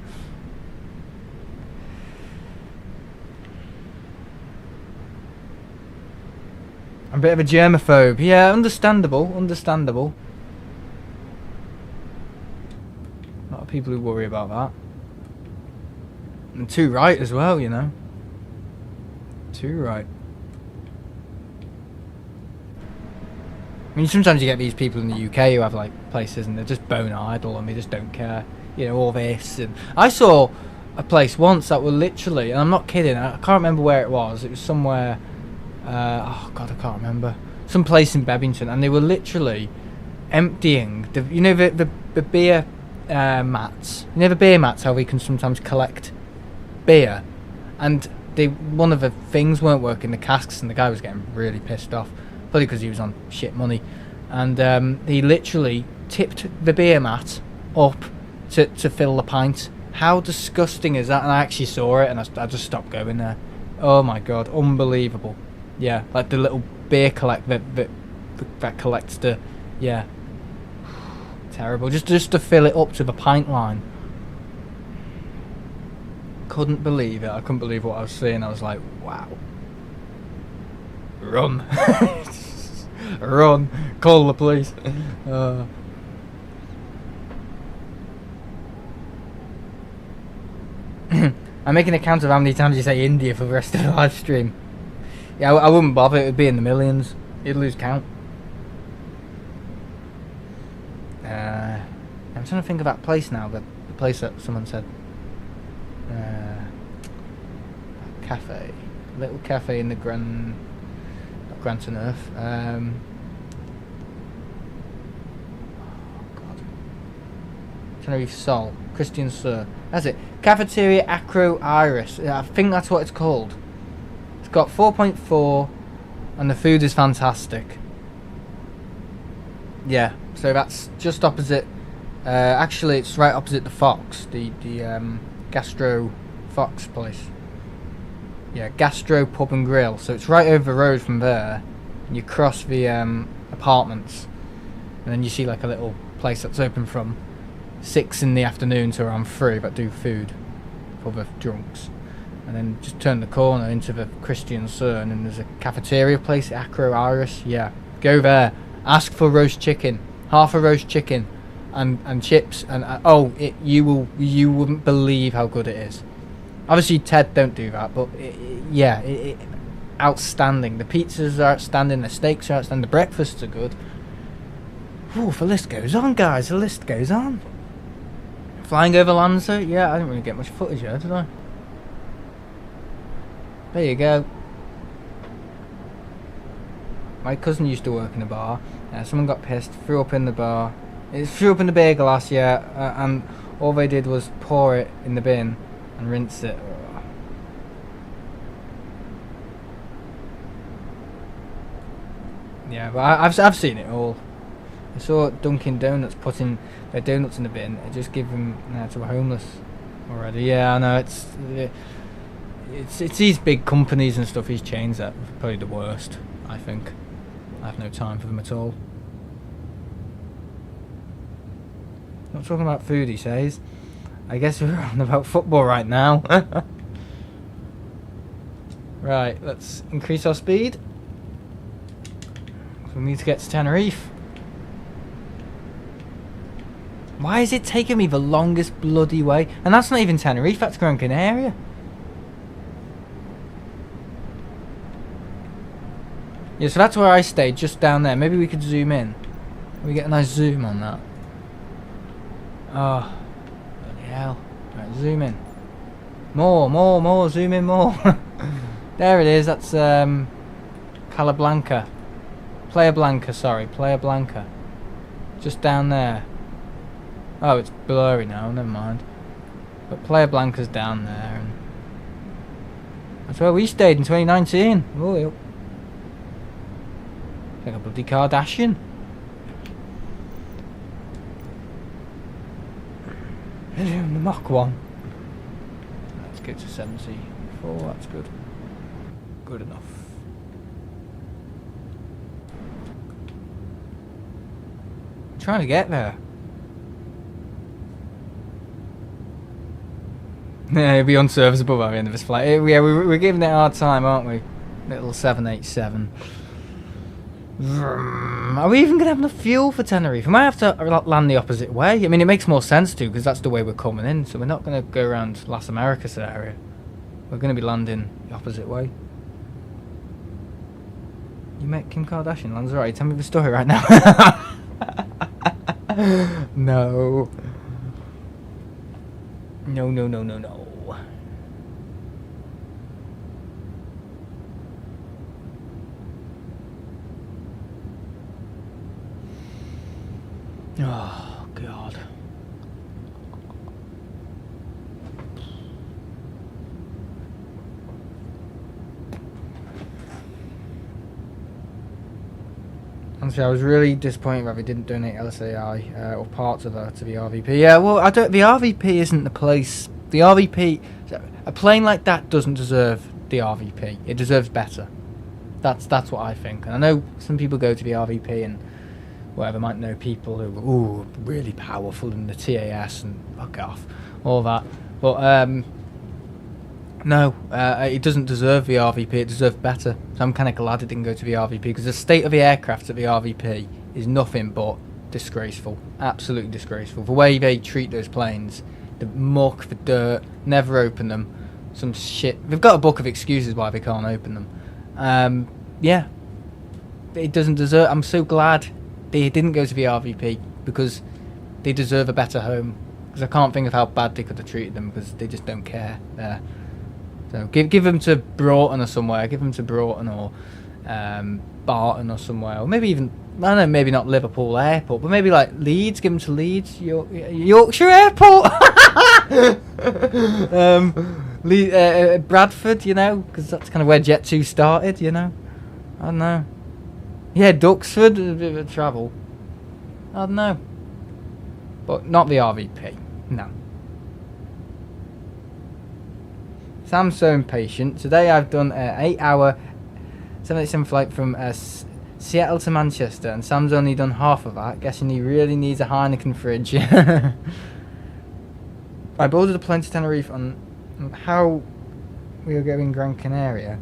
I'm a bit of a germaphobe. Yeah, understandable. A lot of people who worry about that. And too right as well, you know. Too right. I mean, sometimes you get these people in the UK who have like places and they're just bone idle and they just don't care, you know, all this. And I saw a place once that were literally, and I'm not kidding, I can't remember where it was. It was somewhere, oh god, I can't remember. Some place in Bebington, and they were literally emptying the, you know, the beer mats. You know the beer mats, how we can sometimes collect beer, and one of the things weren't working, the casks, and the guy was getting really pissed off. Probably because he was on shit money, and he literally tipped the beer mat up to fill the pint. How disgusting is that? And I actually saw it, and I just stopped going there. Oh my god, unbelievable! Yeah, like the little beer that collects the, yeah, terrible. Just to fill it up to the pint line. Couldn't believe it. I couldn't believe what I was seeing. I was like, wow. Run. Run. Call the police. I'm making a count of how many times you say India for the rest of the live stream. Yeah, I wouldn't bother. It would be in the millions. You'd lose count. I'm trying to think of that place now. The place that someone said. Cafe. Little cafe in the Grand Tenerife. Oh God. Tenerife Sol. Christian Sir. That's it. Cafeteria Acro Iris. I think that's what it's called. It's got 4.4 and the food is fantastic. Yeah, so that's just opposite. Actually, it's right opposite the Fox, the Gastro Fox place. Yeah, Gastro Pub and Grill. So it's right over the road from there. And you cross the apartments, and then you see like a little place that's open from 6 in the afternoon to around 3 that do food for the drunks. And then just turn the corner into the Christian Sir, and then there's a cafeteria place, Acro Iris. Yeah, go there. Ask for roast chicken, half a roast chicken, and chips, and you wouldn't believe how good it is. Obviously, Ted don't do that, but outstanding. The pizzas are outstanding. The steaks are outstanding. The breakfasts are good. Ooh, the list goes on, guys. The list goes on. Flying over Lanza, yeah, I didn't really get much footage here, did I? There you go. My cousin used to work in a bar. Someone got pissed, threw up in the bar. It threw up in the beer glass, yeah, and all they did was pour it in the bin and rinse it. Yeah, but I've seen it all. I saw Dunkin' Donuts putting their donuts in the bin. It just give them to the homeless already. Yeah, I know it's these big companies and stuff. These chains that are probably the worst. I think I have no time for them at all. Not talking about food, he says. I guess we're on about football right now. Right, let's increase our speed. We need to get to Tenerife. Why is it taking me the longest bloody way? And that's not even Tenerife, that's Gran Canaria. Yeah, so that's where I stayed, just down there. Maybe we could zoom in. We get a nice zoom on that. Oh, bloody hell. Right, zoom in. More, zoom in more. There it is, that's Playa Blanca, sorry, Playa Blanca. Just down there. Oh, it's blurry now, never mind. But Playa Blanca's down there. And that's where we stayed in 2019. Oh, like a bloody Kardashian. The Mach 1. Let's go to 74, that's good. Good enough. I'm trying to get there. Yeah, it'll be unserviceable by the end of this flight. Yeah, we're giving it a hard time, aren't we? Little 787. Are we even going to have enough fuel for Tenerife? We might have to land the opposite way. I mean, it makes more sense to, because that's the way we're coming in. So we're not going to go around Las Americas area. We're going to be landing the opposite way. You met Kim Kardashian, Lanzarote. Tell me the story right now. No. No. Oh, God. Honestly, I was really disappointed that they didn't donate LSAI or parts of that to the RVP. Yeah, well, the RVP isn't the place. The RVP, a plane like that doesn't deserve the RVP. It deserves better. That's what I think. And I know some people go to the RVP and whatever, might know people who are really powerful in the TAS and fuck off, all that. But no, it doesn't deserve the RVP. It deserves better. So I'm kind of glad it didn't go to the RVP, because the state of the aircraft at the RVP is nothing but disgraceful. Absolutely disgraceful. The way they treat those planes, the muck, the dirt, never open them. Some shit. They've got a book of excuses why they can't open them. Yeah. It doesn't deserve... I'm so glad they didn't go to the RVP, because they deserve a better home. Because I can't think of how bad they could have treated them, because they just don't care there. So give them to Broughton or somewhere. Give them to Broughton or Barton or somewhere. Or maybe even... I don't know, maybe not Liverpool Airport, but maybe like Leeds. Give them to Leeds. Yorkshire Airport. Bradford, you know, because that's kind of where Jet2 started, you know. I don't know. Yeah, Duxford, a bit of travel. I don't know. But not the RVP. No. Sam's so impatient. Today I've done an 8-hour 787 flight from Seattle to Manchester, and Sam's only done half of that. Guessing he really needs a Heineken fridge. I boarded a plane to Tenerife on how we were going Gran Canaria.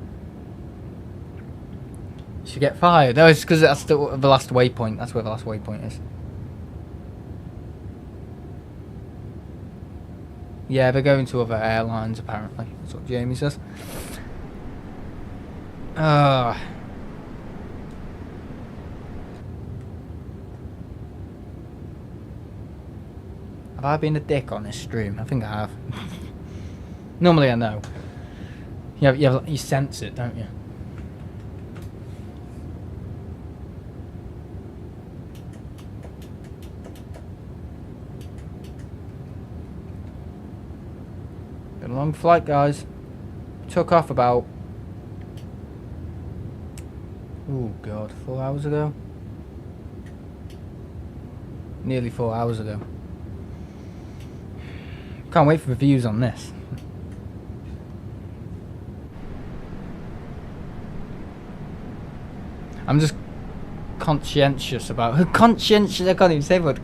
Should get fired. No, it's because that's the last waypoint. That's where the last waypoint is. Yeah, they're going to other airlines apparently. That's what Jamie says. Have I been a dick on this stream? I think I have. Normally I know. You sense it, don't you? Been a long flight, guys. Took off about... oh god, 4 hours ago? Nearly 4 hours ago. Can't wait for the views on this. I'm just conscientious about... conscientious, I can't even say the word.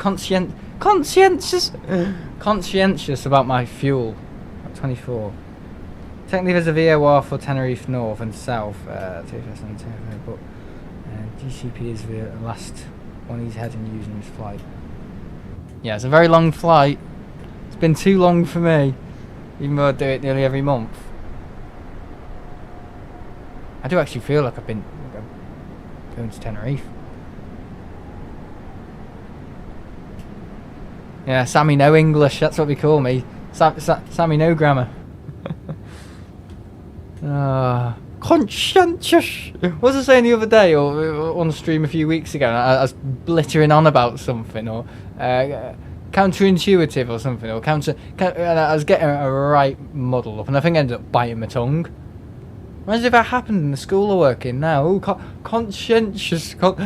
Conscientious about my fuel. 24. Technically there's a VOR for Tenerife North and South, but GCP is the last one he's heading using his flight. Yeah, it's a very long flight. It's been too long for me, even though I do it nearly every month. I do actually feel like I've been going to Tenerife. Yeah, Sammy no English, that's what they call me. Sammy no grammar. Conscientious. What was I saying the other day, or on the stream a few weeks ago? I was blittering on about something, or counterintuitive or something, or and I was getting a right muddle up, and I think I ended up biting my tongue. Imagine if that happened in the school I work in now. Oh, conscientious. Oh!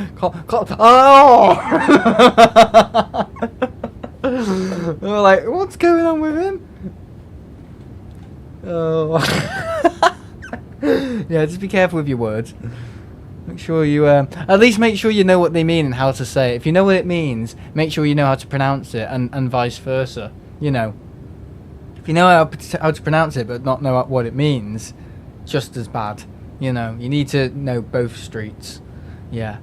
They were like, what's going on with him? Oh. Yeah, just be careful with your words. Make sure you, at least make sure you know what they mean and how to say it. If you know what it means, make sure you know how to pronounce it, and vice versa. You know. If you know how to pronounce it but not know what it means, just as bad. You know, you need to know both streets. Yeah.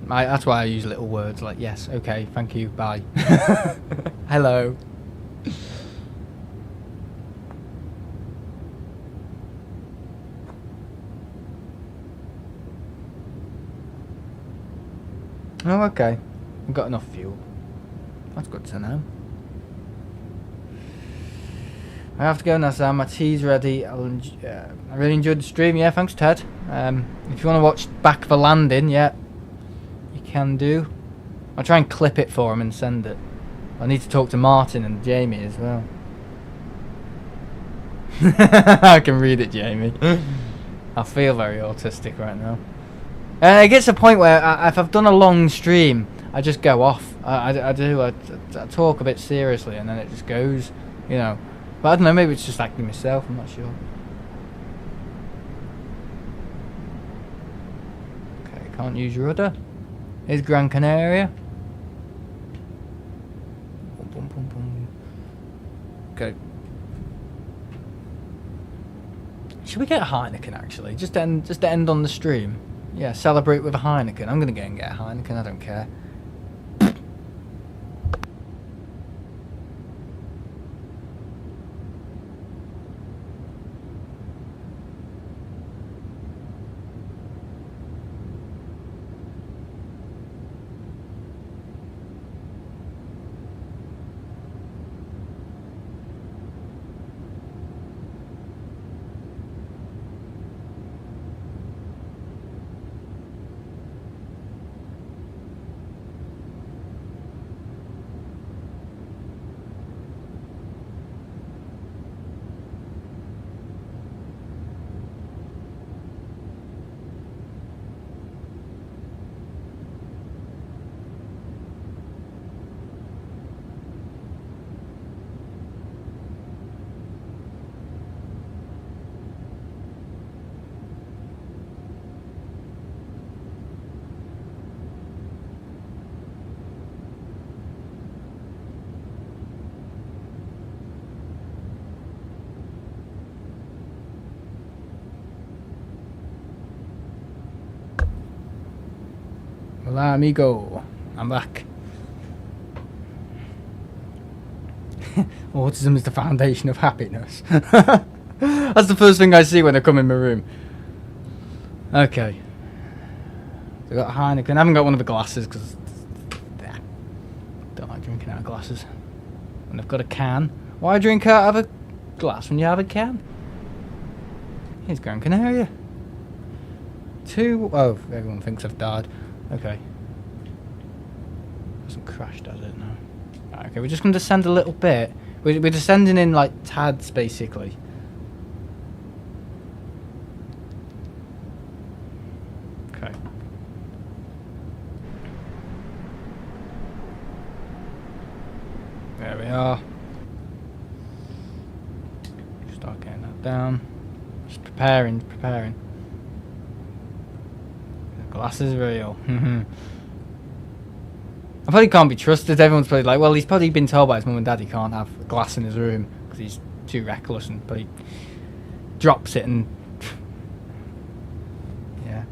That's why I use little words like yes, okay, thank you, bye. Hello. Oh, okay. I've got enough fuel. That's good to know. I have to go now, Sam. My tea's ready. I really enjoyed the stream. Yeah, thanks, Ted. If you want to watch back the landing, yeah, you can do. I'll try and clip it for him and send it. I need to talk to Martin and Jamie as well. I can read it, Jamie. I feel very autistic right now. It gets to a point where if I've done a long stream, I just go off. I talk a bit seriously and then it just goes, you know. But I don't know, maybe it's just acting myself, I'm not sure. Okay, can't use rudder. Here's Gran Canaria. Boom, boom, boom, boom. Okay. Should we get a Heineken actually? Just to end on the stream. Yeah, celebrate with a Heineken. I'm gonna go and get a Heineken, I don't care. Hola, amigo. I'm back. Autism is the foundation of happiness. That's the first thing I see when I come in my room. Okay. So I got a Heineken. I haven't got one of the glasses because don't like drinking out of glasses. And I've got a can. Why drink out of a glass when you have a can? Here's Gran Canaria. Oh, everyone thinks I've died. Okay. Hasn't crashed, has it? No. Right, okay, we're just going to descend a little bit. We're descending in like tads, basically. Okay. There we are. Start getting that down. Just preparing. The glass is real. I probably can't be trusted. Everyone's probably like, well, he's probably been told by his mum and dad he can't have a glass in his room because he's too reckless, and probably drops it and yeah.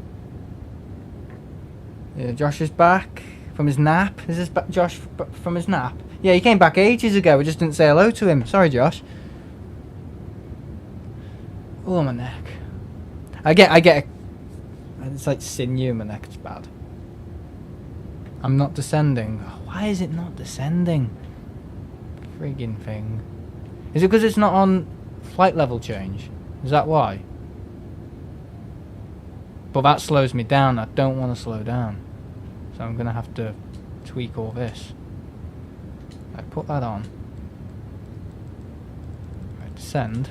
Josh is back from his nap. Is this Josh from his nap? Yeah, he came back ages ago. We just didn't say hello to him. Sorry, Josh. Oh, my neck. I get it's like sinew in my neck. It's bad. I'm not descending. Oh, why is it not descending? Friggin' thing. Is it because it's not on flight level change? Is that why? But that slows me down. I don't want to slow down. So I'm going to have to tweak all this. I put that on. Right, descend.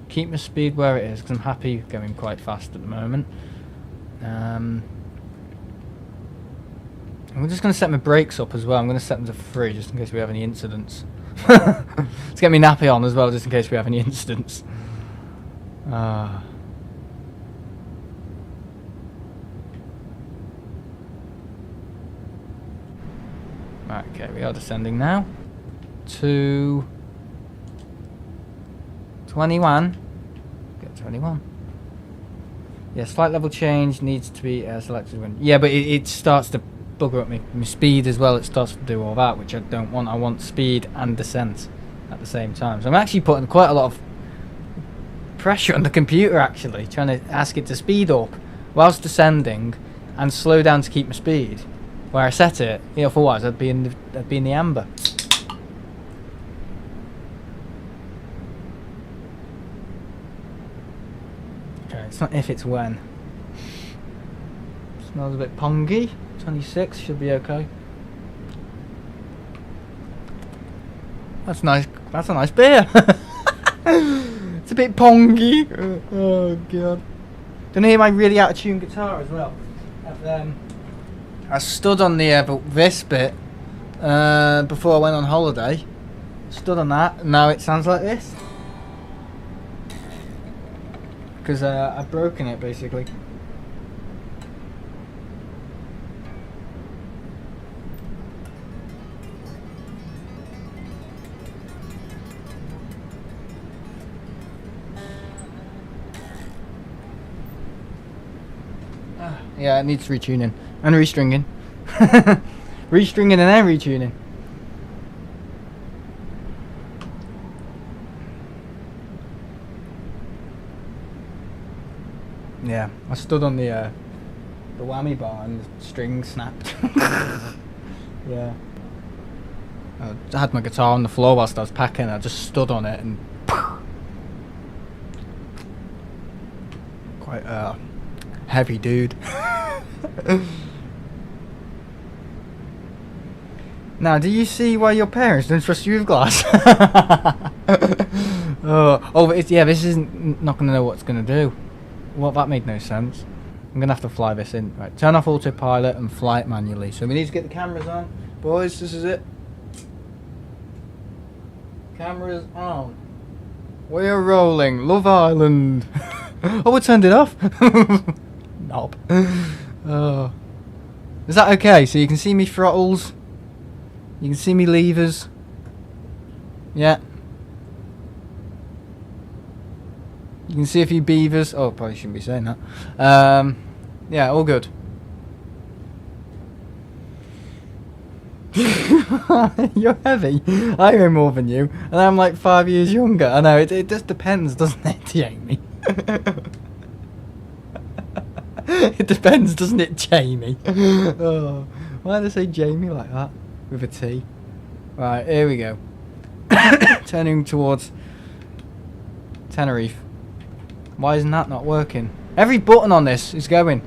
Keep my speed where it is because I'm happy going quite fast at the moment. I'm just going to set my brakes up as well. I'm going to set them to 3 just in case we have any incidents. Let's get my nappy on as well just in case we have any incidents. Right, okay, we are descending now to 21. Get 21. Yes, flight level change needs to be selected when... Yeah, but it starts to bugger up my speed as well. It starts to do all that, which I don't want. I want speed and descent at the same time. So I'm actually putting quite a lot of pressure on the computer, actually, trying to ask it to speed up whilst descending and slow down to keep my speed. Where I set it, you know, otherwise I'd be in the amber. Okay, it's not if, it's when. Smells a bit pongy. 26 should be okay. That's nice. That's a nice beer. It's a bit pongy. Oh god. Don't you hear my really out of tune guitar as well? I stood on the this bit before I went on holiday. Stood on that, and now it sounds like this. Because I've broken it basically. Yeah, it needs retuning and restringing. Restringing and then retuning. Yeah, I stood on the whammy bar and the string snapped. Yeah. I had my guitar on the floor whilst I was packing. I just stood on it and quite heavy dude. Now, do you see why your parents don't trust you with glass? This isn't not going to know what it's going to do. Well, that made no sense. I'm going to have to fly this in. Right, turn off autopilot and fly it manually. So we need to get the cameras on. Boys, this is it. Cameras on. We're rolling. Love Island. Oh, we turned it off. Knob. Oh. Is that okay? So you can see me throttles. You can see me levers. Yeah. You can see a few beavers. Oh, probably shouldn't be saying that. Yeah, all good. You're heavy. I weigh more than you, and I'm like 5 years younger. I know, it just depends, doesn't it, Jamie? It depends, doesn't it, Jamie? Oh, why did I say Jamie like that? With a T. Right, here we go. Turning towards Tenerife. Why isn't that not working? Every button on this is going.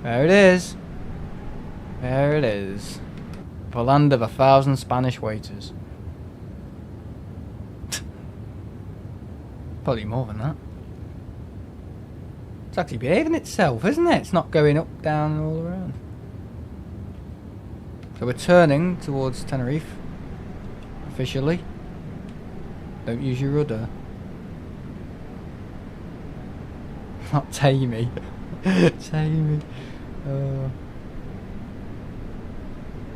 There it is. There it is. The land of 1,000 Spanish waiters. Probably more than that. It's actually behaving itself, isn't it? It's not going up, down, and all around. So we're turning towards Tenerife. Officially. Don't use your rudder. Not Tammy. Tammy.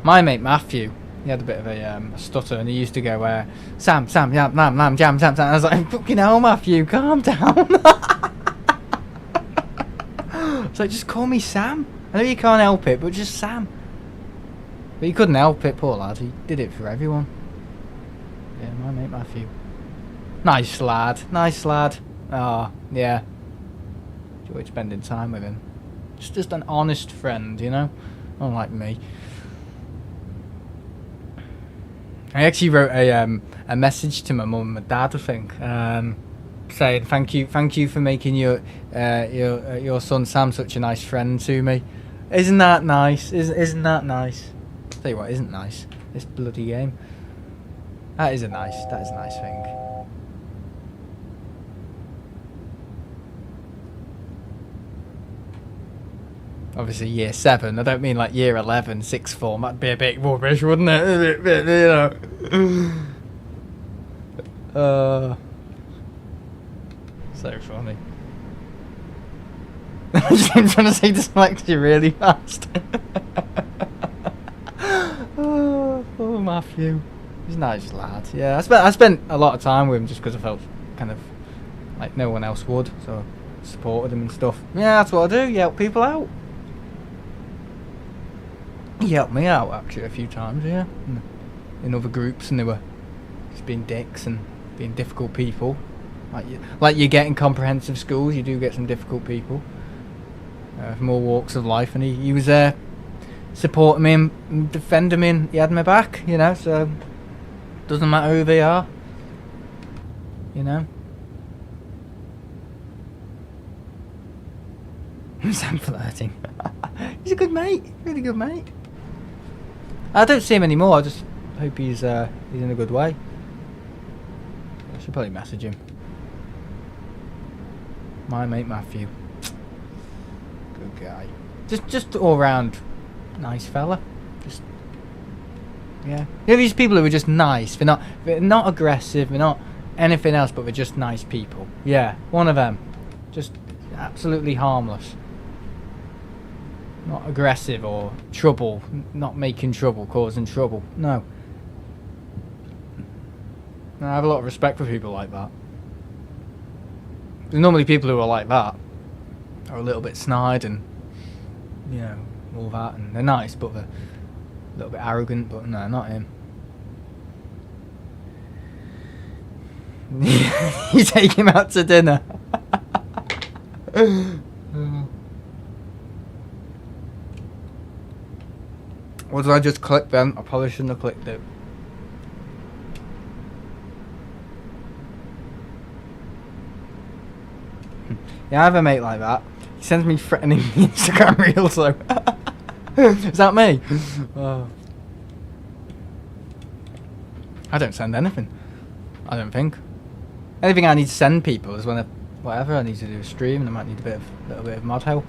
My mate Matthew, he had a bit of a stutter, and he used to go, Sam, jam, Sam. I was like, fucking hell, Matthew, calm down. It's like, just call me Sam. I know you can't help it, but just Sam. But he couldn't help it, poor lad. He did it for everyone. Yeah, my mate Matthew. Nice lad. Oh, yeah. Enjoyed spending time with him. Just an honest friend, you know? Unlike me. I actually wrote a message to my mum and my dad, I think, saying thank you for making your son Sam such a nice friend to me. Isn't that nice? Isn't that nice? I'll tell you what isn't nice. This bloody game. That is a nice thing. Obviously year 7, I don't mean like year 11, 6th form, that'd be a bit rubbish, wouldn't it? You know. So funny. I'm trying to say dyslexia really fast. Oh, Matthew. He's a nice lad. Yeah, I spent a lot of time with him just because I felt kind of like no one else would, so I supported him and stuff. Yeah, that's what I do, you help people out. He helped me out actually a few times, yeah, in other groups, and they were just being dicks and being difficult people. Like you get in comprehensive schools, you do get some difficult people from all walks of life, and he was there supporting me and defending me, and he had my back, you know, so doesn't matter who they are, you know. Sam flirting. He's a good mate, really good mate. I don't see him anymore, I just hope he's in a good way. I should probably message him. My mate Matthew. Good guy. Just all round nice fella. Just yeah. You know, these people who are just nice. They're not aggressive, they're not anything else, but they're just nice people. Yeah, one of them. Just absolutely harmless. Not aggressive or trouble, not making trouble, causing trouble. No. I have a lot of respect for people like that. There's normally people who are like that are a little bit snide and, you know, all that, and they're nice, but they're a little bit arrogant, but no, not him. You take him out to dinner. What did I just click then? I probably shouldn't have clicked it. Yeah, I have a mate like that. He sends me threatening Instagram reels though. Is that me? Oh. I don't send anything. I don't think. Anything I need to send people is when whatever I need to do a stream, and I might need a little bit of mod help.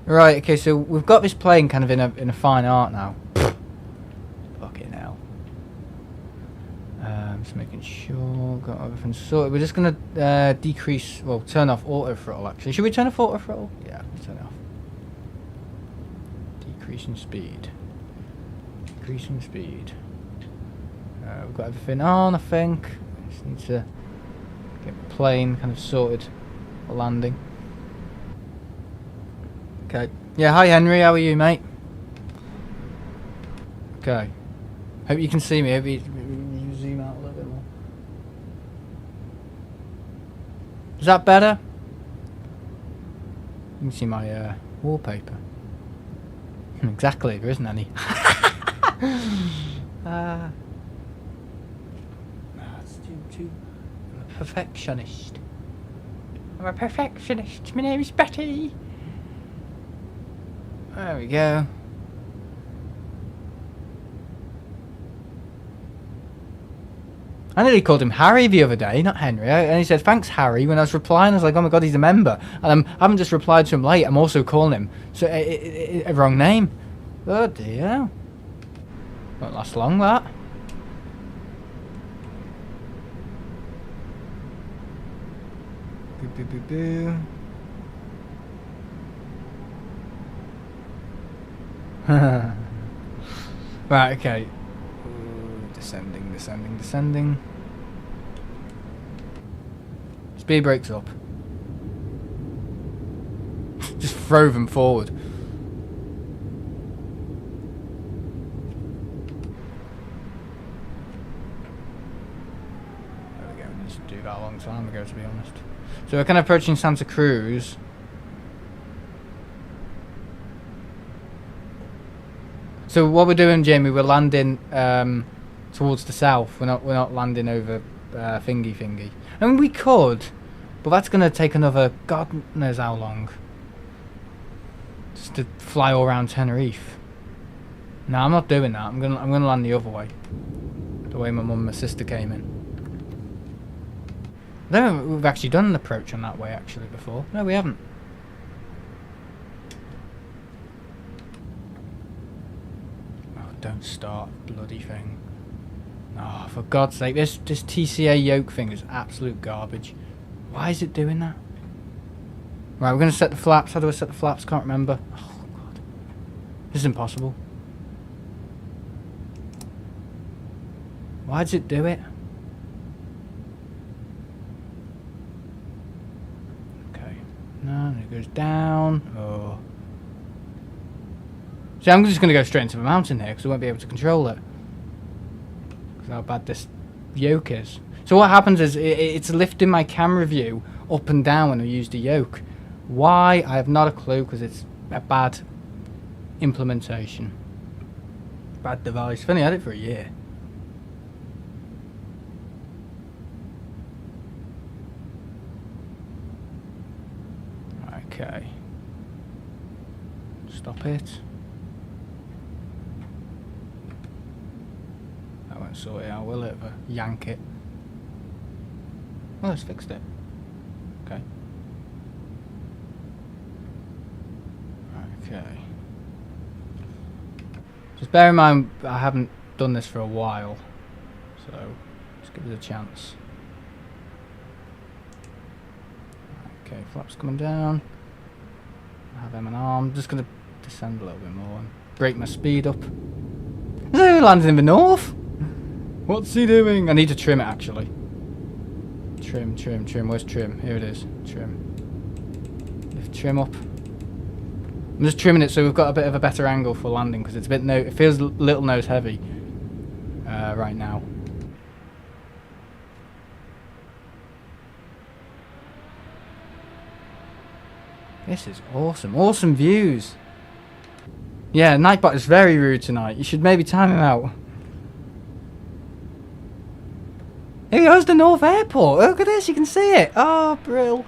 Right, okay, so we've got this plane kind of in a fine art now. Fucking hell. Just making sure got everything sorted. We're just gonna turn off auto throttle actually. Should we turn off auto throttle? Yeah, turn it off. Decreasing speed. Decreasing speed. We've got everything on, I think. Just need to get the plane kind of sorted for landing. Okay. Yeah, hi Henry, how are you, mate? Okay. Hope you can see me. Hope you zoom out a little bit more. Is that better? You can see my wallpaper. Exactly, there isn't any. It's too. I'm a perfectionist. I'm a perfectionist. My name is Betty. There we go. I nearly called him Harry the other day, not Henry. And he said, thanks, Harry. When I was replying, I was like, oh my god, he's a member. And I haven't just replied to him late, I'm also calling him. So, a wrong name. Oh dear. Won't last long, that. Boo, boo, boo, boo. Right, okay. Descending. Speed brakes up. Just throw them forward. There we go. We need to do that a long time ago, to be honest. So we're kind of approaching Santa Cruz. So what we're doing, Jamie, we're landing towards the south. We're not landing over thingy. I mean, we could, but that's gonna take another God knows how long. Just to fly all around Tenerife. No, I'm not doing that. I'm gonna land the other way, the way my mum and my sister came in. I don't know if we've actually done an approach on that way actually before. No, we haven't. Don't start bloody thing. Oh, for God's sake, this TCA yoke thing is absolute garbage. Why is it doing that? Right, we're going to set the flaps. How do I set the flaps? Can't remember. Oh, God. This is impossible. Why does it do it? Okay. No, it goes down. Oh. See, I'm just going to go straight into the mountain here because I won't be able to control it. Because how bad this yoke is. So what happens is it's lifting my camera view up and down when I use the yoke. Why? I have not a clue because it's a bad implementation. Bad device. I've only had it for a year. Okay. Stop it. That won't sort it out, will it? If I yank it. Oh, it's fixed it. Okay. Okay. Just bear in mind, I haven't done this for a while, so let's give it a chance. Okay, flaps coming down. I have M and R. I'm just going to descend a little bit more and break my speed up. Is he landing in the north? What's he doing? I need to trim it actually. Trim. Where's trim? Here it is. Trim. Lift trim up. I'm just trimming it so we've got a bit of a better angle for landing because it's a bit it feels little nose heavy right now. This is awesome. Awesome views. Yeah, Nightbot is very rude tonight. You should maybe time him out. Here goes the North Airport. Look at this, you can see it. Oh, brill.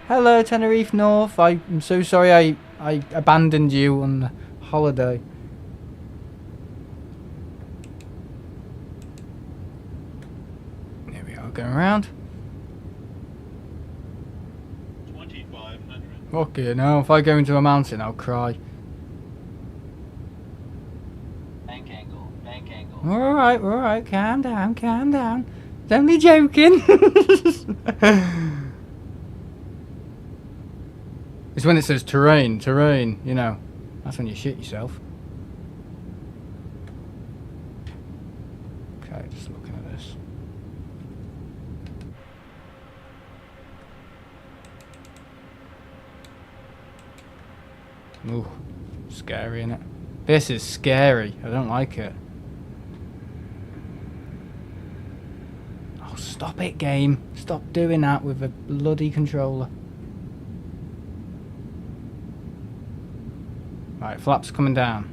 Hello, Tenerife North. I'm so sorry I abandoned you on the holiday. Here we are, going around. 2500. Okay, now if I go into a mountain, I'll cry. Bank angle. Alright, calm down. It's only joking. It's when it says terrain, you know. That's when you shit yourself. Okay, just looking at this. Ooh, scary, innit? This is scary. I don't like it. Oh, stop it, game. Stop doing that with a bloody controller. Right, flaps coming down.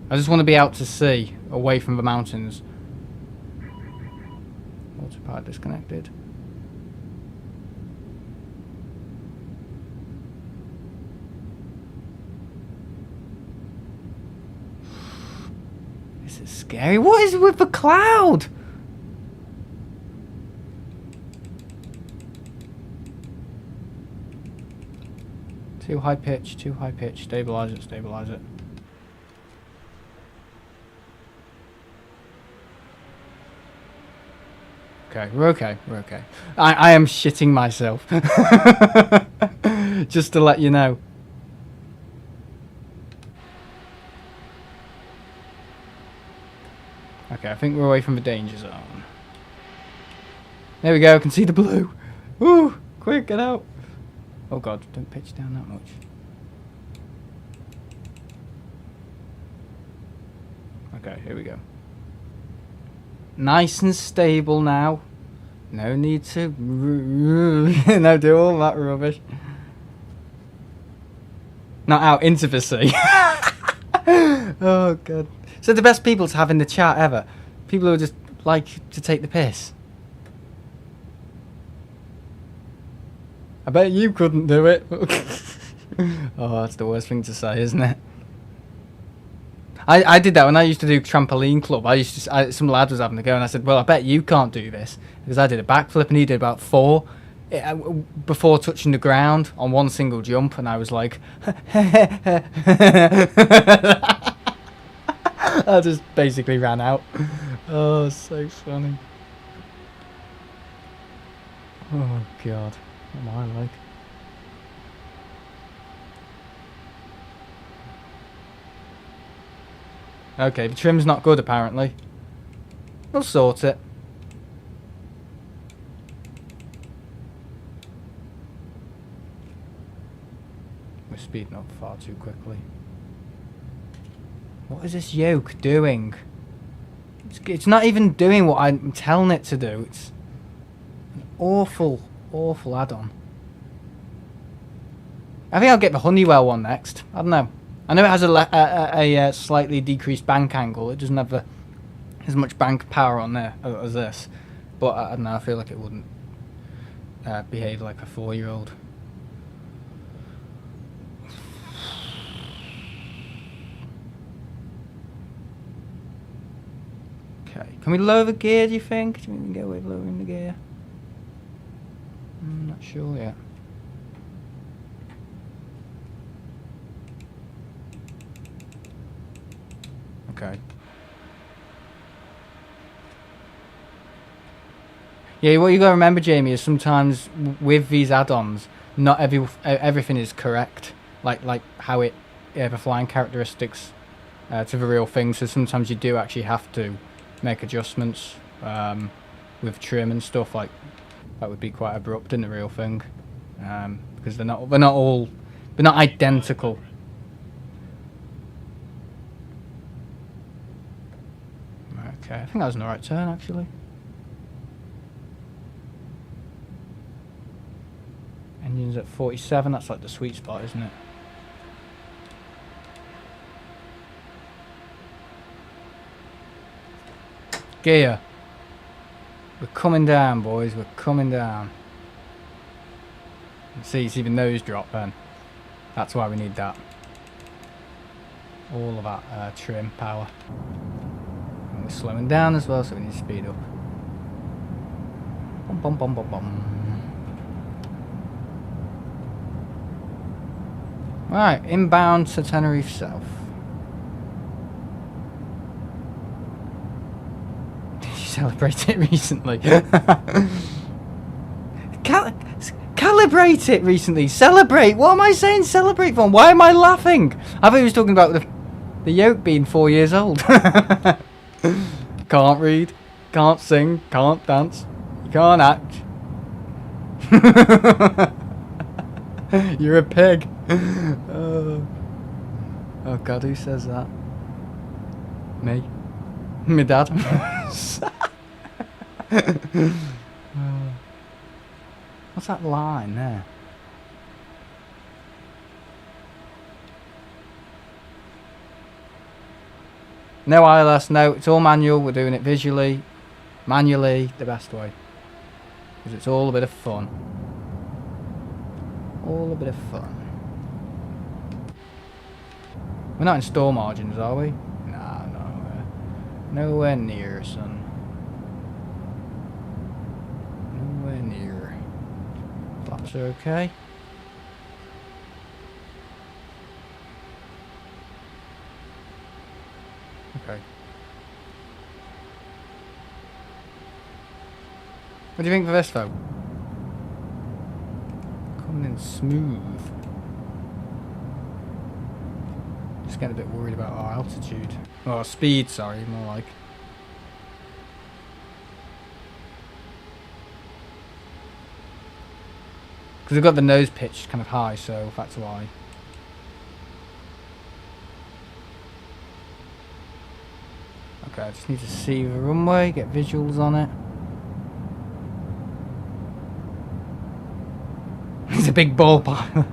I just want to be out to sea, away from the mountains. Autopilot disconnected. This is scary. What is with the cloud? Too high pitch, too high pitch. Stabilize it, stabilize it. Okay, we're okay, we're okay. I am shitting myself. Just to let you know. Okay, I think we're away from the danger zone. There we go, I can see the blue. Woo! Quick, get out. Oh god, don't pitch down that much. Okay, here we go. Nice and stable now. No need to no, do all that rubbish. Not out into the sea. Oh god. So the best people to have in the chat ever. People who just like to take the piss. I bet you couldn't do it. Oh, that's the worst thing to say, isn't it? I did that when I used to do trampoline club. Some lad was having a go and I said, well, I bet you can't do this. Because I did a backflip and he did about 4 before touching the ground on one single jump. And I was like... I just basically ran out. Oh, so funny. Oh, God. What am I like? Okay, the trim's not good apparently. We'll sort it. We're speeding up far too quickly. What is this yoke doing? It's not even doing what I'm telling it to do. It's an awful, awful add-on. I think I'll get the Honeywell one next. I don't know. I know it has a slightly decreased bank angle. It doesn't have as much bank power on there as this. But I don't know, I feel like it wouldn't behave like a 4-year-old. Okay, can we lower the gear, do you think? Do we can get away with lowering the gear? I'm not sure yet. Okay. Yeah, what you gotta remember, Jamie, is sometimes with these add-ons, not everything is correct. Like how it the flying characteristics to the real thing. So sometimes you do actually have to make adjustments with trim and stuff. Like that would be quite abrupt in the real thing because they're not identical. Okay, I think that was an alright turn actually. Engine's at 47, that's like the sweet spot, isn't it? Gear. We're coming down, boys, we're coming down. See, it's even nose drop then. That's why we need that. All of that trim power. And we're slowing down as well, so we need to speed up. Bum, bum, bum, bum, bum. Right, inbound to Tenerife South. Did you celebrate it recently? Calibrate it recently. Celebrate. What am I saying celebrate for? Why am I laughing? I thought he was talking about the yoke being 4 years old. Can't read, can't sing, can't dance, you can't act. You're a pig. Oh God, who says that? Me. My dad. What's that line there? No ILS, no, it's all manual. We're doing it visually, manually, the best way. Because it's all a bit of fun. All a bit of fun. We're not in store margins, are we? Nah, no. Nowhere near, son. Nowhere near. Flaps are okay. Okay. What do you think for this though? Coming in smooth. Just getting a bit worried about our altitude. Or our speed, sorry, more like. Because we've got the nose pitched kind of high, so that's why. Okay, I just need to see the runway, get visuals on it. He's a big ball pile.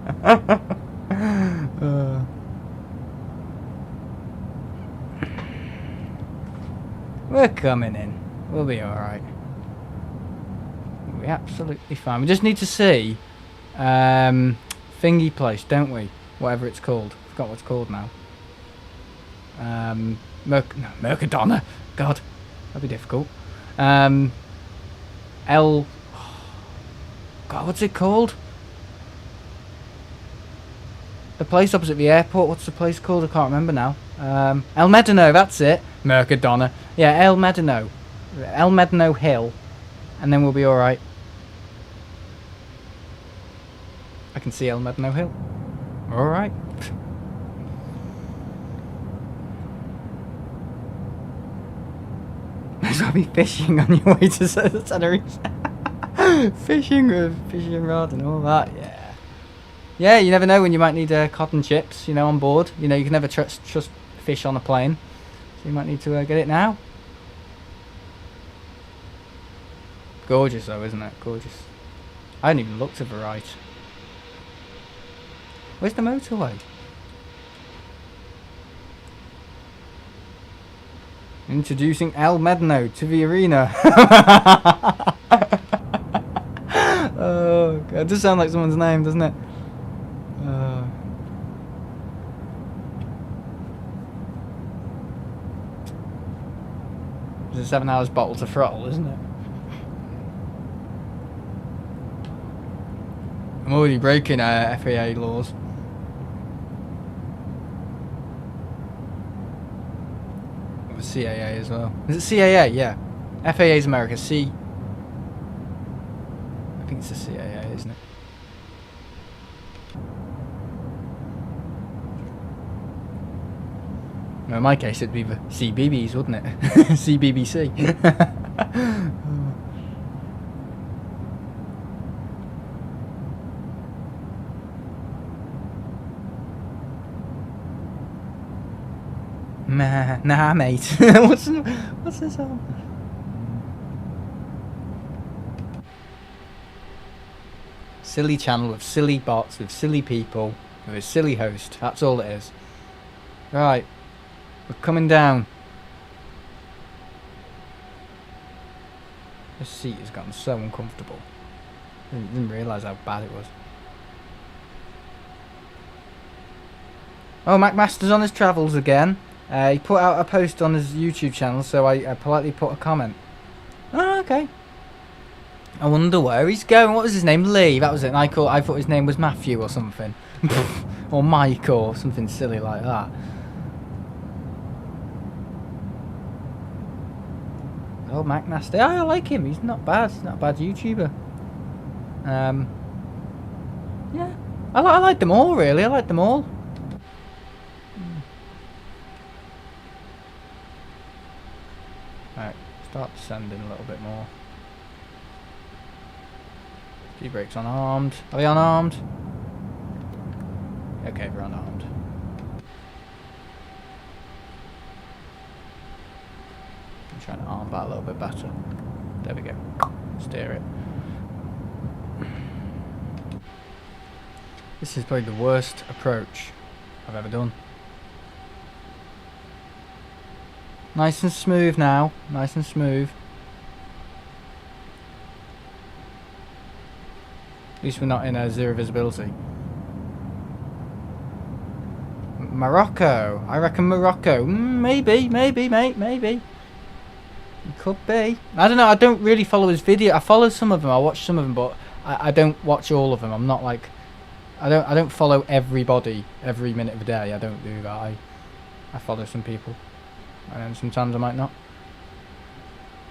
We're coming in. We'll be alright. We'll be absolutely fine. We just need to see thingy place, don't we? Whatever it's called. I forgot what it's called now. Mercadona. God, that'd be difficult. God, what's it called? The place opposite the airport. What's the place called? I can't remember now. El Medano, that's it. Mercadona. Yeah, El Medano. El Medano Hill. And then we'll be alright. I can see El Medano Hill. Alright. Might as well be fishing on your way to Tenerife. Fishing with fishing rod and all that, yeah. Yeah, you never know when you might need cotton chips, you know, on board. You know, you can never trust fish on a plane. So you might need to get it now. Gorgeous though, isn't it? Gorgeous. I haven't even looked to the right. Where's the motorway? Introducing El Medano to the arena. Oh, God. It does sound like someone's name, doesn't it? It's a 7 hours bottle to throttle, isn't it? I'm already breaking FAA laws. With CAA as well. Is it CAA? Yeah. FAA's America. I think it's the CAA, isn't it? No, in my case, it'd be the CBBS, wouldn't it? CBBC. Nah, mate. What's this on? Silly channel with silly bots, with silly people, with a silly host. That's all it is. Right. We're coming down. This seat has gotten so uncomfortable. I didn't realise how bad it was. Oh, McMaster's on his travels again. He put out a post on his YouTube channel, so I politely put a comment. Oh, okay. I wonder where he's going. What was his name? Lee. That was it. And I thought his name was Matthew or something. Or Mike or something silly like that. Oh, McMaster. Yeah, I like him. He's not bad. He's not a bad YouTuber. Yeah. I like them all, really. I like them all. Right. Start descending a little bit more. G-brakes unarmed. Are they unarmed? Okay, we're unarmed. I'm trying to arm that a little bit better. There we go. Steer it. This is probably the worst approach I've ever done. Nice and smooth now. Nice and smooth. At least we're not in a zero visibility. Morocco. I reckon Morocco. Maybe, maybe, mate, maybe. It could be. I don't know. I don't really follow his video. I follow some of them. I watch some of them, but I don't watch all of them. I'm not like... I don't follow everybody every minute of the day. I don't do that. I follow some people. And then sometimes I might not.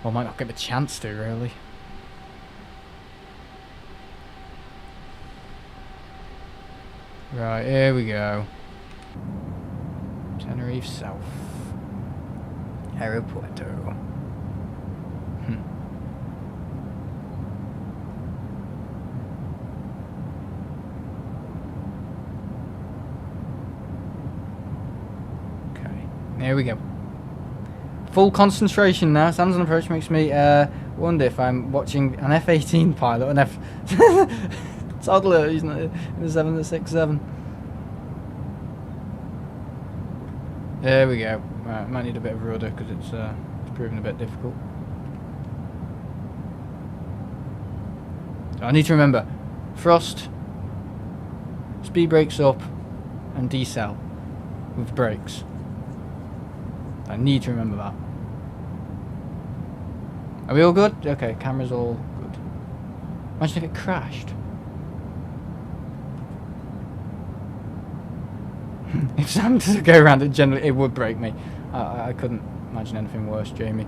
Or I might not get the chance to, really. Right, here we go. Tenerife South. Aeropuerto. Okay, there we go. Full concentration now. Sounds on approach makes me wonder if I'm watching an F-18 pilot, an F... toddler, he's not in the 767. There we go. Right, might need a bit of rudder because it's proving a bit difficult. So I need to remember thrust, speed brakes up, and decel with brakes. I need to remember that. Are we all good? Okay, camera's all good. Imagine if it crashed. If Sam doesn't go around it, generally it would break me. I couldn't imagine anything worse, Jamie.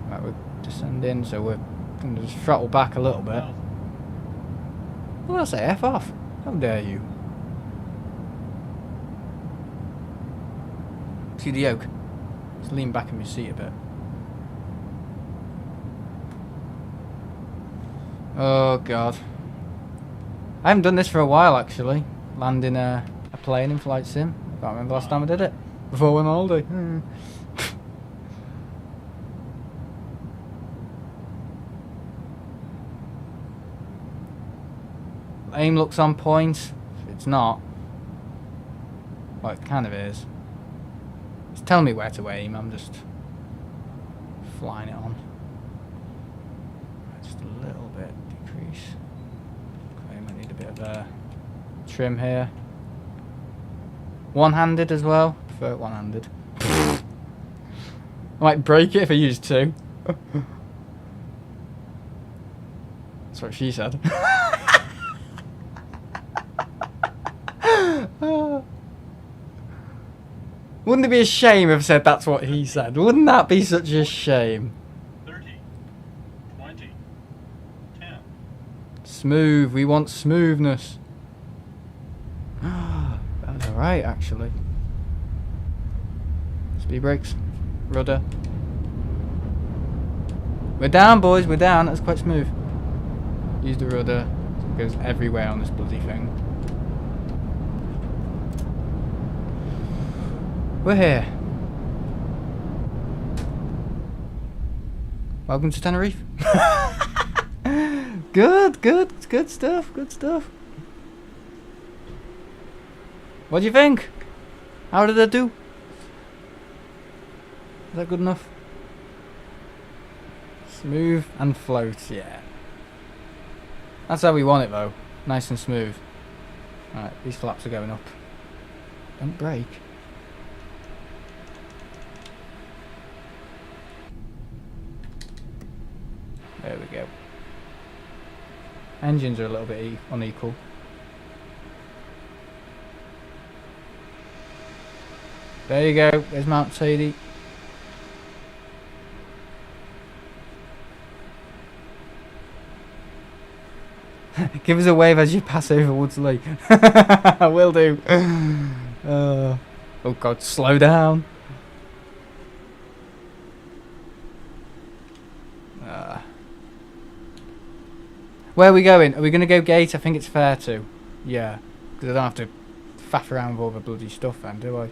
Right, we're descending, so we're going to just throttle back a little bit. What did I say? F off. How dare you? See the yoke? Just lean back in my seat a bit. Oh god. I haven't done this for a while actually. Landing a plane in Flight Sim. I can't remember last time I did it. Before I went on holiday. Aim looks on point. It's not. Well, it kind of is. It's telling me where to aim. I'm just flying it on. Just a little bit decrease. Okay, might need a bit of a trim here. One-handed as well. Prefer it one-handed. I might break it if I use two. That's what she said. Wouldn't it be a shame if I said that's what he said? Wouldn't that be such a shame? 30, 20, 10. Smooth. We want smoothness. That's alright, actually. Speed brakes. Rudder. We're down, boys. We're down. That's quite smooth. Use the rudder. It goes everywhere on this bloody thing. We're here. Welcome to Tenerife. Good stuff. What do you think? How did I do? Is that good enough? Smooth and float, yeah. That's how we want it though. Nice and smooth. Alright, these flaps are going up. Don't break. There we go. Engines are a little bit unequal. There you go. There's Mount Sadie. Give us a wave as you pass over Woodsley. I will do. Oh god, slow down. Where are we going? Are we going to go gate? I think it's fair to. Yeah. Because I don't have to faff around with all the bloody stuff then, do I?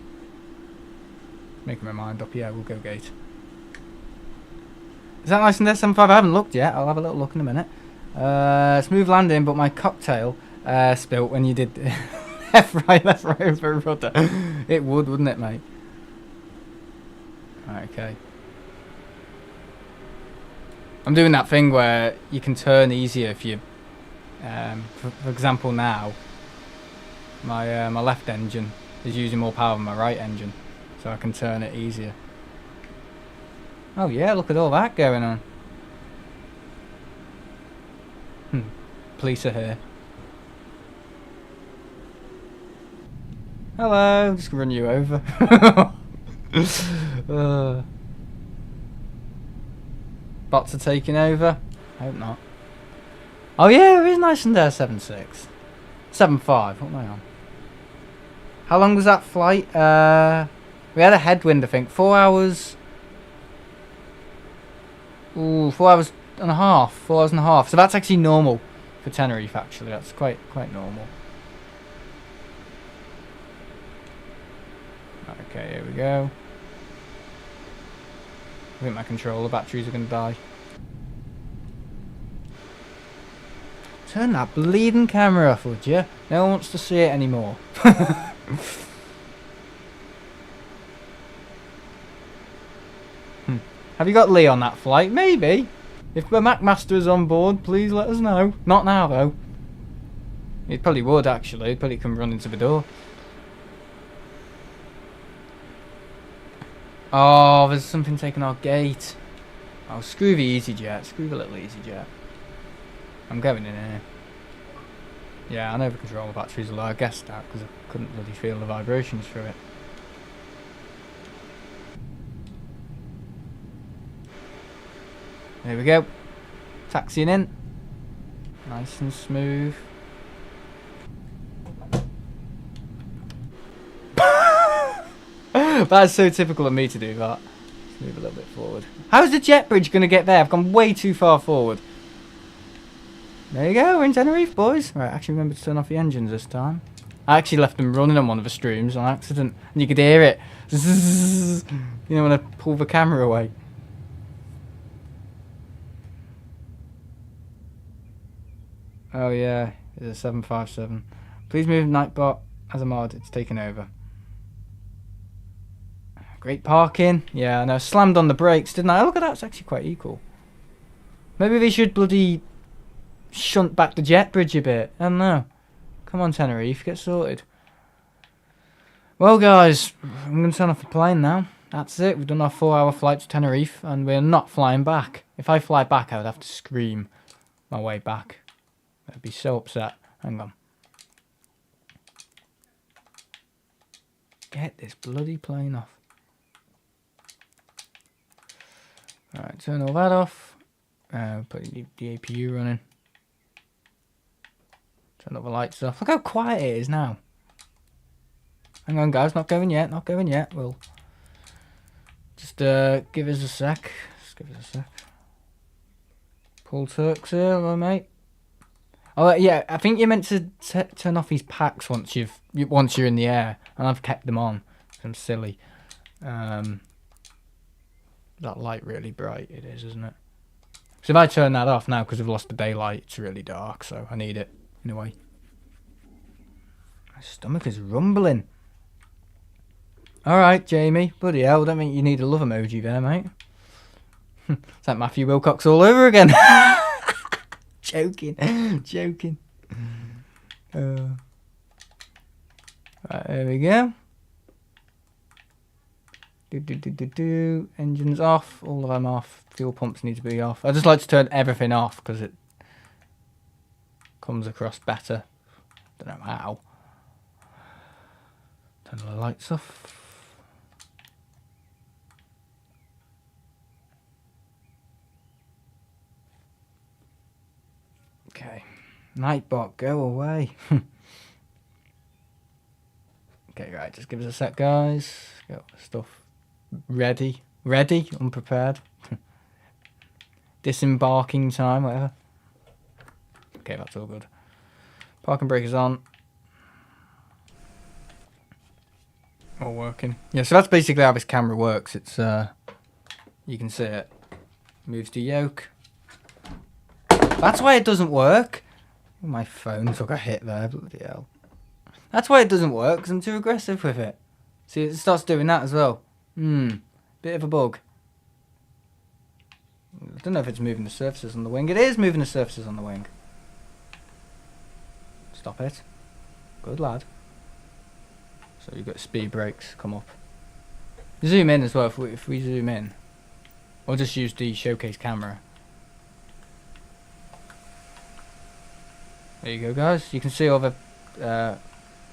Making my mind up. Yeah, we'll go gate. Is that nice and there 75? I haven't looked yet. I'll have a little look in a minute. Smooth landing, but my cocktail spilt when you did left right over rudder. It would, wouldn't it, mate? Okay. I'm doing that thing where you can turn easier if you, for example, now my my left engine is using more power than my right engine, so I can turn it easier. Oh yeah, look at all that going on. Police are here. Hello, I'm just gonna run you over. Bots are taking over. I hope not. Oh yeah, it is nice and there, 7.6. 7.5, what am I on? How long was that flight? We had a headwind, I think. 4 hours. Ooh, 4 hours and a half. 4 hours and a half. So that's actually normal for Tenerife, actually. That's quite normal. Okay, here we go. I think my controller batteries are going to die. Turn that bleeding camera off, would you? No one wants to see it anymore. Have you got Lee on that flight? Maybe. If the MacMaster is on board, please let us know. Not now, though. He probably would, actually. He'd probably come running to the door. Oh, there's something taking our gate. Oh, screw the EasyJet. Screw the little EasyJet. I'm going in here. Yeah, I know the controller batteries are low. I guessed that because I couldn't really feel the vibrations through it. There we go. Taxiing in. Nice and smooth. That's so typical of me to do that. Let's move a little bit forward. How's the jet bridge going to get there? I've gone way too far forward. There you go, we're in Tenerife, boys. Right, actually remember to turn off the engines this time. I actually left them running on one of the streams on accident. And you could hear it. Zzz, you know, when I pull the camera away. Oh yeah, it's a 757. Please move Nightbot as a mod, it's taken over. Great parking. Yeah, I know. Slammed on the brakes, didn't I? Oh, look at that. It's actually quite equal. Maybe they should bloody shunt back the jet bridge a bit. I don't know. Come on, Tenerife. Get sorted. Well, guys, I'm going to turn off the plane now. That's it. We've done our 4-hour flight to Tenerife, and we're not flying back. If I fly back, I would have to scream my way back. I'd be so upset. Hang on. Get this bloody plane off. Alright, turn all that off. Put the APU running. Turn all the lights off. Look how quiet it is now. Hang on, guys, not going yet, not going yet. We'll just give us a sec. Just give us a sec. Pull Turks here, hello, mate. Oh yeah, I think you're meant to turn off these packs once you're in the air, and I've kept them on. I'm silly. That light really bright, it is, isn't it? So if I turn that off now because we've lost the daylight, it's really dark, so I need it in a way. My stomach is rumbling. Alright, Jamie. Bloody hell, don't think you need a love emoji there, mate. It's like Matthew Wilcox all over again. Joking. Joking. Right, there we go. Engines off, all of them off. Fuel pumps need to be off. I just like to turn everything off because it comes across better. Don't know how. Turn the lights off. Okay. Nightbot, go away. Okay, right, just give us a sec, guys. Got stuff ready, unprepared. Disembarking time, whatever. Okay, that's all good. Parking brake is on. All working. Yeah, so that's basically how this camera works. It's you can see it. Moves the yoke. That's why it doesn't work. My phone took a hit there, bloody hell. That's why it doesn't work, because I'm too aggressive with it. See, it starts doing that as well. Bit of a bug. I don't know if it's moving the surfaces on the wing. It is moving the surfaces on the wing. Stop it. Good lad. So you've got speed brakes come up. Zoom in as well, if we zoom in. Or just use the showcase camera. There you go, guys. You can see all the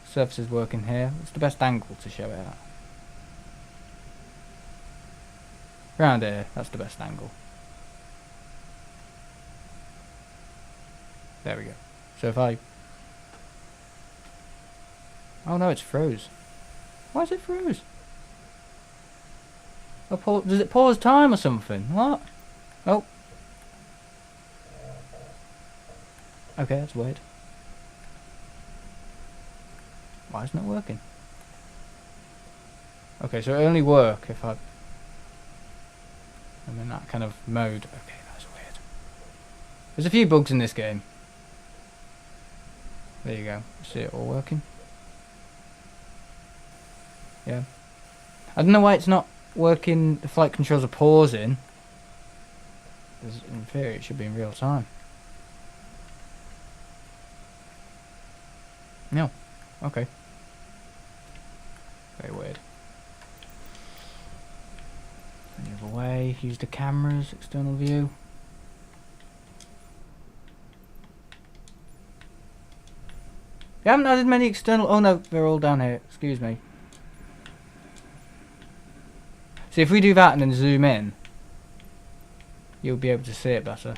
surfaces working here. It's the best angle to show it at. Around here, that's the best angle. There we go. So if I... Oh no, it's froze. Why is it froze? Does it pause time or something? What? Oh. Okay, that's weird. Why isn't it working? Okay, so it only work if I'm in that kind of mode. Okay, that's weird. There's a few bugs in this game. There you go. See it all working? Yeah. I don't know why it's not working. The flight controls are pausing. In theory, it should be in real time. No. Okay. Very weird. Move away. Use the cameras. External view. You haven't added many external... Oh no, they're all down here. Excuse me. See, if we do that and then zoom in, you'll be able to see it better.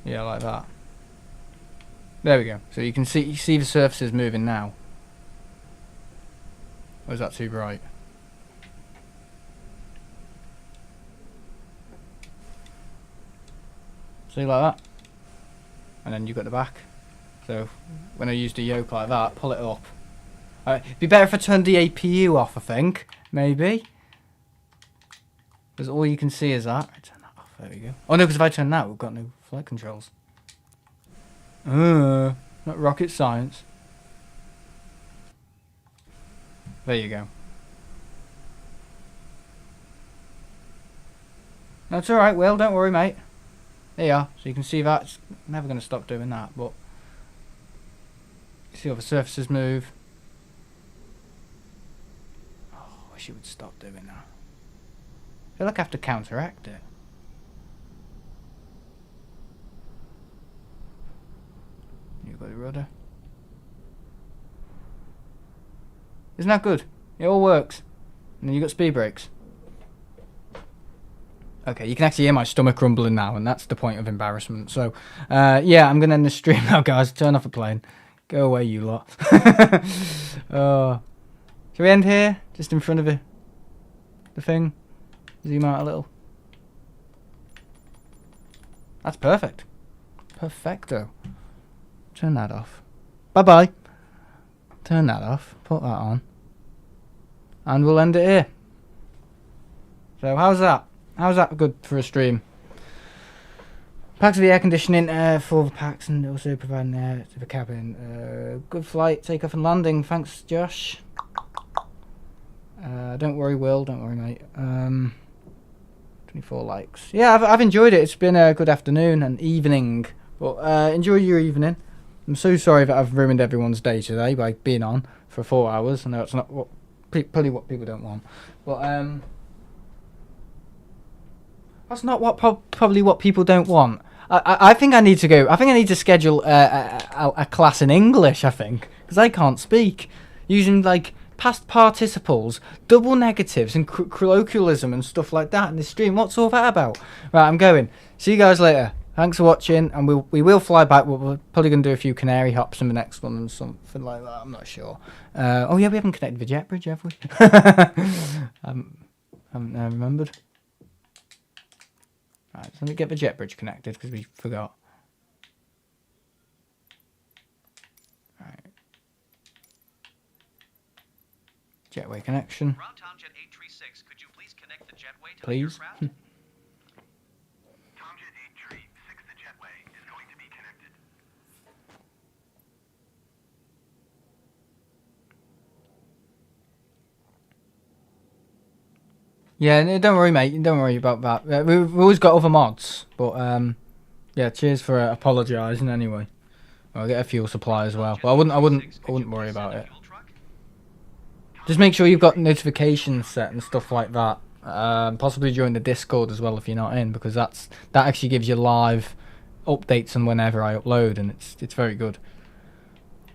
Yeah, like that. There we go. So you can see the surfaces moving now. Or is that too bright? See, like that? And then you've got the back. So when I use the yoke like that, pull it up. It'd be better if I turned the APU off, I think. Maybe. Because all you can see is that. I turn that off. There we go. Oh no, because if I turn that, we've got no flight controls. Not rocket science. There you go. That's alright, Will. Don't worry, mate. There you are. So you can see that. It's never going to stop doing that, but... You see all the surfaces move. Oh, I wish it would stop doing that. I feel like I have to counteract it. You've got the rudder. Isn't that good? It all works. And then you've got speed brakes. Okay, you can actually hear my stomach rumbling now, and that's the point of embarrassment. So, yeah, I'm going to end the stream now, guys. Turn off the plane. Go away, you lot. Shall we end here? Just in front of the thing? Zoom out a little. That's perfect. Perfecto. Turn that off. Bye-bye. Turn that off. Put that on. And we'll end it here. So, how's that? How's that good for a stream? Packs of the air conditioning for the packs and also providing air to the cabin. Good flight, takeoff and landing. Thanks, Josh. Don't worry, Will. Don't worry, mate. 24 likes. Yeah, I've enjoyed it. It's been a good afternoon and evening. But enjoy your evening. I'm so sorry that I've ruined everyone's day today by being on for 4 hours. I know it's not probably what people don't want. But that's not what probably what people don't want. I think I need to go. I think I need to schedule a class in English. I think because I can't speak using like past participles, double negatives, and colloquialism and stuff like that in this stream. What's all that about? Right, I'm going. See you guys later. Thanks for watching, and we will fly back. We're probably going to do a few canary hops in the next one and something like that. I'm not sure. Oh yeah, we haven't connected the jet bridge, have we? haven't remembered. Right, so let me get the jet bridge connected because we forgot. Right. Jetway connection. Ground Tomjet 836, could you please connect the jetway to Please. the aircraft? Tomjet 836, the jetway is going to be connected. Yeah, don't worry, mate. Don't worry about that. We've always got other mods, but yeah. Cheers for apologising anyway. I'll get a fuel supply as well. But I wouldn't worry about it. Just make sure you've got notifications set and stuff like that. Possibly join the Discord as well if you're not in, because that actually gives you live updates on whenever I upload, and it's very good.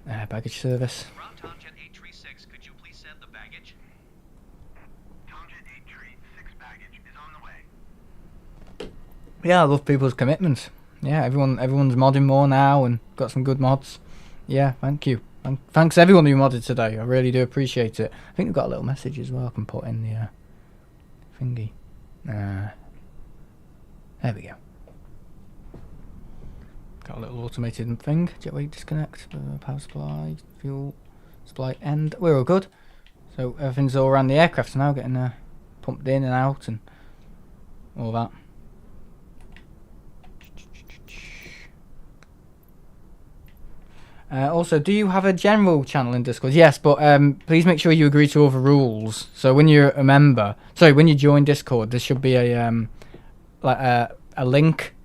Baggage service. Ground Tomjet 836, could you please send the baggage? Tomjet 836 baggage is on the way. Yeah, I love people's commitment. Yeah, everyone's modding more now and got some good mods. Yeah, thank you. And thanks everyone who modded today. I really do appreciate it. I think we've got a little message as well I can put in the thingy. There we go. Got a little automated thing. Jetway disconnect. Power supply. Fuel supply end. We're all good. So everything's all around the aircraft now, getting pumped in and out and all that. Also, do you have a general channel in Discord? Yes, but please make sure you agree to all the rules. So when you're a member, when you join Discord, there should be a link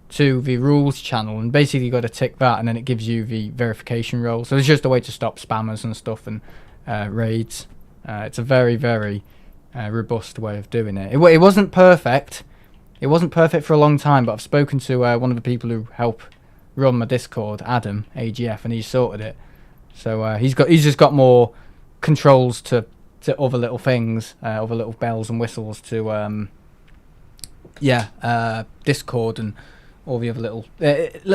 to the rules channel, and basically you got to tick that, and then it gives you the verification role. So it's just a way to stop spammers and stuff and raids. It's a very, very robust way of doing it. It wasn't perfect. It wasn't perfect for a long time, but I've spoken to one of the people who help run my Discord, Adam AGF, and he's sorted it. So he's just got more controls to other little things, other little bells and whistles to Discord and all the other little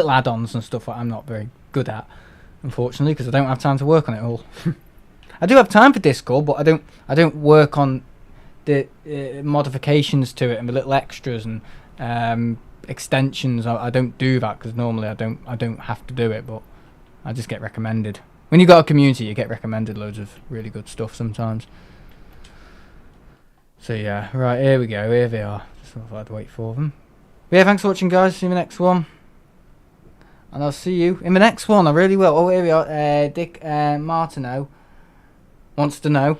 add-ons and stuff that I'm not very good at, unfortunately, because I don't have time to work on it all. I do have time for Discord, but I don't work on the modifications to it and the little extras and extensions. I don't do that because normally I don't have to do it, but I just get recommended. When you got a community, you get recommended loads of really good stuff sometimes. So yeah, right, here we go. Here they are. Just thought I'd wait for them. But yeah, thanks for watching, guys. See you in the next one, and I'll see you in the next one. I really will. Oh, here we are. Dick Martino wants to know.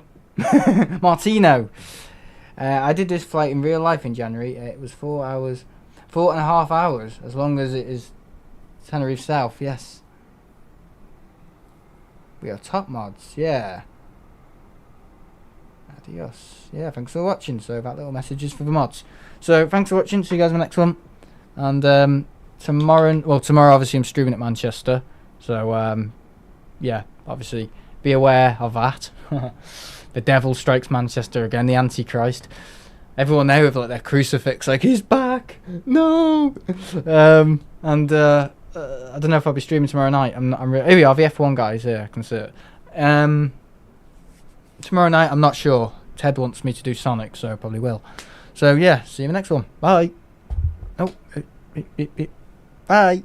Martino. I did this flight in real life in January. It was 4.5 hours, as long as it is Tenerife South. Yes, we are top mods. Yeah. Adios. Yeah, thanks for watching. So that little message is for the mods. So thanks for watching. See you guys in the next one. And tomorrow obviously I'm streaming at Manchester. So yeah, obviously be aware of that. The devil strikes Manchester again. The Antichrist. Everyone there with like their crucifix, like he's back. No. I don't know if I'll be streaming tomorrow night. Here we are, the F1 guys here. I can see it. Tomorrow night, I'm not sure. Ted wants me to do Sonic, so I probably will. So yeah, see you in the next one. Bye. Oh, bye.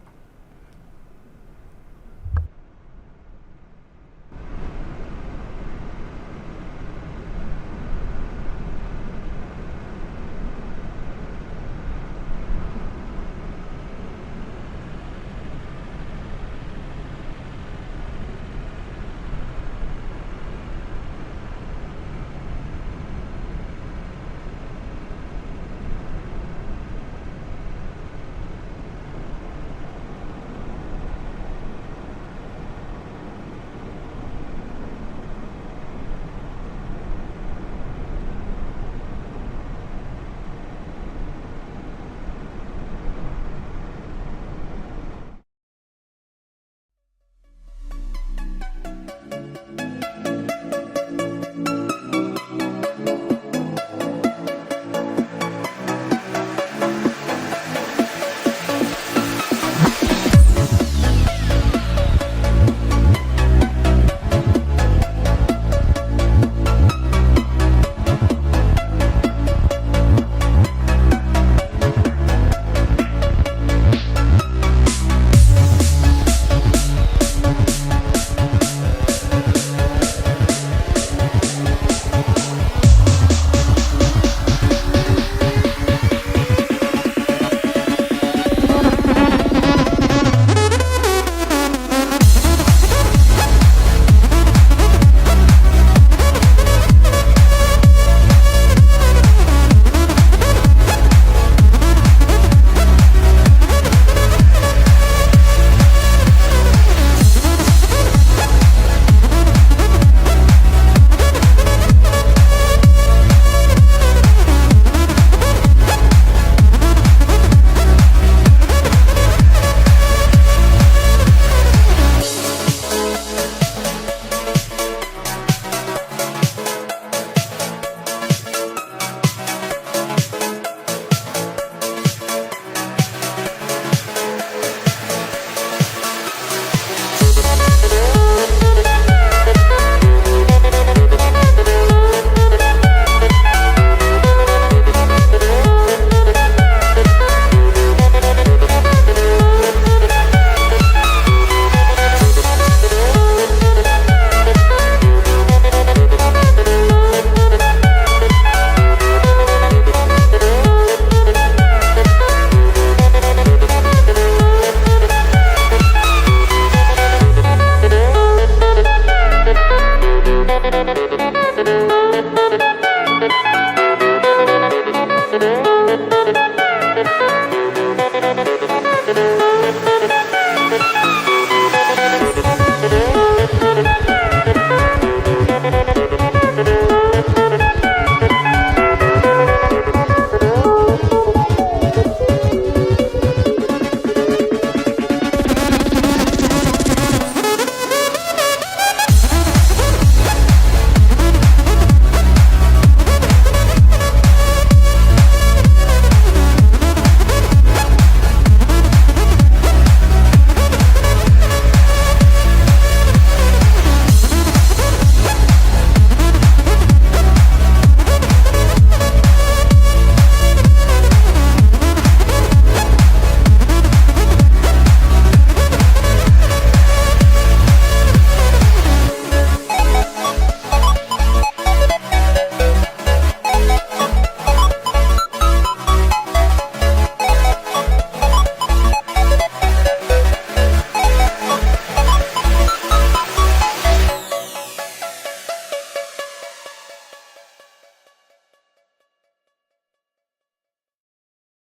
Bye.